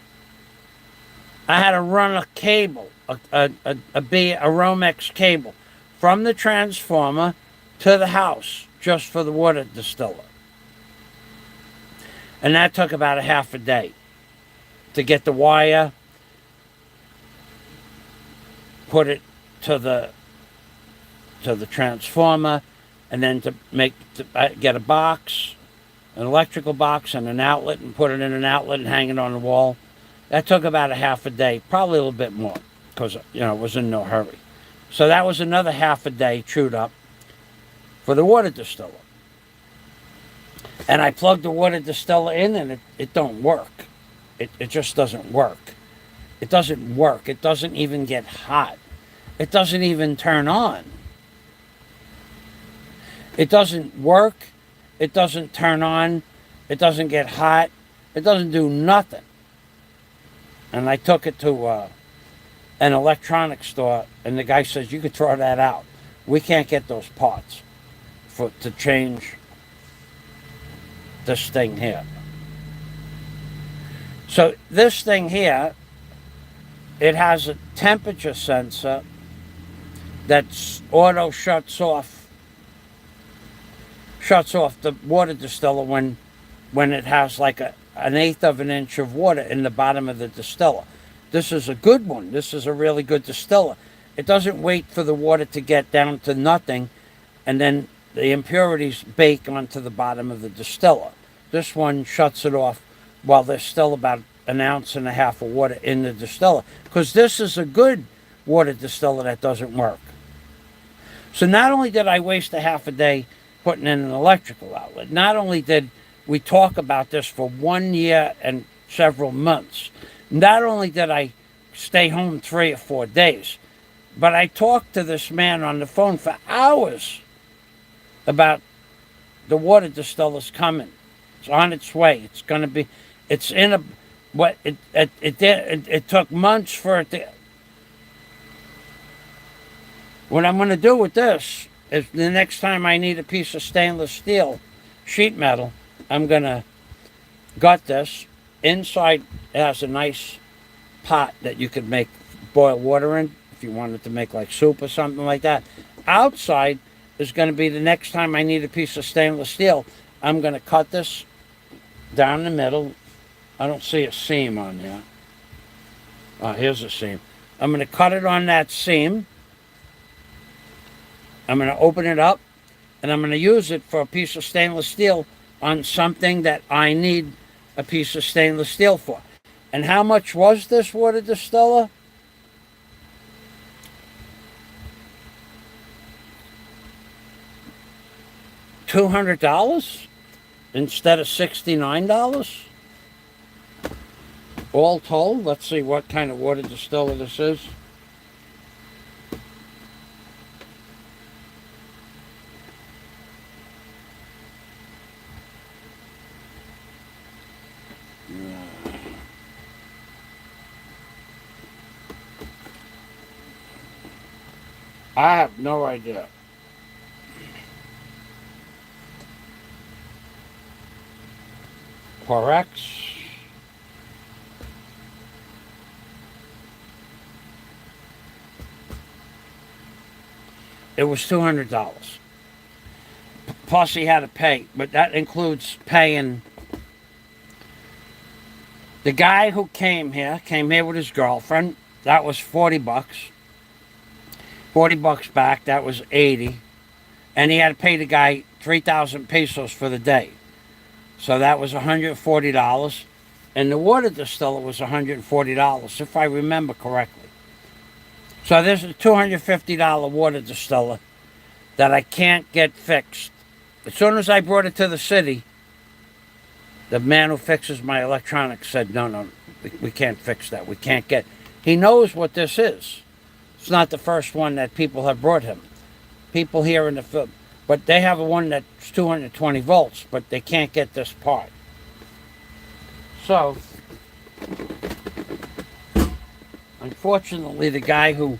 I had to run a cable, a Romex cable, from the transformer to the house just for the water distiller. And that took about a half a day to get the wire, put it to the transformer, and then to get a box, an electrical box and an outlet, and put it in an outlet and hang it on the wall. That took about a half a day, probably a little bit more, because it was in no hurry. So that was another half a day chewed up for the water distiller. And I plugged the water distiller in, and it don't work. It just doesn't work. It doesn't work. It doesn't even get hot. It doesn't even turn on. It doesn't work. It doesn't turn on. It doesn't get hot. It doesn't do nothing. And I took it to an electronics store, and the guy says, you could throw that out. We can't get those parts to change this thing here. So this thing here, it has a temperature sensor that's auto shuts off the water distiller when it has like an eighth of an inch of water in the bottom of the distiller. This is a good one. This is a really good distiller. It doesn't wait for the water to get down to nothing and then the impurities bake onto the bottom of the distiller. This one shuts it off while there's still about an ounce and a half of water in the distiller, because this is a good water distiller that doesn't work. So not only did I waste a half a day putting in an electrical outlet, not only did we talk about this for 1 year and several months, not only did I stay home 3 or 4 days, but I talked to this man on the phone for hours about the water distiller's coming. It's on its way. It's going to be, it's in a, what, it took months for it to. What I'm going to do with this is the next time I need a piece of stainless steel sheet metal, I'm going to gut this. Inside it has a nice pot that you could make boil water in if you wanted to make like soup or something like that. Outside is going to be the next time I need a piece of stainless steel, I'm going to cut this down the middle. I don't see a seam on there. Oh, here's a seam. I'm going to cut it on that seam. I'm going to open it up, and I'm going to use it for a piece of stainless steel on something that I need a piece of stainless steel for. And how much was this water distiller? $200 instead of $69. All told, let's see what kind of water distiller this is. I have no idea. Correct. It was $200. Plus he had to pay, but that includes paying. The guy who came here with his girlfriend. That was $40. $40 back, that was $80. And he had to pay the guy 3,000 pesos for the day. So that was $140. And the water distiller was $140, if I remember correctly. So this is a $250 water distiller that I can't get fixed. As soon as I brought it to the city, the man who fixes my electronics said, no, we can't fix that. We can't get. He knows what this is. It's not the first one that people have brought him. People here in the field, but they have a one that's 220 volts, but they can't get this part. So, unfortunately, the guy who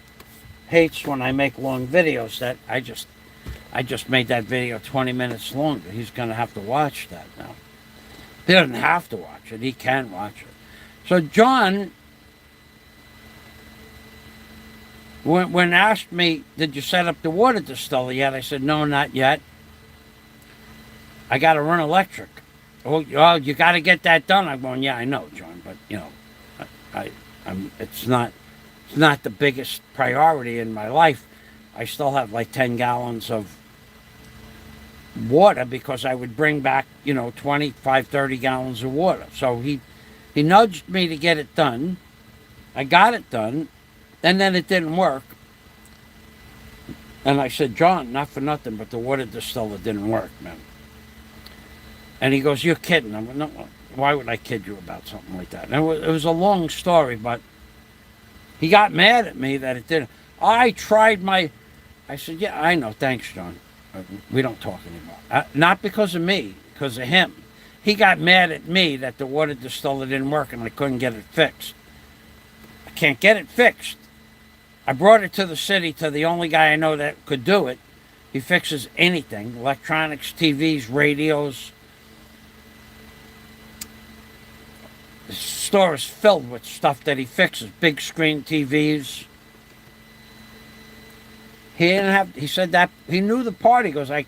hates when I make long videos, that I just made that video 20 minutes longer. He's going to have to watch that now. He doesn't have to watch it. He can watch it. So John When asked me, did you set up the water distiller yet? I said, no, not yet. I got to run electric. Oh, you got to get that done. I'm going, yeah, I know, John, but it's not the biggest priority in my life. I still have like 10 gallons of water because I would bring back 25, 30 gallons of water. So he nudged me to get it done. I got it done, and then it didn't work. And I said, John, not for nothing, but the water distiller didn't work, man. And he goes, you're kidding. I'm like, no, why would I kid you about something like that? And it was a long story, but he got mad at me that it didn't. I said, yeah, I know. Thanks, John. We don't talk anymore. Not because of me, because of him. He got mad at me that the water distiller didn't work and I couldn't get it fixed. I can't get it fixed. I brought it to the city to the only guy I know that could do it. He fixes anything, electronics, TVs, radios. The store is filled with stuff that he fixes, big screen TVs. He said that, he knew the part. He goes, I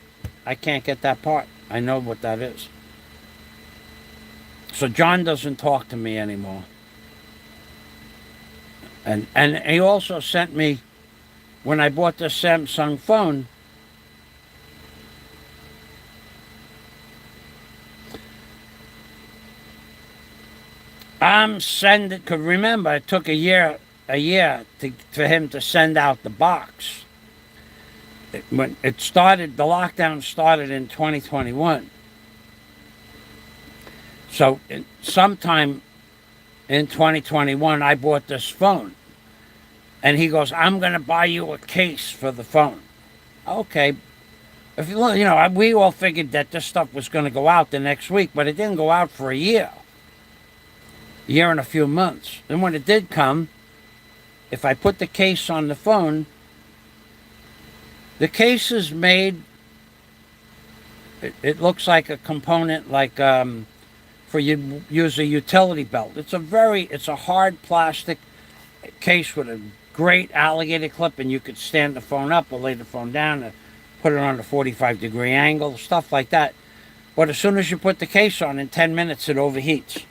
can't get that part. I know what that is. So John doesn't talk to me anymore. And he also sent me, when I bought the Samsung phone, because remember, it took a year for him to send out the box. When it started, the lockdown started in 2021. So sometime in 2021, I bought this phone. And he goes, I'm going to buy you a case for the phone. Okay. If we all figured that this stuff was going to go out the next week, but it didn't go out for a year and a few months. Then when it did come, if I put the case on the phone, the case is made, it looks like a component like for you use a utility belt. It's a hard plastic case with a great alligator clip, and you could stand the phone up or lay the phone down and put it on a 45-degree angle, stuff like that. But as soon as you put the case on, in 10 minutes it overheats.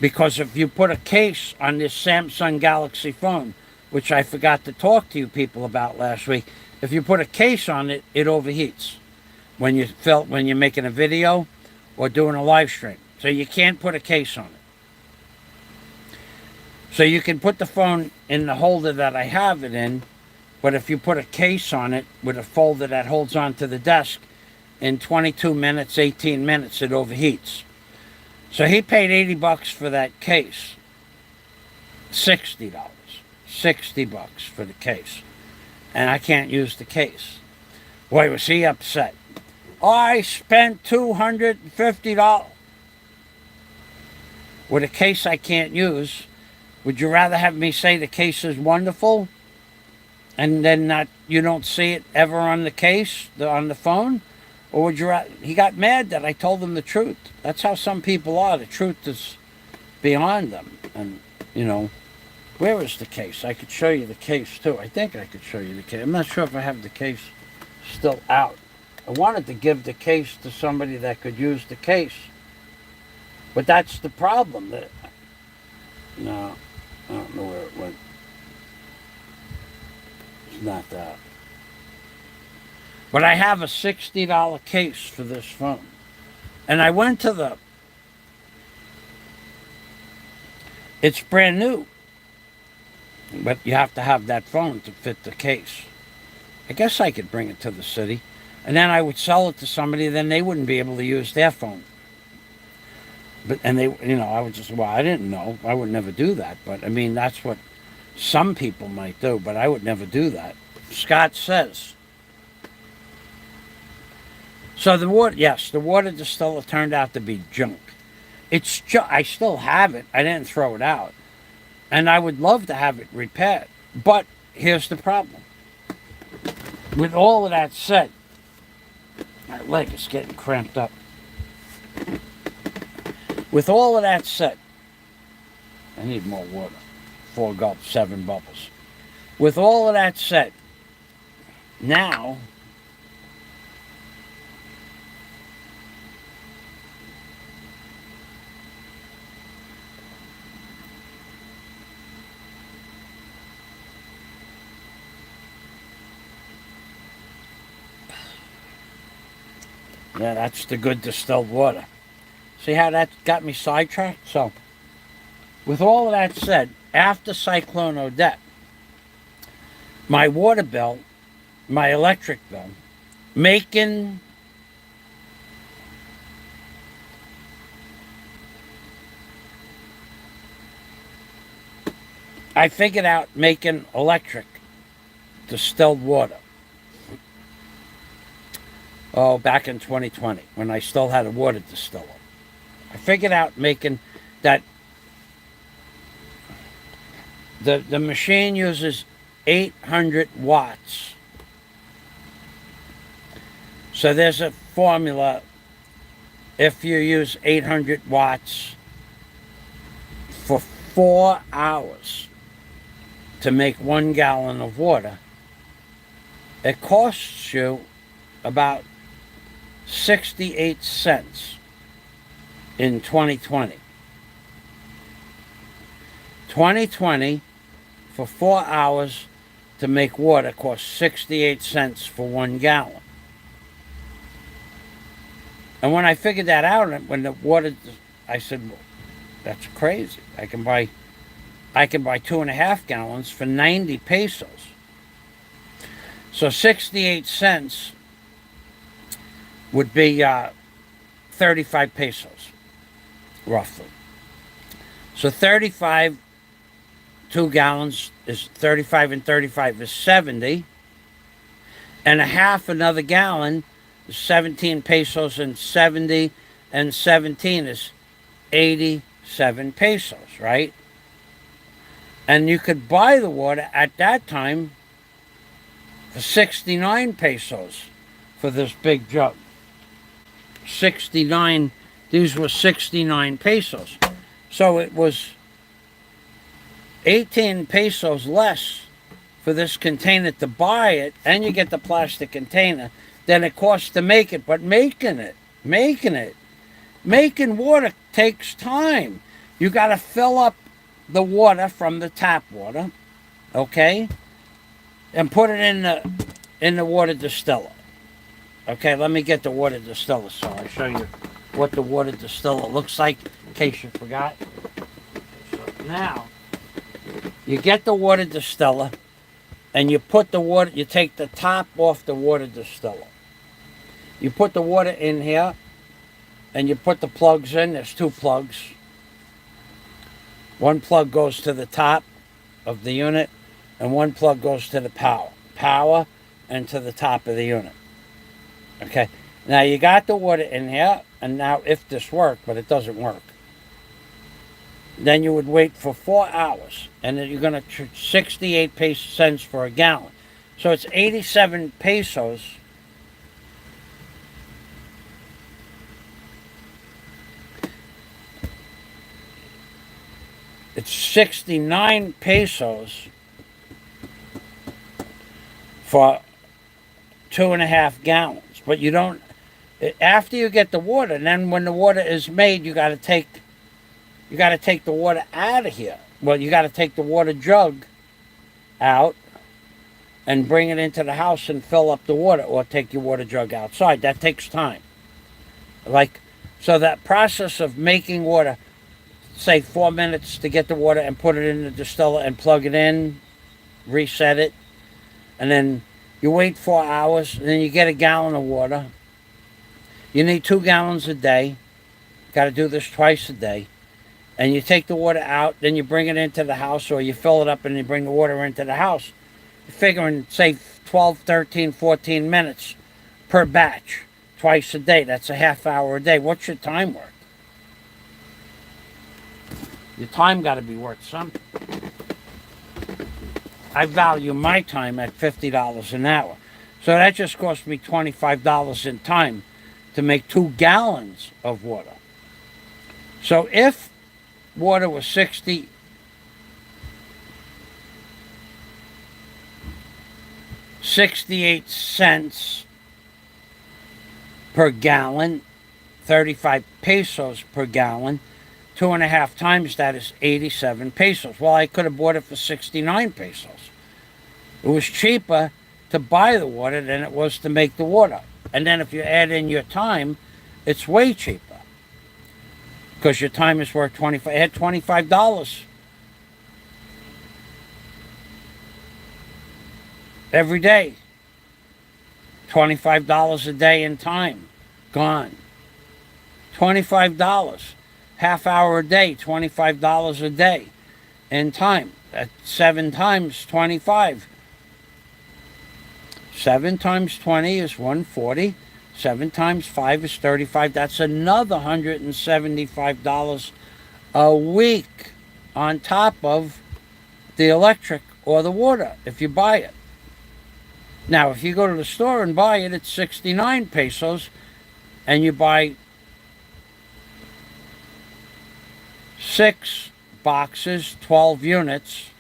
Because if you put a case on this Samsung Galaxy phone, which I forgot to talk to you people about last week, if you put a case on it, it overheats when you're making a video or doing a live stream. So you can't put a case on it. So you can put the phone in the holder that I have it in, but if you put a case on it with a folder that holds onto the desk, in 22 minutes, 18 minutes, it overheats. So he paid $80 for that case. $60. $60 for the case. And I can't use the case. Boy, was he upset. I spent $250 with a case I can't use. Would you rather have me say the case is wonderful and then you don't see it ever on the case, on the phone? Or would you rather? He got mad that I told him the truth. That's how some people are. The truth is beyond them. And, where is the case? I could show you the case, too. I think I could show you the case. I'm not sure if I have the case still out. I wanted to give the case to somebody that could use the case. But that's the problem. No, I don't know where it went. It's not that. But I have a $60 case for this phone. And I went to it's brand new. But you have to have that phone to fit the case. I guess I could bring it to the city. And then I would sell it to somebody, then they wouldn't be able to use their phone. I would just, I didn't know. I would never do that. But, that's what some people might do. But I would never do that. Scott says. So the water distiller turned out to be junk. I still have it. I didn't throw it out. And I would love to have it repaired. But here's the problem. With all of that said, my leg is getting cramped up. With all of that said, I need more water. 4 gulps, 7 bubbles. With all of that said, now yeah, that's the good distilled water. See how that got me sidetracked? So, with all of that said, after Cyclone Odette, my water bill, my electric bill, making I figured out making electric distilled water. Oh, back in 2020, when I still had a water distiller. I figured out making that the machine uses 800 watts. So there's a formula. If you use 800 watts for 4 hours to make 1 gallon of water, it costs you about 68 cents in 2020. 2020, for 4 hours to make water costs 68 cents for 1 gallon. And when I figured that out, when the water, I said, well, that's crazy. I can buy 2.5 gallons for 90 pesos. So 68 cents would be 35 pesos, roughly. So 35, 2 gallons is 35, and 35 is 70. And a half another gallon is 17 pesos, and 70 and 17 is 87 pesos, right? And you could buy the water at that time for 69 pesos for this big jug. 69, these were 69 pesos. So it was 18 pesos less for this container to buy it, and you get the plastic container, than it costs to make it. But making water takes time. You got to fill up the water from the tap water, okay, and put it in the water distiller. Okay, let me get the water distiller so I'll show you what the water distiller looks like, in case you forgot. So now, you get the water distiller, and you put the water, you take the top off the water distiller. You put the water in here, and you put the plugs in. There's 2 plugs. One plug goes to the top of the unit, and one plug goes to the power, and to the top of the unit. Okay, now you got the water in here, and now if this worked, but it doesn't work, then you would wait for 4 hours, and then you're going to charge 68 cents for a gallon. So it's 87 pesos. It's 69 pesos for 2.5 gallons. But you don't, after you get the water, then when the water is made, you got to take the water out of here. Well, you got to take the water jug out and bring it into the house and fill up the water, or take your water jug outside. That takes time. So that process of making water, say 4 minutes to get the water and put it in the distiller and plug it in, reset it, and then you wait 4 hours, and then you get a gallon of water. You need 2 gallons a day. Got to do this twice a day. And you take the water out, then you bring it into the house, or you fill it up and you bring the water into the house. You're figuring, say, 12, 13, 14 minutes per batch, twice a day. That's a half hour a day. What's your time worth? Your time got to be worth something. I value my time at $50 an hour. So that just cost me $25 in time to make 2 gallons of water. So if water was 60 68 cents per gallon, 35 pesos per gallon. 2.5 times that is 87 pesos. Well, I could have bought it for 69 pesos. It was cheaper to buy the water than it was to make the water. And then if you add in your time, it's way cheaper. Because your time is worth add $25 every day. $25 a day in time. Gone. $25. Half hour a day, $25 a day in time. At 7 times 25. 7 times 20 is 140. 7 times 5 is 35. That's another $175 a week on top of the electric or the water if you buy it. Now, if you go to the store and buy it, it's 69 pesos, and you buy 6 boxes, 12 units,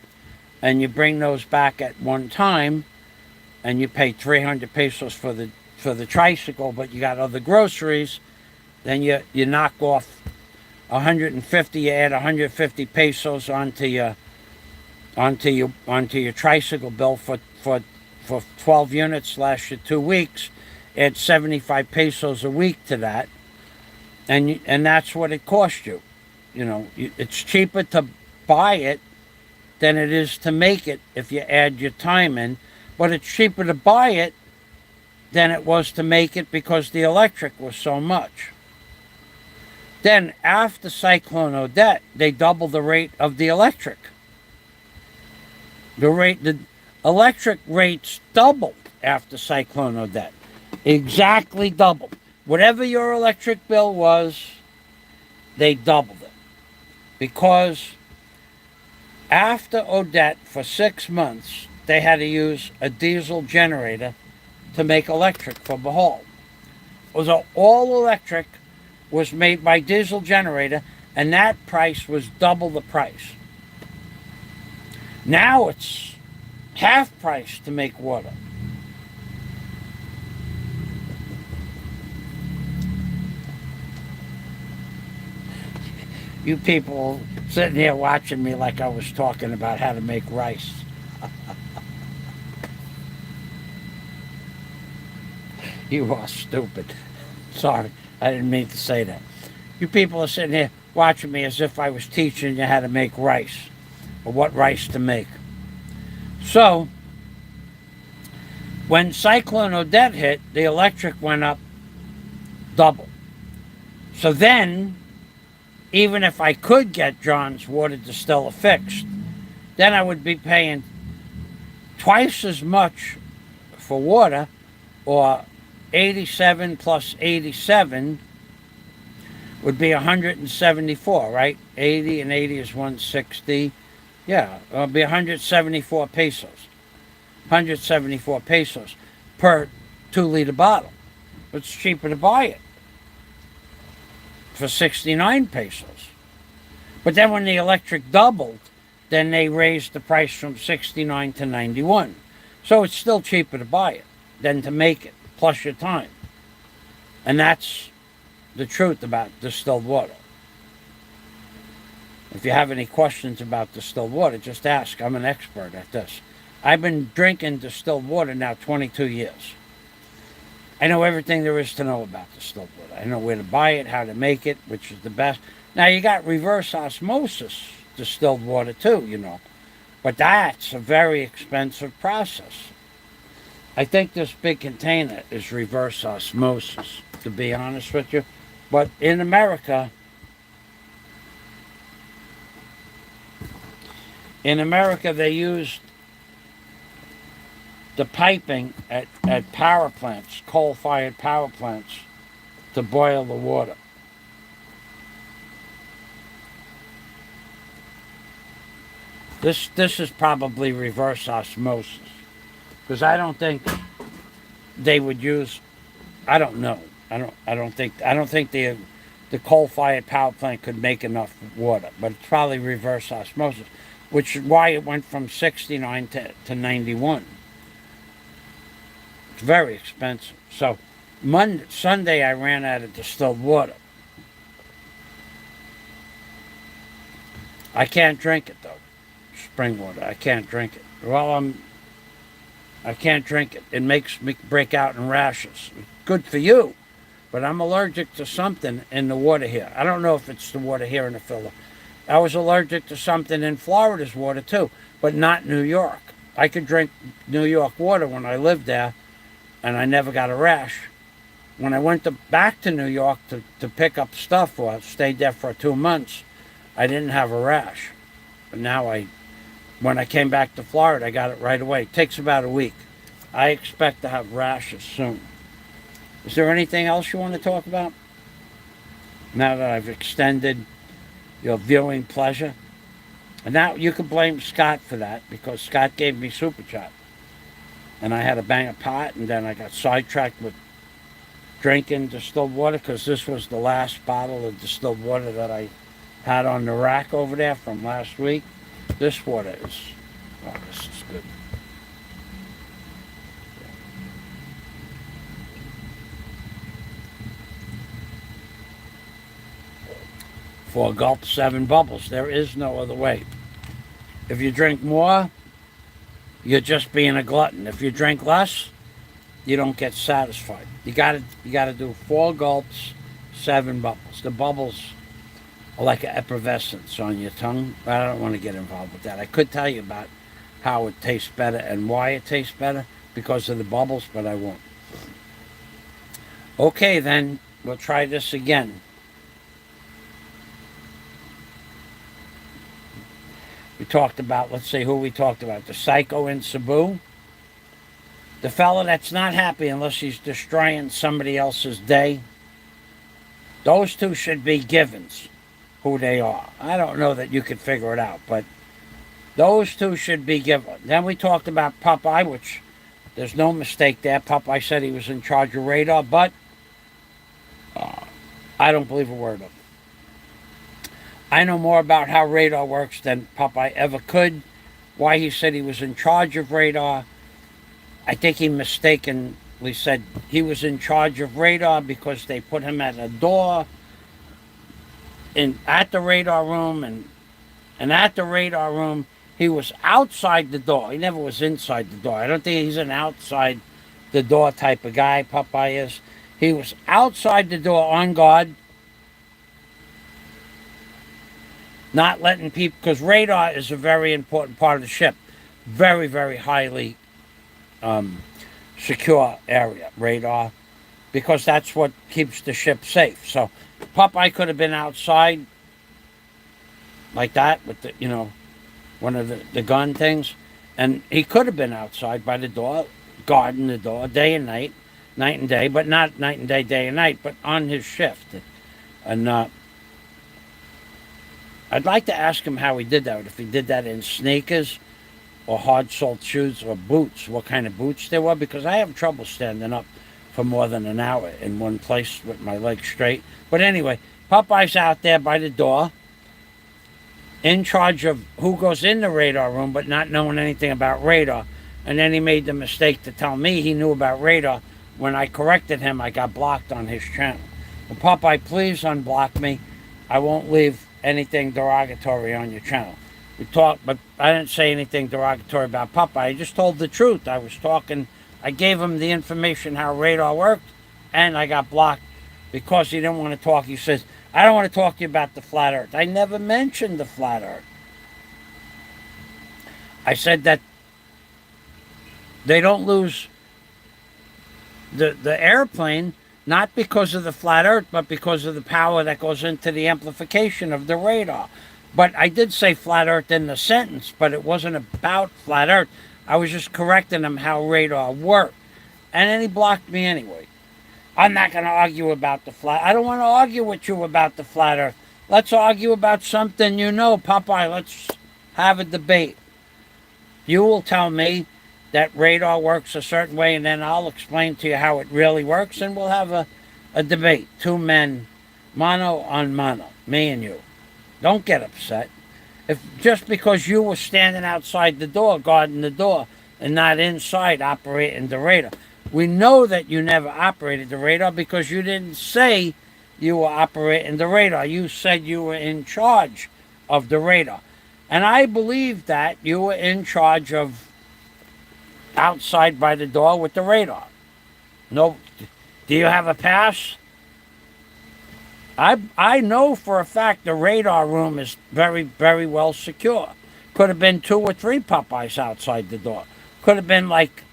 and you bring those back at one time, and you pay 300 pesos for the tricycle, but you got other groceries, then you knock off 150. You add 150 pesos onto your tricycle bill for 12 units lasts you 2 weeks. Add 75 pesos a week to that, and that's what it costs you. You know, it's cheaper to buy it than it is to make it if you add your time in. But it's cheaper to buy it than it was to make it because the electric was so much. Then after Cyclone Odette, they doubled the rate of the electric. The electric rates doubled after Cyclone Odette. Exactly doubled. Whatever your electric bill was, they doubled it. Because after Odette, for 6 months, they had to use a diesel generator to make electric for Bohol. So all electric was made by diesel generator, and that price was double the price. Now it's half price to make water. You people sitting here watching me like I was talking about how to make rice. You are stupid. Sorry, I didn't mean to say that. You people are sitting here watching me as if I was teaching you how to make rice, or what rice to make. So, when Cyclone Odette hit, the electric went up double. So then, even if I could get John's water distiller fixed, then I would be paying twice as much for water, or 87 plus 87 would be 174, right? 80 and 80 is 160. Yeah, it'll be 174 pesos. 174 pesos per 2-liter bottle. It's cheaper to buy it for 69 pesos. But then when the electric doubled, then they raised the price from 69 to 91. So it's still cheaper to buy it than to make it, plus your time. And that's the truth about distilled water. If you have any questions about distilled water, just ask. I'm an expert at this. I've been drinking distilled water now 22 years. I know everything there is to know about distilled water. I know where to buy it, how to make it, which is the best. Now you got reverse osmosis distilled water too, you know. But that's a very expensive process. I think this big container is reverse osmosis, to be honest with you. But in America, they used the piping at power plants, coal-fired power plants, to boil the water. This is probably reverse osmosis, because I don't think they would use. I don't know. I don't think the coal-fired power plant could make enough water, but it's probably reverse osmosis, which is why it went from 69 to 91. It's very expensive. So Sunday I ran out of distilled water. I can't drink it though. Spring water. I can't drink it. Well, I can't drink it. It makes me break out in rashes. Good for you, but I'm allergic to something in the water here. I don't know if it's the water here in the Philippines. I was allergic to something in Florida's water too, but not New York. I could drink New York water when I lived there, and I never got a rash. When I went back to New York to pick up stuff or stayed there for 2 months, I didn't have a rash. But now when I came back to Florida, I got it right away. It takes about a week. I expect to have rashes soon. Is there anything else you want to talk about? Now that I've extended your viewing pleasure. And now you can blame Scott for that, because Scott gave me Super Chat. And I had to bang a pot, and then I got sidetracked with drinking distilled water, because this was the last bottle of distilled water that I had on the rack over there from last week. This water is, oh, this is good. 4 gulps, 7 bubbles. There is no other way. If you drink more, you're just being a glutton. If you drink less, you don't get satisfied. You gotta do 4 gulps, 7 bubbles. The bubbles are like an effervescence on your tongue. I don't want to get involved with that. I could tell you about how it tastes better and why it tastes better because of the bubbles, but I won't. Okay, then we'll try this again. We talked about, let's see who we talked about. The psycho in Cebu. The fella that's not happy unless he's destroying somebody else's day. Those two should be givens, who they are. I don't know that you could figure it out, but those two should be given. Then we talked about Popeye, which there's no mistake there. Popeye said he was in charge of radar, but I don't believe a word of it. I know more about how radar works than Popeye ever could. Why he said he was in charge of radar, I think he mistakenly said he was in charge of radar because they put him at a door at the radar room, and at the radar room he was outside the door. He never was inside the door. I don't think he's an outside the door type of guy, Popeye is. He was outside the door on guard, not letting people, because radar is a very important part of the ship. Very, very highly secure area, radar, because that's what keeps the ship safe. So Popeye could have been outside like that with the, one of the gun things, and he could have been outside by the door, guarding the door day and night, night and day, but not night and day, day and night, but on his shift. And I'd like to ask him how he did that, if he did that in sneakers or hard soled shoes or boots, what kind of boots they were, because I have trouble standing up for more than an hour in one place with my legs straight. But anyway, Popeye's out there by the door, in charge of who goes in the radar room, but not knowing anything about radar. And then he made the mistake to tell me he knew about radar. When I corrected him, I got blocked on his channel. Well, Popeye, please unblock me. I won't leave anything derogatory on your channel. We talked, but I didn't say anything derogatory about Popeye. I just told the truth. I was talking, I gave him the information how radar worked, and I got blocked because he didn't want to talk. He says, I don't want to talk to you about the flat earth. I never mentioned the flat earth. I said that they don't lose the airplane, not because of the flat earth, but because of the power that goes into the amplification of the radar. But I did say flat earth in the sentence, but it wasn't about flat earth. I was just correcting him how radar worked. And then he blocked me anyway. I'm not going to argue about the flat. I don't want to argue with you about the flat earth. Let's argue about something you know, Popeye. Let's have a debate. You will tell me that radar works a certain way, and then I'll explain to you how it really works, and we'll have a debate. 2 men, mano on mano, me and you. Don't get upset. If just because you were standing outside the door, guarding the door, and not inside operating the radar. We know that you never operated the radar because you didn't say you were operating the radar. You said you were in charge of the radar. And I believe that you were in charge of outside by the door with the radar. No, do you have a pass? I know for a fact the radar room is very, very well secure. Could have been 2 or 3 Popeyes outside the door. Could have been like,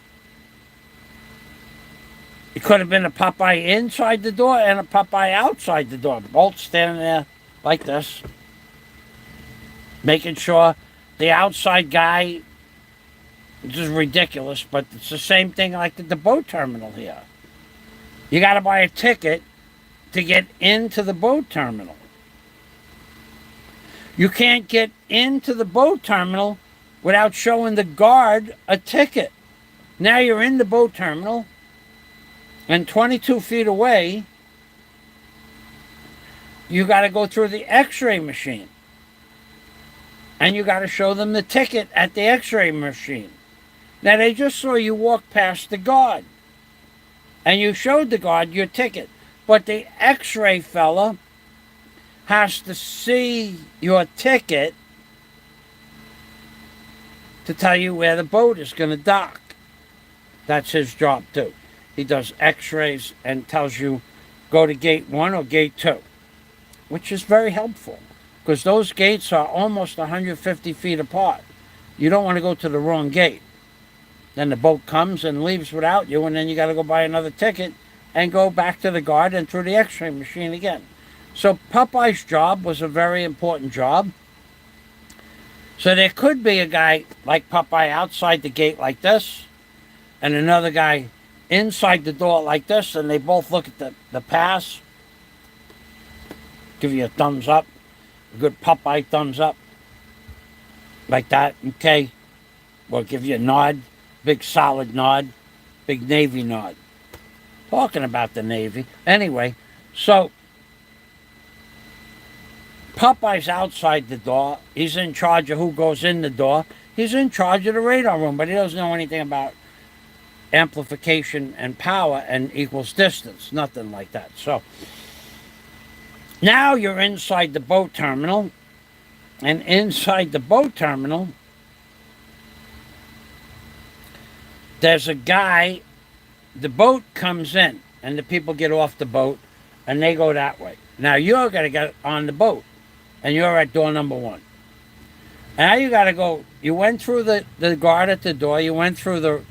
it could have been a Popeye inside the door and a Popeye outside the door. Both standing there like this, making sure the outside guy, this is ridiculous, but it's the same thing like at the boat terminal here. You got to buy a ticket to get into the boat terminal. You can't get into the boat terminal without showing the guard a ticket. Now you're in the boat terminal, and 22 feet away, you got to go through the x-ray machine. And you got to show them the ticket at the x-ray machine. Now, they just saw you walk past the guard. And you showed the guard your ticket. But the x-ray fella has to see your ticket to tell you where the boat is going to dock. That's his job, too. He does x-rays and tells you go to gate 1 or gate 2, which is very helpful because those gates are almost 150 feet apart. You don't want to go to the wrong gate. Then the boat comes and leaves without you, and then you got to go buy another ticket and go back to the guard and through the x-ray machine again. So Popeye's job was a very important job. So there could be a guy like Popeye outside the gate like this, and another guy inside the door like this, and they both look at the pass, give you a thumbs up, a good Popeye thumbs up, like that, okay? Or give you a nod, big solid nod, big Navy nod. Talking about the Navy. Anyway, so Popeye's outside the door. He's in charge of who goes in the door. He's in charge of the radar room, but he doesn't know anything about amplification and power and equals distance. Nothing like that. So now you're inside the boat terminal. And inside the boat terminal, there's a guy. The boat comes in, and the people get off the boat, and they go that way. Now you're going to get on the boat, and you're at door number 1. Now you got to go. You went through the guard at the door. You went through the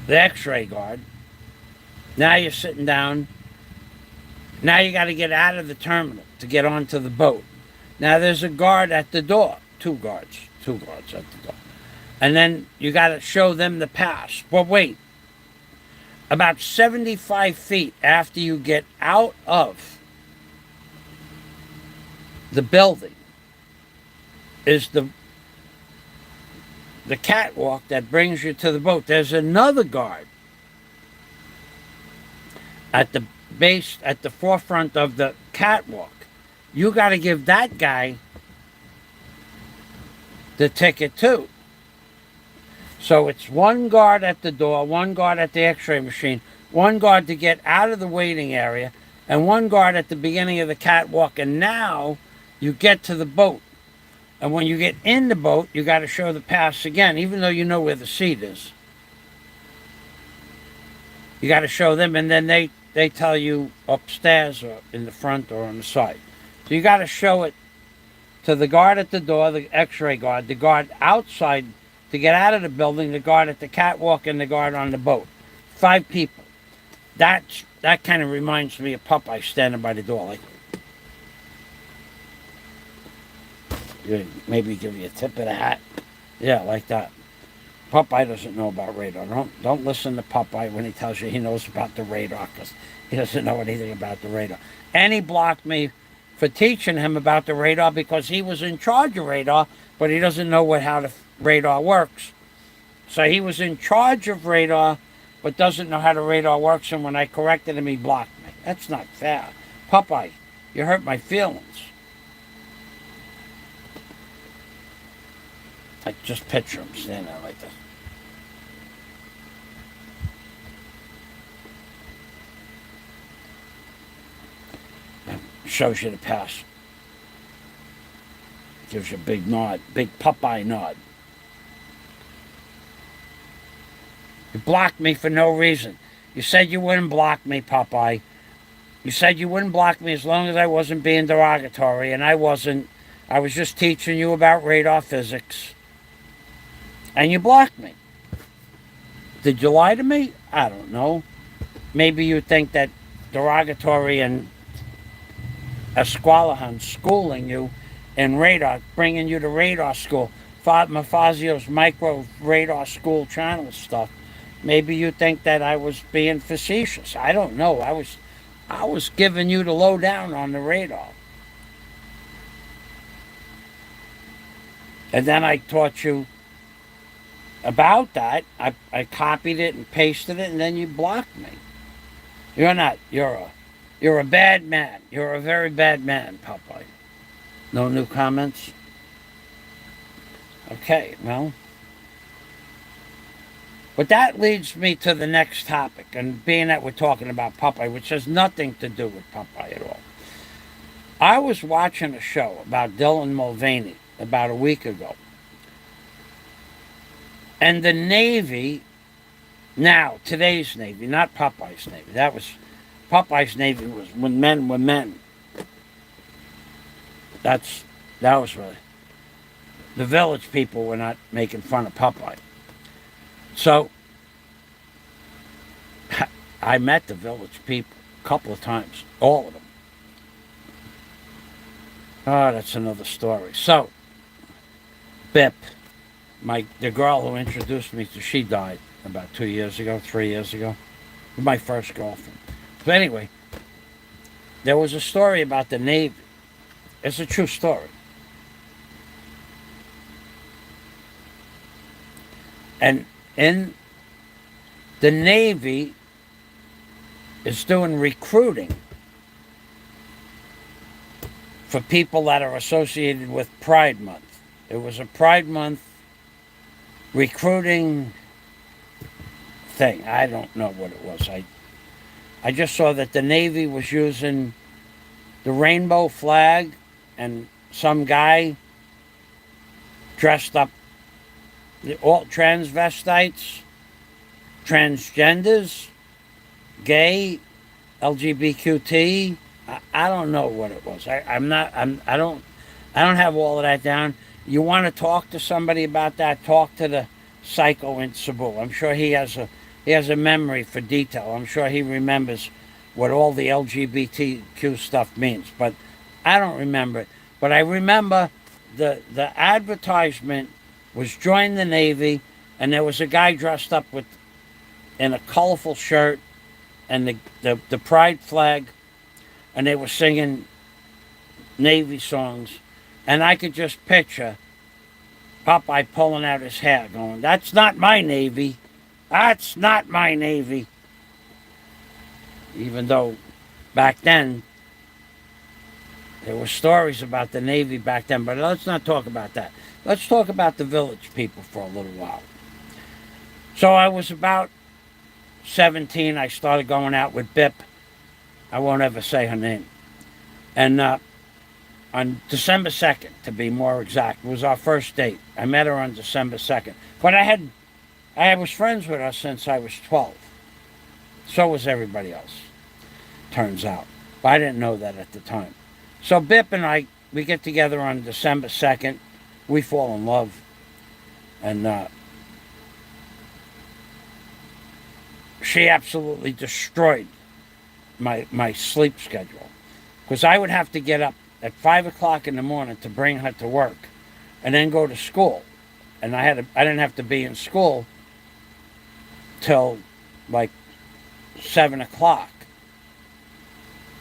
x-ray guard. Now you're sitting down. Now you got to get out of the terminal to get onto the boat. Now there's a guard at the door. 2 guards at the door. And then you got to show them the pass. But wait. About 75 feet after you get out of the building is the catwalk that brings you to the boat. There's another guard at the base, at the forefront of the catwalk. You got to give that guy the ticket too. So it's 1 guard at the door, 1 guard at the x-ray machine, 1 guard to get out of the waiting area, and 1 guard at the beginning of the catwalk. And now you get to the boat. And when you get in the boat, you got to show the pass again, even though you know where the seat is. You got to show them, and then they tell you upstairs or in the front or on the side. So you got to show it to the guard at the door, the x-ray guard, the guard outside to get out of the building, the guard at the catwalk, and the guard on the boat. 5 people. That kind of reminds me of Popeye standing by the door, like maybe give you a tip of the hat. Yeah, like that. Popeye doesn't know about radar. Don't listen to Popeye when he tells you he knows about the radar, because he doesn't know anything about the radar. And he blocked me for teaching him about the radar because he was in charge of radar, but he doesn't know how the radar works. So he was in charge of radar, but doesn't know how the radar works, and when I corrected him, he blocked me. That's not fair. Popeye, you hurt my feelings. I just picture him standing there like this. Shows you the pass. Gives you a big nod, big Popeye nod. You blocked me for no reason. You said you wouldn't block me, Popeye. You said you wouldn't block me as long as I wasn't being derogatory, and I wasn't. I was just teaching you about radar physics. And you blocked me. Did you lie to me? I don't know. Maybe you think that derogatory and Esqualahan schooling you in radar, bringing you to radar school, Mafazio's micro radar school channel stuff. Maybe you think that I was being facetious. I don't know. I was giving you the lowdown on the radar. And then I taught you about that. I copied it and pasted it, and then you blocked me. You're not. You're a bad man. You're a very bad man, Popeye. No new comments? Okay, well. But that leads me to the next topic, and being that we're talking about Popeye, which has nothing to do with Popeye at all. I was watching a show about Dylan Mulvaney about a week ago. And the Navy, now, today's Navy, not Popeye's Navy. Popeye's Navy was when men were men. That was really, the village people were not making fun of Popeye. So, I met the village people a couple of times, all of them. Oh, that's another story. So, Bip, the girl who introduced me to, she died about 3 years ago. My first girlfriend. But anyway, there was a story about the Navy. It's a true story. And in the Navy is doing recruiting for people that are associated with Pride Month. It was a Pride Month recruiting thing. I don't know what it was. I just saw that the Navy was using the rainbow flag and some guy dressed up, all transvestites, transgenders, gay, LGBTQ. I don't know what it was. I don't have all of that down. You want to talk to somebody about that? Talk to the psycho in Cebu. I'm sure he has a memory for detail. I'm sure he remembers what all the LGBTQ stuff means. But I don't remember it. But I remember the advertisement was join the Navy, and there was a guy dressed up in a colorful shirt and the pride flag, and they were singing Navy songs, and I could just picture Popeye pulling out his hair going, "That's not my Navy. That's not my Navy." Even though back then there were stories about the Navy back then, but let's not talk about that. Let's talk about the village people for a little while. So I was about 17. I started going out with Bip. I won't ever say her name. And on December 2nd, to be more exact, was our first date. I met her on December 2nd. But I was friends with her since I was 12. So was everybody else, turns out. But I didn't know that at the time. So Bip and I, we get together on December 2nd. We fall in love. And she absolutely destroyed my sleep schedule. Because I would have to get up at 5 o'clock in the morning to bring her to work and then go to school. And I didn't have to be in school till like 7 o'clock.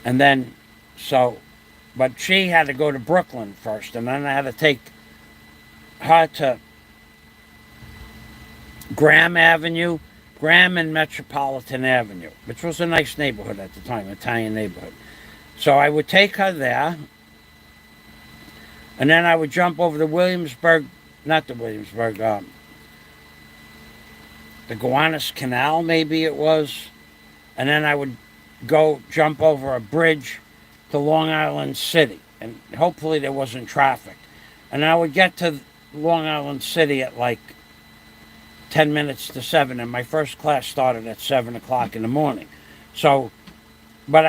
And then, but she had to go to Brooklyn first, and then I had to take her to Graham and Metropolitan Avenue, which was a nice neighborhood at the time, Italian neighborhood. So I would take her there, and then I would jump over the the Gowanus Canal, maybe it was, and then I would jump over a bridge to Long Island City, and hopefully there wasn't traffic. And I would get to Long Island City at like 10 minutes to 7, and my first class started at 7 o'clock in the morning. So, but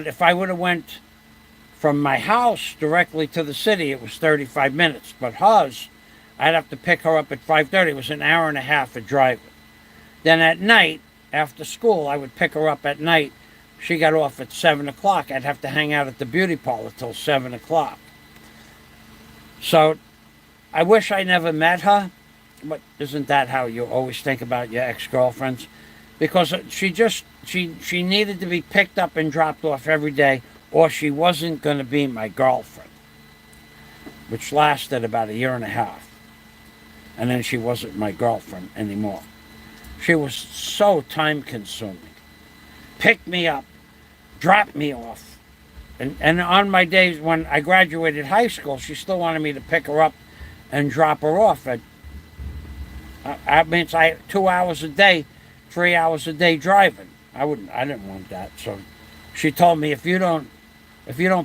if I would have went from my house directly to the city, it was 35 minutes. But hers, I'd have to pick her up at 5:30. It was an hour and a half of driving. Then at night, after school, I would pick her up at night. She got off at 7 o'clock. I'd have to hang out at the beauty parlor till 7 o'clock. So I wish I never met her, but isn't that how you always think about your ex-girlfriends? Because she needed to be picked up and dropped off every day, or she wasn't going to be my girlfriend, which lasted about a year and a half. And then she wasn't my girlfriend anymore. She was so time-consuming. Pick me up, drop me off. And on my days when I graduated high school, she still wanted me to pick her up and drop her off. I mean, it's like 2 hours a day, 3 hours a day driving. I didn't want that. So she told me, if you don't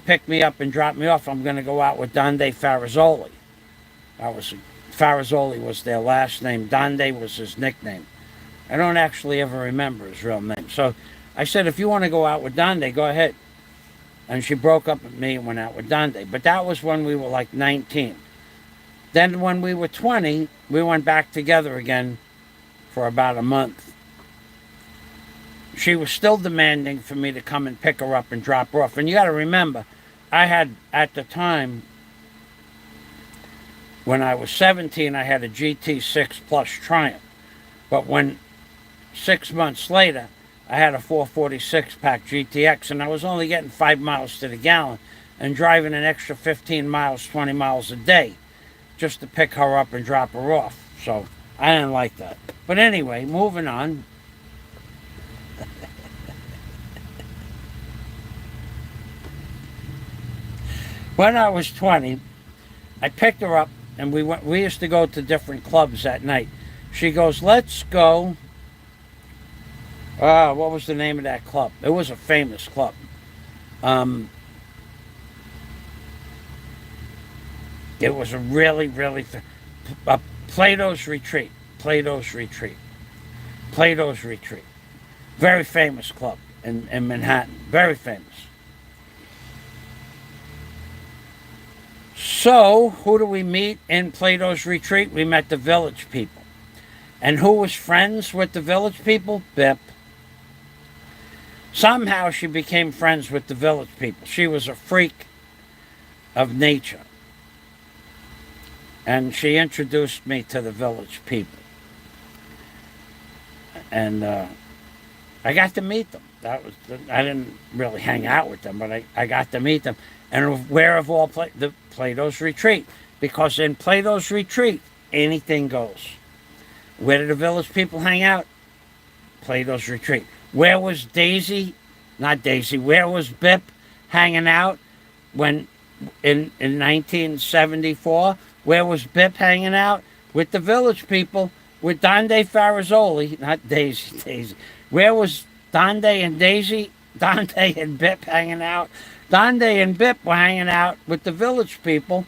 pick me up and drop me off, I'm going to go out with Donde Farazzoli. Farazzoli was their last name. Donde was his nickname. I don't actually ever remember his real name. So I said, if you want to go out with Donde, go ahead. And she broke up with me and went out with Donde. But that was when we were like 19. Then when we were 20, we went back together again for about a month. She was still demanding for me to come and pick her up and drop her off. And you got to remember, I had, at the time, when I was 17, I had a GT6 Plus Triumph. But when 6 months later, I had a 446-pack GTX, and I was only getting 5 miles to the gallon and driving an extra 15 miles, 20 miles a day just to pick her up and drop her off. So I didn't like that. But anyway, moving on. When I was 20, I picked her up, and we used to go to different clubs at night. She goes, let's go. What was the name of that club? It was a famous club. It was a really, really... Plato's Retreat. Plato's Retreat. Plato's Retreat. Very famous club in Manhattan. Very famous. So, who do we meet in Plato's Retreat? We met the Village People. And who was friends with the Village People? Bip. Somehow she became friends with the Village People. She was a freak of nature. And she introduced me to the Village People. And I got to meet them. I didn't really hang out with them, but I got to meet them. And where of all the Plato's Retreat. Because in Plato's Retreat, anything goes. Where did the Village People hang out? Plato's Retreat. Where was where was Bip hanging out when in 1974? Where was Bip hanging out? With the Village People, with Donde Farazzoli, not Daisy. Where was Donde and Daisy? Donde and Bip hanging out? Donde and Bip were hanging out with the Village People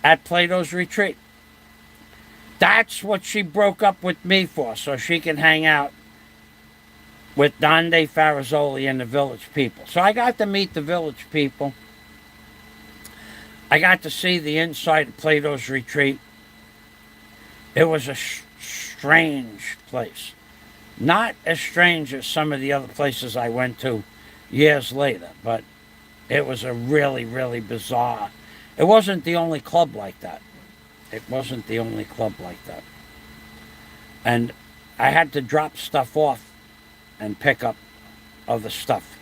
at Plato's Retreat. That's what she broke up with me for, so she can hang out with Donde Farazzoli and the Village People. So I got to meet the Village People. I got to see the inside of Plato's Retreat. It was a strange place. Not as strange as some of the other places I went to years later, but it was a really, really bizarre. It wasn't the only club like that. It wasn't the only club like that. And I had to drop stuff off and pick up other stuff.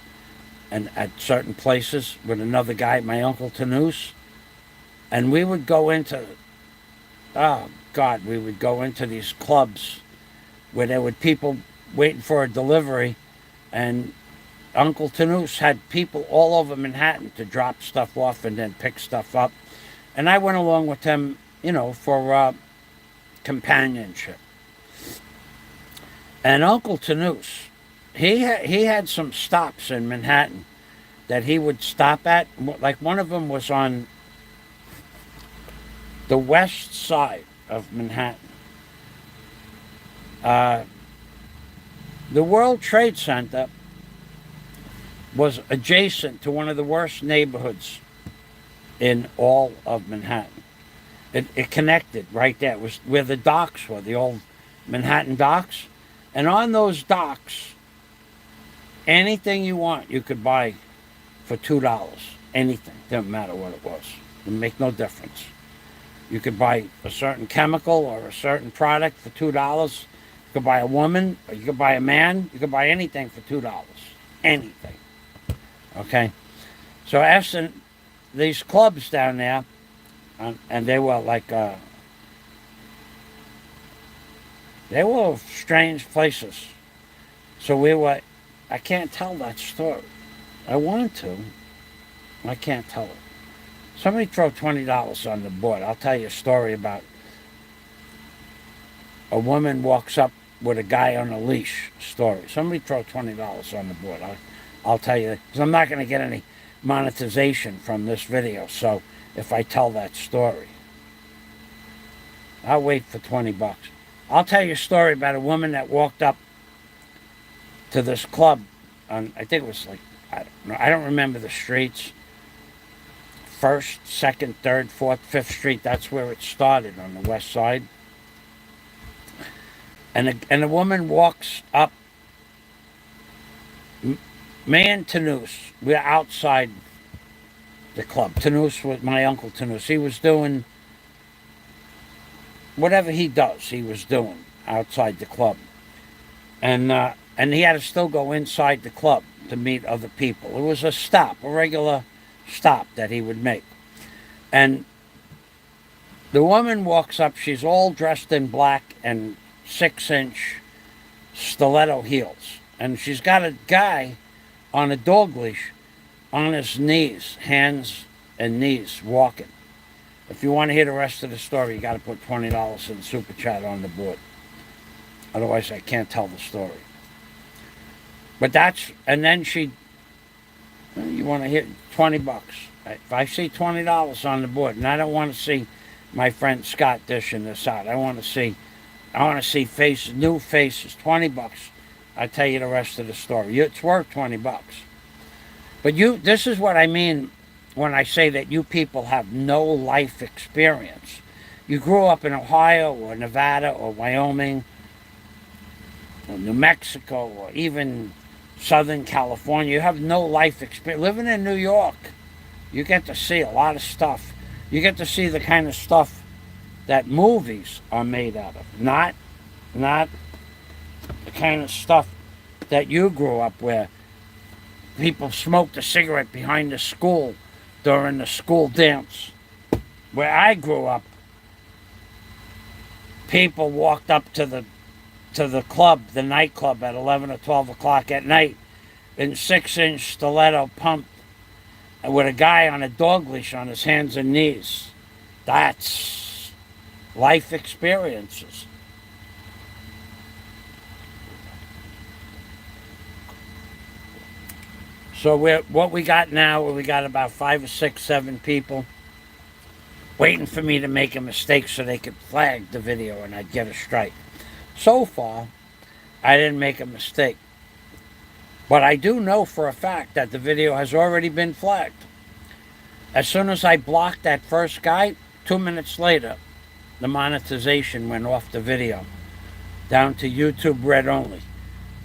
And at certain places with another guy, my Uncle Tanous. And we would go into, we would go into these clubs where there were people waiting for a delivery, and Uncle Tanous had people all over Manhattan to drop stuff off and then pick stuff up. And I went along with him, for companionship. And Uncle Tanous, he had some stops in Manhattan that he would stop at. Like one of them was on the west side of Manhattan. The World Trade Center was adjacent to one of the worst neighborhoods in all of Manhattan. It connected right there. It was where the docks were, the old Manhattan docks. And on those docks, anything you want, you could buy for $2. Anything. Didn't matter what it was. It would make no difference. You could buy a certain chemical or a certain product for $2. You could buy a woman, or you could buy a man. You could buy anything for $2. Anything. Okay? So after these clubs down there, and they were like, they were strange places. So we were, I can't tell that story. I wanted to. I can't tell it. Somebody throw $20 on the board. I'll tell you a story about a woman walks up with a guy on a leash story. Somebody throw $20 on the board. I'll tell you, because I'm not going to get any monetization from this video. So if I tell that story, I'll wait for $20. I'll tell you a story about a woman that walked up to this club on, I think it was like, I don't remember the streets. 1st, 2nd, 3rd, 4th, 5th Street. That's where it started, on the west side. And a woman walks up. Me and Tanous, we're outside the club. Tanous was my uncle Tanous. He was doing whatever he does. He was doing outside the club, and he had to still go inside the club to meet other people. It was a stop, a regular stop that he would make. And the woman walks up. She's all dressed in black and 6-inch stiletto heels, and she's got a guy on a dog leash on his knees, hands and knees, walking. If you want to hear the rest of the story, you got to put $20 in the super chat on the board. Otherwise, I can't tell the story. But that's, and then you want to hit $20. If I see $20 on the board, and I don't want to see my friend Scott dishing this out. I want to see faces, new faces, $20. I tell you the rest of the story. It's worth $20. But this is what I mean when I say that you people have no life experience. You grew up in Ohio or Nevada or Wyoming or New Mexico or even Southern California. You have no life experience. Living in New York, you get to see a lot of stuff. You get to see the kind of stuff that movies are made out of. Not the kind of stuff that you grew up where people smoked a cigarette behind the school during the school dance. Where I grew up, people walked up to the club, the nightclub, at 11 or 12 o'clock at night in 6-inch stiletto pump with a guy on a dog leash on his hands and knees. That's life experiences. So what we got now, we got about 5 or 6, 7 people waiting for me to make a mistake so they could flag the video and I'd get a strike. So far, I didn't make a mistake. But I do know for a fact that the video has already been flagged. As soon as I blocked that first guy, 2 minutes later, the monetization went off the video down to YouTube Red only.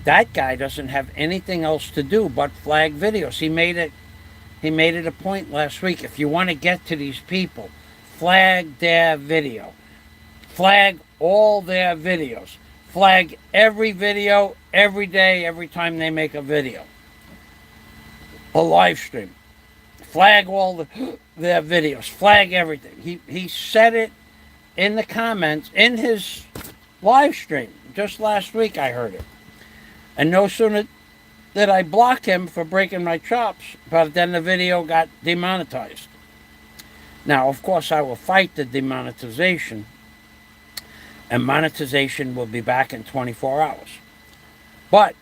That guy doesn't have anything else to do but flag videos. He made it a point last week. If you want to get to these people, flag their video. Flag all their videos. Flag every video, every day, every time they make a video. A live stream. Flag all their videos. Flag everything. He said it in the comments in his live stream. Just last week I heard it. And no sooner did I block him for breaking my chops, but then the video got demonetized. Now, of course, I will fight the demonetization, and monetization will be back in 24 hours. But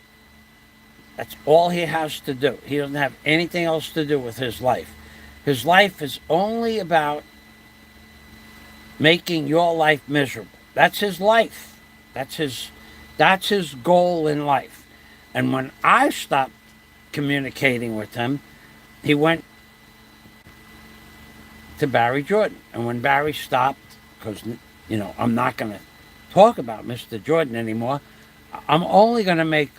That's all he has to do. He doesn't have anything else to do with his life. His life is only about making your life miserable. That's his life. That's his goal in life. And when I stopped communicating with him, he went to Barry Jordan. And when Barry stopped, because, I'm not going to talk about Mr. Jordan anymore, I'm only going to make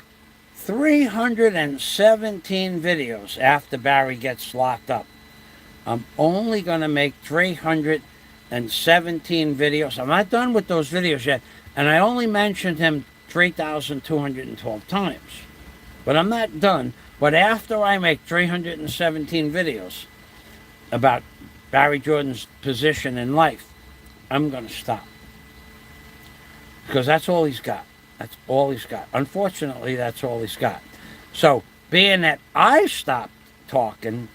317 videos after Barry gets locked up. I'm only going to make 317 videos. I'm not done with those videos yet. And I only mentioned him 3,212 times. But I'm not done. But after I make 317 videos about Barry Jordan's position in life, I'm going to stop. Because that's all he's got. That's all he's got. Unfortunately, that's all he's got. So, being that I stopped talking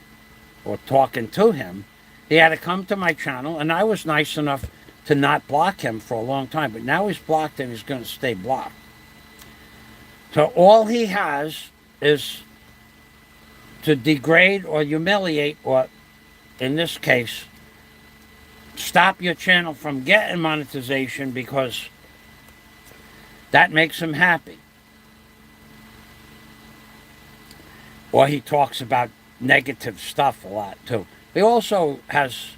to him, he had to come to my channel, and I was nice enough to not block him for a long time. But now he's blocked, and he's going to stay blocked. So all he has is to degrade or humiliate, or in this case, stop your channel from getting monetization, because that makes him happy. Or he talks about negative stuff a lot too. He also has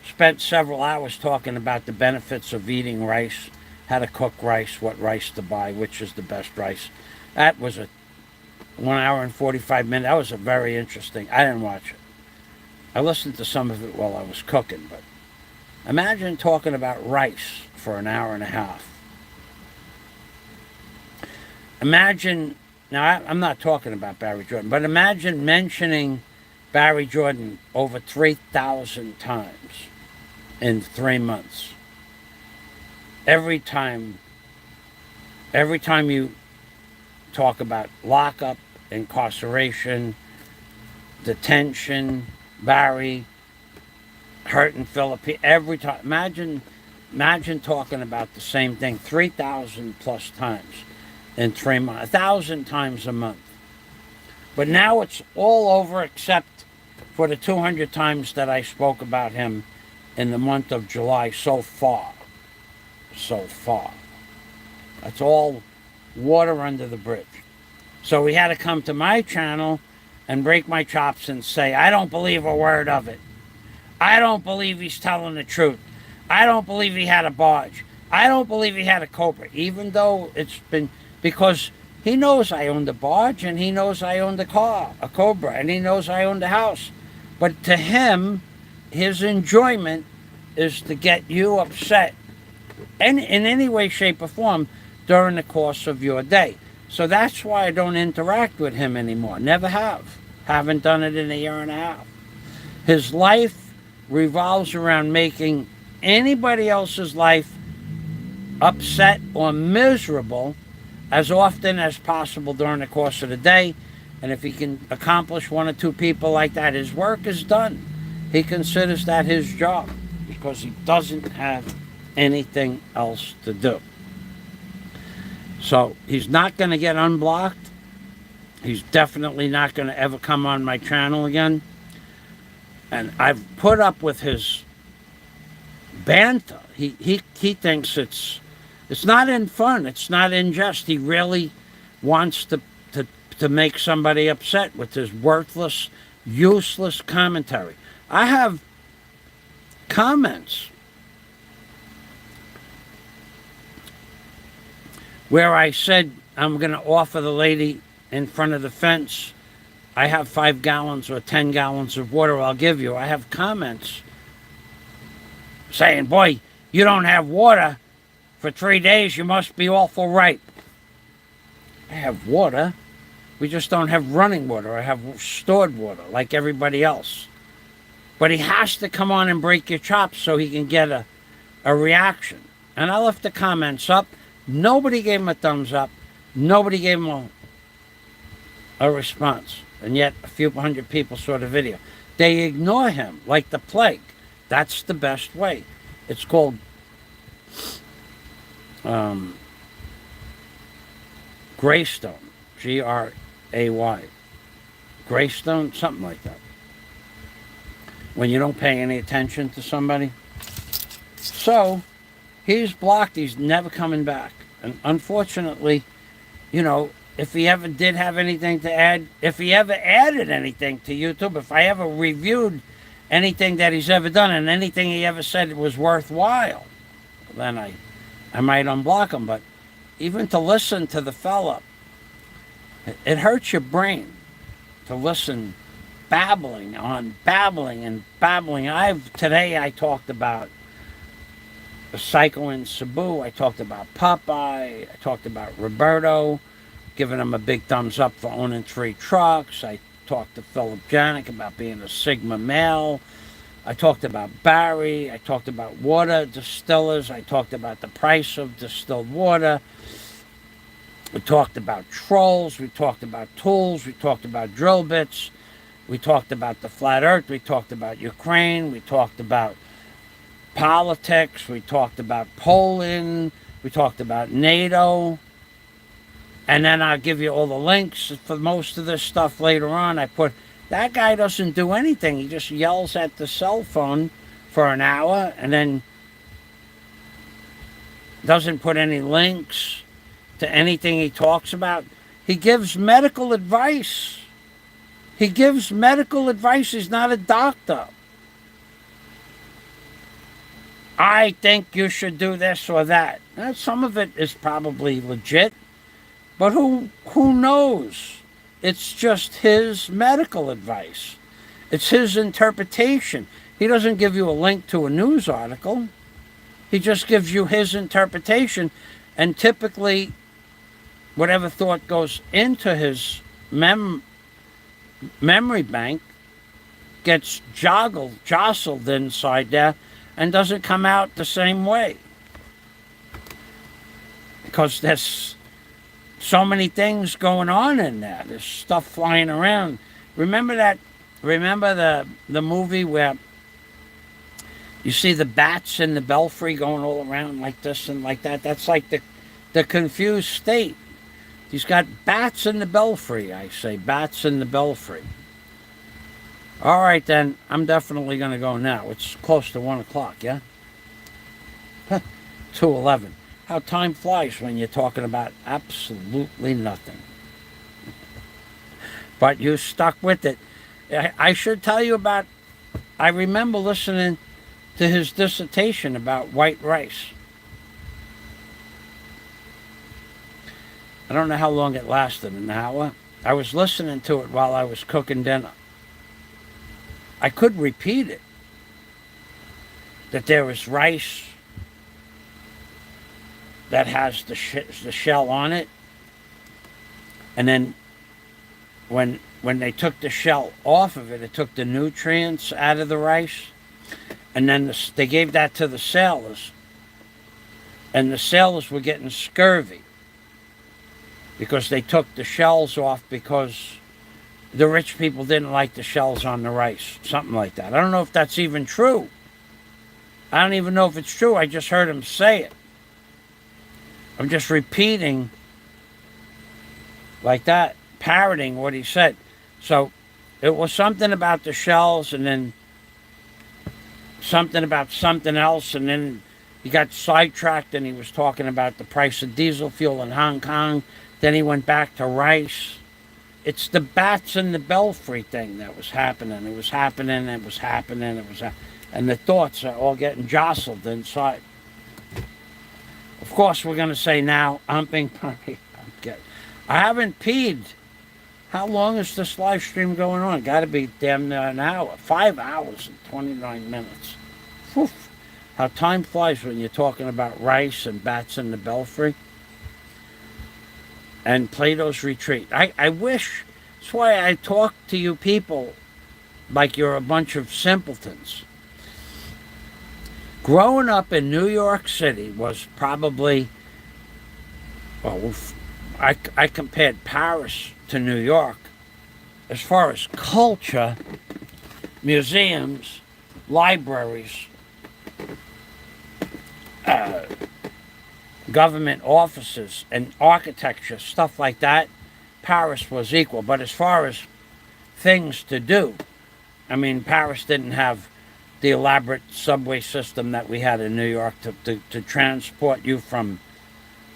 spent several hours talking about the benefits of eating rice, how to cook rice, what rice to buy, which is the best rice. That was a 1 hour and 45 minutes. That was a very interesting. I didn't watch it. I listened to some of it while I was cooking, but imagine talking about rice for an hour and a half. Imagine, now I'm not talking about Barry Jordan, but imagine mentioning Barry Jordan over 3,000 times in 3 months. Every time you talk about lockup, incarceration, detention, Barry, hurting Philippines, every time. Imagine talking about the same thing 3,000 plus times in 3 months, 1,000 times a month. But now it's all over except for the 200 times that I spoke about him in the month of July so far. So far. That's all water under the bridge. So he had to come to my channel and break my chops and say, I don't believe a word of it. I don't believe he's telling the truth. I don't believe he had a barge. I don't believe he had a Cobra, even though it's been, because he knows I own the barge, and he knows I own the car, a Cobra, and he knows I own the house. But to him, his enjoyment is to get you upset in any way, shape, or form during the course of your day. So that's why I don't interact with him anymore. Never have. Haven't done it in a year and a half. His life revolves around making anybody else's life upset or miserable as often as possible during the course of the day. And if he can accomplish 1 or 2 people like that, his work is done. He considers that his job, because he doesn't have anything else to do. So he's not going to get unblocked. He's definitely not going to ever come on my channel again. And I've put up with his banter. He thinks it's not in fun. It's not in jest. He really wants to make somebody upset with his worthless, useless commentary. I have comments where I said I'm going to offer the lady in front of the fence, I have 5 gallons or 10 gallons of water I'll give you. I have comments saying, boy, you don't have water for 3 days, you must be awful ripe. I have water. We just don't have running water. I have stored water like everybody else. But he has to come on and break your chops so he can get a reaction. And I left the comments up. Nobody gave him a thumbs up. Nobody gave him a response. And yet a few hundred people saw the video. They ignore him like the plague. That's the best way. It's called Greystone. Greystone. A-Y. Greystone, something like that. When you don't pay any attention to somebody. So, he's blocked. He's never coming back. And unfortunately, you know, if he ever did have anything to add, if he ever added anything to YouTube, if I ever reviewed anything that he's ever done and anything he ever said was worthwhile, then I might unblock him. But even to listen to the fella, it hurts your brain to listen babbling on babbling and babbling. Today I talked about the Psycho in Cebu. I talked about Popeye. I talked about Roberto, giving him a big thumbs up for owning 3 trucks. I talked to Philip Janik about being a Sigma male. I talked about Barry. I talked about water distillers. I talked about the price of distilled water. We talked about trolls. We talked about tools. We talked about drill bits. We talked about the flat earth. We talked about Ukraine. We talked about politics. We talked about Poland. We talked about NATO. And then I'll give you all the links for most of this stuff later on. I put, that guy doesn't do anything. He just yells at the cell phone for an hour and then doesn't put any links to anything he talks about. He gives medical advice. He gives medical advice. He's not a doctor. I think you should do this or that. Now, some of it is probably legit, but who knows? It's just his medical advice. It's his interpretation. He doesn't give you a link to a news article. He just gives you his interpretation, and typically whatever thought goes into his memory bank gets jostled inside there and doesn't come out the same way. Because there's so many things going on in there. There's stuff flying around. Remember the movie where you see the bats in the belfry going all around like this and like that? That's like the confused state. He's got bats in the belfry, I say. Bats in the belfry. All right, then. I'm definitely going to go now. It's close to 1 o'clock, yeah? 2:11. How time flies when you're talking about absolutely nothing. But you stuck with it. I should tell you about, I remember listening to his dissertation about white rice. I don't know how long it lasted, an hour. I was listening to it while I was cooking dinner. I could repeat it. That there is rice that has the shell on it. And then when they took the shell off of it, it took the nutrients out of the rice. And then they gave that to the sailors. And the sailors were getting scurvy because they took the shells off because the rich people didn't like the shells on the rice. Something like that. I don't know if that's even true. I don't even know if it's true. I just heard him say it. I'm just repeating like that, parroting what he said. So it was something about the shells and then something about something else, and then he got sidetracked and he was talking about the price of diesel fuel in Hong Kong. Then he went back to rice. It's the bats in the belfry thing that was happening. It was happening, it was happening, and the thoughts are all getting jostled inside. Of course, we're going to say now, I'm being funny. I haven't peed. How long is this live stream going on? Got to be damn near an hour. 5 hours and 29 minutes. Whew. How time flies when you're talking about rice and bats in the belfry. And Plato's Retreat. I wish, that's why I talk to you people like you're a bunch of simpletons. Growing up in New York City was probably, well, I compared Paris to New York as far as culture, museums, libraries, government offices, and architecture, stuff like that. Paris was equal. But as far as things to do, I mean, Paris didn't have the elaborate subway system that we had in New York to transport you from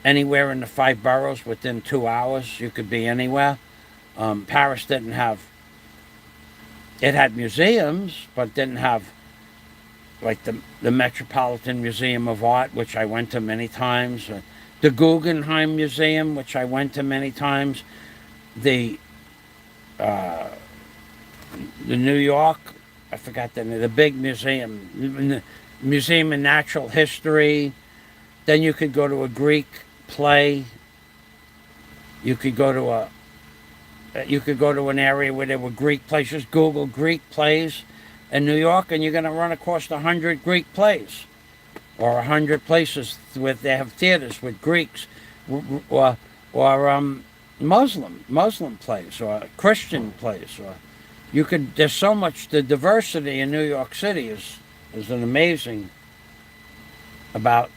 anywhere in the 5 boroughs within 2 hours. You could be anywhere. Paris didn't have, it had museums, but didn't have like the Metropolitan Museum of Art, which I went to many times, the Guggenheim Museum, which I went to many times, the New York, I forgot the name, the big museum, Museum of Natural History. Then you could go to a Greek play. You could go to an area where there were Greek plays. Just Google Greek plays in New York, and you're going to run across 100 Greek plays, or 100 places where they have theaters with Greeks, or Muslim plays, or Christian plays, or you could. There's so much. The diversity in New York City is an amazing. About.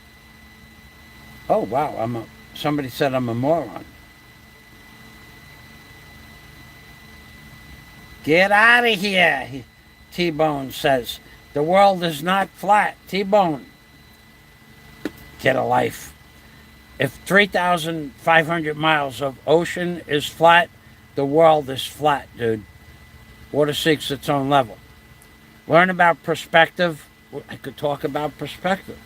Oh wow! Somebody said I'm a moron. Get out of here, T-Bone says. The world is not flat. T-Bone, get a life. If 3,500 miles of ocean is flat, the world is flat, dude. Water seeks its own level. Learn about perspective. I could talk about perspective.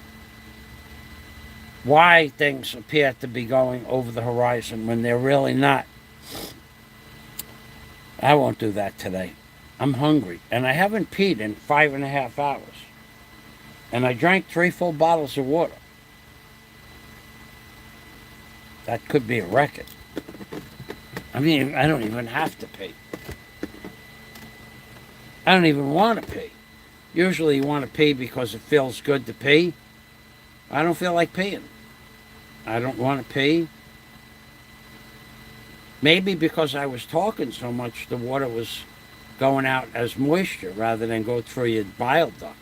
Why things appear to be going over the horizon when they're really not. I won't do that today. I'm hungry, and I haven't peed in 5.5 hours. And I drank 3 full bottles of water. That could be a record. I mean, I don't even have to pee. I don't even want to pee. Usually you want to pee because it feels good to pee. I don't feel like peeing. I don't want to pee. Maybe because I was talking so much, the water was going out as moisture rather than go through your bile duct.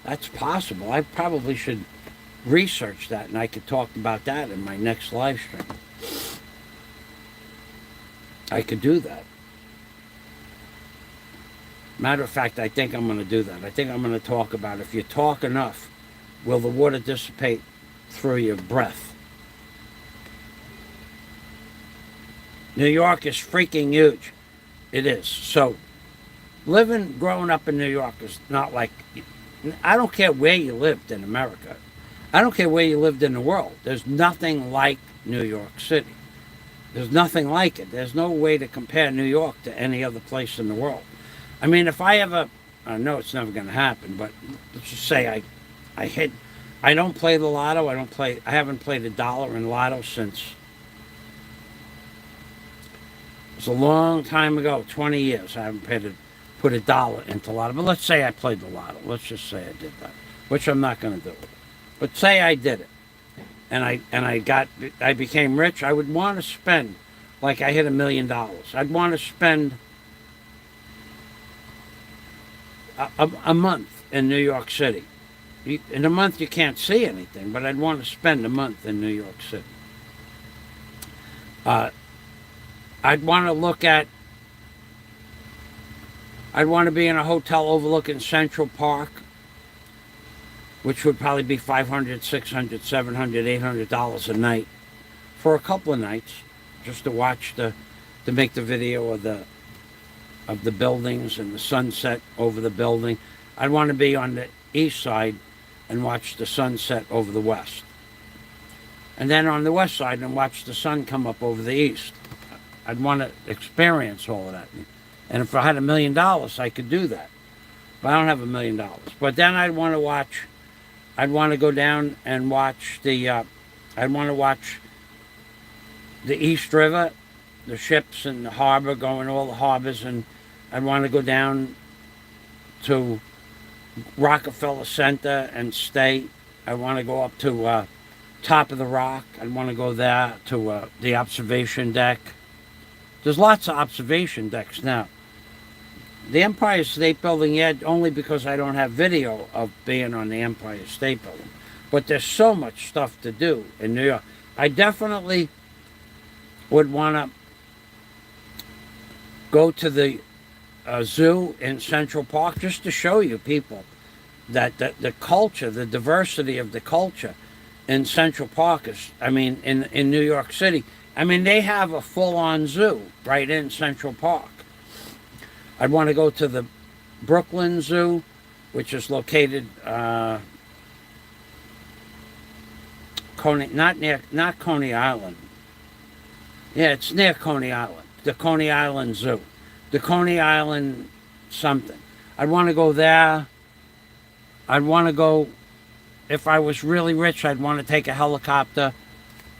That's possible. I probably should research that, and I could talk about that in my next live stream. I could do that. Matter of fact, I think I'm going to do that. I think I'm going to talk about if you talk enough, will the water dissipate through your breath? New York is freaking huge. It is. So, growing up in New York is not like, I don't care where you lived in America. I don't care where you lived in the world. There's nothing like New York City. There's nothing like it. There's no way to compare New York to any other place in the world. I mean, if I ever, I know it's never going to happen, but let's just say I don't play the lotto. I haven't played $1 in lotto since, it was a long time ago, 20 years. I haven't put $1 into lotto. But let's say I played the lotto. Let's just say I did that, which I'm not going to do. But say I did it, and I became rich. I would want to spend, like I hit $1 million. I'd want to spend a month in New York City. In a month you can't see anything, but I'd want to spend a month in New York City. I'd want to be in a hotel overlooking Central Park, which would probably be $500, $600, $700, $800 a night for a couple of nights, just to watch to make the video of the buildings and the sunset over the building. I'd want to be on the east side and watch the sunset over the west. And then on the west side and watch the sun come up over the east. I'd want to experience all of that. And if I had $1 million, I could do that. But I don't have $1 million. But then I'd want to go down and watch I'd want to watch the East River, the ships in the harbor, going all the harbors, and I'd want to go down to Rockefeller Center and stay. I want to go up to Top of the Rock. I'd want to go there to the observation deck. There's lots of observation decks now. The Empire State Building, yeah, only because I don't have video of being on the Empire State Building. But there's so much stuff to do in New York. I definitely would want to go to the zoo in Central Park just to show you people that the culture, the diversity of the culture in Central Park is, I mean, in New York City. I mean, they have a full-on zoo right in Central Park. I'd want to go to the Brooklyn Zoo, which is located not Coney Island. Yeah, it's near Coney Island. The Coney Island Zoo. The Coney Island something. I'd want to go there. I'd want to go, if I was really rich, I'd want to take a helicopter.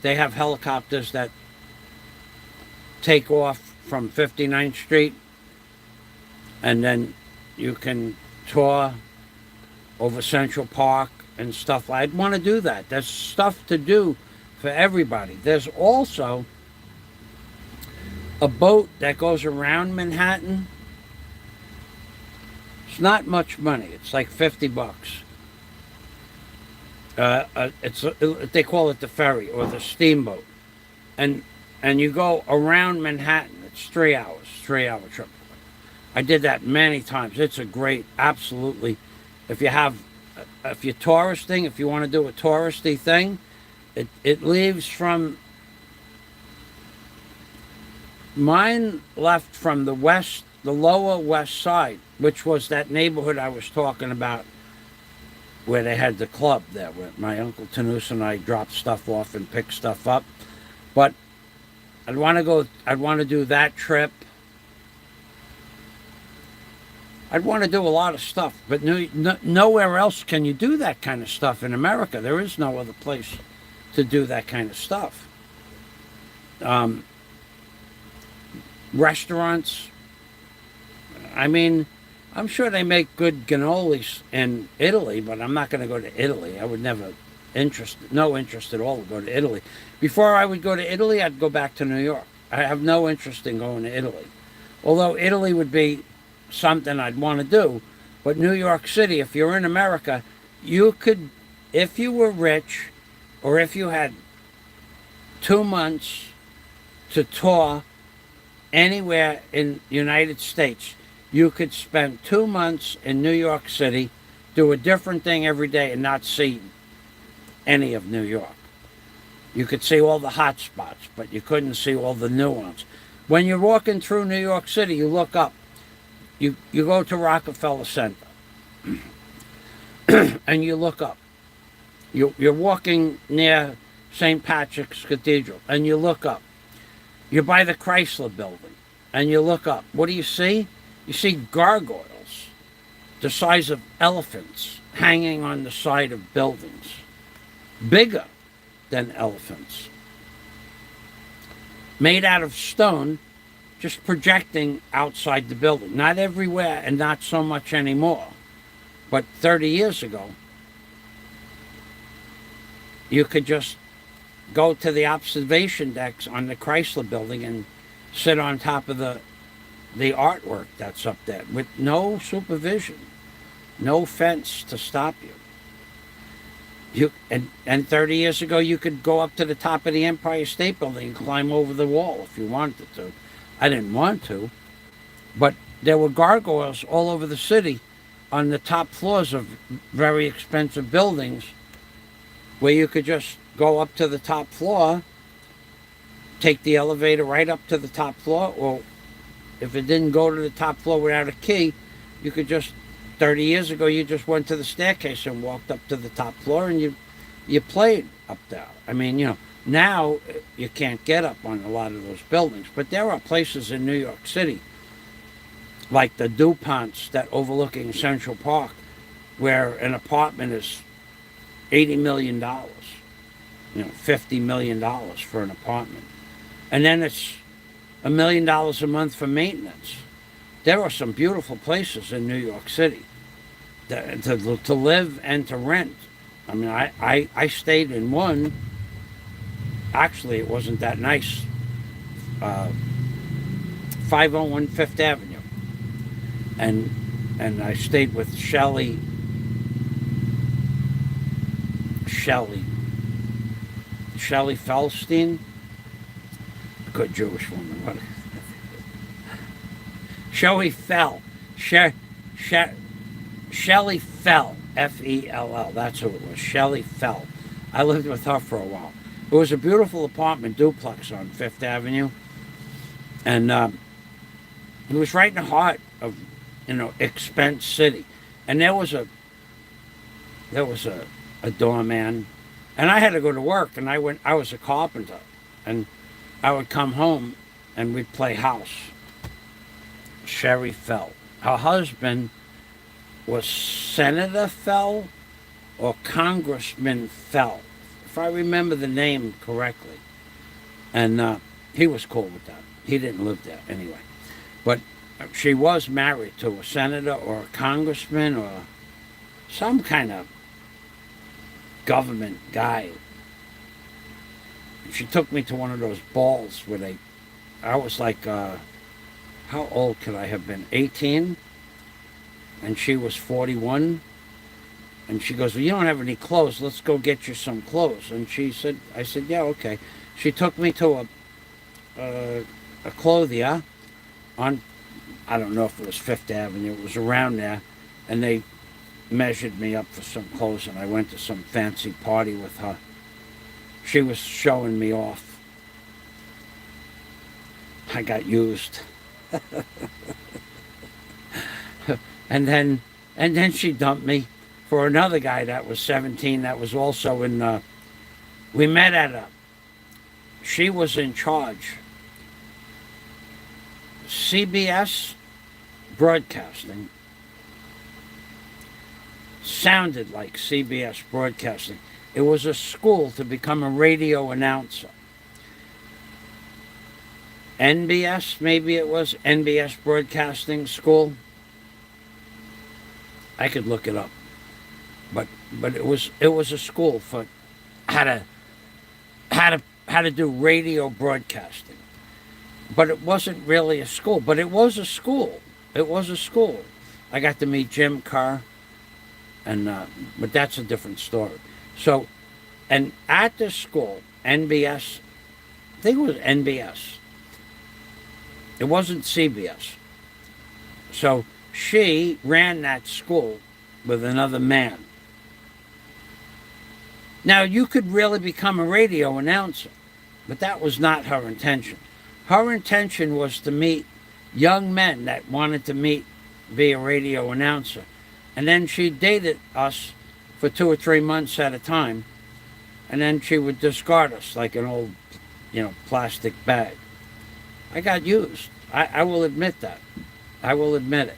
They have helicopters that take off from 59th Street, and then you can tour over Central Park and stuff. I'd want to do that. There's stuff to do for everybody. There's also a boat that goes around Manhattan. It's not much money. It's like $50. They call it the ferry or the steamboat, and you go around Manhattan. It's 3 hours, 3-hour trip. I did that many times. It's a great, absolutely. If you're touristing, if you want to do a touristy thing, it leaves from. Mine left from the west, the lower west side, which was that neighborhood I was talking about, where they had the club there, where my Uncle Tanus and I dropped stuff off and picked stuff up. But I'd want to do that trip. I'd want to do a lot of stuff, but nowhere else can you do that kind of stuff in America. There is no other place to do that kind of stuff. Restaurants. I mean, I'm sure they make good cannolis in Italy, but I'm not going to go to Italy. I would no interest at all to go to Italy. Before I would go to Italy, I'd go back to New York. I have no interest in going to Italy. Although Italy would be something I'd want to do. But New York City, if you're in America, you could, if you were rich, or if you had 2 months to tour anywhere in the United States, you could spend 2 months in New York City, do a different thing every day, and not see any of New York. You could see all the hot spots, but you couldn't see all the nuance. When you're walking through New York City, you look up. You go to Rockefeller Center, and you look up. You're walking near St. Patrick's Cathedral, and you look up. You're by the Chrysler Building, and you look up. What do you see? You see gargoyles the size of elephants hanging on the side of buildings, bigger than elephants, made out of stone, just projecting outside the building. Not everywhere and not so much anymore, but 30 years ago, you could just go to the observation decks on the Chrysler Building and sit on top of the artwork that's up there with no supervision, no fence to stop you. And 30 years ago, you could go up to the top of the Empire State Building and climb over the wall if you wanted to. I didn't want to, but there were gargoyles all over the city on the top floors of very expensive buildings where you could just go up to the top floor, take the elevator right up to the top floor, or if it didn't go to the top floor without a key, you could just, 30 years ago, you just went to the staircase and walked up to the top floor and you played up there. I mean, now you can't get up on a lot of those buildings, but there are places in New York City, like the DuPonts that overlooking Central Park, where an apartment is $80 million, $50 million for an apartment. And then it's $1 million a month for maintenance. There are some beautiful places in New York City to live and to rent. I mean, I stayed in one. Actually, it wasn't that nice. 501 Fifth Avenue. And I stayed with Shelley Felstein, a good Jewish woman. Shelley Fell. Shelley Fell. Fell. That's who it was. Shelley Fell. I lived with her for a while. It was a beautiful apartment duplex on Fifth Avenue. And it was right in the heart of, Expense City. And there was a doorman. And I had to go to work, and I was a carpenter. And I would come home, and we'd play house. Sherry Fell. Her husband was Senator Fell or Congressman Fell, if I remember the name correctly. And he was cool with that. He didn't live there anyway. But she was married to a senator or a congressman or some kind of government guy. She took me to one of those balls where I was like, how old could I have been? 18? And she was 41. And she goes, well, you don't have any clothes. Let's go get you some clothes. And I said, yeah, okay. She took me to a clothier on, I don't know if it was Fifth Avenue. It was around there. And they measured me up for some clothes, and I went to some fancy party with her. She was showing me off. I got used. and then she dumped me for another guy that was 17 that was also in, we met at she was in charge. CBS Broadcasting sounded like CBS Broadcasting. It was a school to become a radio announcer. NBS, maybe it was, NBS Broadcasting School. I could look it up. But it was a school for how to do radio broadcasting. But it wasn't really a school, but it was a school. It was a school. I got to meet Jim Kerr, and but that's a different story. So, and at the school, NBS, I think it was NBS. It wasn't CBS. So she ran that school with another man. Now, you could really become a radio announcer, but that was not her intention. Her intention was to meet young men that wanted to be a radio announcer. And then she dated us for 2 or 3 months at a time, and then she would discard us like an old, plastic bag. I got used. I will admit that. I will admit it.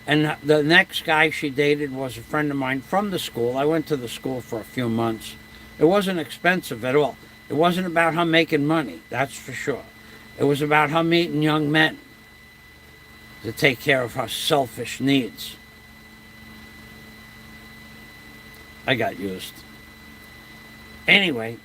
And the next guy she dated was a friend of mine from the school. I went to the school for a few months. It wasn't expensive at all. It wasn't about her making money, that's for sure. It was about her meeting young men to take care of her selfish needs. I got used. Anyway,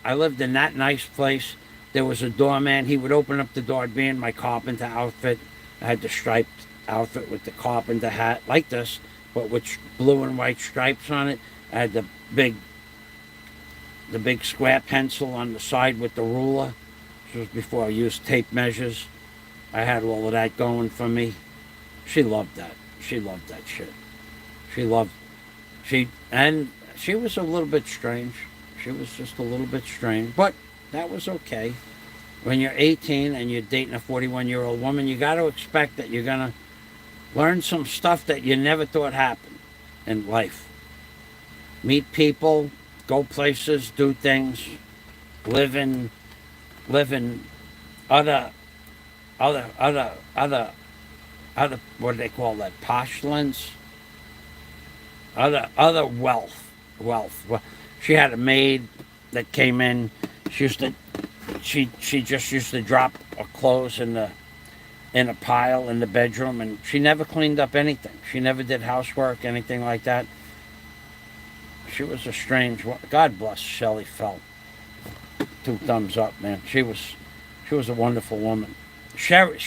I lived in that nice place. There was a doorman. He would open up the door. I'd be in my carpenter outfit. I had the striped outfit with the carpenter hat, like this, but with blue and white stripes on it. I had the big square pencil on the side with the ruler. This was before I used tape measures. I had all of that going for me. She loved that. She loved that shit. She was a little bit strange. She was just a little bit strange, but that was okay. When you're 18 and you're dating a 41-year-old woman, you got to expect that you're going to learn some stuff that you never thought happened in life. Meet people, go places, do things, live in other, what do they call that, poshlands? Other wealth. Well, she had a maid that came in. She just used to drop her clothes in a pile in the bedroom, and she never cleaned up anything. She never did housework, anything like that. She was a strange one. God bless Shelley Fell. 2 thumbs up, man. She was a wonderful woman. Sherry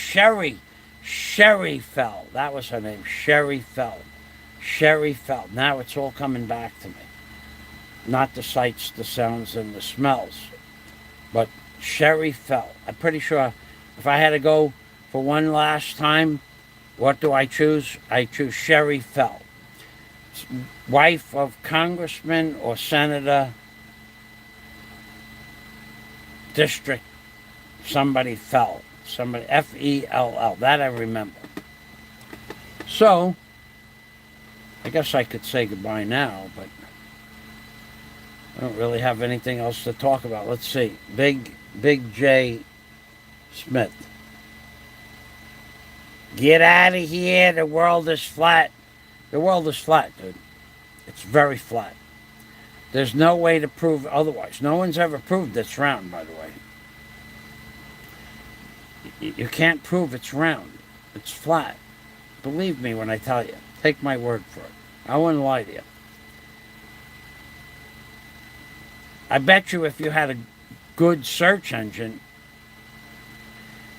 Fell. That was her name. Sherry Fell. Sherry Fell. Now it's all coming back to me. Not the sights, the sounds, and the smells, but Sherry Fell. I'm pretty sure if I had to go for one last time What do I choose? I choose Sherry Fell, wife of Congressman or Senator, District, somebody Fell, somebody Fell. That I remember. So, I guess I could say goodbye now, but I don't really have anything else to talk about. Let's see. Big J Smith. Get out of here. The world is flat. The world is flat, dude. It's very flat. There's no way to prove otherwise. No one's ever proved it's round, by the way. You can't prove it's round. It's flat. Believe me when I tell you. Take my word for it. I wouldn't lie to you. I bet you if you had a good search engine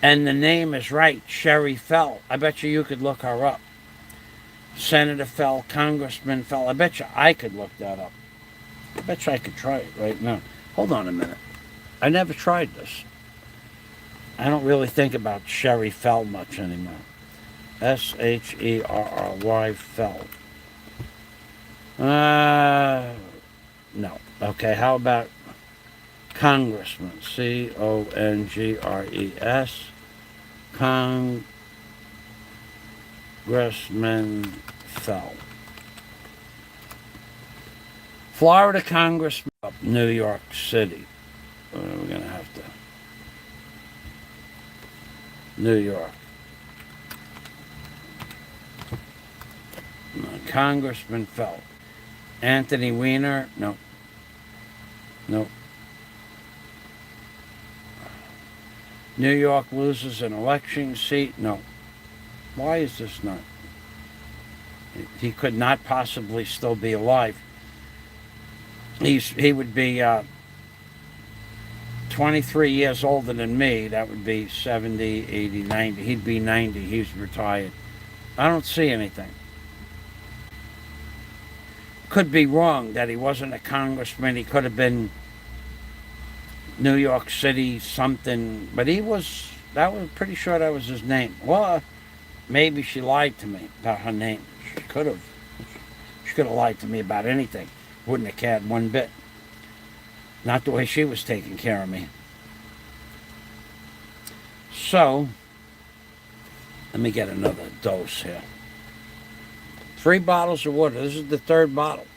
and the name is right, Sherry Fell, I bet you could look her up. Senator Fell, Congressman Fell, I bet you I could look that up. I bet you I could try it right now. Hold on a minute. I never tried this. I don't really think about Sherry Fell much anymore. Sherry Fell. No. Okay, how about Congressman? Congres. Congressman Fell. Florida Congressman, New York City. We're going to have to. New York. Congressman Fell. Anthony Weiner? No. No. New York loses an election seat? No. Why is this not? He could not possibly still be alive. He would be 23 years older than me. That would be 70, 80, 90. He'd be 90. He's retired. I don't see anything. Could be wrong that he wasn't a congressman. He could have been New York City something, but he was. That was pretty sure that was his name. Well, maybe she lied to me about her name. She could have. She could have lied to me about anything. Wouldn't have cared one bit. Not the way she was taking care of me. So, let me get another dose here. 3 bottles of water. This is the 3rd bottle.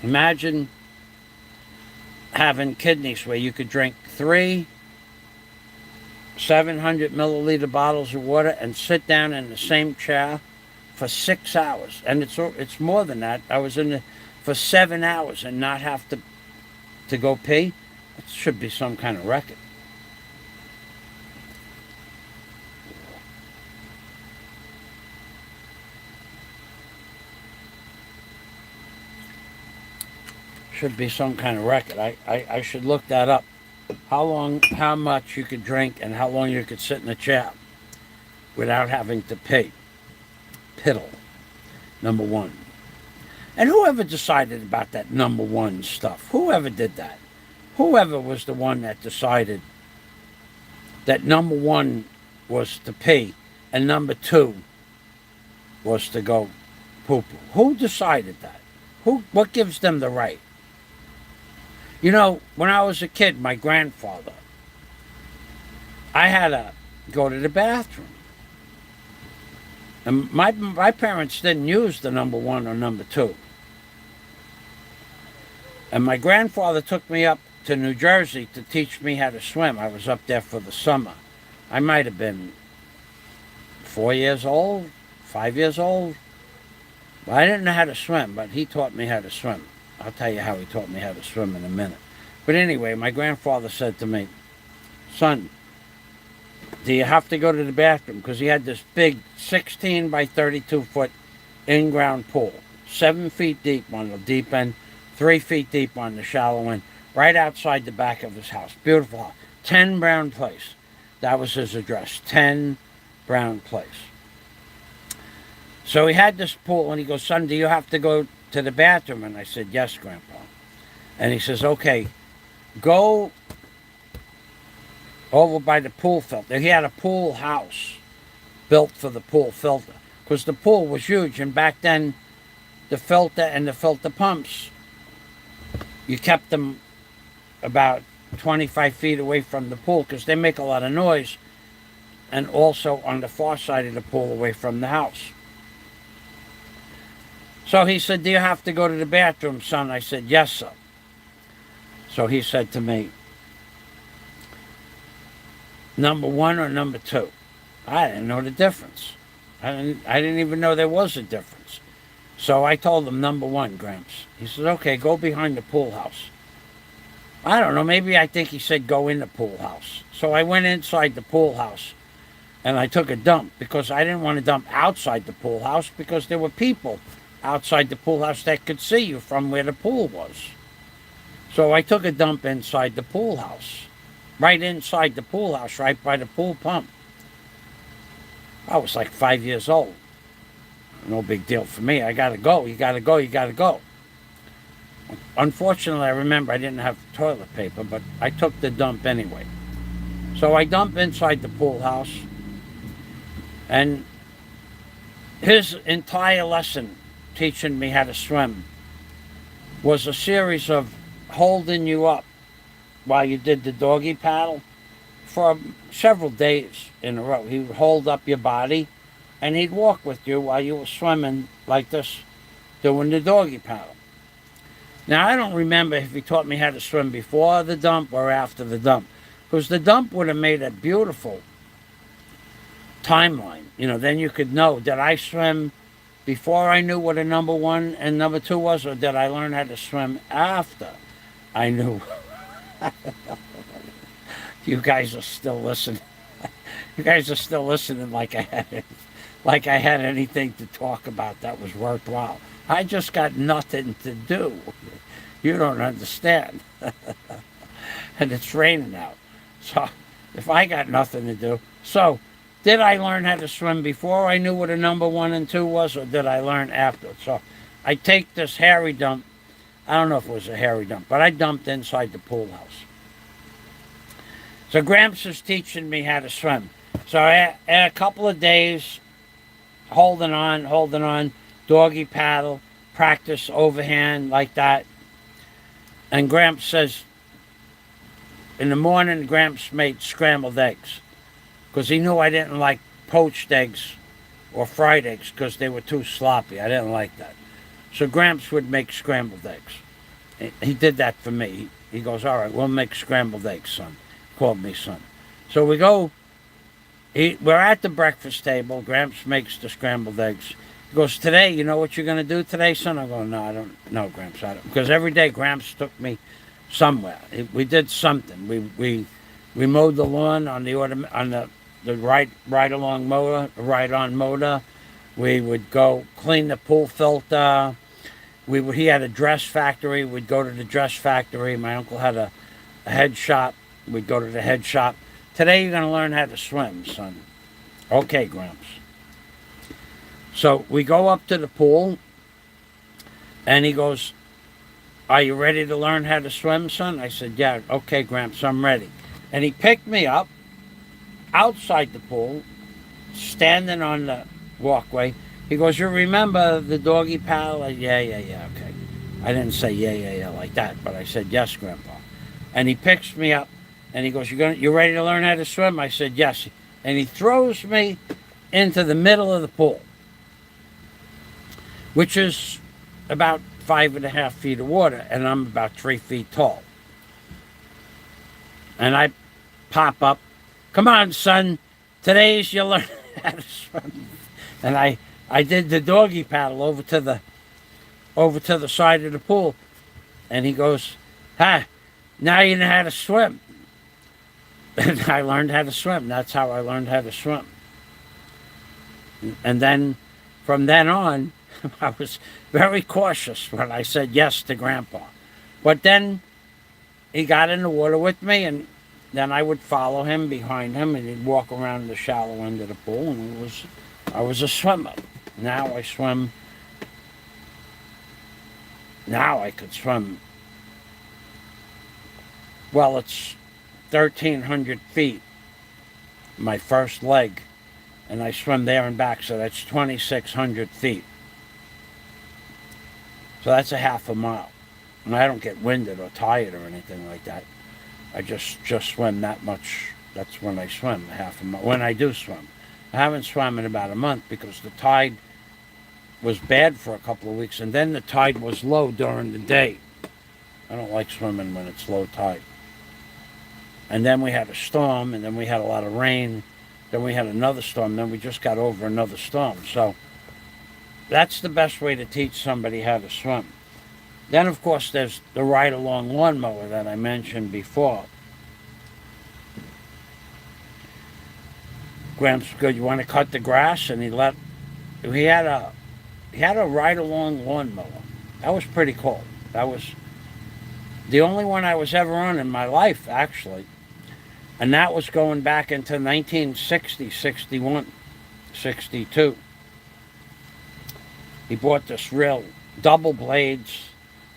Imagine having kidneys where you could drink 3 700 milliliter bottles of water and sit down in the same chair for 6 hours. And it's more than that. I was in for 7 hours and not have to go pee. It should be some kind of record. Should be some kind of record. I should look that up. How much you could drink and how long you could sit in a chair without having to pee. Piddle. Number 1. And whoever decided about that number 1 stuff, whoever did that, whoever was the one that decided that number 1 was to pee and number 2 was to go poo-poo. Who decided that? What gives them the right? You know, when I was a kid, my grandfather, I had to go to the bathroom. And my parents didn't use the number 1 or number 2. And my grandfather took me up to New Jersey to teach me how to swim. I was up there for the summer. I might have been 4 years old, 5 years old. Well, I didn't know how to swim, but he taught me how to swim. I'll tell you how he taught me how to swim in a minute. But anyway, my grandfather said to me, "Son, do you have to go to the bathroom?" Because he had this big 16 by 32 foot in-ground pool, 7 feet deep on the deep end, 3 feet deep on the shallow end, right outside the back of his house. Beautiful house. 10 Brown Place. That was his address. 10 Brown Place. So he had this pool, and he goes, "Son, do you have to go to the bathroom?" And I said, "Yes, Grandpa." And he says, "Okay, go over by the pool filter." He had a pool house built for the pool filter. Because the pool was huge, and back then, the filter and the filter pumps, you kept them about 25 feet away from the pool because they make a lot of noise, and also on the far side of the pool away from the house. So he said, do you have to go to the bathroom, son? I said, yes, sir. So he said to me, number 1 or number 2? I didn't know the difference. I didn't even know there was a difference. So I told him number 1, Gramps. He said, okay, go behind the pool house. I don't know, maybe I think he said go in the pool house. So I went inside the pool house and I took a dump because I didn't want to dump outside the pool house because there were people outside the pool house that could see you from where the pool was. So I took a dump inside the pool house, right inside the pool house, right by the pool pump. I was like 5 years old. No big deal for me. I gotta go, you gotta go, you gotta go. Unfortunately, I remember I didn't have toilet paper, but I took the dump anyway. So I dumped inside the pool house, and his entire lesson teaching me how to swim was a series of holding you up while you did the doggy paddle for several days in a row. He would hold up your body and he'd walk with you while you were swimming like this, doing the doggy paddle. Now, I don't remember if he taught me how to swim before the dump or after the dump, because the dump would have made a beautiful timeline. You know, then you could know, did I swim before I knew what a number 1 and number 2 was, or did I learn how to swim after I knew? You guys are still listening. You guys are still listening like I had anything to talk about that was worthwhile. I just got nothing to do. You don't understand. And it's raining out. So if I got nothing to do. So did I learn how to swim before I knew what a number 1 and 2 was, or did I learn after? So I take this hairy dump. I don't know if it was a hairy dump, but I dumped inside the pool house. So Gramps is teaching me how to swim. So a couple of days, holding on, doggy paddle, practice overhand like that. And Gramps says, in the morning, Gramps made scrambled eggs because he knew I didn't like poached eggs or fried eggs because they were too sloppy. I didn't like that. So Gramps would make scrambled eggs. He did that for me. He goes, all right, we'll make scrambled eggs, son. He called me son. So we go, we're at the breakfast table. Gramps makes the scrambled eggs. He goes, today, you know what you're going to do today, son? I go, no, I don't know, Gramps. I don't. Because every day Gramps took me somewhere. We did something. We mowed the lawn on the ride-on motor. We would go clean the pool filter. He had a dress factory. We'd go to the dress factory. My uncle had a head shop. We'd go to the head shop. Today you're going to learn how to swim, son. Okay, Gramps. So we go up to the pool, and he goes, are you ready to learn how to swim, son? I said, yeah, okay, Gramps, I'm ready. And he picked me up outside the pool, standing on the walkway. He goes, you remember the doggy paddle? Yeah, okay. I didn't say yeah like that, but I said, yes, Grandpa. And he picks me up, and he goes, you ready to learn how to swim? I said, yes. And he throws me into the middle of the pool, which is about 5.5 feet of water, and I'm about 3 feet tall. And I pop up, come on, son, today's you learn how to swim. And I did the doggy paddle over to the side of the pool, and he goes, now you know how to swim. And I learned how to swim. That's how I learned how to swim. And then, from then on, I was very cautious when I said yes to Grandpa. But then he got in the water with me, and then I would follow him behind him, and he'd walk around the shallow end of the pool, and I was a swimmer. Now I swim. Now I could swim. Well, it's 1,300 feet, my first leg, and I swim there and back, so that's 2,600 feet. So that's a half a mile. And I don't get winded or tired or anything like that. I just swim that much. That's when I swim, half a mile. When I do swim. I haven't swum in about a month because the tide was bad for a couple of weeks, and then the tide was low during the day. I don't like swimming when it's low tide. And then we had a storm, and then we had a lot of rain. Then we had another storm. Then we just got over another storm. So that's the best way to teach somebody how to swim. Then, of course, there's the ride-along lawnmower that I mentioned before. Gramps, good. You want to cut the grass? And he had a ride-along lawnmower. That was pretty cool. That was the only one I was ever on in my life, actually. And that was going back into 1960, 61, 62. He bought this real double blades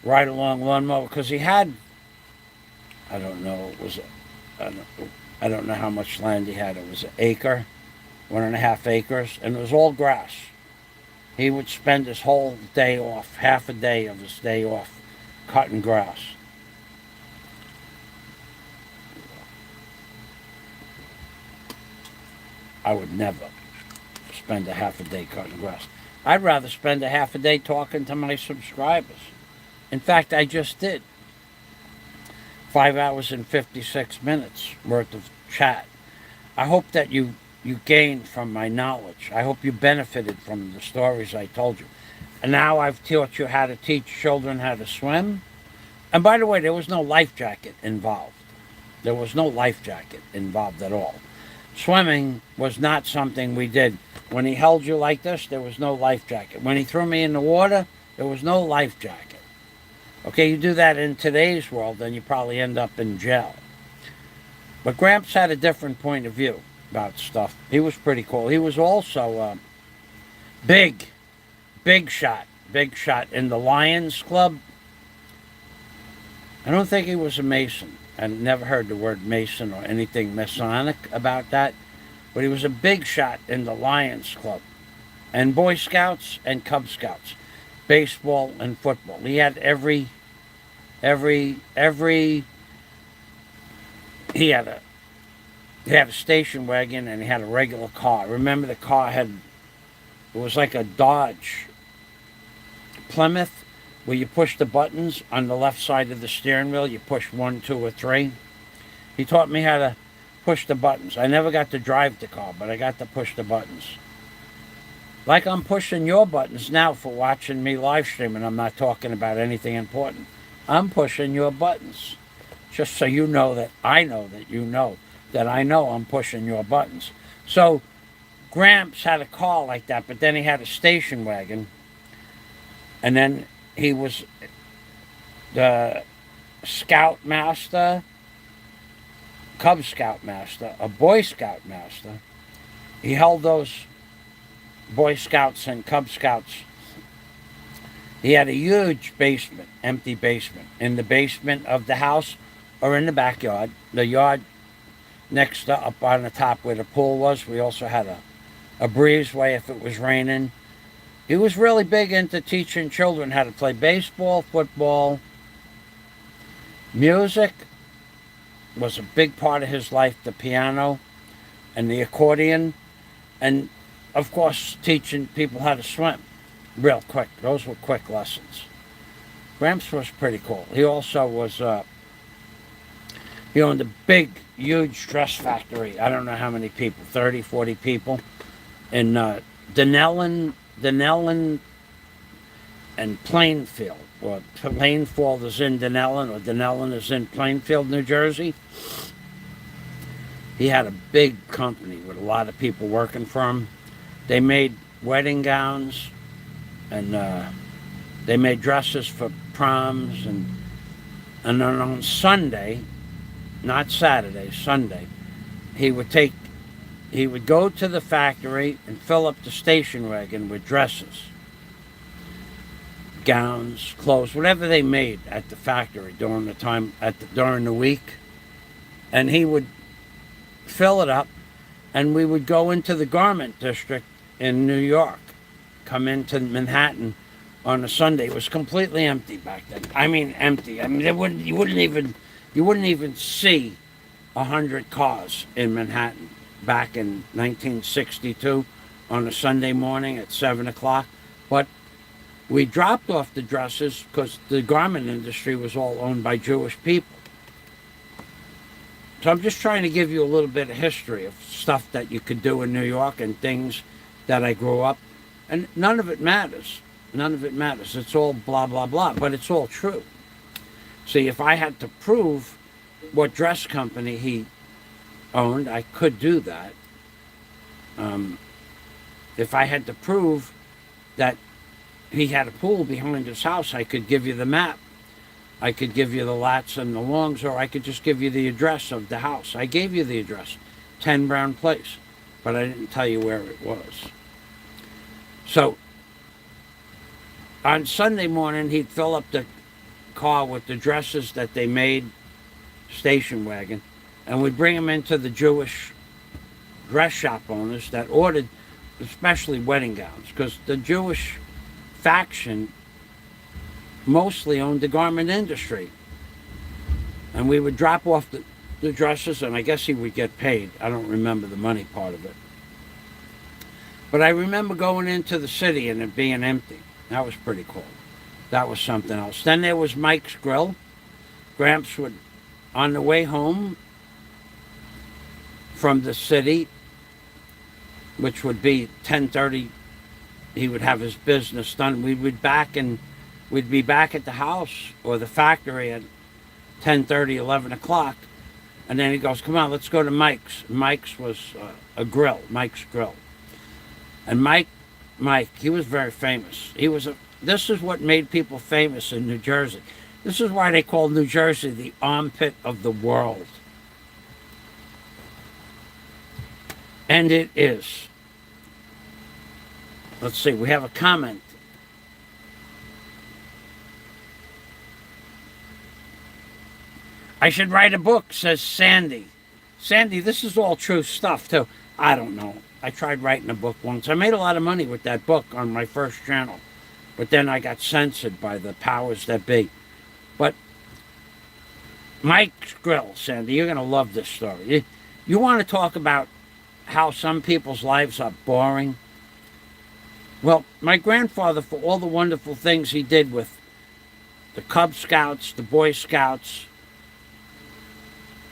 ride-along lawnmower because he had, I don't know how much land he had. It was an acre, 1.5 acres, and it was all grass. He would spend his whole day off, half a day of his day off, cutting grass. I would never spend a half a day cutting grass. I'd rather spend a half a day talking to my subscribers. In fact, I just did. 5 hours and 56 minutes worth of chat. I hope that you gained from my knowledge. I hope you benefited from the stories I told you. And now I've taught you how to teach children how to swim. And by the way, there was no life jacket involved. There was no life jacket involved at all. Swimming was not something we did. When he held you like this, there was no life jacket. When he threw me in the water, there was no life jacket. Okay, you do that in today's world, then you probably end up in jail. But Gramps had a different point of view about stuff. He was pretty cool. He was also big shot in the Lions Club. I don't think he was a Mason. I never heard the word Mason or anything Masonic about that. But he was a big shot in the Lions Club. And Boy Scouts and Cub Scouts. Baseball and football. He had every he had a station wagon and he had a regular car. Remember the car it was like a Dodge Plymouth where you push the buttons on the left side of the steering wheel. You push 1, 2, or 3. He taught me how to push the buttons. I never got to drive the car, but I got to push the buttons. Like I'm pushing your buttons now for watching me live stream, and I'm not talking about anything important. I'm pushing your buttons. Just so you know that I know that you know that I know I'm pushing your buttons. So Gramps had a car like that, but then he had a station wagon. And then he was the Scout Master, Cub Scout Master, a Boy Scout Master. He held those Boy Scouts and Cub Scouts. He had a huge basement, empty basement, in the basement of the house or in the backyard. The yard next to, up on the top where the pool was, we also had a breezeway if it was raining. He was really big into teaching children how to play baseball, football. Music was a big part of his life, the piano and the accordion. And of course, teaching people how to swim real quick. Those were quick lessons. Gramps was pretty cool. He also was, he owned a big, huge dress factory. I don't know how many people, 30, 40 people. In Denellen and Plainfield. Or Plainfield is in Denellen, or Denellen is in Plainfield, New Jersey. He had a big company with a lot of people working for him. They made wedding gowns, and they made dresses for proms, and then on Sunday, not Saturday, Sunday, he would go to the factory and fill up the station wagon with dresses, gowns, clothes, whatever they made at the factory during the time during the week, and he would fill it up And we would go into the garment district in New York, come into Manhattan on a Sunday. It was completely empty back then. I mean, empty. I mean, you wouldn't even see 100 cars in Manhattan back in 1962 on a Sunday morning at 7 o'clock. But we dropped off the dresses because the garment industry was all owned by Jewish people. So I'm just trying to give you a little bit of history of stuff that you could do in New York and things that I grew up. And none of it matters. None of it matters. It's all blah, blah, blah. But it's all true. See, if I had to prove what dress company he owned, I could do that. If I had to prove that he had a pool behind his house, I could give you the map. I could give you the lats and the longs, or I could just give you the address of the house. I gave you the address, 10 Brown Place, but I didn't tell you where it was. So on Sunday morning, he'd fill up the car with the dresses that they made, station wagon, and we'd bring them into the Jewish dress shop owners that ordered especially wedding gowns, because the Jewish faction mostly owned the garment industry. And we would drop off the dresses, and I guess he would get paid. I don't remember the money part of it. But I remember going into the city and it being empty. That was pretty cool. That was something else. Then there was Mike's Grill. Gramps would, on the way home from the city, which would be 10:30, he would have his business done. We'd be back at the house or the factory at 10:30, 11 o'clock. And then he goes, come on, let's go to Mike's. Mike's was a grill, Mike's Grill. And Mike, he was very famous. This is what made people famous in New Jersey. This is why they call New Jersey the armpit of the world. And it is. Let's see, we have a comment. I should write a book, says Sandy. Sandy, this is all true stuff, too. I don't know. I tried writing a book once. I made a lot of money with that book on my first channel. But then I got censored by the powers that be. But Mike's Grill, Sandy, you're going to love this story. You want to talk about how some people's lives are boring? Well, my grandfather, for all the wonderful things he did with the Cub Scouts, the Boy Scouts,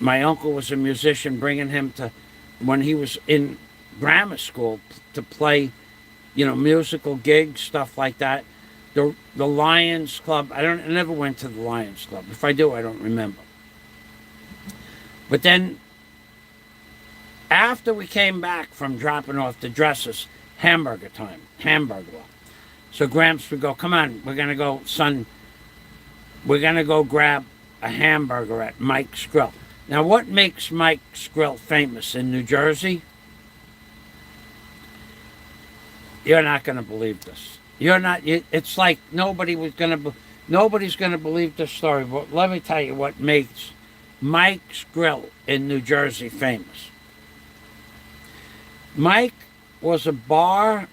my uncle was a musician, bringing him to, when he was in grammar school, to play, musical gigs, stuff like that. The Lions Club, I never went to the Lions Club. If I do, I don't remember. But then, after we came back from dropping off the dresses, hamburger time, hamburger. So Gramps would go, come on, we're going to go, son, we're going to go grab a hamburger at Mike's Grill. Now, what makes Mike's Grill famous in New Jersey? You're not going to believe this. It's like nobody's going to believe this story. But let me tell you what makes Mike's Grill in New Jersey famous. Mike was a bar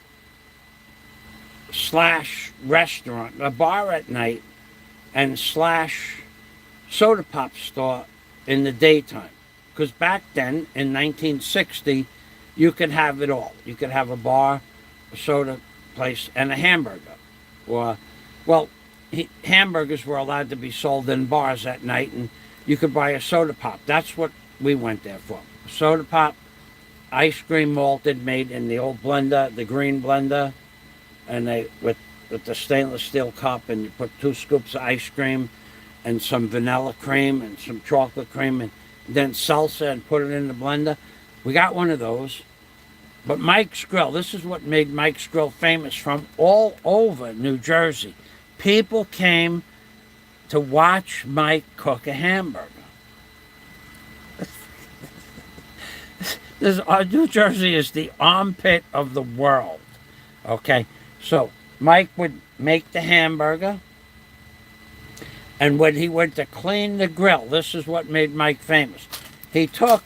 / restaurant, a bar at night and / soda pop store in the daytime. Because back then, in 1960, you could have it all. You could have a bar, a soda place, and a hamburger. Hamburgers were allowed to be sold in bars at night, and you could buy a soda pop. That's what we went there for. Soda pop, ice cream malted, made in the old blender, the green blender, and with the stainless steel cup, and you put 2 scoops of ice cream and some vanilla cream and some chocolate cream and then salsa and put it in the blender. We got one of those. But Mike's Grill, this is what made Mike's Grill famous from all over New Jersey. People came to watch Mike cook a hamburger. New Jersey is the armpit of the world. Okay, so Mike would make the hamburger, and when he went to clean the grill, this is what made Mike famous. He took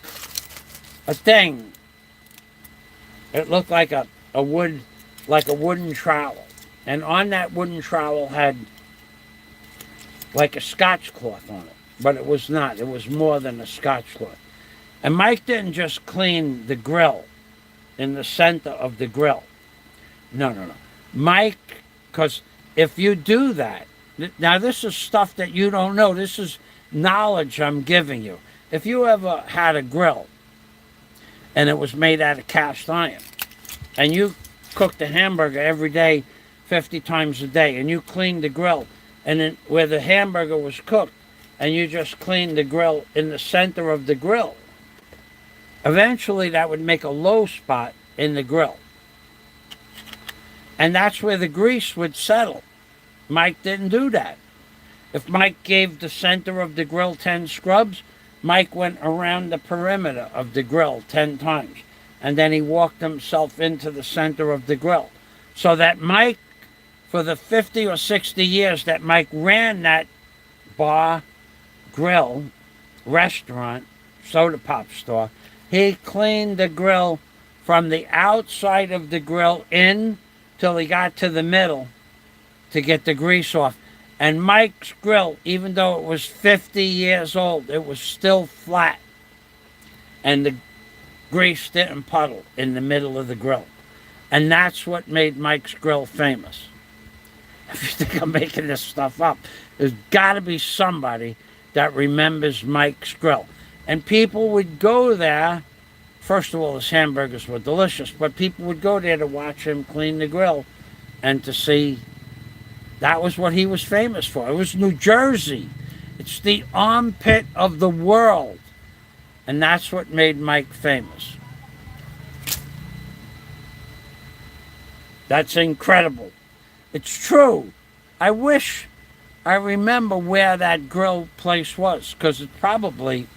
a thing It looked like a wooden trowel. And on that wooden trowel had like a Scotch cloth on it. But it was not. It was more than a Scotch cloth. And Mike didn't just clean the grill in the center of the grill. No. Mike, because if you do that, now this is stuff that you don't know. This is knowledge I'm giving you. If you ever had a grill and it was made out of cast iron and you cooked a hamburger every day, 50 times a day, and you cleaned the grill and then where the hamburger was cooked and you just cleaned the grill in the center of the grill, eventually that would make a low spot in the grill. And that's where the grease would settle. Mike didn't do that. If Mike gave the center of the grill 10 scrubs, Mike went around the perimeter of the grill 10 times. And then he walked himself into the center of the grill. So that Mike, for the 50 or 60 years that Mike ran that bar, grill, restaurant, soda pop store, he cleaned the grill from the outside of the grill in till he got to the middle to get the grease off. And Mike's grill, even though it was 50 years old, it was still flat. And the grease didn't puddle in the middle of the grill. And that's what made Mike's grill famous. If you think I'm making this stuff up, there's got to be somebody that remembers Mike's grill. And people would go there. First of all, his hamburgers were delicious, but people would go there to watch him clean the grill and to see. That was what he was famous for. It was New Jersey. It's the armpit of the world. And that's what made Mike famous. That's incredible. It's true. I wish I remember where that grill place was, because it probably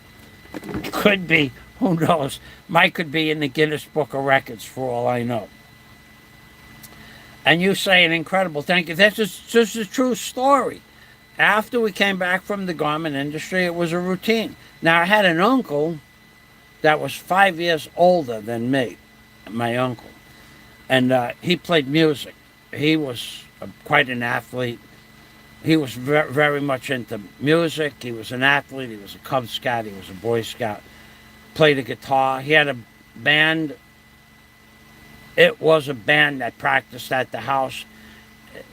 could be, who knows, Mike could be in the Guinness Book of Records for all I know. And you say an incredible thank you. This is a true story. After we came back from the garment industry, it was a routine. Now, I had an uncle that was 5 years older than me, my uncle. And he played music. He was quite an athlete. He was very much into music. He was an athlete. He was a Cub Scout. He was a Boy Scout. Played a guitar. He had a band. It was a band that practiced at the house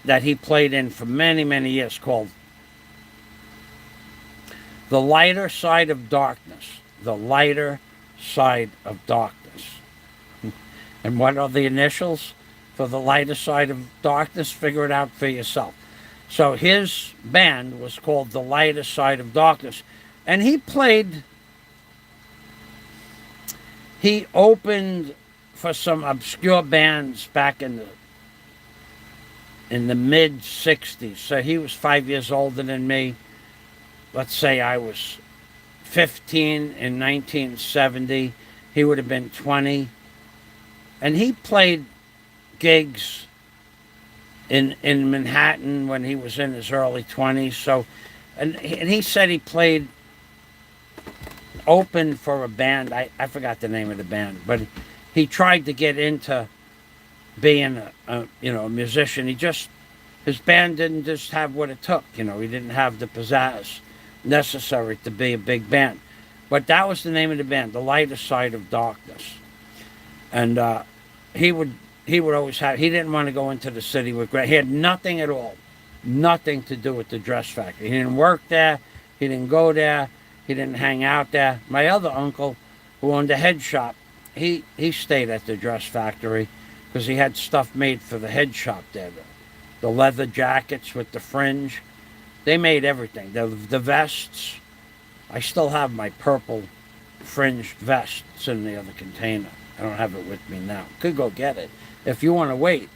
that he played in for many, many years called The Lighter Side of Darkness. The Lighter Side of Darkness. And what are the initials for The Lighter Side of Darkness? Figure it out for yourself. So his band was called The Lighter Side of Darkness. And he opened for some obscure bands back in the mid-60s. So he was 5 years older than me. Let's say I was 15 in 1970. He would have been 20. And he played gigs in Manhattan when he was in his early 20s. So, and he said he played open for a band. I forgot the name of the band, but he tried to get into being a musician. His band didn't just have what it took. He didn't have the pizzazz necessary to be a big band. But that was the name of the band, The Lighter Side of Darkness. And he would always have. He didn't want to go into the city with Greg. He had nothing at all, nothing to do with the dress factory. He didn't work there. He didn't go there. He didn't hang out there. My other uncle, who owned a head shop, he stayed at the dress factory because he had stuff made for the head shop there. The leather jackets with the fringe. They made everything. The vests. I still have my purple fringed vest. It's in the other container. I don't have it with me now. Could go get it. If you want to wait,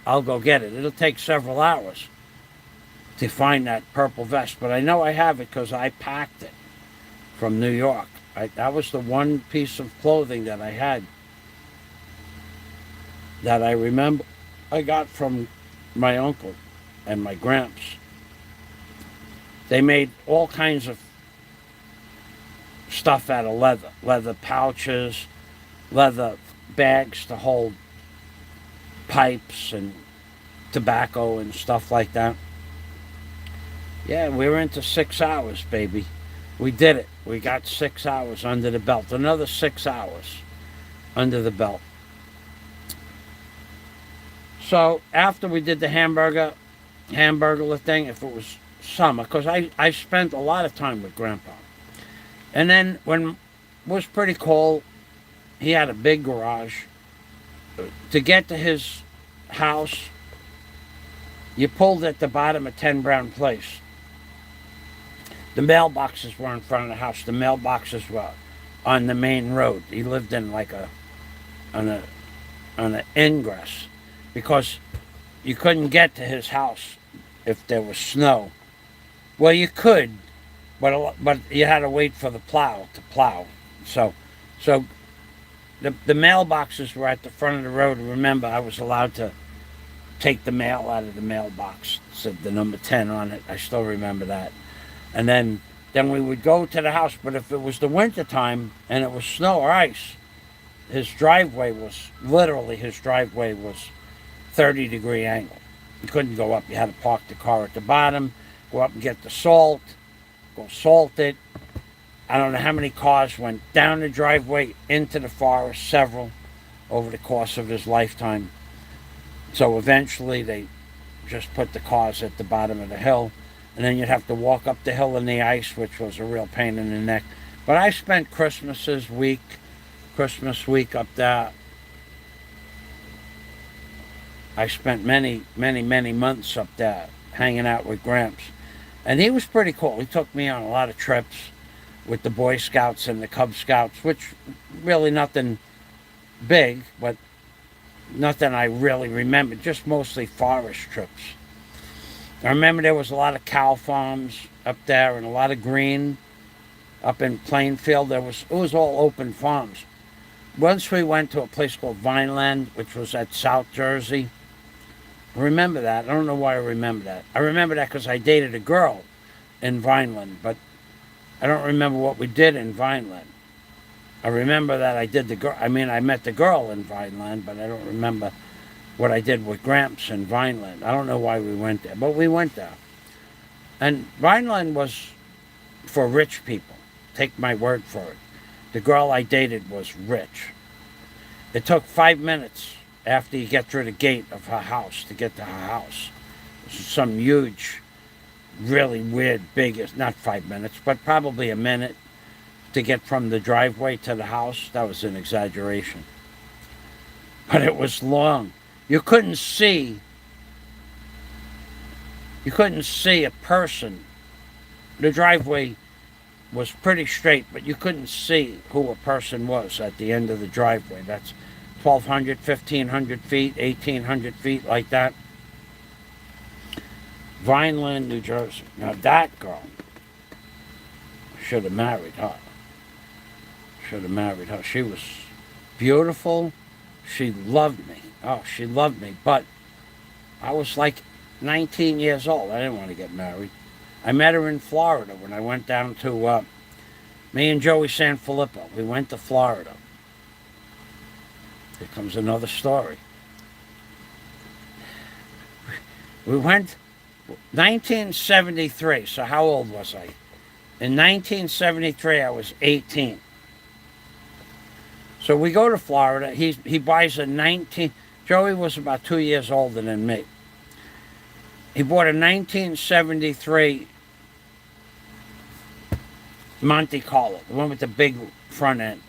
I'll go get it. It'll take several hours to find that purple vest. But I know I have it because I packed it from New York. That was the one piece of clothing that I had that I remember I got from my uncle and my gramps. They made all kinds of stuff out of leather pouches, leather bags to hold pipes and tobacco and stuff like that. Yeah, we were into 6 hours, baby. We did it. We got 6 hours under the belt. Another 6 hours under the belt. So after we did the hamburger thing, if it was summer, because I spent a lot of time with Grandpa. And then when it was pretty cold, he had a big garage. To get to his house, you pulled at the bottom of 10 Brown Place. The mailboxes were in front of the house. The mailboxes were on the main road. He lived in like on an ingress, because you couldn't get to his house if there was snow. Well, you could, but you had to wait for the plow to plow. So the mailboxes were at the front of the road. Remember, I was allowed to take the mail out of the mailbox. It said the number 10 on it. I still remember that. And then we would go to the house. But if it was the winter time and it was snow or ice, his driveway was 30-degree angle. You couldn't go up. You had to park the car at the bottom, go up and get the salt, go salt it. I don't know how many cars went down the driveway into the forest, several, over the course of his lifetime. So eventually they just put the cars at the bottom of the hill, and then you'd have to walk up the hill in the ice, which was a real pain in the neck. But I spent Christmas week up there. I spent many months up there hanging out with Gramps. And he was pretty cool. He took me on a lot of trips with the Boy Scouts and the Cub Scouts, which really nothing big, but nothing I really remember, just mostly forest trips. I remember there was a lot of cow farms up there and a lot of green up in Plainfield. It was all open farms. Once we went to a place called Vineland, which was at South Jersey. I remember that. I don't know why I remember that. I remember that because I dated a girl in Vineland, but I don't remember what we did in Vineland. I remember that I met the girl in Vineland, but I don't remember what I did with Gramps in Vineland. I don't know why we went there, but we went there. And Vineland was for rich people. Take my word for it. The girl I dated was rich. It took 5 minutes after you get through the gate of her house to get to her house. This is some huge, really weird, big, not 5 minutes, but probably a minute to get from the driveway to the house. That was an exaggeration. But it was long. You couldn't see a person. The driveway was pretty straight, but you couldn't see who a person was at the end of the driveway. That's 1,200, 1,500 feet, 1,800 feet, like that. Vineland, New Jersey. Now that girl, I should have married her. She was beautiful. She loved me. Oh, she loved me. But I was like 19 years old. I didn't want to get married. I met her in Florida when I went down to, me and Joey Sanfilippo. We went to Florida. Here comes another story. We went 1973. So how old was I? In 1973, I was 18. So we go to Florida. He buys Joey was about 2 years older than me. He bought a 1973 Monte Carlo, the one with the big front end.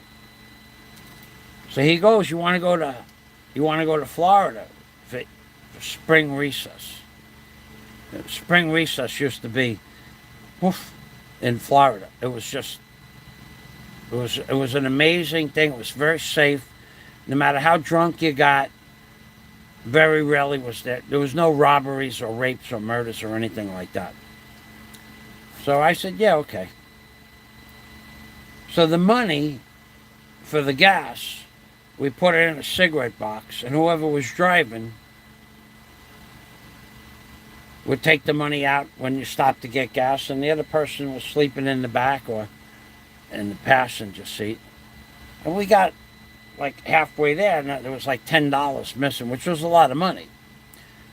So he goes, you want to go to Florida for spring recess. Spring recess used to be in Florida. It was an amazing thing. It was very safe. No matter how drunk you got, very rarely was there was no robberies or rapes or murders or anything like that. So I said, yeah, okay. So the money for the gas, we put it in a cigarette box, and whoever was driving would take the money out when you stopped to get gas, and the other person was sleeping in the back or in the passenger seat. And we got like halfway there, and there was like $10 missing, which was a lot of money.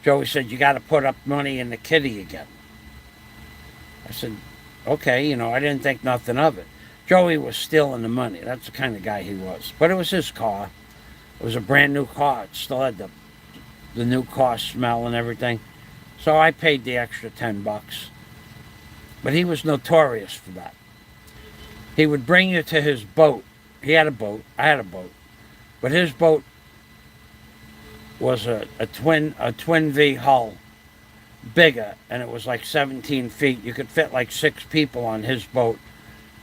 Joey said, you got to put up money in the kitty again. I said, okay, you know, I didn't think nothing of it. Joey was stealing the money. That's the kind of guy he was. But it was his car. It was a brand new car. It still had the new car smell and everything. So I paid the extra $10. But he was notorious for that. He would bring you to his boat. He had a boat. I had a boat. But his boat was a twin V hull, bigger, and it was like 17 feet. You could fit like 6 people on his boat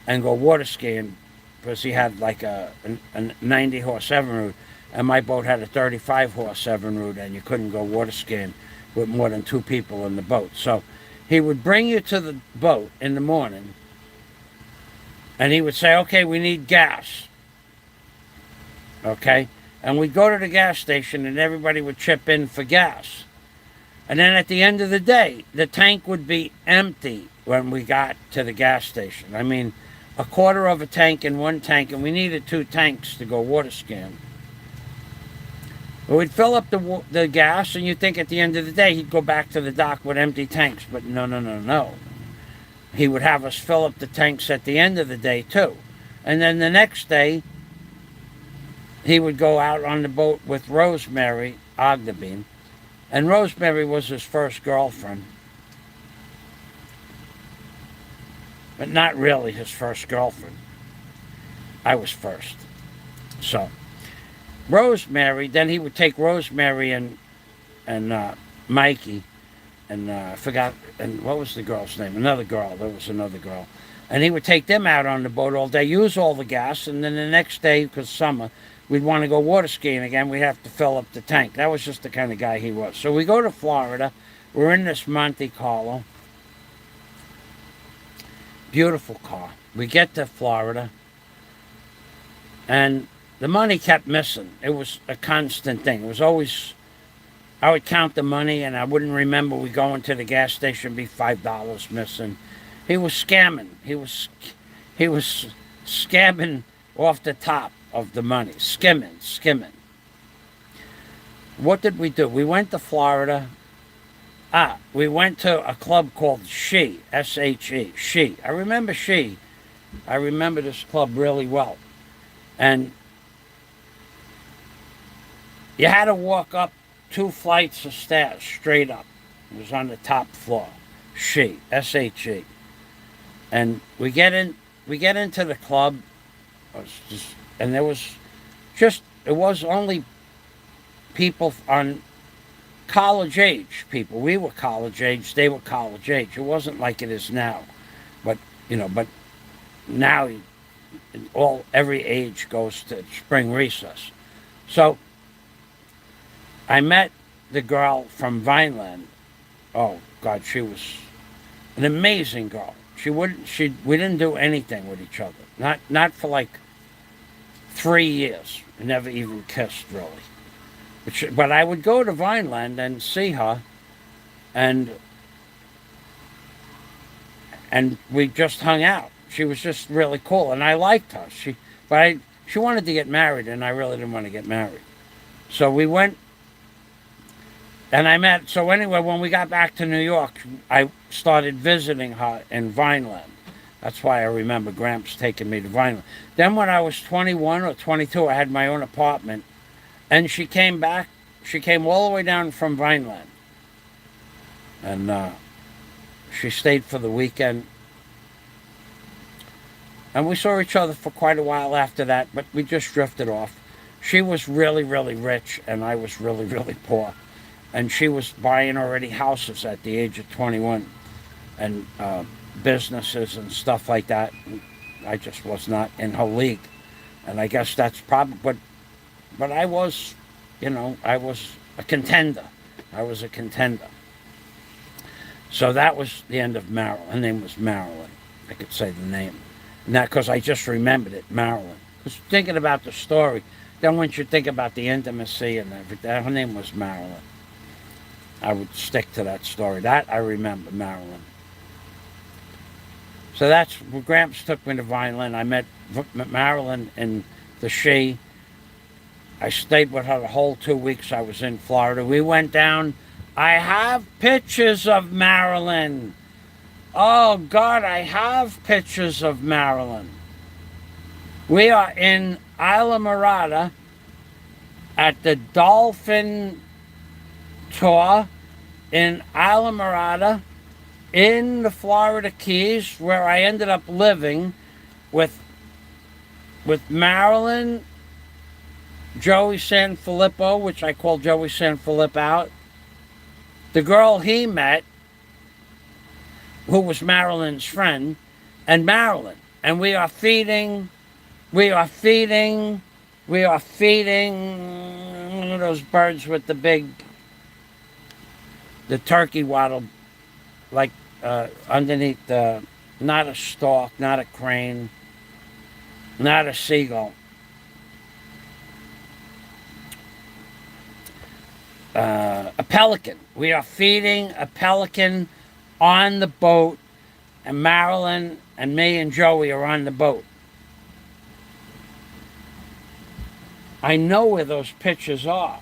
and go water skiing, because he had like a 90 horse Evinrude, and my boat had a 35 horse Evinrude, and you couldn't go water skiing with more than 2 people in the boat. So he would bring you to the boat in the morning, and he would say, okay, we need gas. Okay? And we'd go to the gas station, and everybody would chip in for gas. And then at the end of the day, the tank would be empty when we got to the gas station. I mean, a quarter of a tank in one tank, and we needed 2 tanks to go water skiing. We'd fill up the gas, and you'd think at the end of the day he'd go back to the dock with empty tanks. But no. He would have us fill up the tanks at the end of the day, too. And then the next day, he would go out on the boat with Rosemary Ogdebine. And Rosemary was his first girlfriend. But not really his first girlfriend. I was first. So, Rosemary, then he would take Rosemary and Mikey, and I forgot, and what was the girl's name? Another girl. There was another girl. And he would take them out on the boat all day, use all the gas, and then the next day, because summer, we'd want to go water skiing again. We'd have to fill up the tank. That was just the kind of guy he was. So we go to Florida. We're in this Monte Carlo. Beautiful car. We get to Florida, and the money kept missing. It was a constant thing. It was always, I would count the money, and I wouldn't remember we going to the gas station, be $5 missing. He was scamming. He was scamming off the top of the money. Skimming. What did we do? We went to Florida. We went to a club called She, S-H-E, She. I remember She. I remember this club really well. And you had to walk up 2 flights of stairs straight up. It was on the top floor. She, S-H-E. And we get into the club, and it was only people on college age people. We were college age, they were college age. It wasn't like it is now. But now every age goes to spring recess. So I met the girl from Vineland. Oh God, she was an amazing girl. We didn't do anything with each other. Not for like 3 years. We never even kissed, really. But I would go to Vineland and see her, and we just hung out. She was just really cool, and I liked her. She wanted to get married, and I really didn't want to get married. So we went, and I met. So anyway, when we got back to New York, I started visiting her in Vineland. That's why I remember Gramps taking me to Vineland. Then when I was 21 or 22, I had my own apartment. And she came back. She came all the way down from Vineland. And she stayed for the weekend. And we saw each other for quite a while after that, but we just drifted off. She was really, really rich, and I was really, really poor. And she was buying already houses at the age of 21, and businesses and stuff like that. I just was not in her league. And I guess that's probably... But I was, I was a contender. So that was the end of Marilyn. Her name was Marilyn. I could say the name. Not because I just remembered it, Marilyn. Because thinking about the story, then once you think about the intimacy and everything, her name was Marilyn. I would stick to that story. That I remember, Marilyn. So that's, Gramps took me to Vineland. I met Marilyn in the She. I stayed with her the whole 2 weeks I was in Florida. We went down. I have pictures of Maryland. Oh, God, I have pictures of Maryland. We are in Isla Morada at the Dolphin Tour in Isla Morada in the Florida Keys, where I ended up living with Marilyn, Joey Sanfilippo, which I call Joey Sanfilippo out, the girl he met, who was Marilyn's friend, and Marilyn. And we are feeding one of those birds with the turkey wattle, like underneath not a stork, not a crane, not a seagull. A pelican. We are feeding a pelican on the boat, and Marilyn and me and Joey are on the boat. I know where those pictures are.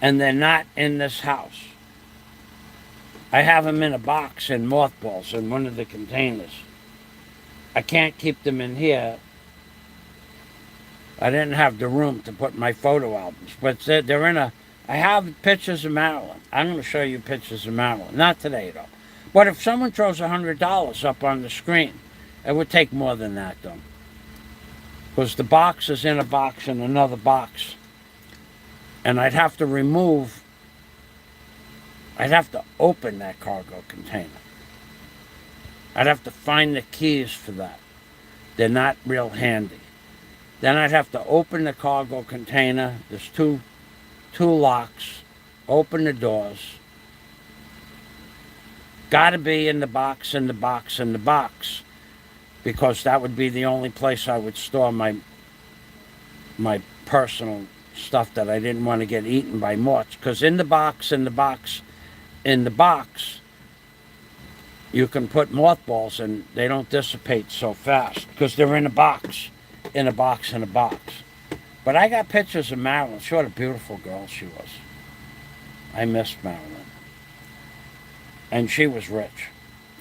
And they're not in this house. I have them in a box in mothballs in one of the containers. I can't keep them in here. I didn't have the room to put my photo albums, but they're in a... I have pictures of Maryland. I'm going to show you pictures of Maryland. Not today, though. But if someone throws $100 up on the screen, it would take more than that, though. Because the box is in a box in another box. And I'd have to open that cargo container. I'd have to find the keys for that. They're not real handy. Then I'd have to open the cargo container. There's two locks. Open the doors. Gotta be in the box, in the box, in the box. Because that would be the only place I would store my personal stuff that I didn't want to get eaten by moths. Because in the box, you can put mothballs and they don't dissipate so fast. Because they're in a box. In a box, in a box. But I got pictures of Marilyn. What a beautiful girl she was. I missed Marilyn. And she was rich.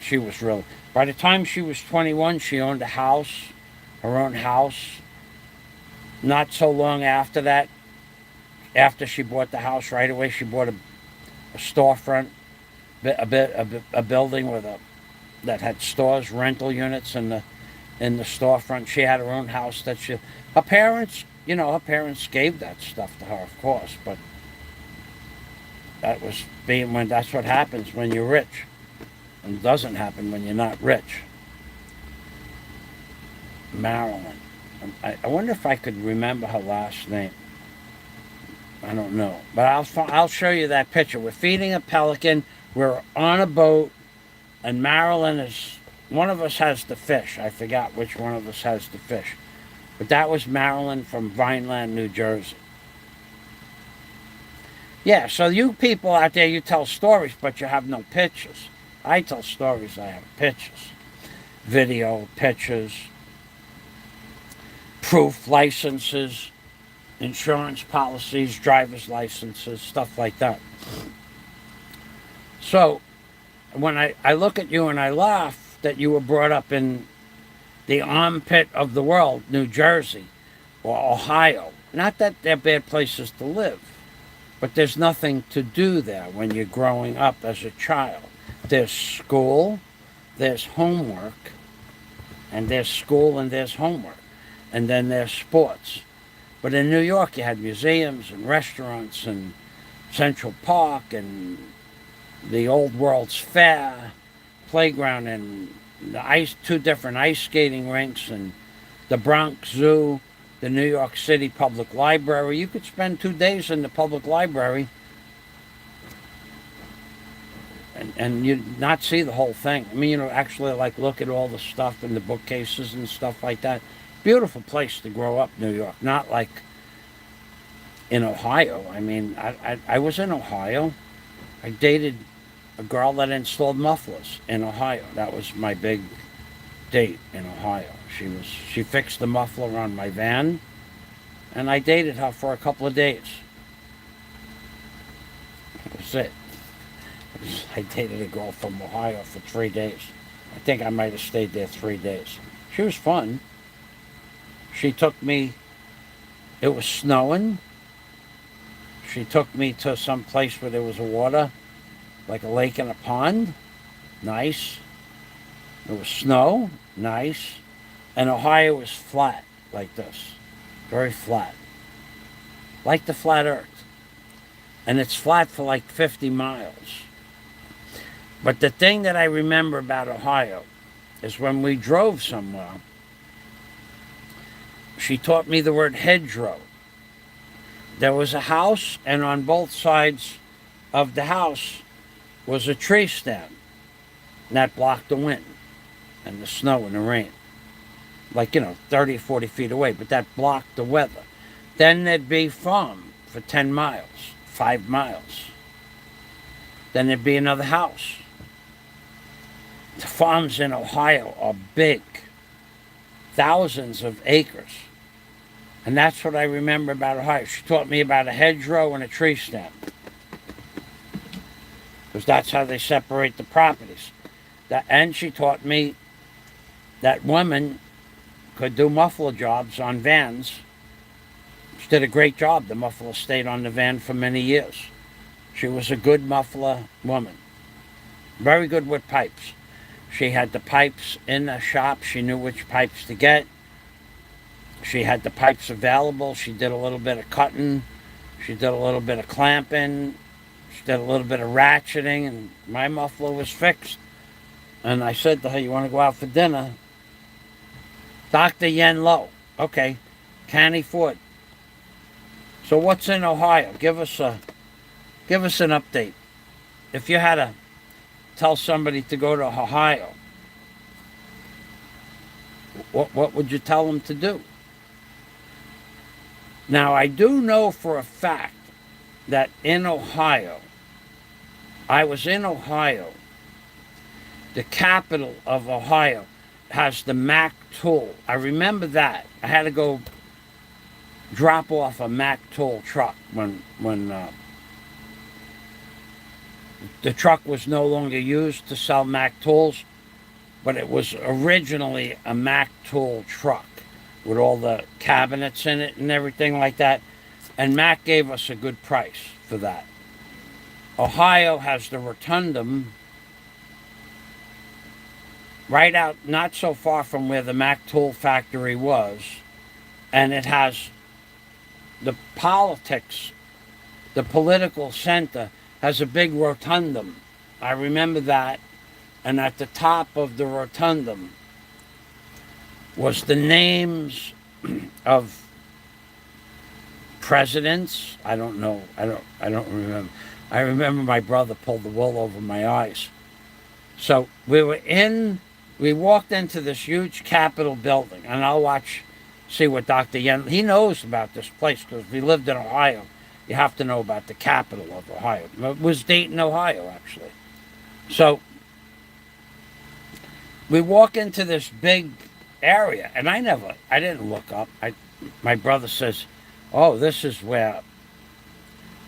She was really... By the time she was 21, she owned a house, her own house. Not so long after that, after she bought the house, right away she bought a storefront, a building with that had stores, rental units in the storefront. She had her own house that her parents gave that stuff to her, of course, but that's what happens when you're rich. And it doesn't happen when you're not rich. Marilyn. I wonder if I could remember her last name. I don't know. But I'll show you that picture. We're feeding a pelican. We're on a boat. And Marilyn is... One of us has the fish. I forgot which one of us has the fish. But that was Marilyn from Vineland, New Jersey. Yeah, so you people out there, you tell stories, but you have no pictures. I tell stories, I have pictures. Video, pictures, proof, licenses, insurance policies, driver's licenses, stuff like that. So, when I look at you and I laugh that you were brought up in the armpit of the world, New Jersey or Ohio. Not that they're bad places to live, but there's nothing to do there when you're growing up as a child. There's school, there's homework, and there's school and there's homework, and then there's sports. But in New York, you had museums and restaurants and Central Park and the Old World's Fair, playground and two different ice skating rinks and the Bronx Zoo, the New York City Public Library. You could spend 2 days in the public library and you'd not see the whole thing. I mean, actually look at all the stuff in the bookcases and stuff like that. Beautiful place to grow up, New York. Not like in Ohio. I mean, I was in Ohio. I dated a girl that installed mufflers in Ohio. That was my big date in Ohio. She fixed the muffler on my van, and I dated her for a couple of days. That was it. I dated a girl from Ohio for 3 days. I think I might have stayed there 3 days. She was fun. She took me, it was snowing. She took me to some place where there was water, like a lake and a pond. Nice. There was snow. Nice. And Ohio was flat, like this. Very flat. Like the flat earth. And it's flat for like 50 miles. But the thing that I remember about Ohio is when we drove somewhere, she taught me the word hedgerow. There was a house, and on both sides of the house was a tree stand. And that blocked the wind and the snow and the rain. Like, 30 or 40 feet away, but that blocked the weather. Then there'd be farm for 10 miles, 5 miles. Then there'd be another house. The farms in Ohio are big, thousands of acres. And that's what I remember about Ohio. She taught me about a hedgerow and a tree stand. Because that's how they separate the properties. And she taught me that women could do muffler jobs on vans. She did a great job. The muffler stayed on the van for many years. She was a good muffler woman. Very good with pipes. She had the pipes in the shop. She knew which pipes to get. She had the pipes available. She did a little bit of cutting. She did a little bit of clamping. She did a little bit of ratcheting, and my muffler was fixed. And I said to her, "You want to go out for dinner?" Dr. Yen Lo. Okay. Canny Ford. So what's in Ohio? Give us an update. If you had to tell somebody to go to Ohio, what would you tell them to do? Now, I do know for a fact that in Ohio, I was in Ohio, the capital of Ohio has the Mack tool. I remember that. I had to go drop off a Mack tool truck when the truck was no longer used to sell Mack tools, but it was originally a Mack tool truck with all the cabinets in it and everything like that. And Mack gave us a good price for that. Ohio has the Rotundum right out, not so far from where the Mack tool factory was, and it has the politics, the political center has a big Rotundum. I remember that. And at the top of the Rotundum was the names of presidents. I don't know. I don't remember. I remember my brother pulled the wool over my eyes. So we walked into this huge Capitol building, and I'll see what Dr. Yen, he knows about this place because we lived in Ohio. You have to know about the capital of Ohio. It was Dayton, Ohio, actually. So we walk into this big area, and I didn't look up. My brother says, "Oh, this is where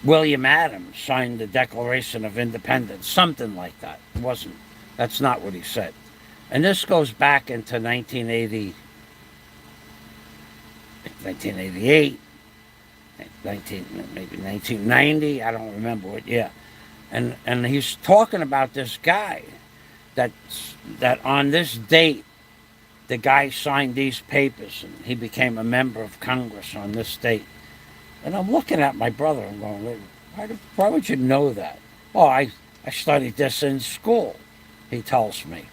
William Adams signed the Declaration of Independence," something like that. That's not what he said. And this goes back into 1988, maybe 1990, I don't remember what year. And he's talking about this guy that on this date, the guy signed these papers and he became a member of Congress on this date. And I'm looking at my brother and going, why would you know that? "Oh, I studied this in school," he tells me.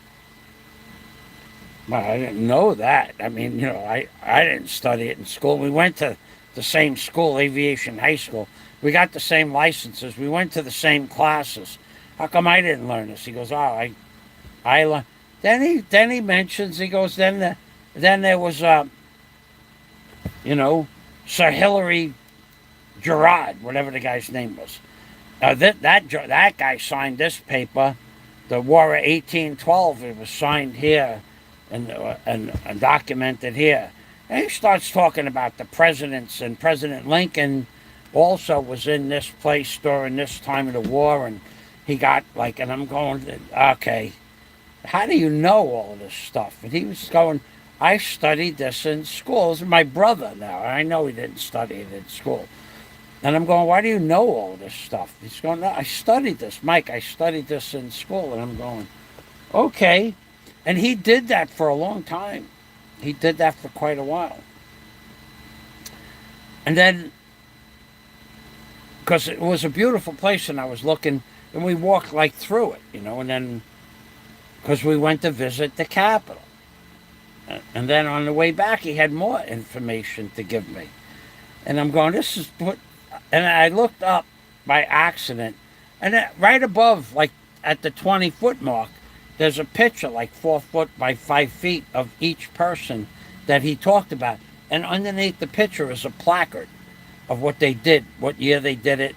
Well, I didn't know that. I mean, I didn't study it in school. We went to the same school, Aviation High School. We got the same licenses. We went to the same classes. How come I didn't learn this? He goes, "Oh, I learned." Then he mentions, he goes, then there was, Sir Hilary Gerard, whatever the guy's name was. That guy signed this paper, the War of 1812. It was signed here and documented here. And he starts talking about the presidents, and President Lincoln also was in this place during this time of the war, and he got like, and I'm going, okay, how do you know all this stuff? And he was going, I studied this in school. This is my brother now. I know he didn't study it in school. And I'm going, why do you know all this stuff? He's going, no, I studied this. Mike, I studied this in school. And I'm going, okay. And he did that for a long time. He did that for quite a while. And then, because it was a beautiful place, and I was looking, and we walked like through it, you know, and then, because we went to visit the Capitol. And then on the way back, he had more information to give me. And I'm going, this is what... And I looked up by accident, and right above, like at the 20-foot mark, there's a picture like 4 foot by 5 feet of each person that he talked about. And underneath the picture is a placard of what they did, what year they did it,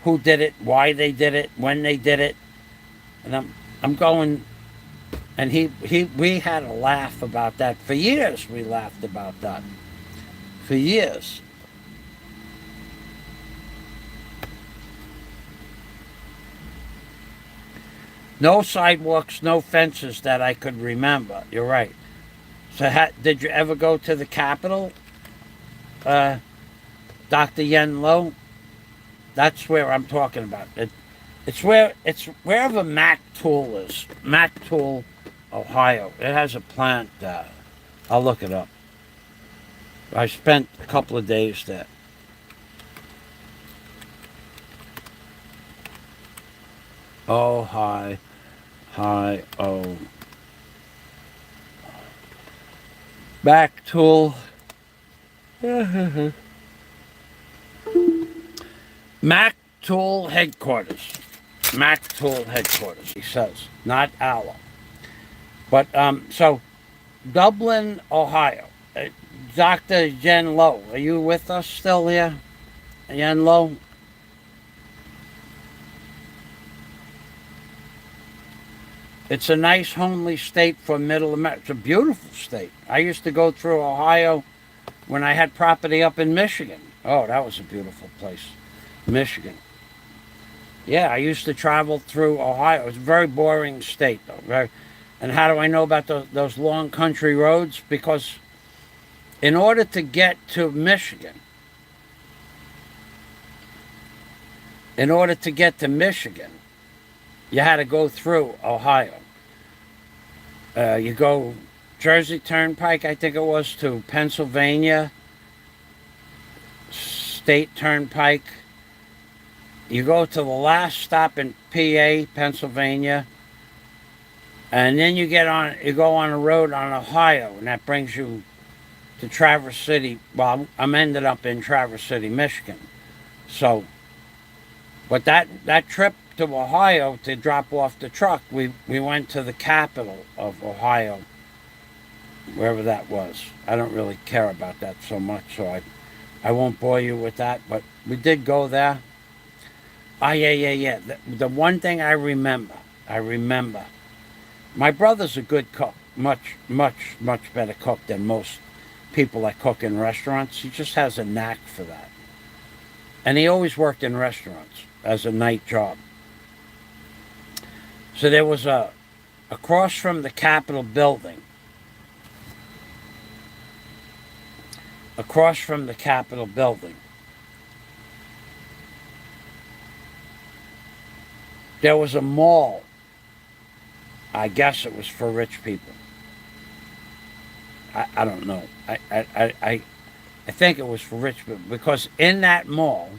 who did it, why they did it, when they did it. And I'm going, and we had a laugh about that. For years we laughed about that. For years. No sidewalks, no fences that I could remember. You're right. So did you ever go to the Capitol, Dr. Yen Lo? That's where I'm talking about. It's wherever Mac Tool is. Mac Tool, Ohio. It has a plant. I'll look it up. I spent a couple of days there. Oh, hi, oh. Mac Tool. Mac Tool headquarters. Mac Tool headquarters, he says, not our. But, so, Dublin, Ohio. Dr. Yen Lo, are you with us still here? Yen Lo? It's a nice, homely state for Middle America. It's a beautiful state. I used to go through Ohio when I had property up in Michigan. Oh, that was a beautiful place. Michigan. Yeah, I used to travel through Ohio. It's a very boring state, though. And how do I know about those long country roads? Because in order to get to Michigan, you had to go through Ohio. You go Jersey Turnpike, I think it was, to Pennsylvania, State Turnpike. You go to the last stop in PA, Pennsylvania, and then you go on a road on Ohio, and that brings you to Traverse City. Well, I'm ended up in Traverse City, Michigan. So, but that trip to Ohio to drop off the truck, we went to the capital of Ohio, wherever that was. I don't really care about that so much, so I won't bore you with that, but we did go there. Yeah. The one thing I remember, my brother's a good cook, much better cook than most people that cook in restaurants. He just has a knack for that. And he always worked in restaurants as a night job. So there was across from the Capitol building, there was a mall. I guess it was for rich people. I don't know. I think it was for rich people, because in that mall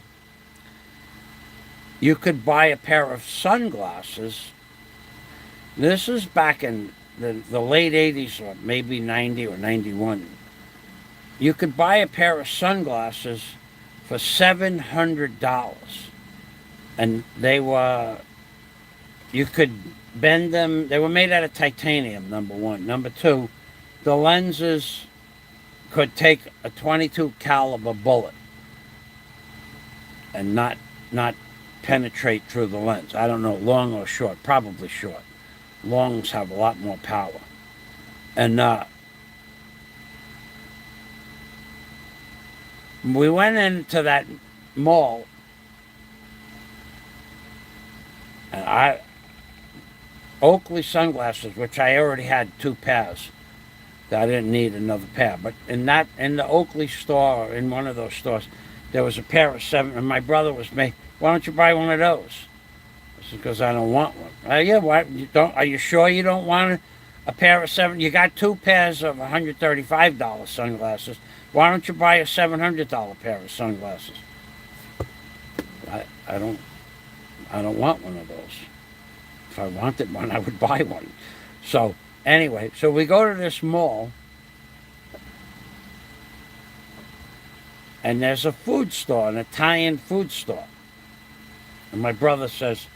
you could buy a pair of sunglasses. This is back in the late 80s, or maybe 90 or 91. You could buy a pair of sunglasses for $700. And you could bend them. They were made out of titanium, number one. Number two, the lenses could take a .22 caliber bullet and not penetrate through the lens. I don't know, long or short, probably short. Longs have a lot more power. And we went into that mall, and Oakley sunglasses, which I already had 2 pairs. I didn't need another pair. But in the Oakley store, or in one of those stores, there was a pair of 7, and my brother was me. Why don't you buy one of those? I said, because I don't want one. Yeah, why you don't? Are you sure you don't want a pair of 7? You got 2 pairs of $135 sunglasses. Why don't you buy a $700 pair of sunglasses? I don't want one of those. If I wanted one, I would buy one. So anyway, so we go to this mall, and there's a food store, an Italian food store. And my brother says,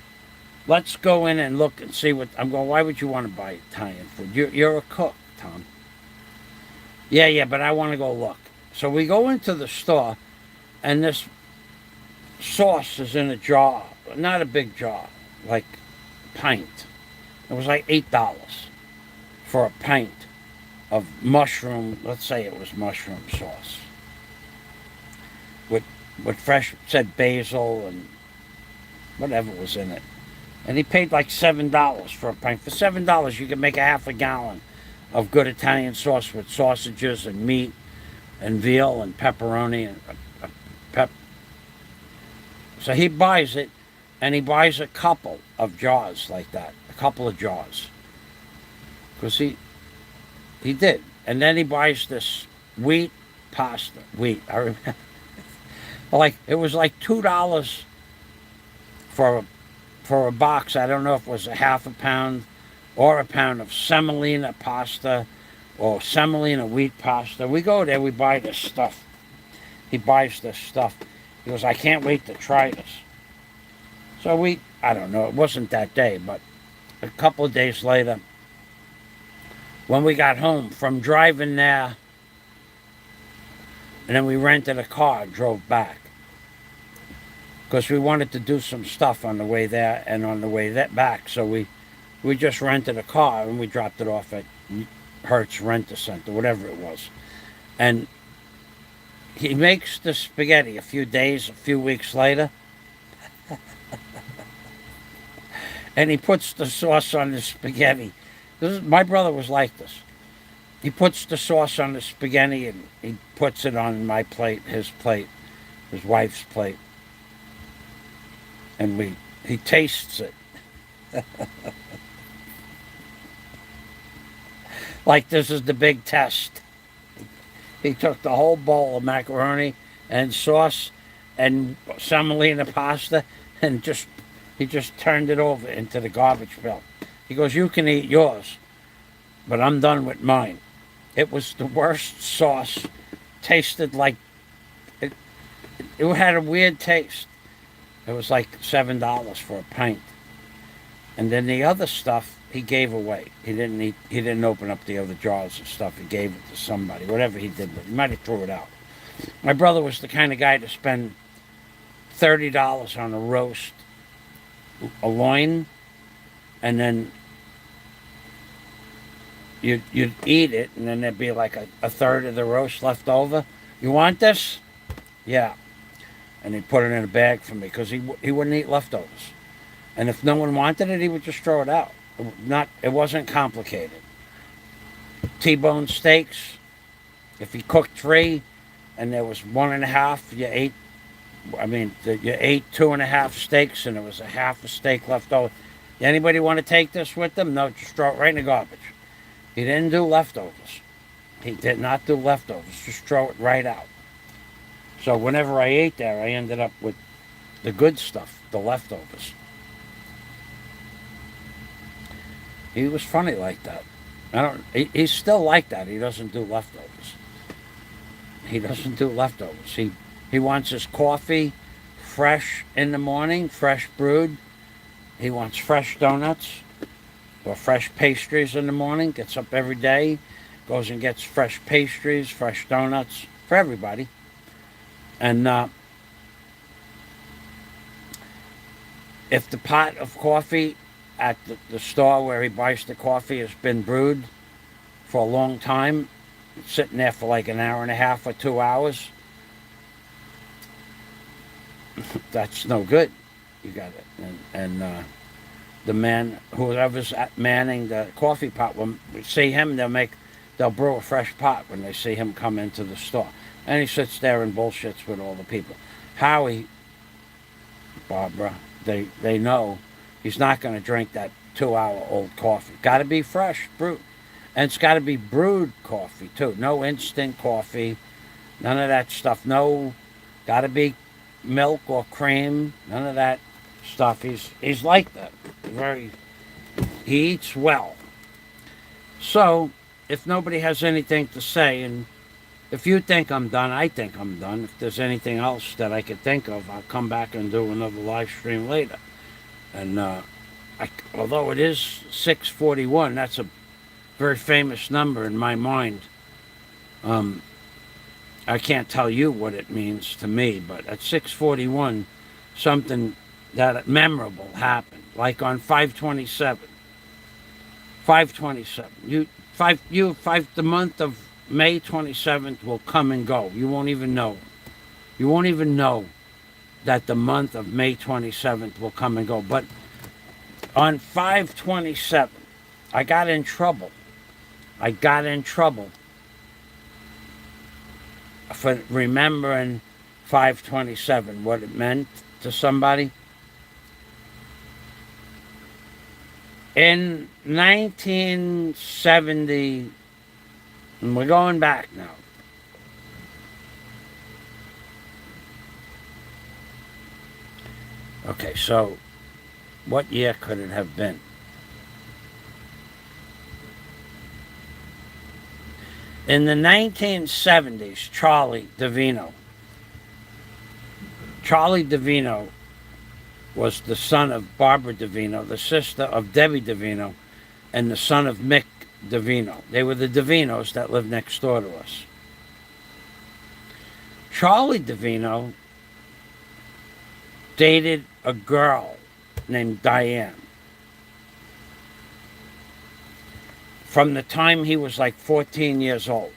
let's go in and look and see what... I'm going, why would you want to buy Italian food? You're a cook, Tom. Yeah, but I want to go look. So we go into the store, and this sauce is in a jar. Not a big jar, like a pint. It was like $8 for a pint of mushroom, let's say it was mushroom sauce. With fresh, said basil and whatever was in it. And he paid like $7 for a pint. For $7, you can make a half a gallon of good Italian sauce with sausages and meat and veal and pepperoni and So he buys it, and he buys a couple of jars like that, a couple of jars. Because he did. And then he buys this wheat pasta. I remember. It was like $2 for a box. I don't know if it was a half a pound or a pound of semolina pasta or semolina wheat pasta. We go there, we buy this stuff. He buys this stuff. He goes, I can't wait to try this. So I don't know, it wasn't that day, but a couple of days later, when we got home from driving there, and then we rented a car and drove back. Because we wanted to do some stuff on the way there and on the way back. So we just rented a car and we dropped it off at Hertz Rent-A-Center, whatever it was. And he makes the spaghetti a few weeks later. And he puts the sauce on the spaghetti. My brother was like this. He puts the sauce on the spaghetti and he puts it on my plate, his wife's plate. And he tastes it. Like this is the big test. He took the whole bowl of macaroni and sauce and semolina pasta and he just turned it over into the garbage bin. He goes, you can eat yours, but I'm done with mine. It was the worst sauce. Tasted like it had a weird taste. It was like $7 for a pint. And then the other stuff he gave away. He didn't open up the other jars and stuff. He gave it to somebody. Whatever he did with it. He might have threw it out. My brother was the kind of guy to spend $30 on a roast, a loin, and then you'd eat it, and then there'd be like a third of the roast left over. You want this? Yeah. And he'd put it in a bag for me because he wouldn't eat leftovers. And if no one wanted it, he would just throw it out. It wasn't complicated. T-bone steaks, if he cooked 3 and there was 1.5, you ate 2.5 steaks and there was a half a steak left over. Anybody want to take this with them? No, just throw it right in the garbage. He didn't do leftovers. He did not do leftovers. Just throw it right out. So whenever I ate there, I ended up with the good stuff, the leftovers. He was funny like that. He's still like that. He doesn't do leftovers. He wants his coffee fresh in the morning, fresh brewed. He wants fresh donuts or fresh pastries in the morning. Gets up every day, goes and gets fresh pastries, fresh donuts for everybody. And if the pot of coffee at the store where he buys the coffee has been brewed for a long time, sitting there for like an hour and a half or 2 hours, that's no good. You got it. And the man, whoever's manning the coffee pot, when we see him, they'll brew a fresh pot when they see him come into the store. And he sits there and bullshits with all the people. Howie, Barbara, they know he's not going to drink that 2-hour-old coffee. Got to be fresh, brewed. And it's got to be brewed coffee, too. No instant coffee, none of that stuff. No, got to be milk or cream, none of that stuff. He's like that. He eats well. So, if nobody has anything to say, and if you think I'm done, I think I'm done. If there's anything else that I could think of, I'll come back and do another live stream later. And although it is 6:41, that's a very famous number in my mind. I can't tell you what it means to me, but at 6:41, something that memorable happened. Like on 5/27. 5/27. The month of May 27th will come and go. You won't even know. You won't even know that the month of May 27th will come and go. But on 5/27, I got in trouble. For remembering 5/27, what it meant to somebody. In 1970, and we're going back now. Okay, so what year could it have been? In the 1970s, Charlie DeVino was the son of Barbara DeVino, the sister of Debbie DeVino, and the son of Mick DeVino. They were the DeVinos that lived next door to us. Charlie DeVino dated a girl named Diane. From the time he was like 14 years old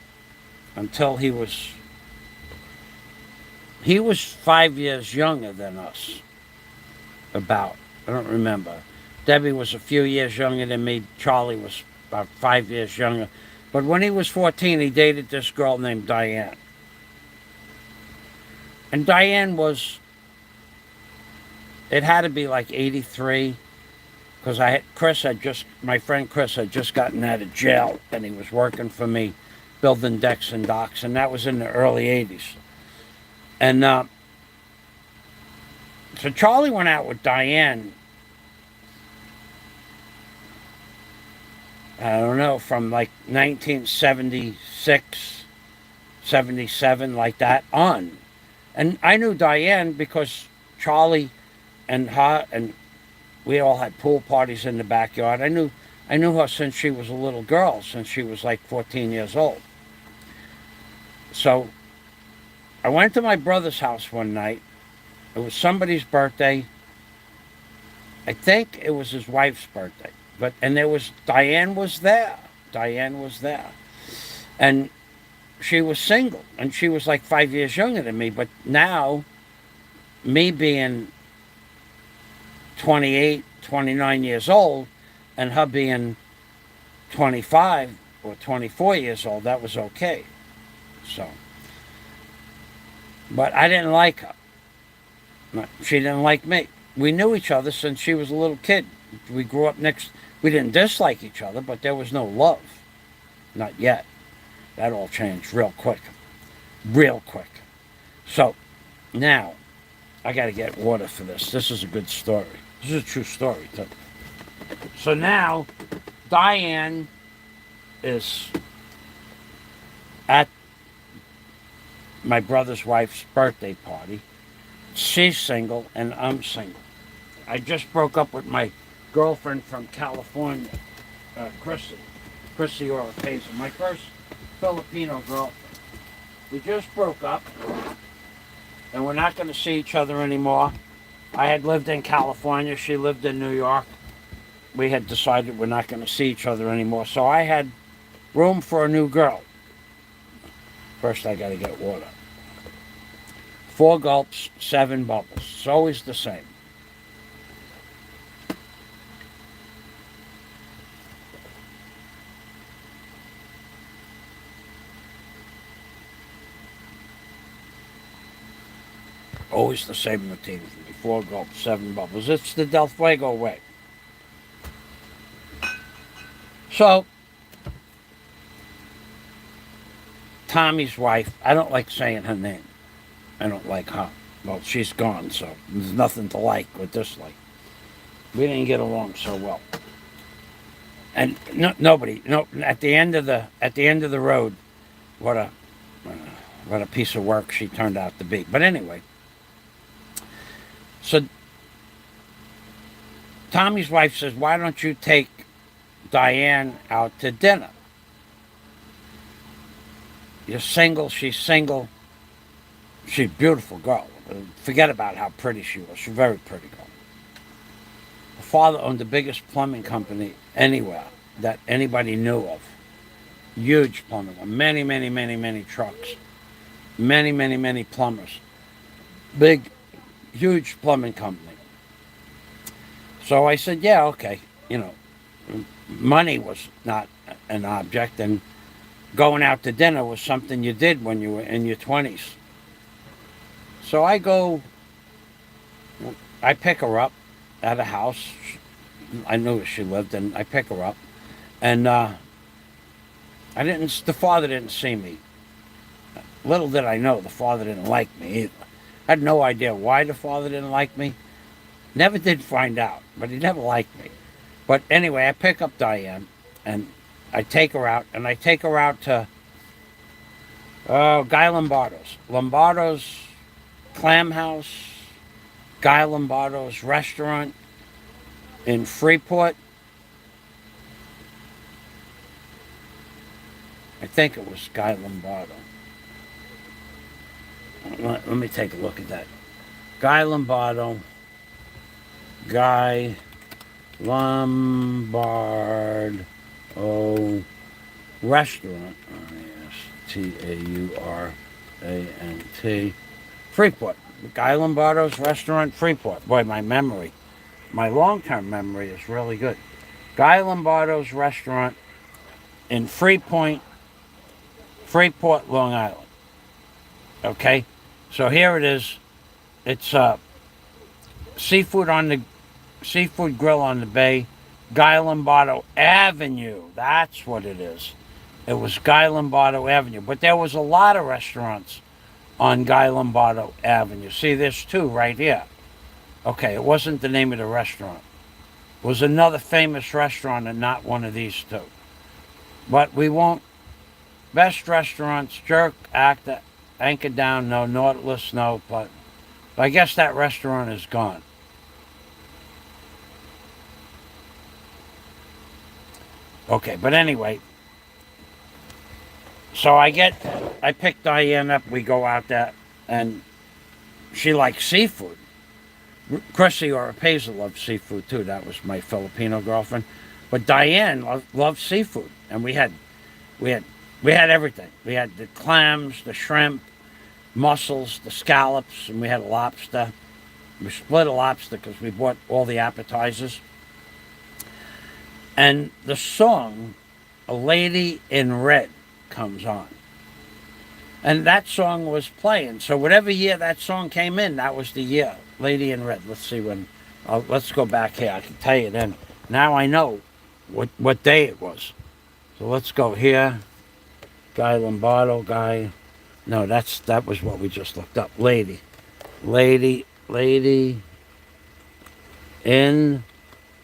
until he was 5 years younger than us. About, I don't remember. Debbie was a few years younger than me. Charlie was about 5 years younger. But when he was 14, he dated this girl named Diane. And Diane was, it had to be like 83, because my friend Chris had just gotten out of jail, and he was working for me, building decks and docks, and that was in the early 80s. And so Charlie went out with Diane, I don't know, from like 1976, 77, like that on. And I knew Diane because Charlie and her, and we all had pool parties in the backyard. I knew her since she was a little girl, since she was like 14 years old. So I went to my brother's house one night. It was somebody's birthday. I think it was his wife's birthday. And Diane was there. And she was single, and she was like 5 years younger than me. But now, me being 28, 29 years old, and her being 25 or 24 years old, that was okay. So, but I didn't like her. She didn't like me. We knew each other since she was a little kid. We grew up next. We didn't dislike each other, but there was no love. Not yet. That all changed real quick. So, now, I got to get water for this. This is a good story. This is a true story, too. So now, Diane is at my brother's wife's birthday party. She's single, and I'm single. I just broke up with my girlfriend from California, Chrissy Oropesa, my first Filipino girlfriend. We just broke up, and we're not going to see each other anymore. I had lived in California. She lived in New York. We had decided we're not going to see each other anymore. So I had Room for a new girl. First I got to get water. 4 gulps, 7 bubbles. It's always the same. Always the same routine for me. 4 gulps, 7 bubbles. It's the Del Fuego way. So, Tommy's wife, I don't like saying her name. I don't like her. Well, she's gone, so there's nothing to like or dislike. We didn't get along so well. And nobody, at the end of the road, what a piece of work she turned out to be. But anyway, so Tommy's wife says, why don't you take Diane out to dinner? You're single, she's single. She's a beautiful girl. Forget about how pretty she was. She's a very pretty girl. Her father owned the biggest plumbing company anywhere that anybody knew of. Huge plumbing. Many trucks. Many plumbers. Big, huge plumbing company. So I said, yeah, okay. You know, money was not an object, and going out to dinner was something you did when you were in your 20s. So I pick her up at a house. I knew where she lived, and I pick her up. And the father didn't see me. Little did I know the father didn't like me either. I had no idea why the father didn't like me. Never did find out, but he never liked me. But anyway, I pick up Diane, and I take her out, to Guy Lombardo's. Lombardo's Clam House, Guy Lombardo's restaurant in Freeport. I think it was Guy Lombardo. Let me take a look at that. Guy Lombardo. Guy Lombard. Oh, restaurant. Taurant. Freeport. Guy Lombardo's restaurant, Freeport. Boy, my long-term memory is really good. Guy Lombardo's restaurant in Freeport, Long Island. Okay, so here it is. It's seafood grill on the bay. Guy Lombardo Avenue. That's what it is. It was Guy Lombardo Avenue. But there was a lot of restaurants on Guy Lombardo Avenue. See, there's 2 right here. Okay, it wasn't the name of the restaurant. It was another famous restaurant and not one of these 2. But we won't. Best restaurants, Jerk, Actor, Anchor Down, no. Nautilus, no. But I guess that restaurant is gone. Okay, but anyway, so I pick Diane up, we go out there, and she likes seafood. Chrissy or Paisley loved seafood too. That was my Filipino girlfriend. But Diane loved seafood, and we had everything. We had the clams, the shrimp, mussels, the scallops, and we had a lobster. We split a lobster because we bought all the appetizers. And the song, A Lady in Red, comes on. And that song was playing. So whatever year that song came in, that was the year. Lady in Red. Let's see when. Let's go back here. I can tell you then. Now I know what day it was. So let's go here. Guy Lombardo. Guy. No, that was what we just looked up. Lady in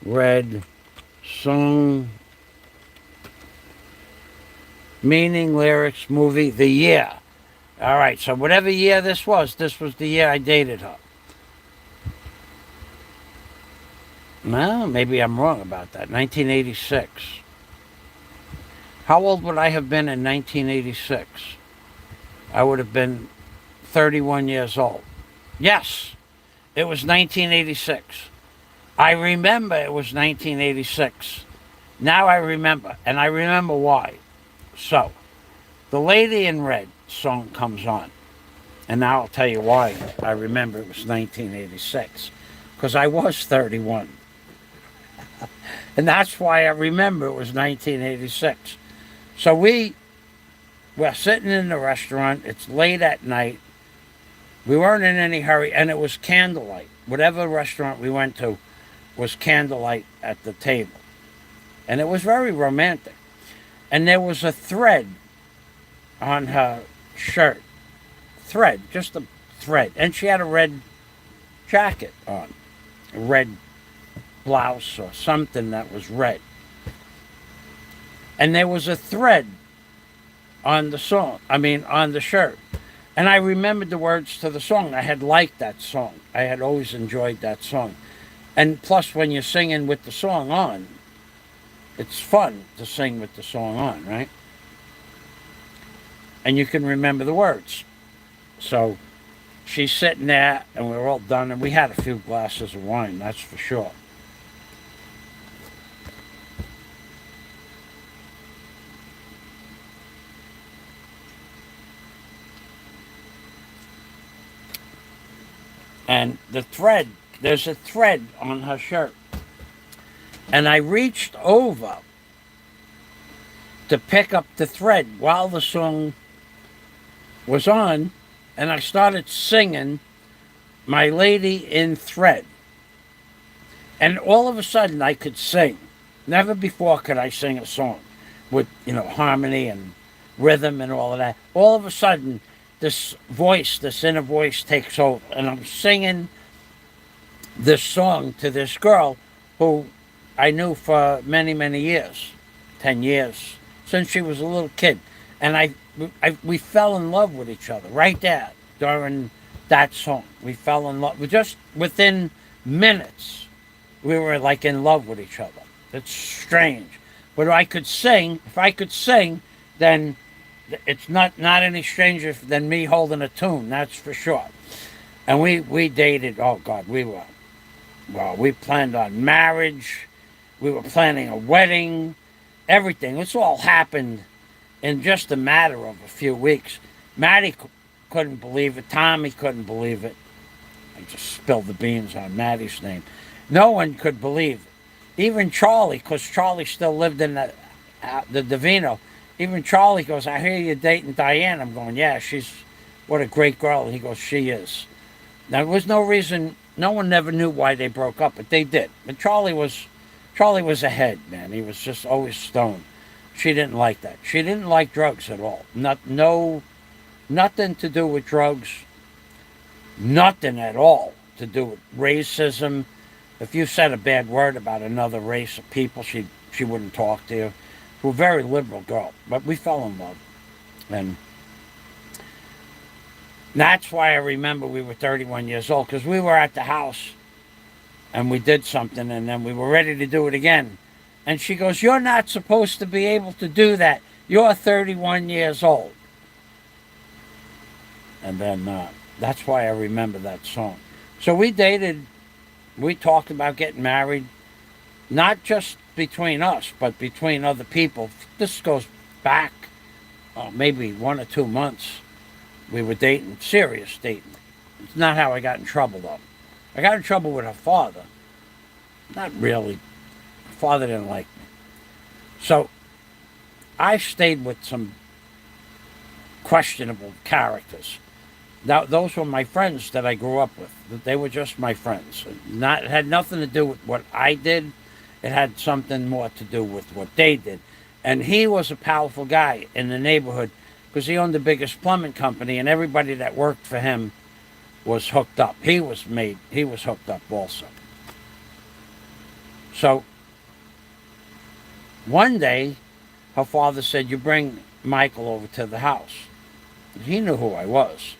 Red. Song, meaning, lyrics, movie, the year. All right, so whatever year this was the year I dated her. Well, maybe I'm wrong about that. 1986. How old would I have been in 1986? I would have been 31 years old. Yes, it was 1986. I remember it was 1986. Now I remember, and I remember why. So, the Lady in Red song comes on. And now I'll tell you why I remember it was 1986. Because I was 31. And that's why I remember it was 1986. So we're sitting in the restaurant. It's late at night. We weren't in any hurry. And it was candlelight. Whatever restaurant we went to was candlelight at the table. And it was very romantic. And there was a thread on her shirt. Thread, just a thread. And she had a red jacket on. A red blouse or something that was red. And there was a thread on the song, on the shirt. And I remembered the words to the song. I had liked that song. I had always enjoyed that song. And plus, when you're singing with the song on, it's fun to sing with the song on, right? And you can remember the words. So she's sitting there, and we're all done, and we had a few glasses of wine, that's for sure. And the thread, there's a thread on her shirt. And I reached over to pick up the thread while the song was on, and I started singing My Lady in Thread. And all of a sudden I could sing. Never before could I sing a song with, harmony and rhythm and all of that. All of a sudden, this voice, this inner voice takes over, and I'm singing this song to this girl who I knew for many, many years, 10 years, since she was a little kid. And we fell in love with each other right there during that song. We fell in love. Just within minutes, we were like in love with each other. It's strange. But if I could sing, then it's not any stranger than me holding a tune, that's for sure. And we dated, oh God, we planned on marriage. We were planning a wedding, everything. This all happened in just a matter of a few weeks. Maddie couldn't believe it. Tommy couldn't believe it. I just spilled the beans on Maddie's name. No one could believe it. Even Charlie, because Charlie still lived in the Davino. Even Charlie goes, I hear you're dating Diane. I'm going, yeah, what a great girl. And he goes, she is. Now, there was no reason, no one never knew why they broke up, but they did. But Charlie was ahead, man. He was just always stoned. She didn't like that. She didn't like drugs at all. Nothing to do with drugs. Nothing at all to do with racism. If you said a bad word about another race of people, she wouldn't talk to you. She was a very liberal girl, but we fell in love. And that's why I remember we were 31 years old, because we were at the house and we did something, and then we were ready to do it again. And she goes, you're not supposed to be able to do that. You're 31 years old. And then that's why I remember that song. So we dated, we talked about getting married, not just between us, but between other people. This goes back maybe 1 or 2 months. We were dating, serious dating. It's not how I got in trouble, though. I got in trouble with her father. Not really. Her father didn't like me. So I stayed with some questionable characters. Now, those were my friends that I grew up with. They were just my friends. It had nothing to do with what I did. It had something more to do with what they did. And he was a powerful guy in the neighborhood because he owned the biggest plumbing company, and everybody that worked for him was hooked up. He was hooked up also. So one day, her father said, you bring Michael over to the house. He knew who I was.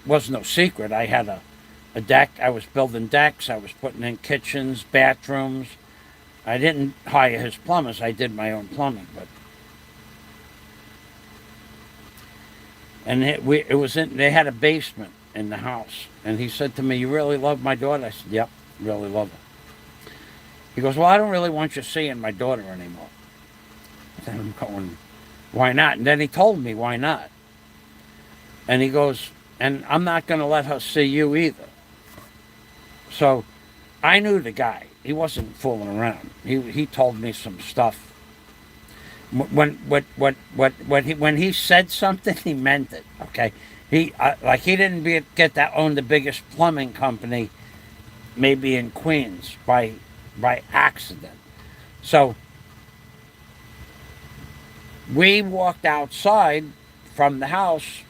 Was no secret. I had a deck. I was building decks. I was putting in kitchens, bathrooms. I didn't hire his plumbers. I did my own plumbing. They had a basement in the house. And he said to me, you really love my daughter? I said, yep, really love her. He goes, well, I don't really want you seeing my daughter anymore. And I'm going, Why not? And then he told me why not. And he goes, and I'm not going to let her see you either. So I knew the guy. He wasn't fooling around. He told me some stuff. When he said something, he meant it. Okay, he didn't get to own the biggest plumbing company, maybe in Queens by accident. So we walked outside from the house,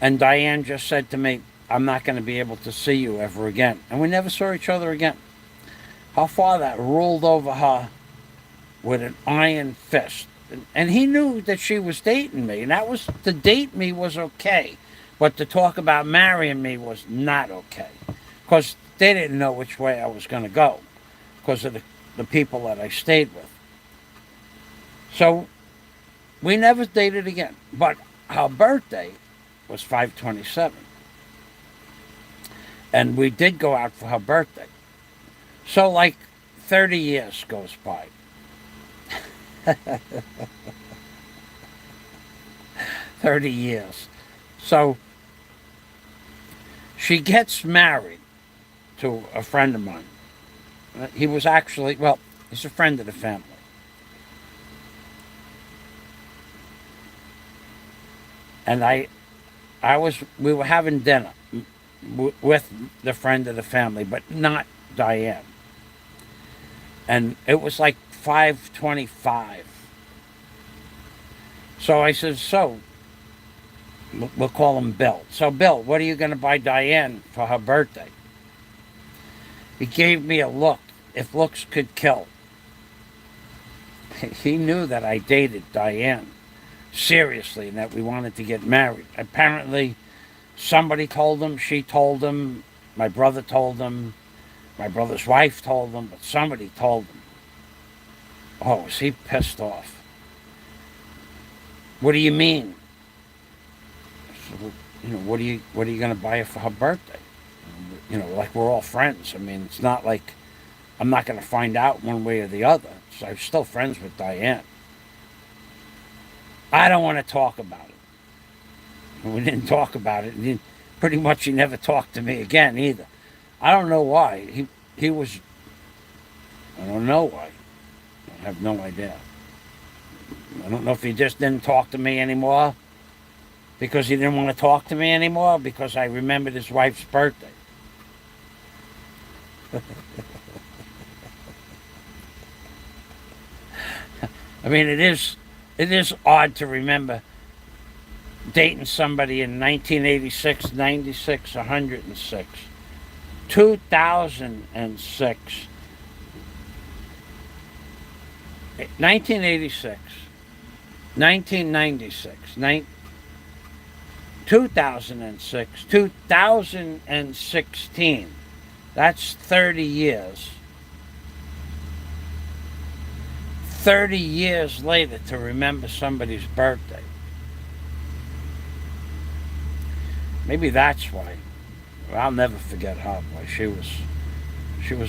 and Diane just said to me, "I'm not going to be able to see you ever again." And we never saw each other again. Her father ruled over her with an iron fist. And he knew that she was dating me. And to date me was okay. But to talk about marrying me was not okay. Because they didn't know which way I was going to go. Because of the people that I stayed with. So we never dated again. But her birthday was 5/27. And we did go out for her birthday. So like 30 years goes by. 30 years. So she gets married to a friend of mine. He was actually, well, he's a friend of the family. And we were having dinner with the friend of the family, but not Diane. And it was like 5:25. So I said, so, we'll call him Bill. So, Bill, what are you going to buy Diane for her birthday? He gave me a look, if looks could kill. He knew that I dated Diane seriously and that we wanted to get married. Apparently, somebody told him, she told him, my brother told him, my brother's wife told him, but somebody told him. Oh, was he pissed off? What do you mean? So, what are you going to buy her for her birthday? Like we're all friends. I mean, it's not like I'm not going to find out one way or the other. So I'm still friends with Diane. I don't want to talk about it. We didn't talk about it. Pretty much he never talked to me again either. I don't know why. He was... I don't know why. I have no idea. I don't know if he just didn't talk to me anymore because he didn't want to talk to me anymore because I remembered his wife's birthday. I mean, it is odd to remember dating somebody in 1986, 96, 106, 2006, 1986, 1996, 2006, 2016. That's 30 years. 30 years later to remember somebody's birthday. Maybe that's why. I'll never forget her. Boy, she was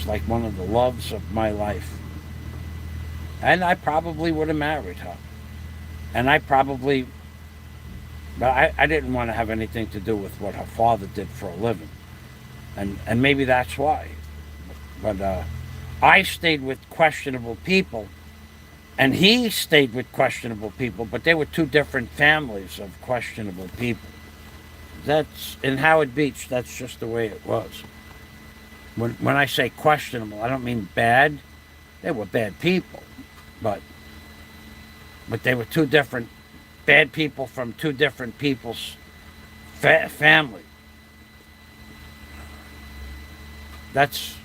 like one of the loves of my life. And I probably would have married her. And but I didn't want to have anything to do with what her father did for a living. And maybe that's why. But I stayed with questionable people, and he stayed with questionable people, but they were two different families of questionable people. That's in Howard Beach, that's just the way it was. When I say questionable, I don't mean bad. They were bad people. But they were two different bad people from two different people's family. That's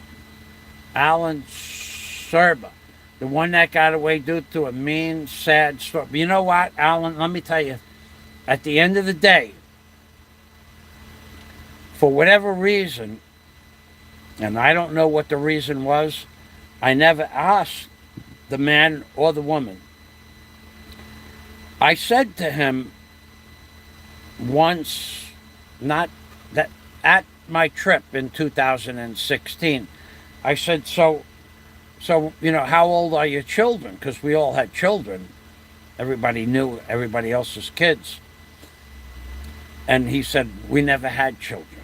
Alan Serba, the one that got away due to a mean, sad story. But you know what, Alan? Let me tell you, at the end of the day, for whatever reason, and I don't know what the reason was, I never asked the man or the woman. I said to him once, not that at my trip in 2016, I said, so how old are your children? Because we all had children everybody knew everybody else's kids. And he said, we never had children.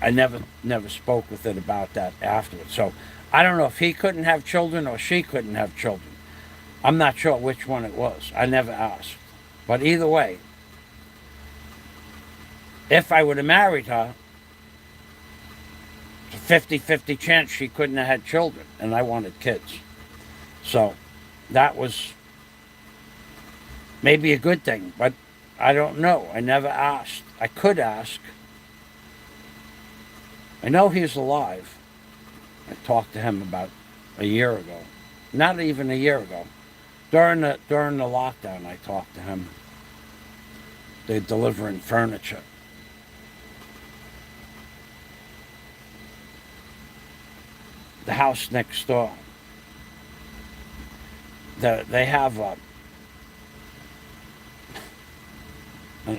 I never spoke with it about that afterwards. So I don't know if he couldn't have children or she couldn't have children. I'm not sure which one it was. I never asked. But either way, if I would have married her, it's a 50-50 chance she couldn't have had children, and I wanted kids. So that was maybe a good thing, but I don't know. I never asked. I could ask. I know he's alive. I talked to him about a year ago. Not even a year ago. During the lockdown, I talked to him. They're delivering furniture. The house next door. They have a...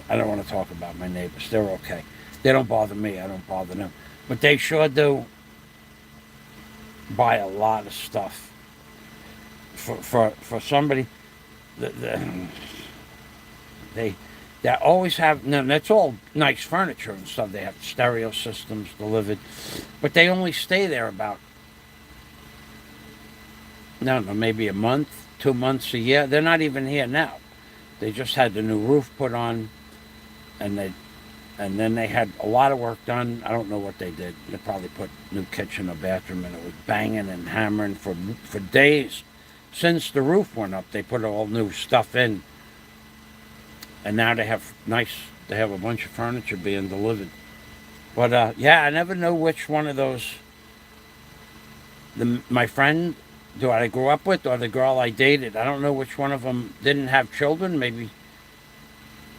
I don't want to talk about my neighbors. They're okay. They don't bother me. I don't bother them. But they sure do buy a lot of stuff. For somebody, they always have, no, that's all nice furniture and stuff. They have stereo systems delivered, but they only stay there about, no, maybe a month, 2 months, a year. They're not even here now. They just had the new roof put on, and then they had a lot of work done. I don't know what they did. They probably put new kitchen or bathroom, and it was banging and hammering for days. Since the roof went up, they put all new stuff in. And now they have a bunch of furniture being delivered. But yeah, I never know which one of those, my friend who I grew up with or the girl I dated, I don't know which one of them didn't have children. Maybe,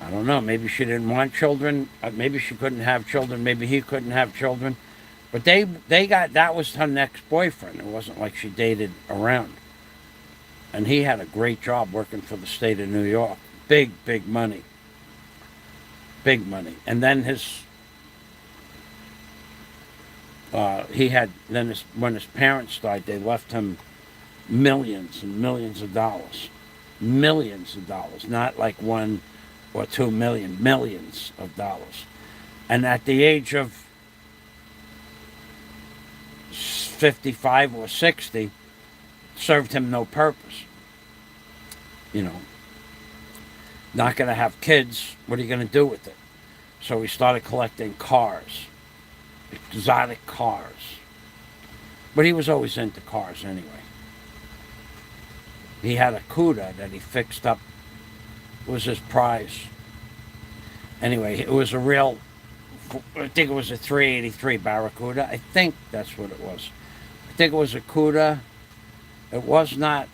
I don't know, maybe she didn't want children. Maybe she couldn't have children. Maybe he couldn't have children. But that was her next boyfriend. It wasn't like she dated around. And he had a great job working for the state of New York. Big money. Big money. And then when his parents died, they left him millions and millions of dollars. Millions of dollars. Not like 1 or 2 million. Millions of dollars. And at the age of 55 or 60, served him no purpose. You know, not going to have kids. What are you going to do with it? So he started collecting cars, exotic cars. But he was always into cars anyway. He had a Cuda that he fixed up. It was his prize. Anyway, it was I think it was a 383 Barracuda. I think that's what it was. I think it was a Cuda. It was not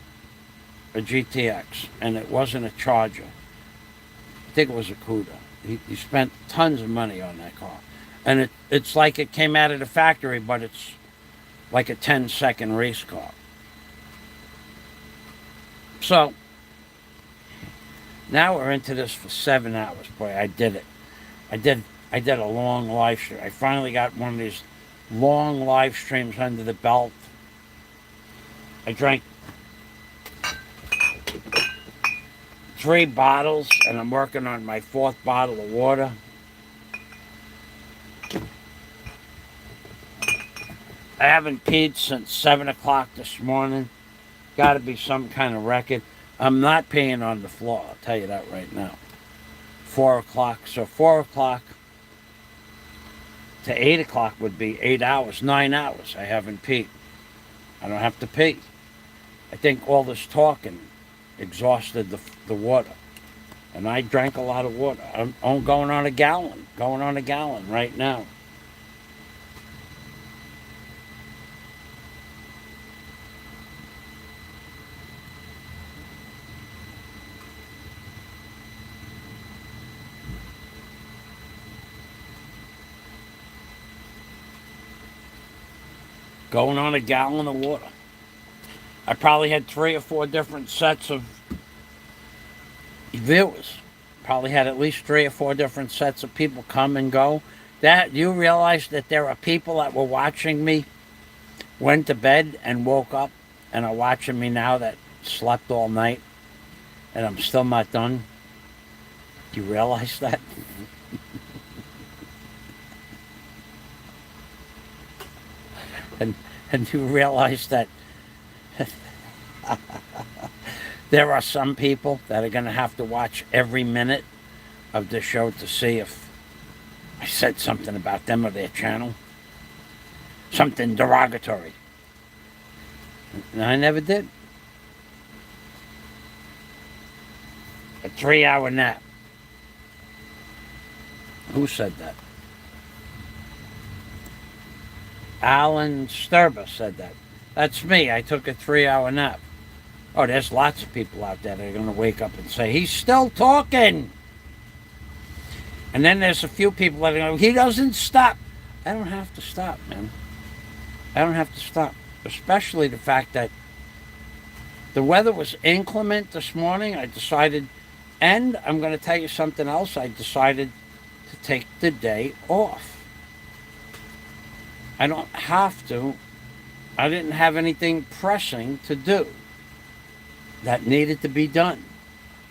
a GTX, and it wasn't a Charger. I think it was a Cuda. He spent tons of money on that car. And it's like it came out of the factory, but it's like a 10-second race car. So, now we're into this for 7 hours. Boy, I did it. I did a long live stream. I finally got one of these long live streams under the belt. I drank 3 bottles, and I'm working on my 4th bottle of water. I haven't peed since 7 o'clock this morning. Got to be some kind of record. I'm not peeing on the floor, I'll tell you that right now. 4 o'clock. So 4 o'clock to 8 o'clock would be 8 hours, 9 hours. I haven't peed. I don't have to pee. I think all this talking exhausted the water. And I drank a lot of water. I'm going on a gallon. Going on a gallon right now. Going on a gallon of water. I probably had 3 or 4 different sets of viewers. Probably had at least 3 or 4 different sets of people come and go. That you realize that there are people that were watching me, went to bed and woke up, and are watching me now that slept all night. And I'm still not done. Do you realize that? and you realize that there are some people that are going to have to watch every minute of the show to see if I said something about them or their channel. Something derogatory. And I never did. A 3-hour nap. Who said that? Alan Sturber said that. That's me. I took a 3-hour nap. Oh, there's lots of people out there that are going to wake up and say, he's still talking. And then there's a few people that are going, he doesn't stop. I don't have to stop, man. I don't have to stop. Especially the fact that the weather was inclement this morning. I decided, and I'm going to tell you something else, I decided to take the day off. I don't have to. I didn't have anything pressing to do that needed to be done.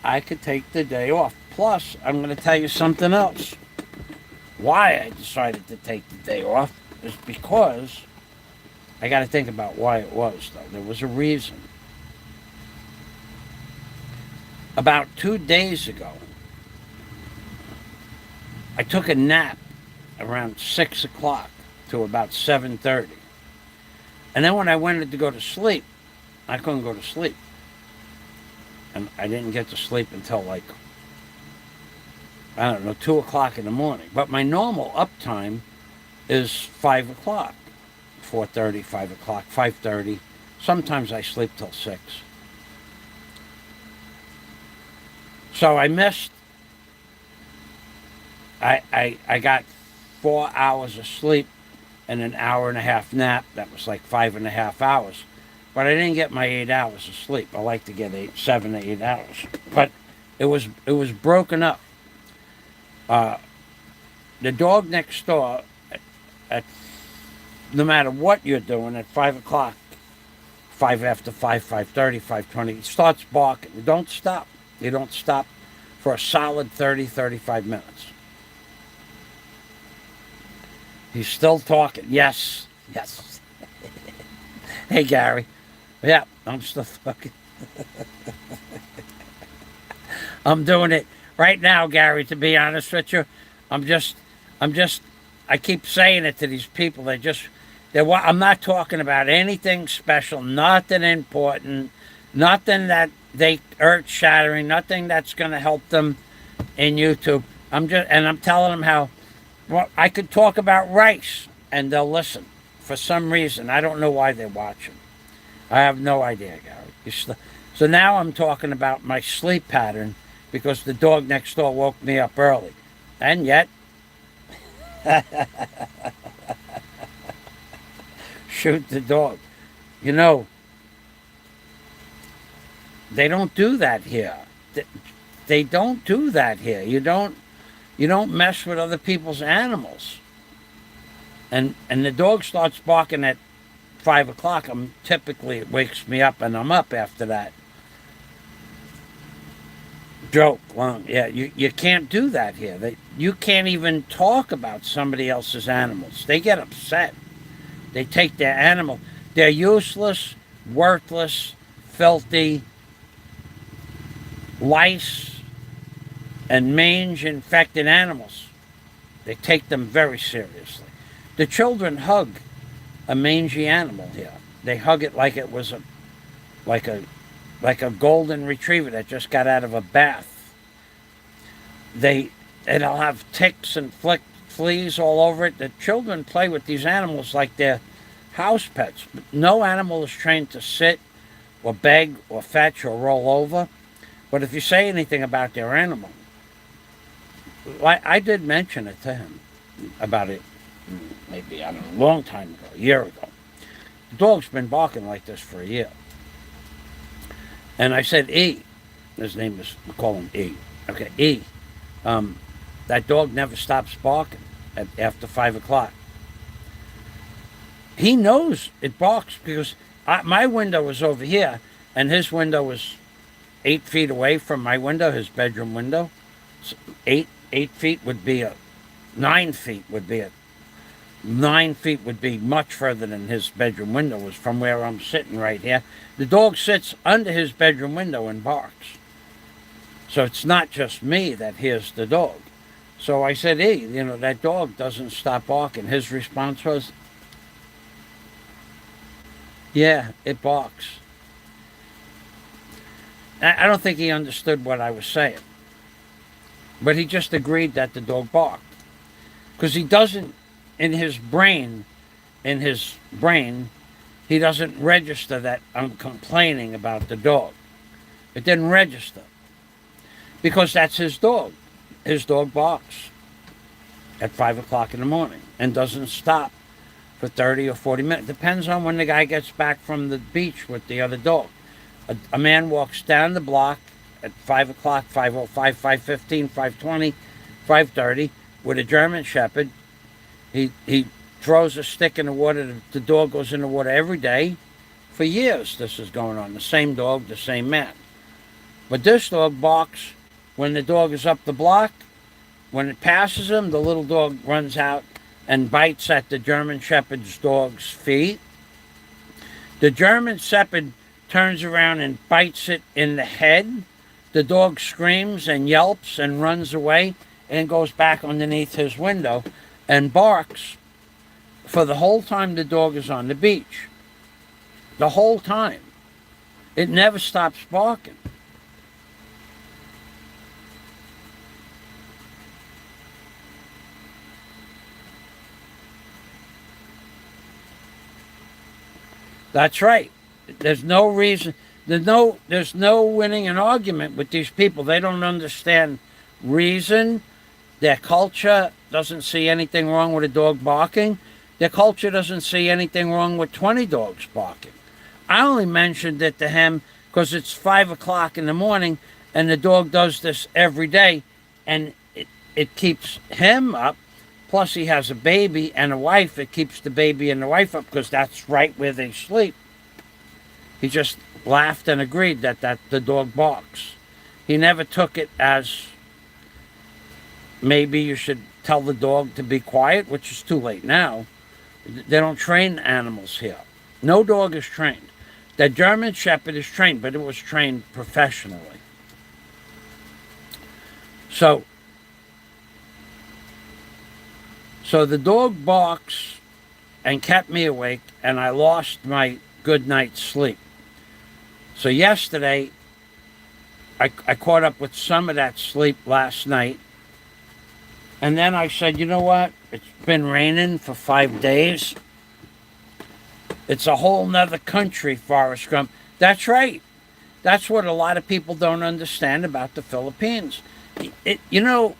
I could take the day off. Plus, I'm going to tell you something else. Why I decided to take the day off is because I got to think about why it was, though. There was a reason. About 2 days ago, I took a nap around 6 o'clock to about 7:30. And then when I wanted to go to sleep, I couldn't go to sleep. And I didn't get to sleep until like, I don't know, 2 o'clock in the morning. But my normal uptime is 5 o'clock, 4:30, 5 o'clock, 5:30. Sometimes I sleep till 6. So I missed, I got 4 hours of sleep and an hour and a half nap. That was like 5.5 hours. But I didn't get my 8 hours of sleep. I like to get 7 to 8 hours. But it was broken up. The dog next door, at no matter what you're doing, at 5 o'clock, 5 after 5, 5:30, 5:20, he starts barking. You don't stop. You don't stop for a solid 30, 35 minutes. He's still talking. Yes, yes. Hey, Gary. Yeah, I'm still talking. I'm doing it right now, Gary, to be honest with you. I keep saying it to these people. I'm not talking about anything special, nothing important, nothing that they earth-shattering, nothing that's going to help them in YouTube. I'm telling them how, well, I could talk about rice and they'll listen. For some reason, I don't know why they're watching. I have no idea, Gary. So now I'm talking about my sleep pattern because the dog next door woke me up early. And yet, shoot the dog. You know, they don't do that here. They don't do that here. You don't mess with other people's animals. And the dog starts barking at 5 o'clock. It wakes me up and I'm up after that. Joke, long, yeah, you can't do that here. You can't even talk about somebody else's animals. They get upset. They take their animal. They're useless, worthless, filthy, lice and mange infected animals. They take them very seriously. The children hug a mangy animal here. They hug it like it was like a golden retriever that just got out of a bath. It'll have ticks and fleas all over it. The children play with these animals like they're house pets. But no animal is trained to sit or beg or fetch or roll over. But if you say anything about their animal, I did mention it to him about it, maybe, I don't know, a long time ago, a year ago. The dog's been barking like this for a year. And I said, E, his name is, we call him E. Okay, E, that dog never stops barking after 5 o'clock. He knows it barks because my window is over here and his window is 8 feet away from my window, his bedroom window. So 8 feet would be 9 feet would be 9 feet would be much further than his bedroom window was from where I'm sitting right here. The dog sits under his bedroom window and barks. So it's not just me that hears the dog. So I said, hey, that dog doesn't stop barking. His response was, yeah, it barks. I don't think he understood what I was saying. But he just agreed that the dog barked. Because he doesn't, in his brain, he doesn't register that I'm complaining about the dog. It didn't register. Because that's his dog. His dog barks at 5 o'clock in the morning and doesn't stop for 30 or 40 minutes. Depends on when the guy gets back from the beach with the other dog. A man walks down the block at 5 o'clock, 5:05, 5:15, 5:20, 5:30 with a German Shepherd. He throws a stick in the water. The dog goes in the water every day. For years this is going on. The same dog, the same man. But this dog barks when the dog is up the block. When it passes him, the little dog runs out and bites at the German Shepherd's dog's feet. The German Shepherd turns around and bites it in the head. The dog screams and yelps and runs away and goes back underneath his window and barks for the whole time the dog is on the beach. The whole time. It never stops barking. That's right. There's no reason. There's no winning an argument with these people. They don't understand reason. Their culture doesn't see anything wrong with a dog barking. Their culture doesn't see anything wrong with 20 dogs barking. I only mentioned it to him because it's 5 o'clock in the morning and the dog does this every day and it keeps him up. Plus he has a baby and a wife. It keeps the baby and the wife up because that's right where they sleep. He just laughed and agreed that the dog barks. He never took it as maybe you should tell the dog to be quiet, which is too late now. They don't train animals here. No dog is trained. The German Shepherd is trained, but it was trained professionally. So the dog barks and kept me awake, and I lost my good night's sleep. So yesterday, I caught up with some of that sleep last night. And then I said, you know what? It's been raining for 5 days. It's a whole nother country, Forrest Gump. That's right. That's what a lot of people don't understand about the Philippines.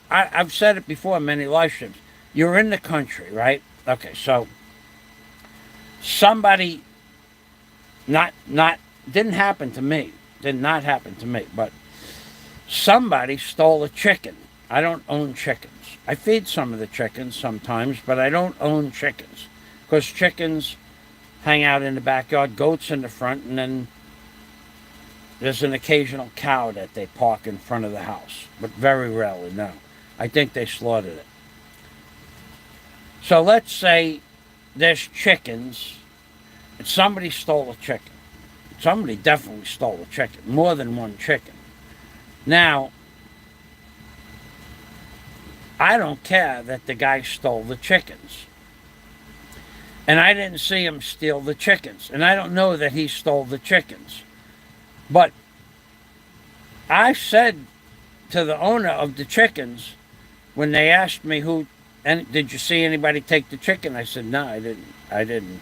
I've said it before in many live streams. You're in the country, right? Okay, so somebody didn't happen to me. Did not happen to me, but somebody stole a chicken. I don't own chickens. I feed some of the chickens sometimes, but I don't own chickens because chickens hang out in the backyard, goats in the front, and then there's an occasional cow that they park in front of the house, but very rarely, no. I think they slaughtered it. So let's say there's chickens and somebody stole a chicken. Somebody definitely stole a chicken, more than one chicken. Now, I don't care that the guy stole the chickens. And I didn't see him steal the chickens. And I don't know that he stole the chickens. But I said to the owner of the chickens, when they asked me did you see anybody take the chicken? I said, no, I didn't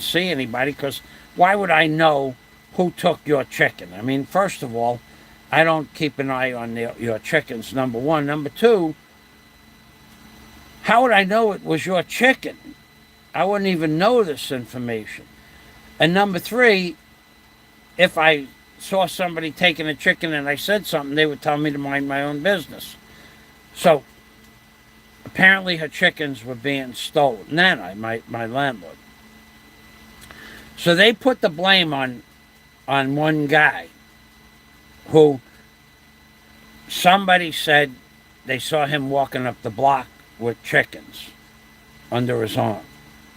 see anybody, because why would I know who took your chicken? I mean, first of all, I don't keep an eye on your chickens, number one. Number two, how would I know it was your chicken? I wouldn't even know this information. And number three, if I saw somebody taking a chicken and I said something, they would tell me to mind my own business. So apparently her chickens were being stolen. Nana, my landlord. So they put the blame on one guy. who somebody said they saw him walking up the block with chickens under his arm.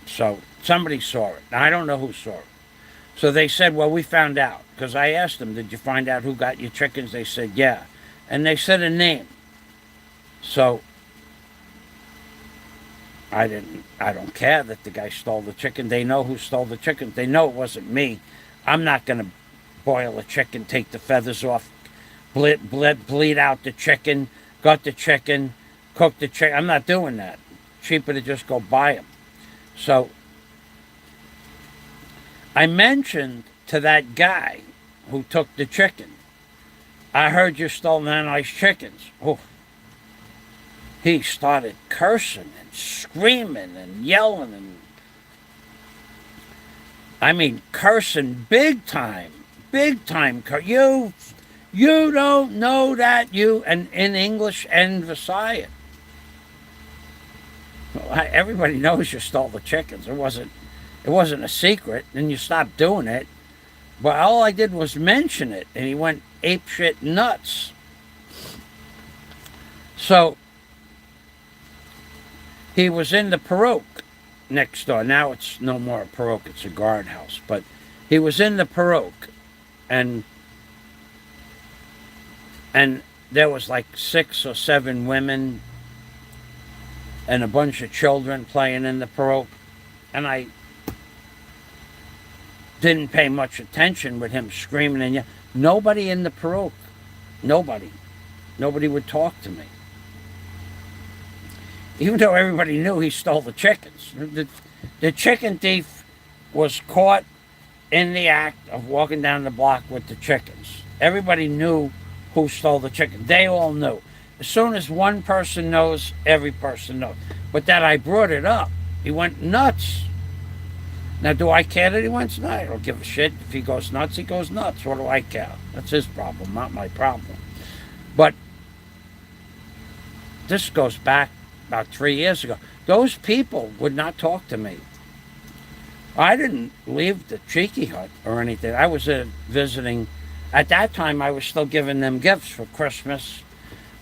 So somebody saw it. Now, I don't know who saw it. So they said, well, we found out. Because I asked them, did you find out who got your chickens? They said, yeah. And they said a name. So I don't care that the guy stole the chicken. They know who stole the chicken. They know it wasn't me. I'm not going to boil a chicken, take the feathers off, bleed out the chicken, gut the chicken, cook the chicken. I'm not doing that. Cheaper to just go buy them. So I mentioned to that guy who took the chicken, I heard you stole Nani's chickens. Oh, he started cursing and screaming and yelling and, I mean, cursing big time. You don't know that, you, and in English and Visayas. Well, everybody knows you stole the chickens. It wasn't a secret, and you stopped doing it. But all I did was mention it, and he went apeshit nuts. So he was in the Peroque next door. Now it's no more a Peroque, it's a guardhouse. But he was in the Peroque, and there was like 6 or 7 women and a bunch of children playing in the Peroque. And I didn't pay much attention with him screaming and yelling. Nobody in the Peroque, nobody would talk to me. Even though everybody knew he stole the chickens. The chicken thief was caught in the act of walking down the block with the chickens. Everybody knew who stole the chicken. They all knew. As soon as one person knows, every person knows. But that I brought it up, he went nuts. Now, do I care that he went nuts? I don't give a shit. If he goes nuts, he goes nuts. What do I care? That's his problem, not my problem. But this goes back about 3 years ago. Those people would not talk to me. I didn't leave the Cheeky Hut or anything. I was visiting. At that time, I was still giving them gifts for Christmas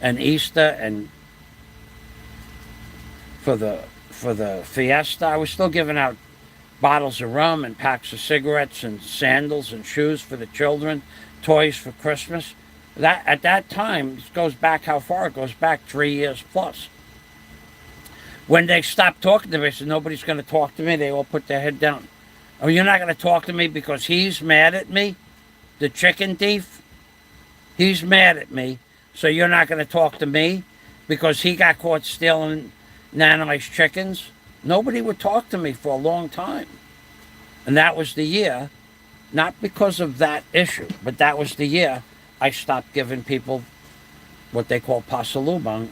and Easter and for the fiesta. I was still giving out bottles of rum and packs of cigarettes and sandals and shoes for the children, toys for Christmas. That at that time, it goes back how far? It goes back 3 years plus. When they stopped talking to me, I said, nobody's going to talk to me. They all put their head down. Oh, you're not going to talk to me because he's mad at me? The chicken thief? He's mad at me, so you're not going to talk to me because he got caught stealing Nani's chickens? Nobody would talk to me for a long time. And that was the year, not because of that issue, but that was the year I stopped giving people what they call pasalubong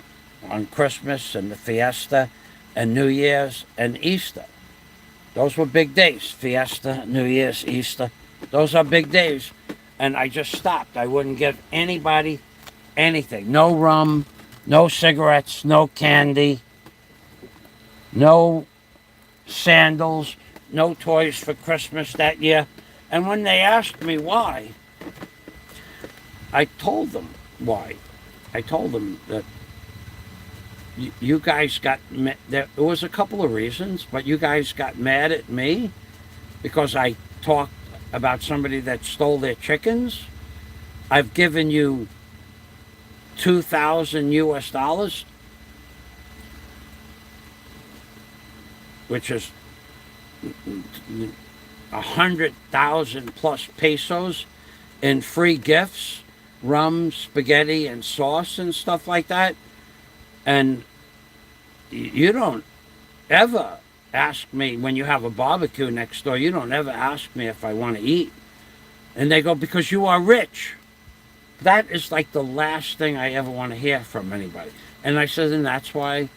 on Christmas and the fiesta and New Year's and Easter. Those were big days. Fiesta, New Year's, Easter. Those are big days. And I just stopped. I wouldn't give anybody anything. No rum, no cigarettes, no candy, no sandals, no toys for Christmas that year. And when they asked me why, I told them why. I told them that you guys got, there was a couple of reasons, but you guys got mad at me because I talked about somebody that stole their chickens. I've given you $2,000 US, which is 100,000 plus pesos in free gifts, rum, spaghetti, and sauce and stuff like that. And you don't ever ask me when you have a barbecue next door, you don't ever ask me if I want to eat. And they go, because you are rich. That is like the last thing I ever want to hear from anybody. And I said, and that's why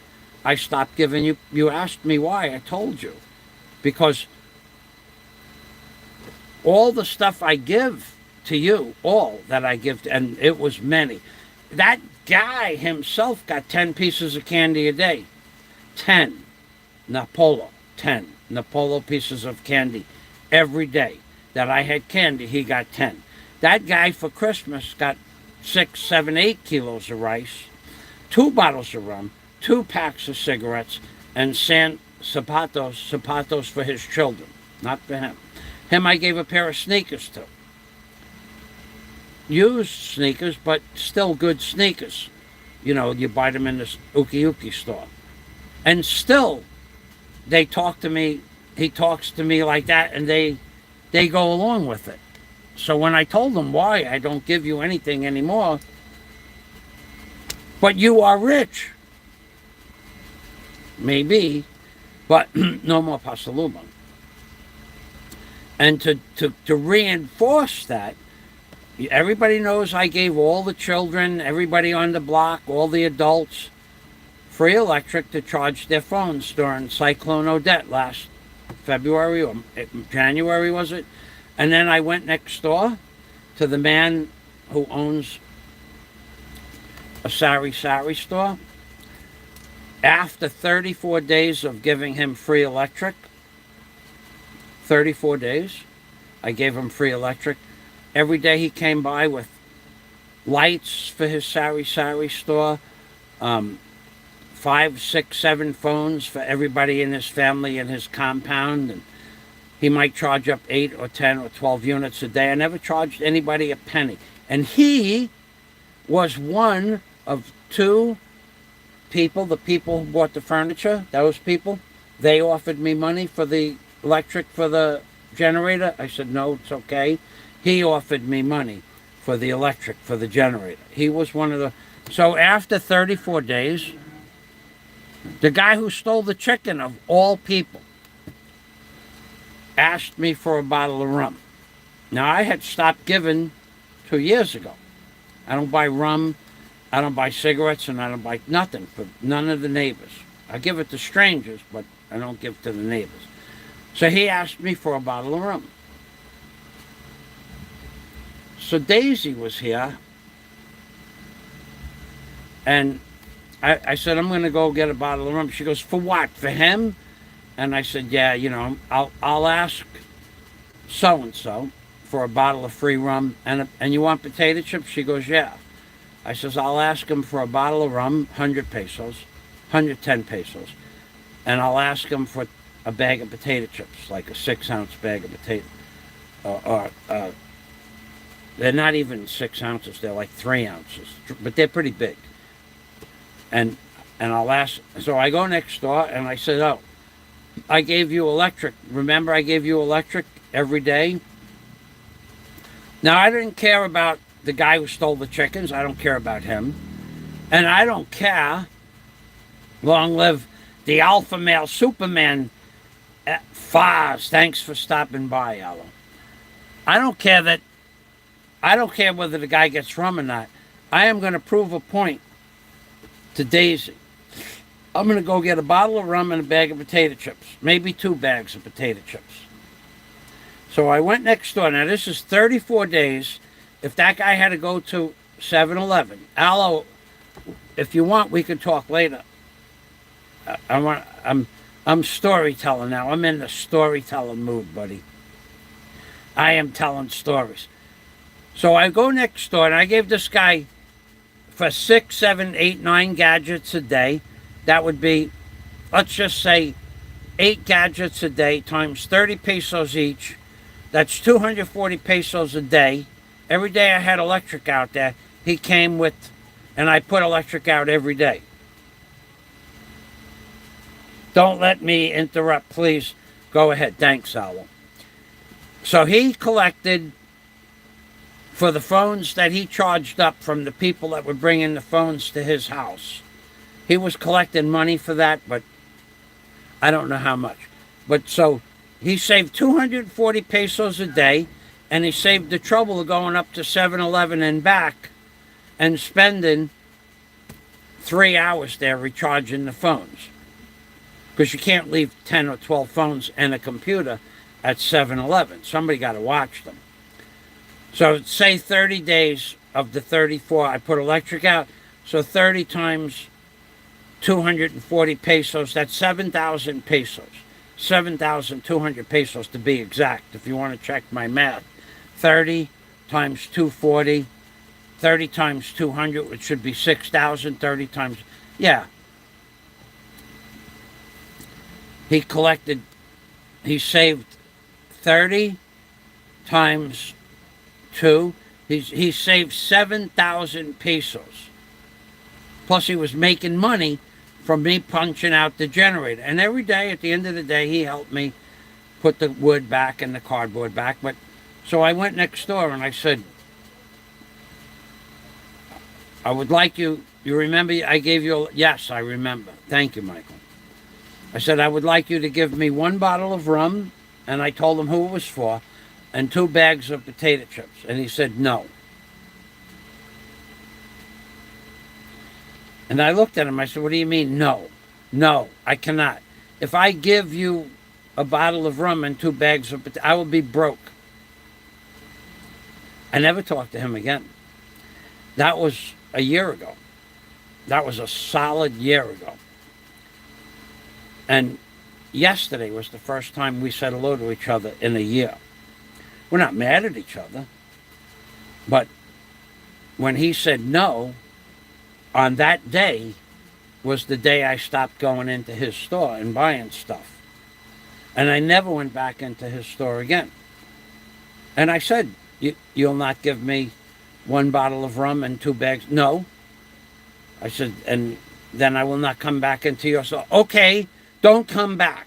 I stopped giving you. You asked me why, I told you. Because all the stuff I give to you, all that I give, and it was many. That guy himself got 10 pieces of candy a day. 10 Napolo pieces of candy every day. That I had candy, he got 10. That guy for Christmas got 6, 7, 8 kilos of rice, 2 bottles of rum, 2 packs of cigarettes, and zapatos for his children, not for him. Him I gave a pair of sneakers to. Used sneakers, but still good sneakers. You know, you buy them in this uki store. And still, they talk to me, he talks to me like that, and they go along with it. So when I told them why I don't give you anything anymore, but you are rich. Maybe, but no more pasaluma. And to reinforce that, everybody knows I gave all the children, everybody on the block, all the adults, free electric to charge their phones during Cyclone Odette last February or January, was it? And then I went next door to the man who owns a sari store. After 34 days of giving him free electric, 34 days, I gave him free electric. Every day he came by with lights for his sari store, 5, 6, 7 phones for everybody in his family in his compound, and he might charge up 8 or 10 or 12 units a day. I never charged anybody a penny. And he was one of 2 people, the people who bought the furniture, those people, they offered me money for the electric for the generator. I said, no, it's okay. He offered me money for the electric for the generator. He was one of the... So after 34 days, the guy who stole the chicken of all people asked me for a bottle of rum. Now, I had stopped giving 2 years ago. I don't buy rum, I don't buy cigarettes, and I don't buy nothing for none of the neighbors. I give it to strangers, but I don't give to the neighbors. So he asked me for a bottle of rum. So Daisy was here, and I said, I'm going to go get a bottle of rum. She goes, for what? For him? And I said, yeah, you know, I'll ask so-and-so for a bottle of free rum. And you want potato chips? She goes, yeah. I says, I'll ask him for a bottle of rum, 100 pesos, 110 pesos. And I'll ask him for a bag of potato chips, like a 6-ounce bag of potato. They're not even 6 ounces, they're like 3 ounces. But they're pretty big. And I'll ask, so I go next door and I said, oh, I gave you electric. Remember I gave you electric every day? Now, I didn't care about the guy who stole the chickens. I don't care about him. And I don't care, long live the alpha male Superman, Faz. Thanks for stopping by, Alan. I don't care whether the guy gets rum or not. I am going to prove a point to Daisy. I'm going to go get a bottle of rum and a bag of potato chips. Maybe 2 bags of potato chips. So I went next door. Now, this is 34 days. If that guy had to go to 7-Eleven, Allo, if you want, we can talk later. I'm storytelling now. I'm in the storytelling mood, buddy. I am telling stories. So I go next door, and I gave this guy for 6, 7, 8, 9 gadgets a day. That would be, let's just say, 8 gadgets a day times 30 pesos each. That's 240 pesos a day. Every day I had electric out there. He came with, and I put electric out every day. Don't let me interrupt, please. Go ahead. Thanks, Allo. So he collected for the phones that he charged up from the people that were bringing the phones to his house. He was collecting money for that, but I don't know how much. But so he saved 240 pesos a day, and he saved the trouble of going up to 7-Eleven and back and spending 3 hours there recharging the phones. Because you can't leave 10 or 12 phones and a computer at 7-Eleven. Somebody got to watch them. So say 30 days of the 34, I put electric out. So 30 times 240 pesos, that's 7,000 pesos. 7,200 pesos to be exact, if you want to check my math. 30 times 240, 30 times 200, which should be 6,000, 30 times, yeah. He saved 30 times 2. He saved 7,000 pesos. Plus he was making money from me punching out the generator. And every day, at the end of the day, he helped me put the wood back and the cardboard back. But so I went next door and I said, I would like you remember I gave you, yes, I remember. Thank you, Michael. I said, I would like you to give me 1 bottle of rum, and I told him who it was for, and 2 bags of potato chips. And he said, no. And I looked at him, I said, what do you mean, no? No, I cannot. If I give you a bottle of rum and 2 bags of potato, I will be broke. I never talked to him again. That was a year ago. That was a solid year ago. And yesterday was the first time we said hello to each other in a year. We're not mad at each other. But when he said no, on that day was the day I stopped going into his store and buying stuff. And I never went back into his store again. And I said, you'll not give me 1 bottle of rum and 2 bags? No. I said, and then I will not come back into your store. Okay, don't come back.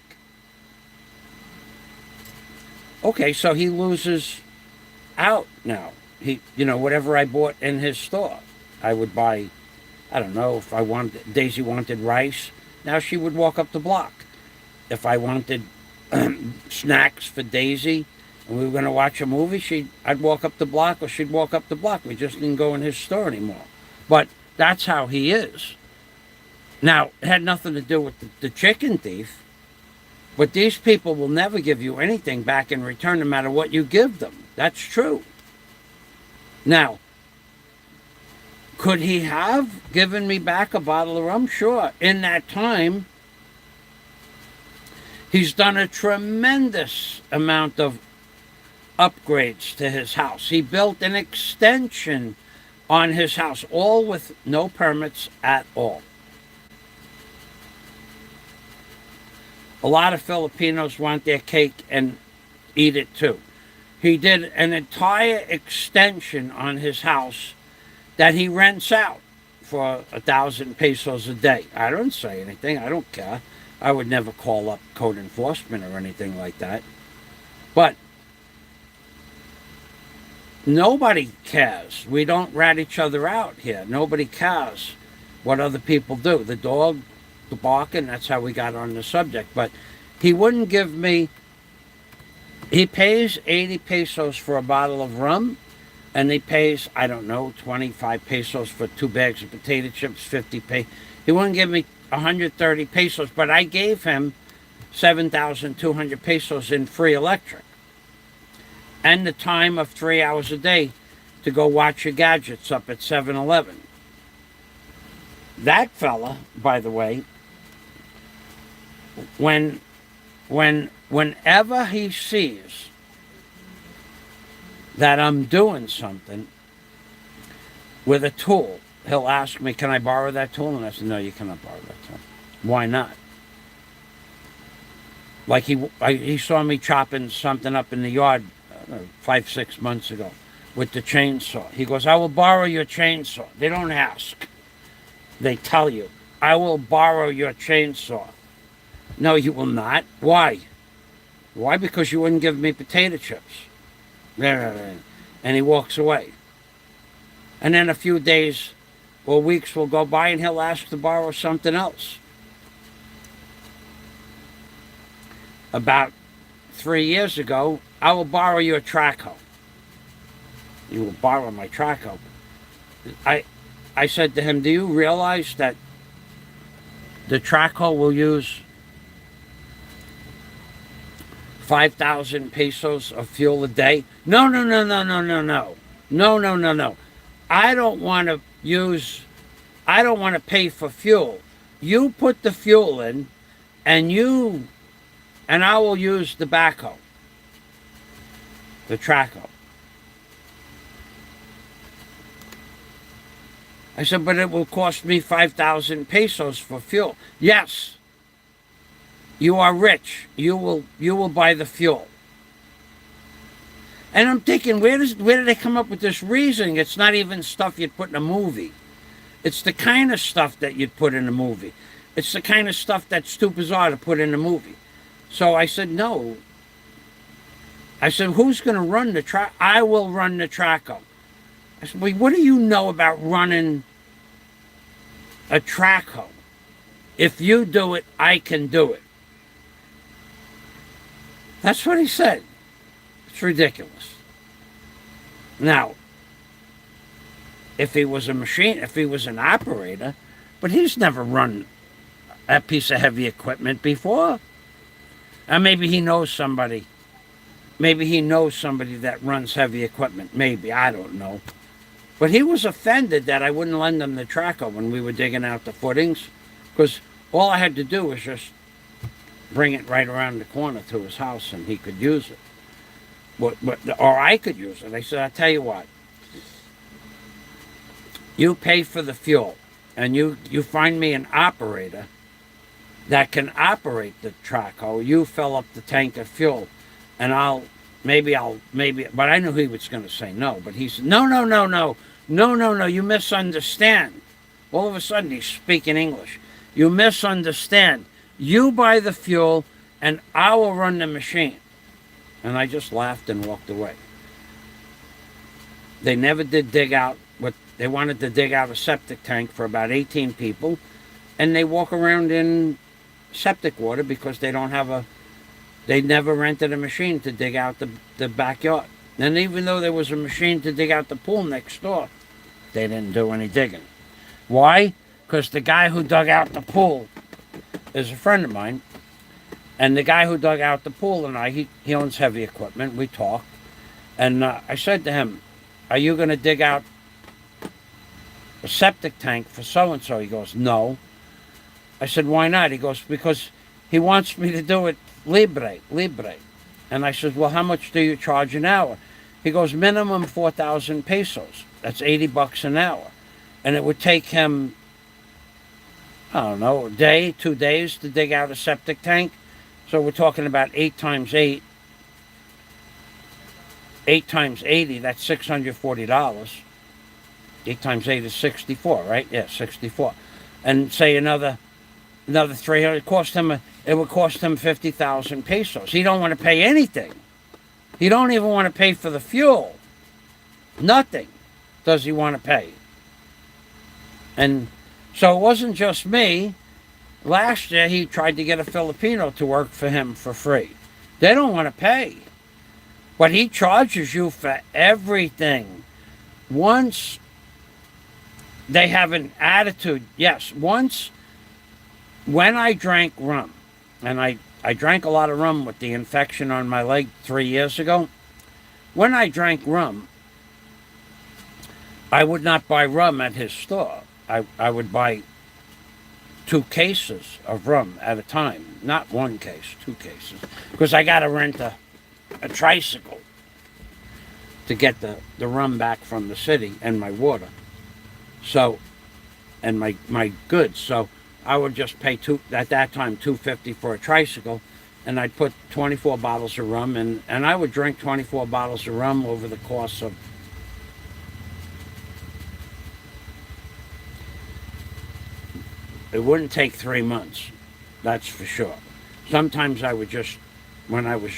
Okay, so he loses out now. Whatever I bought in his store, I would buy, I don't know, if Daisy wanted rice, now she would walk up the block. If I wanted snacks for Daisy, and we were going to watch a movie, I'd walk up the block, or she'd walk up the block. We just didn't go in his store anymore. But that's how he is. Now, it had nothing to do with the chicken thief, but these people will never give you anything back in return, no matter what you give them. That's true. Now, could he have given me back a bottle of rum? Sure. In that time, he's done a tremendous amount of upgrades to his house. He built an extension on his house, all with no permits at all. A lot of Filipinos want their cake and eat it too. He did an entire extension on his house that he rents out for 1,000 pesos a day. I don't say anything. I don't care. I would never call up code enforcement or anything like that. But nobody cares. We don't rat each other out here. Nobody cares what other people do. The dog, the barking, that's how we got on the subject. But he wouldn't give me, he pays 80 pesos for a bottle of rum, and he pays, I don't know, 25 pesos for 2 bags of potato chips, 50 pesos. He wouldn't give me 130 pesos, but I gave him 7,200 pesos in free electric. And the time of 3 hours a day to go watch your gadgets up at 7-Eleven. That fella, by the way, whenever he sees that I'm doing something with a tool, he'll ask me, can I borrow that tool? And I said, no, you cannot borrow that tool. Why not? Like he saw me chopping something up in the yard 5-6 months ago with the chainsaw. He goes, I will borrow your chainsaw. They don't ask. They tell you, I will borrow your chainsaw. No, you will not. Why? Why? Because you wouldn't give me potato chips. And he walks away. And then a few days or weeks will go by and he'll ask to borrow something else. About 3 years ago, I will borrow your track hoe. You will borrow my track hoe. I said to him, do you realize that the track hoe will use 5,000 pesos of fuel a day? No. I don't want to pay for fuel. You put the fuel in, and I will use the backhoe, the track hoe. I said, but it will cost me 5,000 pesos for fuel. Yes, you are rich. You will buy the fuel. And I'm thinking, where did they come up with this reasoning? It's not even stuff you'd put in a movie. It's the kind of stuff that you'd put in a movie. It's the kind of stuff that's too bizarre to put in a movie. So I said, no. I said, who's going to run the track? I will run the tracker. I said, well, what do you know about running a track home? If you do it, I can do it. That's what he said. It's ridiculous. Now, if he was a machine, if he was an operator, but he's never run that piece of heavy equipment before. And maybe he knows somebody. Maybe he knows somebody that runs heavy equipment. Maybe, I don't know. But he was offended that I wouldn't lend him the tracker when we were digging out the footings, because all I had to do was just bring it right around the corner to his house and he could use it. Or I could use it. I said, I'll tell you what. You pay for the fuel and you find me an operator that can operate the tracker. You fill up the tank of fuel and maybe, but I knew he was going to say no, but he said, no, you misunderstand. All of a sudden he's speaking English. You misunderstand. You buy the fuel and I will run the machine. And I just laughed and walked away. They never did dig out they wanted to dig out a septic tank for about 18 people, and they walk around in septic water because they never rented a machine to dig out the backyard. And even though there was a machine to dig out the pool next door, they didn't do any digging. Why? Because the guy who dug out the pool is a friend of mine, and the guy who dug out the pool and he owns heavy equipment. We talked, and I said to him, are you going to dig out a septic tank for so-and-so? He goes, no. I said, why not? He goes, because he wants me to do it libre. And I said, well, how much do you charge an hour? He goes, minimum 4,000 pesos. That's $80 an hour. And it would take him, I don't know, a day, 2 days to dig out a septic tank. So we're talking about 8 times 8. 8 times 80, that's $640. 8 times 8 is 64, right? Yeah, 64. And say another 300. It would cost him 50,000 pesos. He don't want to pay anything. He don't even want to pay for the fuel. Nothing does he want to pay. And so it wasn't just me. Last year he tried to get a Filipino to work for him for free. They don't want to pay. But he charges you for everything. Once they have an attitude, yes, once when I drank rum, and I drank a lot of rum with the infection on my leg 3 years ago. When I drank rum, I would not buy rum at his store. I would buy 2 cases of rum at a time. Not 1 case, 2 cases. Because I got to rent a tricycle to get the rum back from the city and my water. So, and my goods. So I would just pay at that time $2.50 for a tricycle, and I'd put 24 bottles of rum in, and I would drink 24 bottles of rum over the course of it wouldn't take 3 months, that's for sure. Sometimes I would just, when I was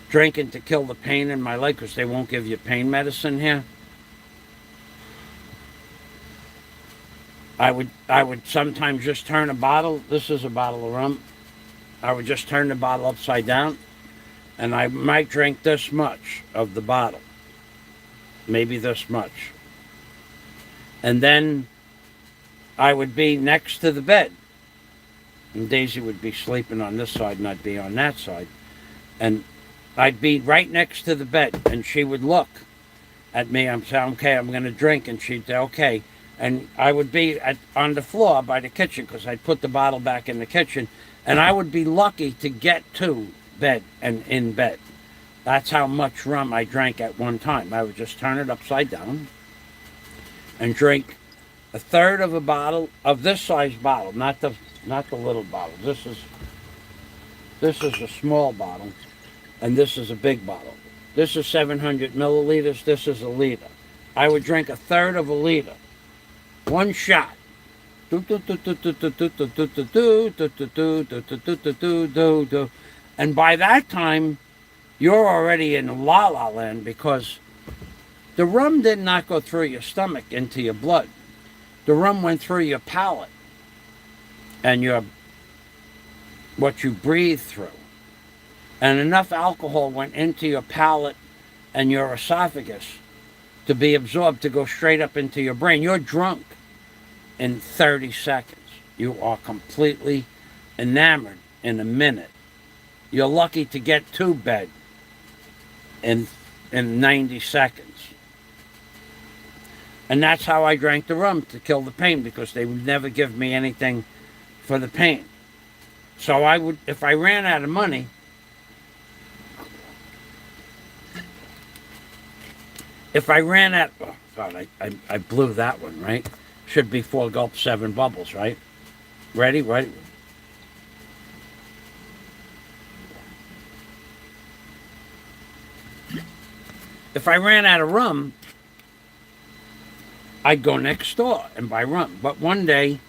drinking to kill the pain in my leg, because they won't give you pain medicine here, I would sometimes just turn a bottle. This is a bottle of rum. I would just turn the bottle upside down, and I might drink this much of the bottle, maybe this much. And then I would be next to the bed, and Daisy would be sleeping on this side and I'd be on that side, and I'd be right next to the bed, and she would look at me. I'm saying, okay, I'm going to drink, and she'd say, okay. And I would be on the floor by the kitchen, because I'd put the bottle back in the kitchen, and I would be lucky to get to bed and in bed. That's how much rum I drank at one time. I would just turn it upside down and drink a third of a bottle of this size bottle, not the little bottle. This is a small bottle, and this is a big bottle. This is 700 milliliters. This is a liter. I would drink a third of a liter, one shot. And by that time, you're already in la la land, because the rum did not go through your stomach into your blood. The rum went through your palate and what you breathe through. And enough alcohol went into your palate and your esophagus to be absorbed, to go straight up into your brain. You're drunk in 30 seconds. You are completely enamored in a minute. You're lucky to get to bed in 90 seconds. And that's how I drank the rum, to kill the pain, because they would never give me anything for the pain. So I would, if I ran out of money, oh God, I blew that one, right? Should be 4 gulps, 7 bubbles, right? Ready? Ready? If I ran out of rum, I'd go next door and buy rum. But one day,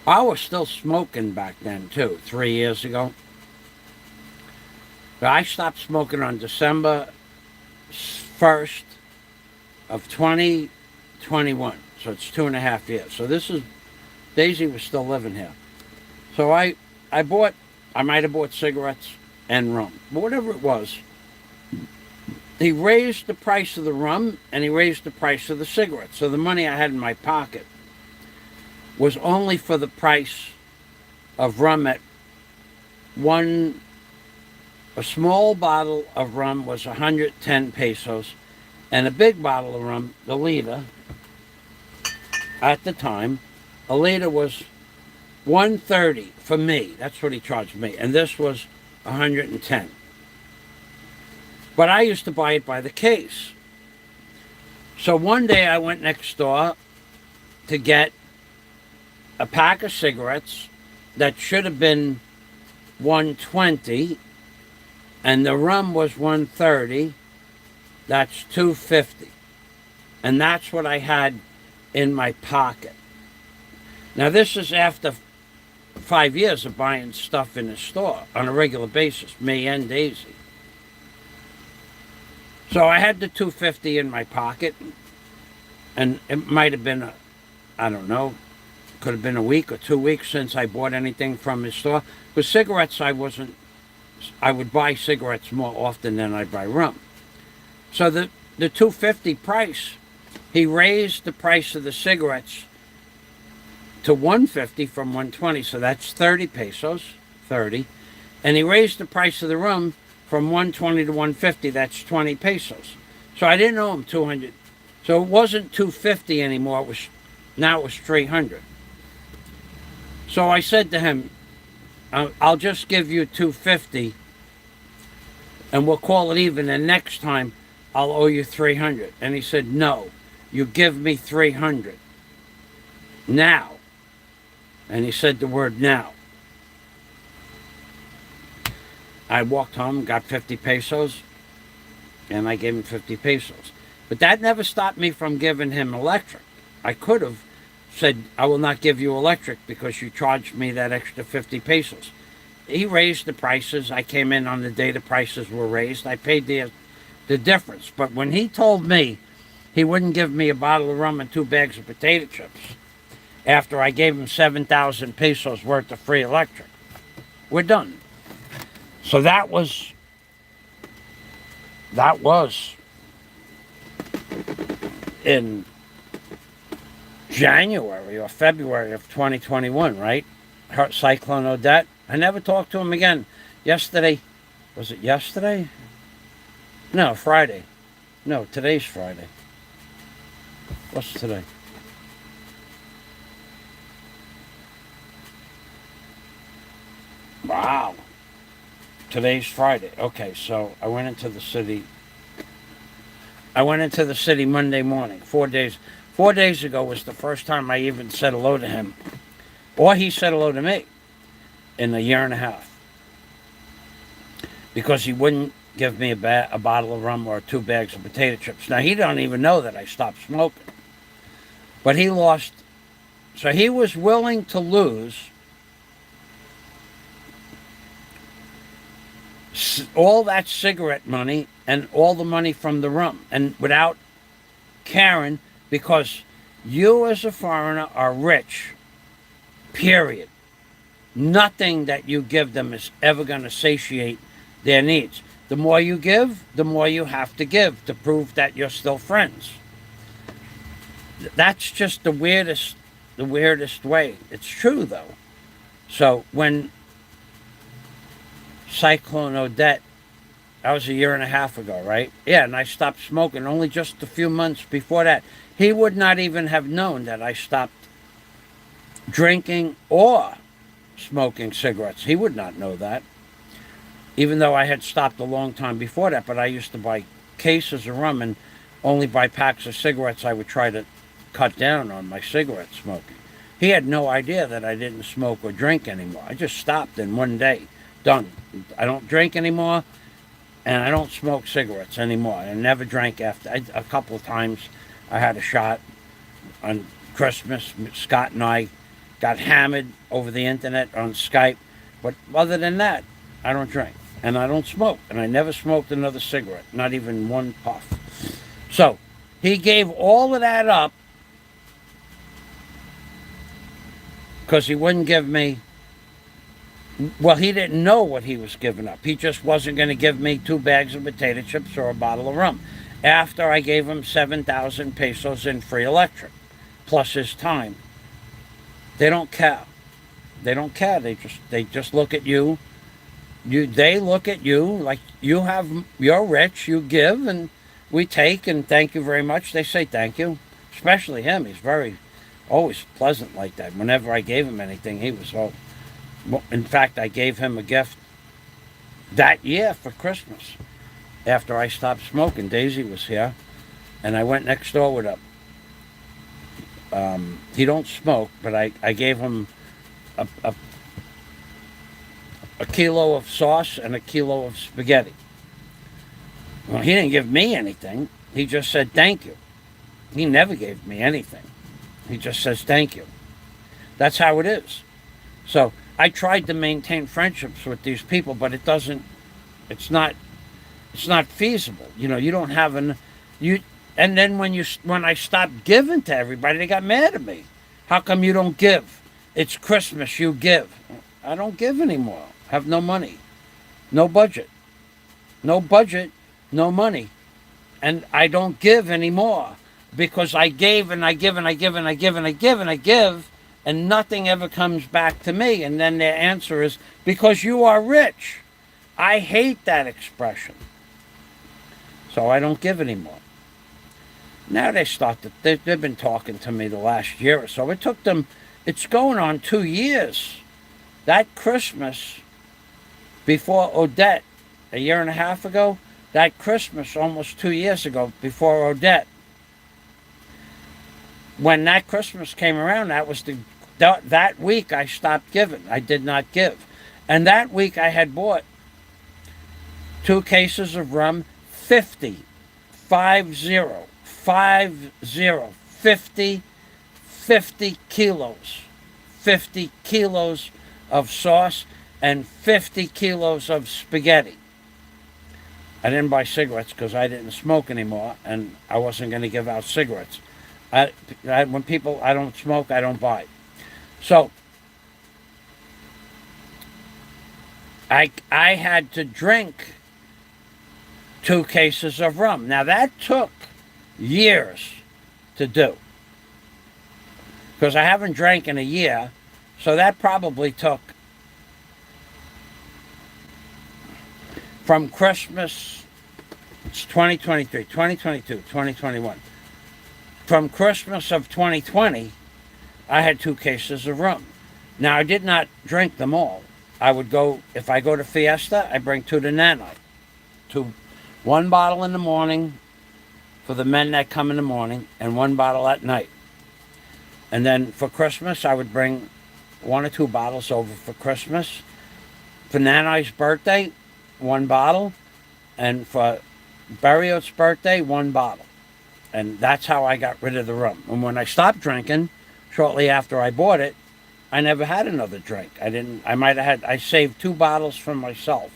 I was still smoking back then too, 3 years ago. But I stopped smoking on December 1st of 2021. So it's 2.5 years. So this is, Daisy was still living here. So I might have bought cigarettes and rum. But whatever it was, he raised the price of the rum and he raised the price of the cigarettes. So the money I had in my pocket was only for the price of rum at a small bottle of rum was 110 pesos, and a big bottle of rum, the liter, at the time, a liter was 130 for me. That's what he charged me. And this was 110. But I used to buy it by the case. So one day I went next door to get a pack of cigarettes that should have been 120, and the rum was 130. That's 250. And that's what I had in my pocket. Now this is after 5 years of buying stuff in the store on a regular basis, me and Daisy. So I had the 250 in my pocket, and it might have been, I don't know, could have been a week or 2 weeks since I bought anything from his store. Because cigarettes, I would buy cigarettes more often than I'd buy rum. So the 250 price, he raised the price of the cigarettes to 150 from 120, so that's 30 pesos, 30. And he raised the price of the rum from 120 to 150, that's 20 pesos. So I didn't owe him 200. So it wasn't 250 anymore, now it was 300. So I said to him, I'll just give you 250 and we'll call it even, and next time I'll owe you 300. And he said, no, you give me 300 now. And he said the word now. I walked home, got 50 pesos, and I gave him 50 pesos. But that never stopped me from giving him electric. I could have said, I will not give you electric because you charged me that extra 50 pesos. He raised the prices. I came in on the day the prices were raised. I paid the difference. But when he told me he wouldn't give me a bottle of rum and 2 bags of potato chips after I gave him 7,000 pesos worth of free electric, we're done. So that was in January or February of 2021, right? Cyclone Odette. I never talked to him again. Yesterday, was it yesterday? No, Friday. No, today's Friday. What's today? Wow. Today's Friday. Okay, so I went into the city. I went into the city Monday morning, 4 days. 4 days ago was the first time I even said hello to him, or he said hello to me in a year and a half, because he wouldn't give me a bottle of rum or 2 bags of potato chips. Now, he don't even know that I stopped smoking, but he lost. So he was willing to lose all that cigarette money and all the money from the rum, and without caring, because you as a foreigner are rich, period. Nothing that you give them is ever going to satiate their needs. The more you give, the more you have to give to prove that you're still friends. That's just the weirdest way. It's true, though. So when Cyclone Odette, that was a year and a half ago, right? Yeah, and I stopped smoking only just a few months before that. He would not even have known that I stopped drinking or smoking cigarettes. He would not know that, even though I had stopped a long time before that. But I used to buy cases of rum and only buy packs of cigarettes. I would try to cut down on my cigarette smoking. He had no idea that I didn't smoke or drink anymore. I just stopped in one day. Done. I don't drink anymore, and I don't smoke cigarettes anymore. I never drank after. A couple of times I had a shot on Christmas. Scott and I got hammered over the internet on Skype. But other than that, I don't drink, and I don't smoke, and I never smoked another cigarette, not even one puff. So he gave all of that up because he wouldn't give me. Well, he didn't know what he was giving up. He just wasn't going to give me 2 bags of potato chips or a bottle of rum. After I gave him 7,000 pesos in free electric, plus his time. They don't care. They don't care. They just look at you. They look at you like you're rich. You give and we take, and thank you very much. They say thank you. Especially him. He's always pleasant like that. Whenever I gave him anything, he was all. In fact, I gave him a gift that year for Christmas. After I stopped smoking, Daisy was here, and I went next door with he don't smoke, but I gave him a kilo of sauce and a kilo of spaghetti. Well, he didn't give me anything. He just said thank you. He never gave me anything. He just says thank you. That's how it is. So I tried to maintain friendships with these people, but it's not feasible. You don't have and then when I stopped giving to everybody, they got mad at me. How come you don't give? It's Christmas, you give. I don't give anymore. I have no money. No budget. No budget, no money. And I don't give anymore because I gave and I give and I give and I give and I give and I give, and nothing ever comes back to me. And then their answer is, because you are rich. I hate that expression. So I don't give anymore. Now they've been talking to me the last year or so. It took them, it's going on 2 years. That Christmas before Odette, a year and a half ago, that Christmas almost 2 years ago before Odette, when that Christmas came around, that week I stopped giving. I did not give. And that week I had bought 2 cases of rum, 50 kilos. 50 kilos of sauce and 50 kilos of spaghetti. I didn't buy cigarettes because I didn't smoke anymore, and I wasn't going to give out cigarettes. When people, I don't smoke, I don't buy. So I had to drink 2 cases of rum. Now that took years to do, because I haven't drank in a year. So that probably took from Christmas, it's 2023, 2022, 2021. From Christmas of 2020, I had 2 cases of rum. Now, I did not drink them all. I would go, if I go to Fiesta, I bring 2 to Nanite. 1 bottle in the morning for the men that come in the morning and 1 bottle at night. And then for Christmas, I would bring 1 or 2 bottles over for Christmas. For Nanai's birthday, 1 bottle. And for Burial's birthday, 1 bottle. And that's how I got rid of the rum. And when I stopped drinking, shortly after I bought it, I never had another drink. I saved 2 bottles for myself,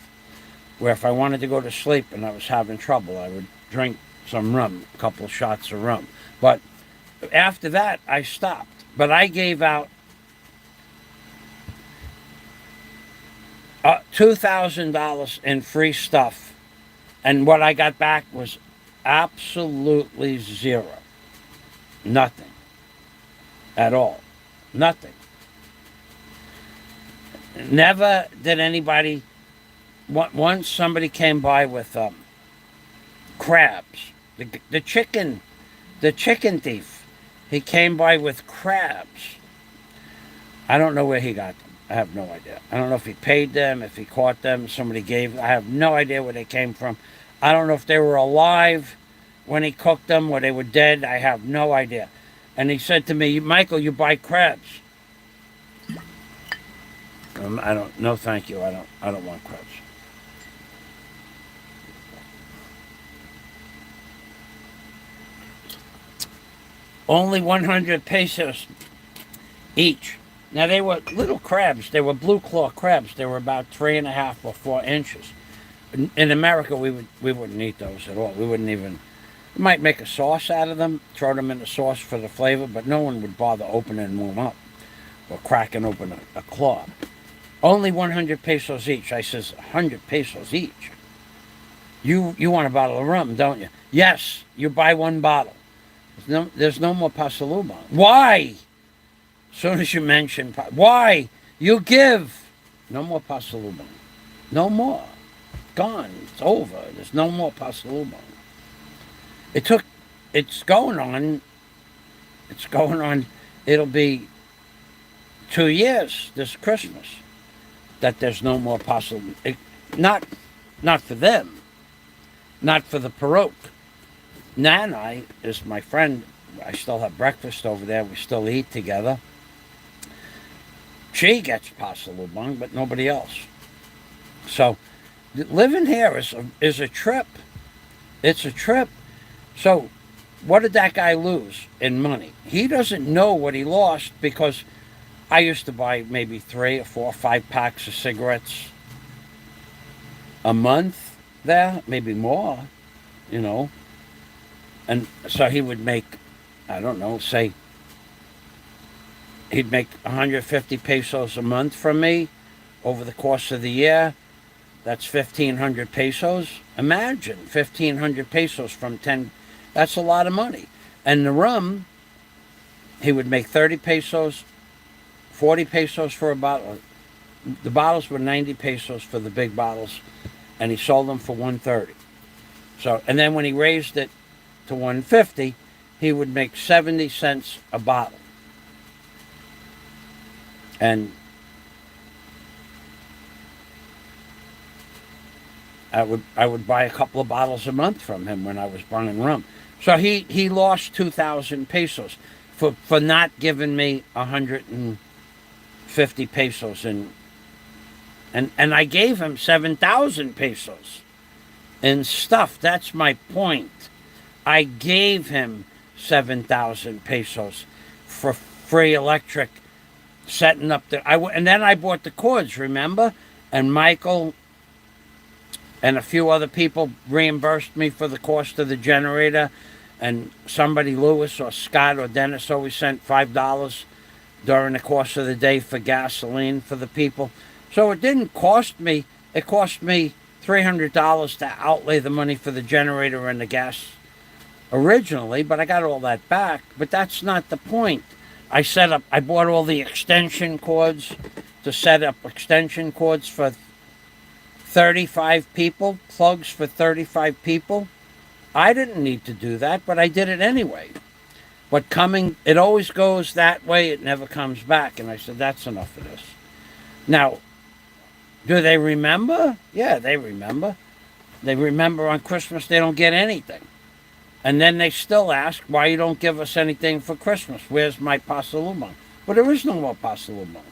where if I wanted to go to sleep and I was having trouble, I would drink some rum, a couple of shots of rum. But after that, I stopped. But I gave out $2,000 in free stuff, and what I got back was absolutely zero. Nothing. At all. Nothing. Never did anybody... Once somebody came by with crabs. The chicken thief. He came by with crabs. I don't know where he got them. I have no idea. I don't know if he paid them, if he caught them, somebody gave. I have no idea where they came from. I don't know if they were alive when he cooked them or they were dead. I have no idea. And he said to me, Michael, you buy crabs. I don't. No, thank you. I don't want crabs. Only 100 pesos each. Now, they were little crabs. They were blue claw crabs. They were about 3.5 or 4 inches. In America, we wouldn't eat those at all. We wouldn't even... We might make a sauce out of them, throw them in the sauce for the flavor, but no one would bother opening one up or cracking open a claw. Only 100 pesos each. I says, 100 pesos each? You want a bottle of rum, don't you? Yes, you buy 1 bottle. There's no more pasalubong. Why? As soon as you mention... Why? You give. No more pasalubong. No more. Gone. It's over. There's no more pasalubong. It's going on. It'll be 2 years this Christmas that there's no more pasalubong. Not for them. Not for the Peruk. Nanai is my friend. I still have breakfast over there. We still eat together. She gets pasalubong, but nobody else. So, living here is a trip. It's a trip. So, what did that guy lose in money? He doesn't know what he lost, because I used to buy maybe 3 or 4 or 5 packs of cigarettes a month there, maybe more, you know. And so he would make, I don't know, say, he'd make 150 pesos a month from me over the course of the year. That's 1,500 pesos. Imagine 1,500 pesos from 10. That's a lot of money. And the rum, he would make 30 pesos, 40 pesos for a bottle. The bottles were 90 pesos for the big bottles, and he sold them for 130. So, and then when he raised it to 150, he would make 70 cents a bottle. And I would buy a couple of bottles a month from him when I was buying rum. So he lost 2,000 pesos for not giving me 150 pesos and I gave him 7,000 pesos in stuff. That's my point. I gave him 7,000 pesos for free electric, setting up and then I bought the cords, remember? And Michael and a few other people reimbursed me for the cost of the generator, and somebody, Lewis or Scott or Dennis, always sent $5 during the course of the day for gasoline for the people. So it didn't cost me. It cost me $300 to outlay the money for the generator and the gas originally, but I got all that back. But that's not the point. I bought all the extension cords to set up extension cords for 35 people, plugs for 35 people. I didn't need to do that, but I did it anyway. But it always goes that way, it never comes back. And I said, that's enough of this. Now, do they remember? Yeah, they remember. They remember on Christmas they don't get anything. And then they still ask why you don't give us anything for Christmas. Where's my pasalubong? But there is no more pasalubong.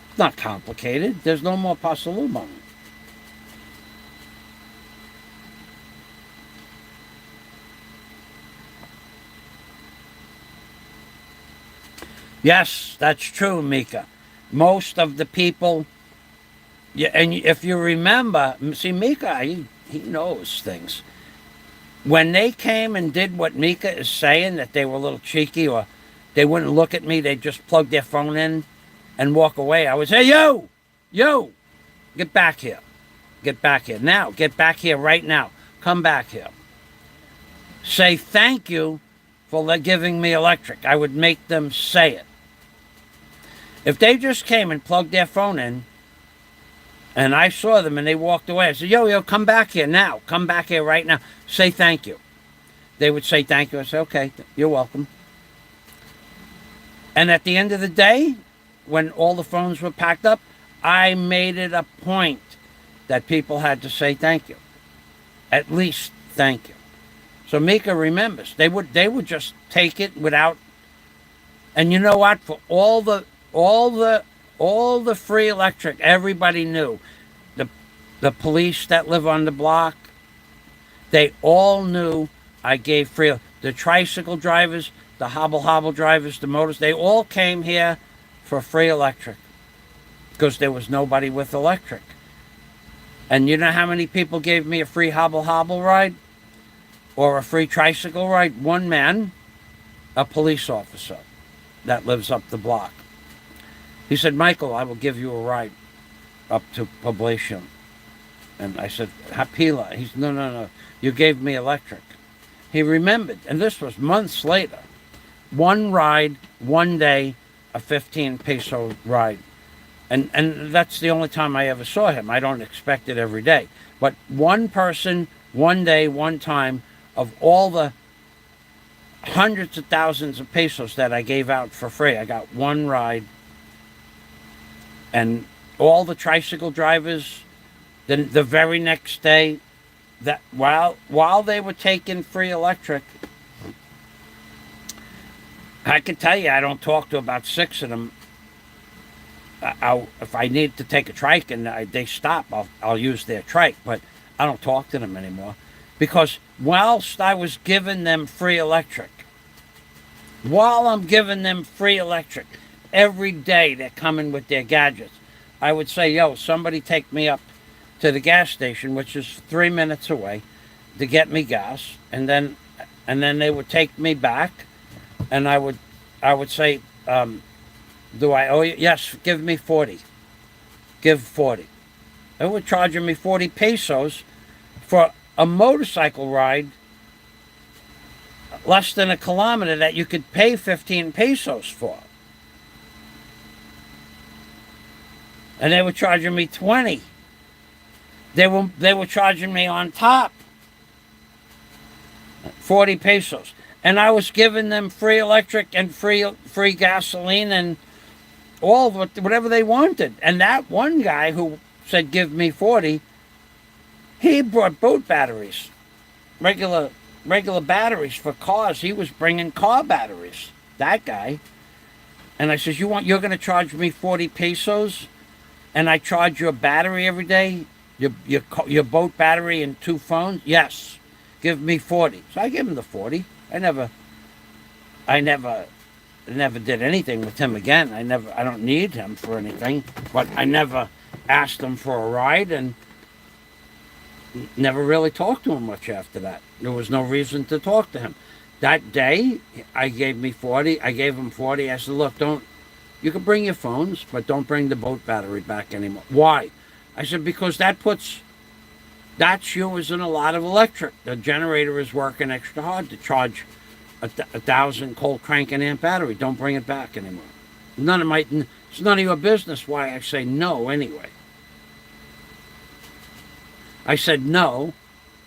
It's not complicated. There's no more pasalubong. Yes, that's true, Mika. Most of the people, yeah, and if you remember, see, Mika, he knows things. When they came and did what Mika is saying, that they were a little cheeky or they wouldn't look at me, they'd just plug their phone in and walk away, I would say, yo, get back here. Get back here now. Get back here right now. Come back here. Say thank you for giving me electric. I would make them say it. If they just came and plugged their phone in, and I saw them and they walked away, I said, yo, come back here now. Come back here right now. Say thank you. They would say thank you. I said, okay, you're welcome. And at the end of the day, when all the phones were packed up, I made it a point that people had to say thank you. At least thank you. So Mika remembers. They would just take it without. And you know what? For all the free electric, everybody knew. The police that live on the block, they all knew I gave free. The tricycle drivers, the hobble drivers, the motors, they all came here for free electric because there was nobody with electric. And you know how many people gave me a free hobble ride or a free tricycle ride? One man, a police officer that lives up the block. He said, Michael, I will give you a ride up to Poblation. And I said, Hapila. He said, no. You gave me electric. He remembered. And this was months later. One ride, one day, a 15 peso ride. And that's the only time I ever saw him. I don't expect it every day. But one person, one day, one time, of all the hundreds of thousands of pesos that I gave out for free, I got one ride. And all the tricycle drivers, the very next day, that while they were taking free electric, I can tell you I don't talk to about 6 of them. If I need to take a trike and they stop, I'll use their trike, but I don't talk to them anymore. Because whilst I was giving them free electric, while I'm giving them free electric, every day they're coming with their gadgets. I would say, yo, somebody take me up to the gas station, which is 3 minutes away, to get me gas, and then they would take me back, and I would say, do I owe you? Yes, give me 40. Give 40. They were charging me 40 pesos for a motorcycle ride less than a kilometer that you could pay 15 pesos for. And they were charging me 20. They were charging me on top 40 pesos. And I was giving them free electric and free gasoline and all whatever they wanted. And that one guy who said give me 40, he brought boat batteries, regular batteries for cars. He was bringing car batteries, that guy. And I says, you're going to charge me 40 pesos and I charge you a battery every day? Your boat battery and 2 phones? Yes. Give me 40. So I gave him the 40. I never did anything with him again. I don't need him for anything, but I never asked him for a ride and never really talked to him much after that. There was no reason to talk to him. That day, I gave him 40. I said, look, you can bring your phones, but don't bring the boat battery back anymore. Why? I said, because that's using a lot of electric. The generator is working extra hard to charge a 1,000 cold cranking amp battery. Don't bring it back anymore. It's none of your business why I say no anyway. I said no.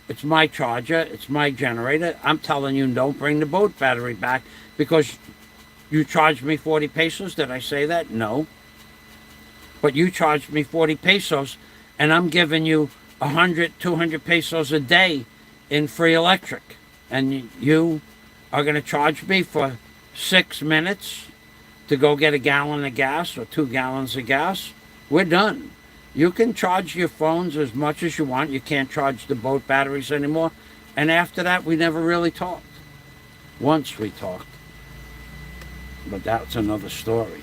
It's my charger. It's my generator. I'm telling you, don't bring the boat battery back because you charged me 40 pesos. Did I say that? No. But you charged me 40 pesos and I'm giving you 100, 200 pesos a day in free electric. and you are going to charge me for 6 minutes to go get a gallon of gas or 2 gallons of gas, we're done. You can charge your phones as much as you want. You can't charge the boat batteries anymore. And after that, we never really talked. Once we talked. But that's another story.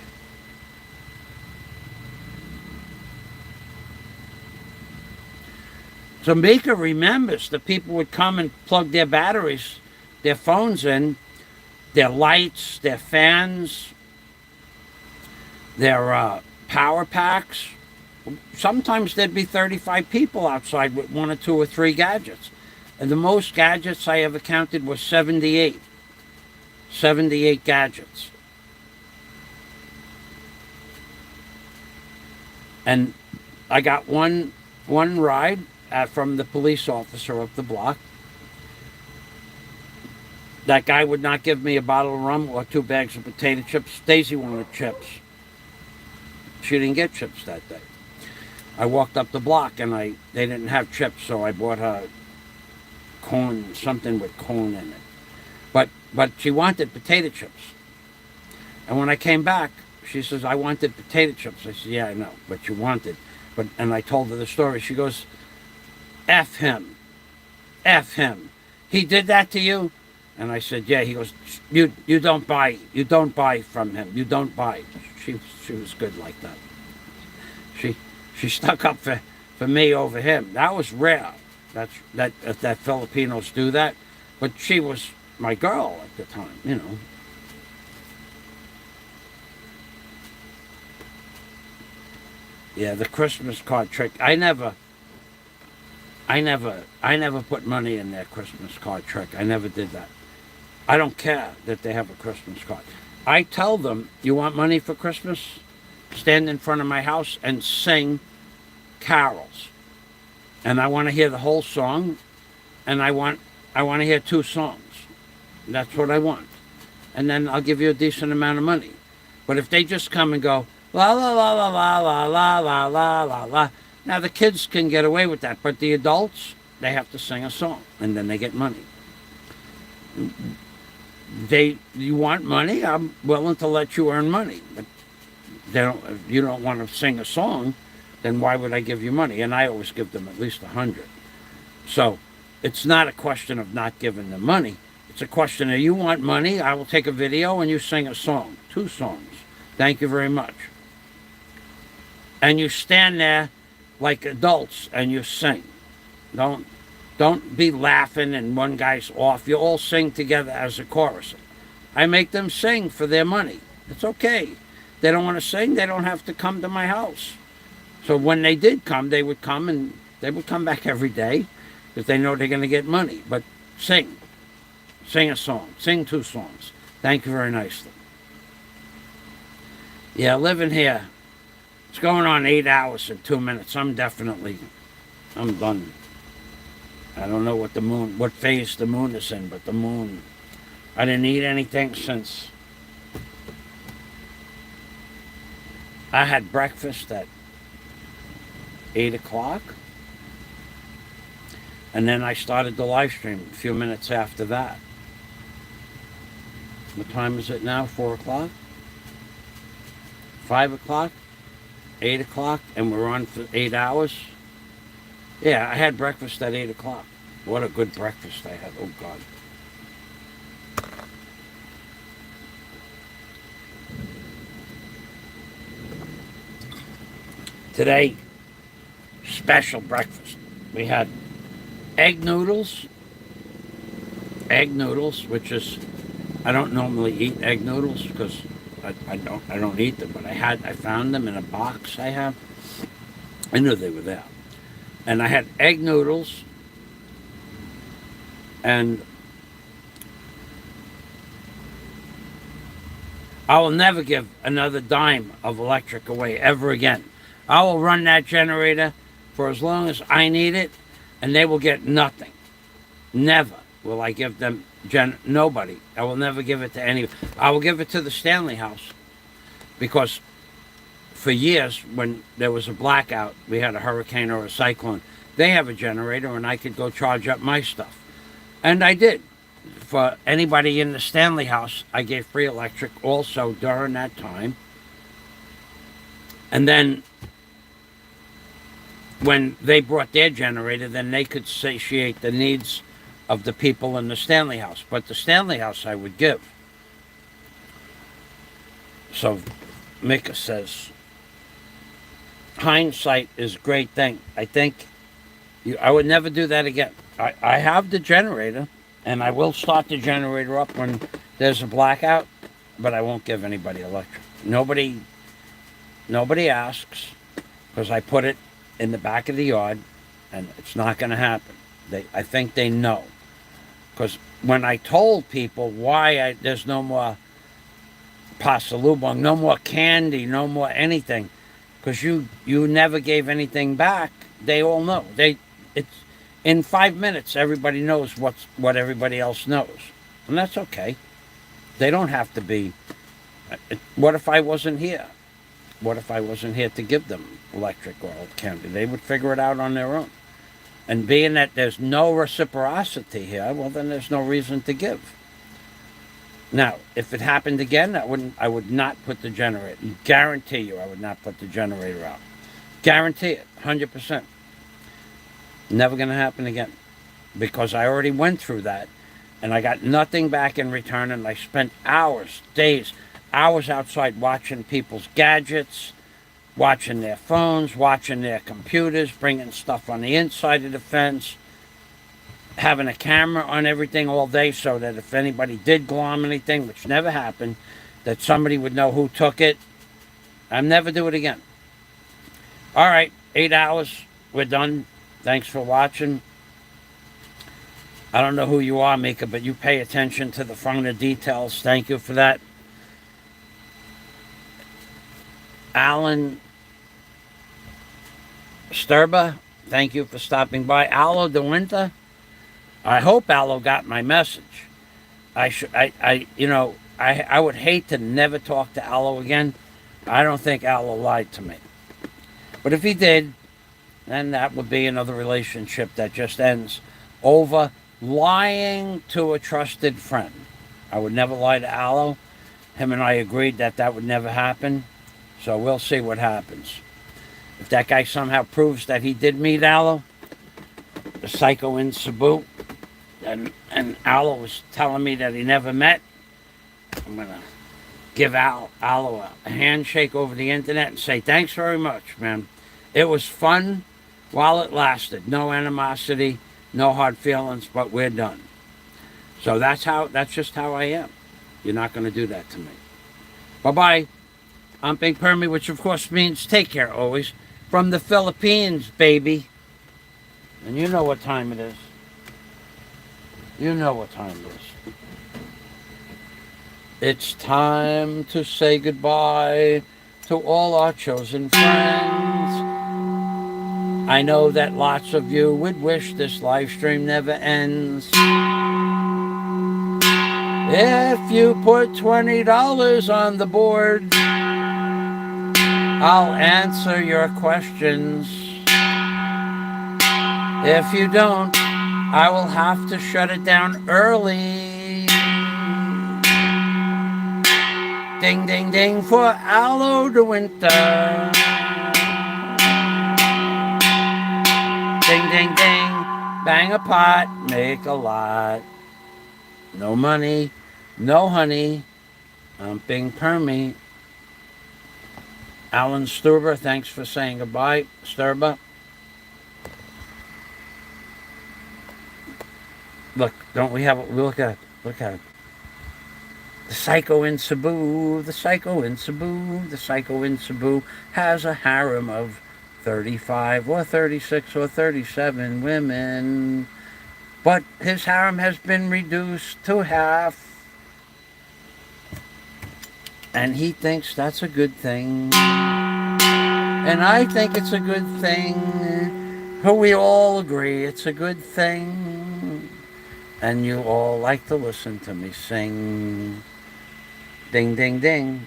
So Mika remembers that people would come and plug their batteries, their phones in, their lights, their fans, their power packs. Sometimes there'd be 35 people outside with 1 or 2 or 3 gadgets. And the most gadgets I ever counted was 78. 78 gadgets. And I got one ride from the police officer up the block. That guy would not give me a bottle of rum or 2 bags of potato chips. Daisy wanted chips. She didn't get chips that day. I walked up the block and they didn't have chips, so I bought her corn, something with corn in it. But she wanted potato chips. And when I came back, she says, I wanted potato chips. I said, yeah, I know, but you wanted. And I told her the story. She goes, F him. F him. He did that to you? And I said, yeah. He goes, you don't buy. You don't buy from him. You don't buy. She was good like that. She stuck up for me over him. That was rare. That Filipinos do that. But she was my girl at the time, you know. Yeah, the Christmas card trick. I never put money in their Christmas card trick. I never did that. I don't care that they have a Christmas card. I tell them, you want money for Christmas? Stand in front of my house and sing carols. And I want to hear the whole song, and I want to hear 2 songs. That's what I want. And then I'll give you a decent amount of money. But if they just come and go, la la la la la la la la la la la, now the kids can get away with that, but the adults, they have to sing a song, and then they get money. You want money? I'm willing to let you earn money. But if you don't want to sing a song, then why would I give you money? And I always give them at least 100. So it's not a question of not giving them money. It's a question of, you want money? I will take a video and you sing a song. 2 songs. Thank you very much. And you stand there like adults and you sing. Don't be laughing and one guy's off. You all sing together as a chorus. I make them sing for their money. It's okay. They don't want to sing, they don't have to come to my house. So when they did come, they would come, and they would come back every day because they know they're going to get money. But sing. Sing a song. Sing 2 songs. Thank you very nicely. Yeah, living here. It's going on 8 hours and 2 minutes. I'm done. I don't know what phase the moon is in, but the moon, I didn't eat anything since I had breakfast at 8 o'clock. And then I started the live stream a few minutes after that. What time is it now? 4 o'clock? 5 o'clock? 8 o'clock? And we're on for 8 hours? Yeah, I had breakfast at 8 o'clock. What a good breakfast I had. Oh, God. Today, special breakfast. We had egg noodles, which is, I don't normally eat egg noodles because I don't eat them, but I found them in a box I have. I knew they were there. And I had egg noodles, and I will never give another dime of electric away ever again. I will run that generator for as long as I need it, and they will get nothing. Never will I give them nobody. I will never give it to anyone. I will give it to the Stanley House, because for years when there was a blackout, we had a hurricane or a cyclone, they have a generator and I could go charge up my stuff. And I did. For anybody in the Stanley house, I gave free electric also during that time. And then when they brought their generator, then they could satiate the needs of the people in the Stanley house. But the Stanley house I would give. So Mika says, hindsight is a great thing. I think I would never do that again. I have the generator, and I will start the generator up when there's a blackout, but I won't give anybody electric. Nobody asks, because I put it in the back of the yard, and it's not going to happen. I think they know. Because when I told people why there's no more pasalubong, no more candy, no more anything, because you never gave anything back, they all know. It's in 5 minutes, everybody knows what everybody else knows. And that's okay. They don't have to be. What if I wasn't here? What if I wasn't here to give them electric or candy? They would figure it out on their own. And being that there's no reciprocity here, well, then there's no reason to give. Now, if it happened again, I would not put the generator. Guarantee you, I would not put the generator out. Guarantee it, 100%. Never going to happen again, because I already went through that, and I got nothing back in return. And I spent hours, days, hours outside watching people's gadgets, watching their phones, watching their computers, bringing stuff on the inside of the fence, having a camera on everything all day, so that if anybody did glom anything, which never happened, that somebody would know who took it. I'll never do it again. All right, 8 hours, we're done. Thanks for watching. I don't know who you are, Mika, but you pay attention to the finer details. Thank you for that. Alan Sturba, thank you for stopping by. Aloe de Winter, I hope Aloe got my message. I would hate to never talk to Aloe again. I don't think Aloe lied to me. But if he did, then that would be another relationship that just ends over lying to a trusted friend. I would never lie to Aloe. Him and I agreed that would never happen. So we'll see what happens. If that guy somehow proves that he did meet Aloe, the psycho in Cebu, and Aloe was telling me that he never met, I'm going to give Aloe a handshake over the internet and say, thanks very much, man. It was fun while it lasted. No animosity, no hard feelings, but we're done. So that's just how I am. You're not going to do that to me. Bye-bye. I'm Pink Permy, which of course means take care always. From the Philippines, baby. And you know what time it is. You know what time it is. It's time to say goodbye to all our chosen friends. I know that lots of you would wish this live stream never ends. If you put $20 on the board, I'll answer your questions. If you don't, I will have to shut it down early. Ding, ding, ding for Aloe de Winter. Ding, ding, ding, bang a pot, make a lot. No money, no honey. I'm Pink Permy. Alan Sturba, thanks for saying goodbye. Sturba. Look, don't we have it? Look at it. The psycho in Cebu, the psycho in Cebu, the psycho in Cebu has a harem of 35 or 36 or 37 women. But his harem has been reduced to half. And he thinks that's a good thing. And I think it's a good thing. We all agree it's a good thing. And you all like to listen to me sing. Ding, ding, ding.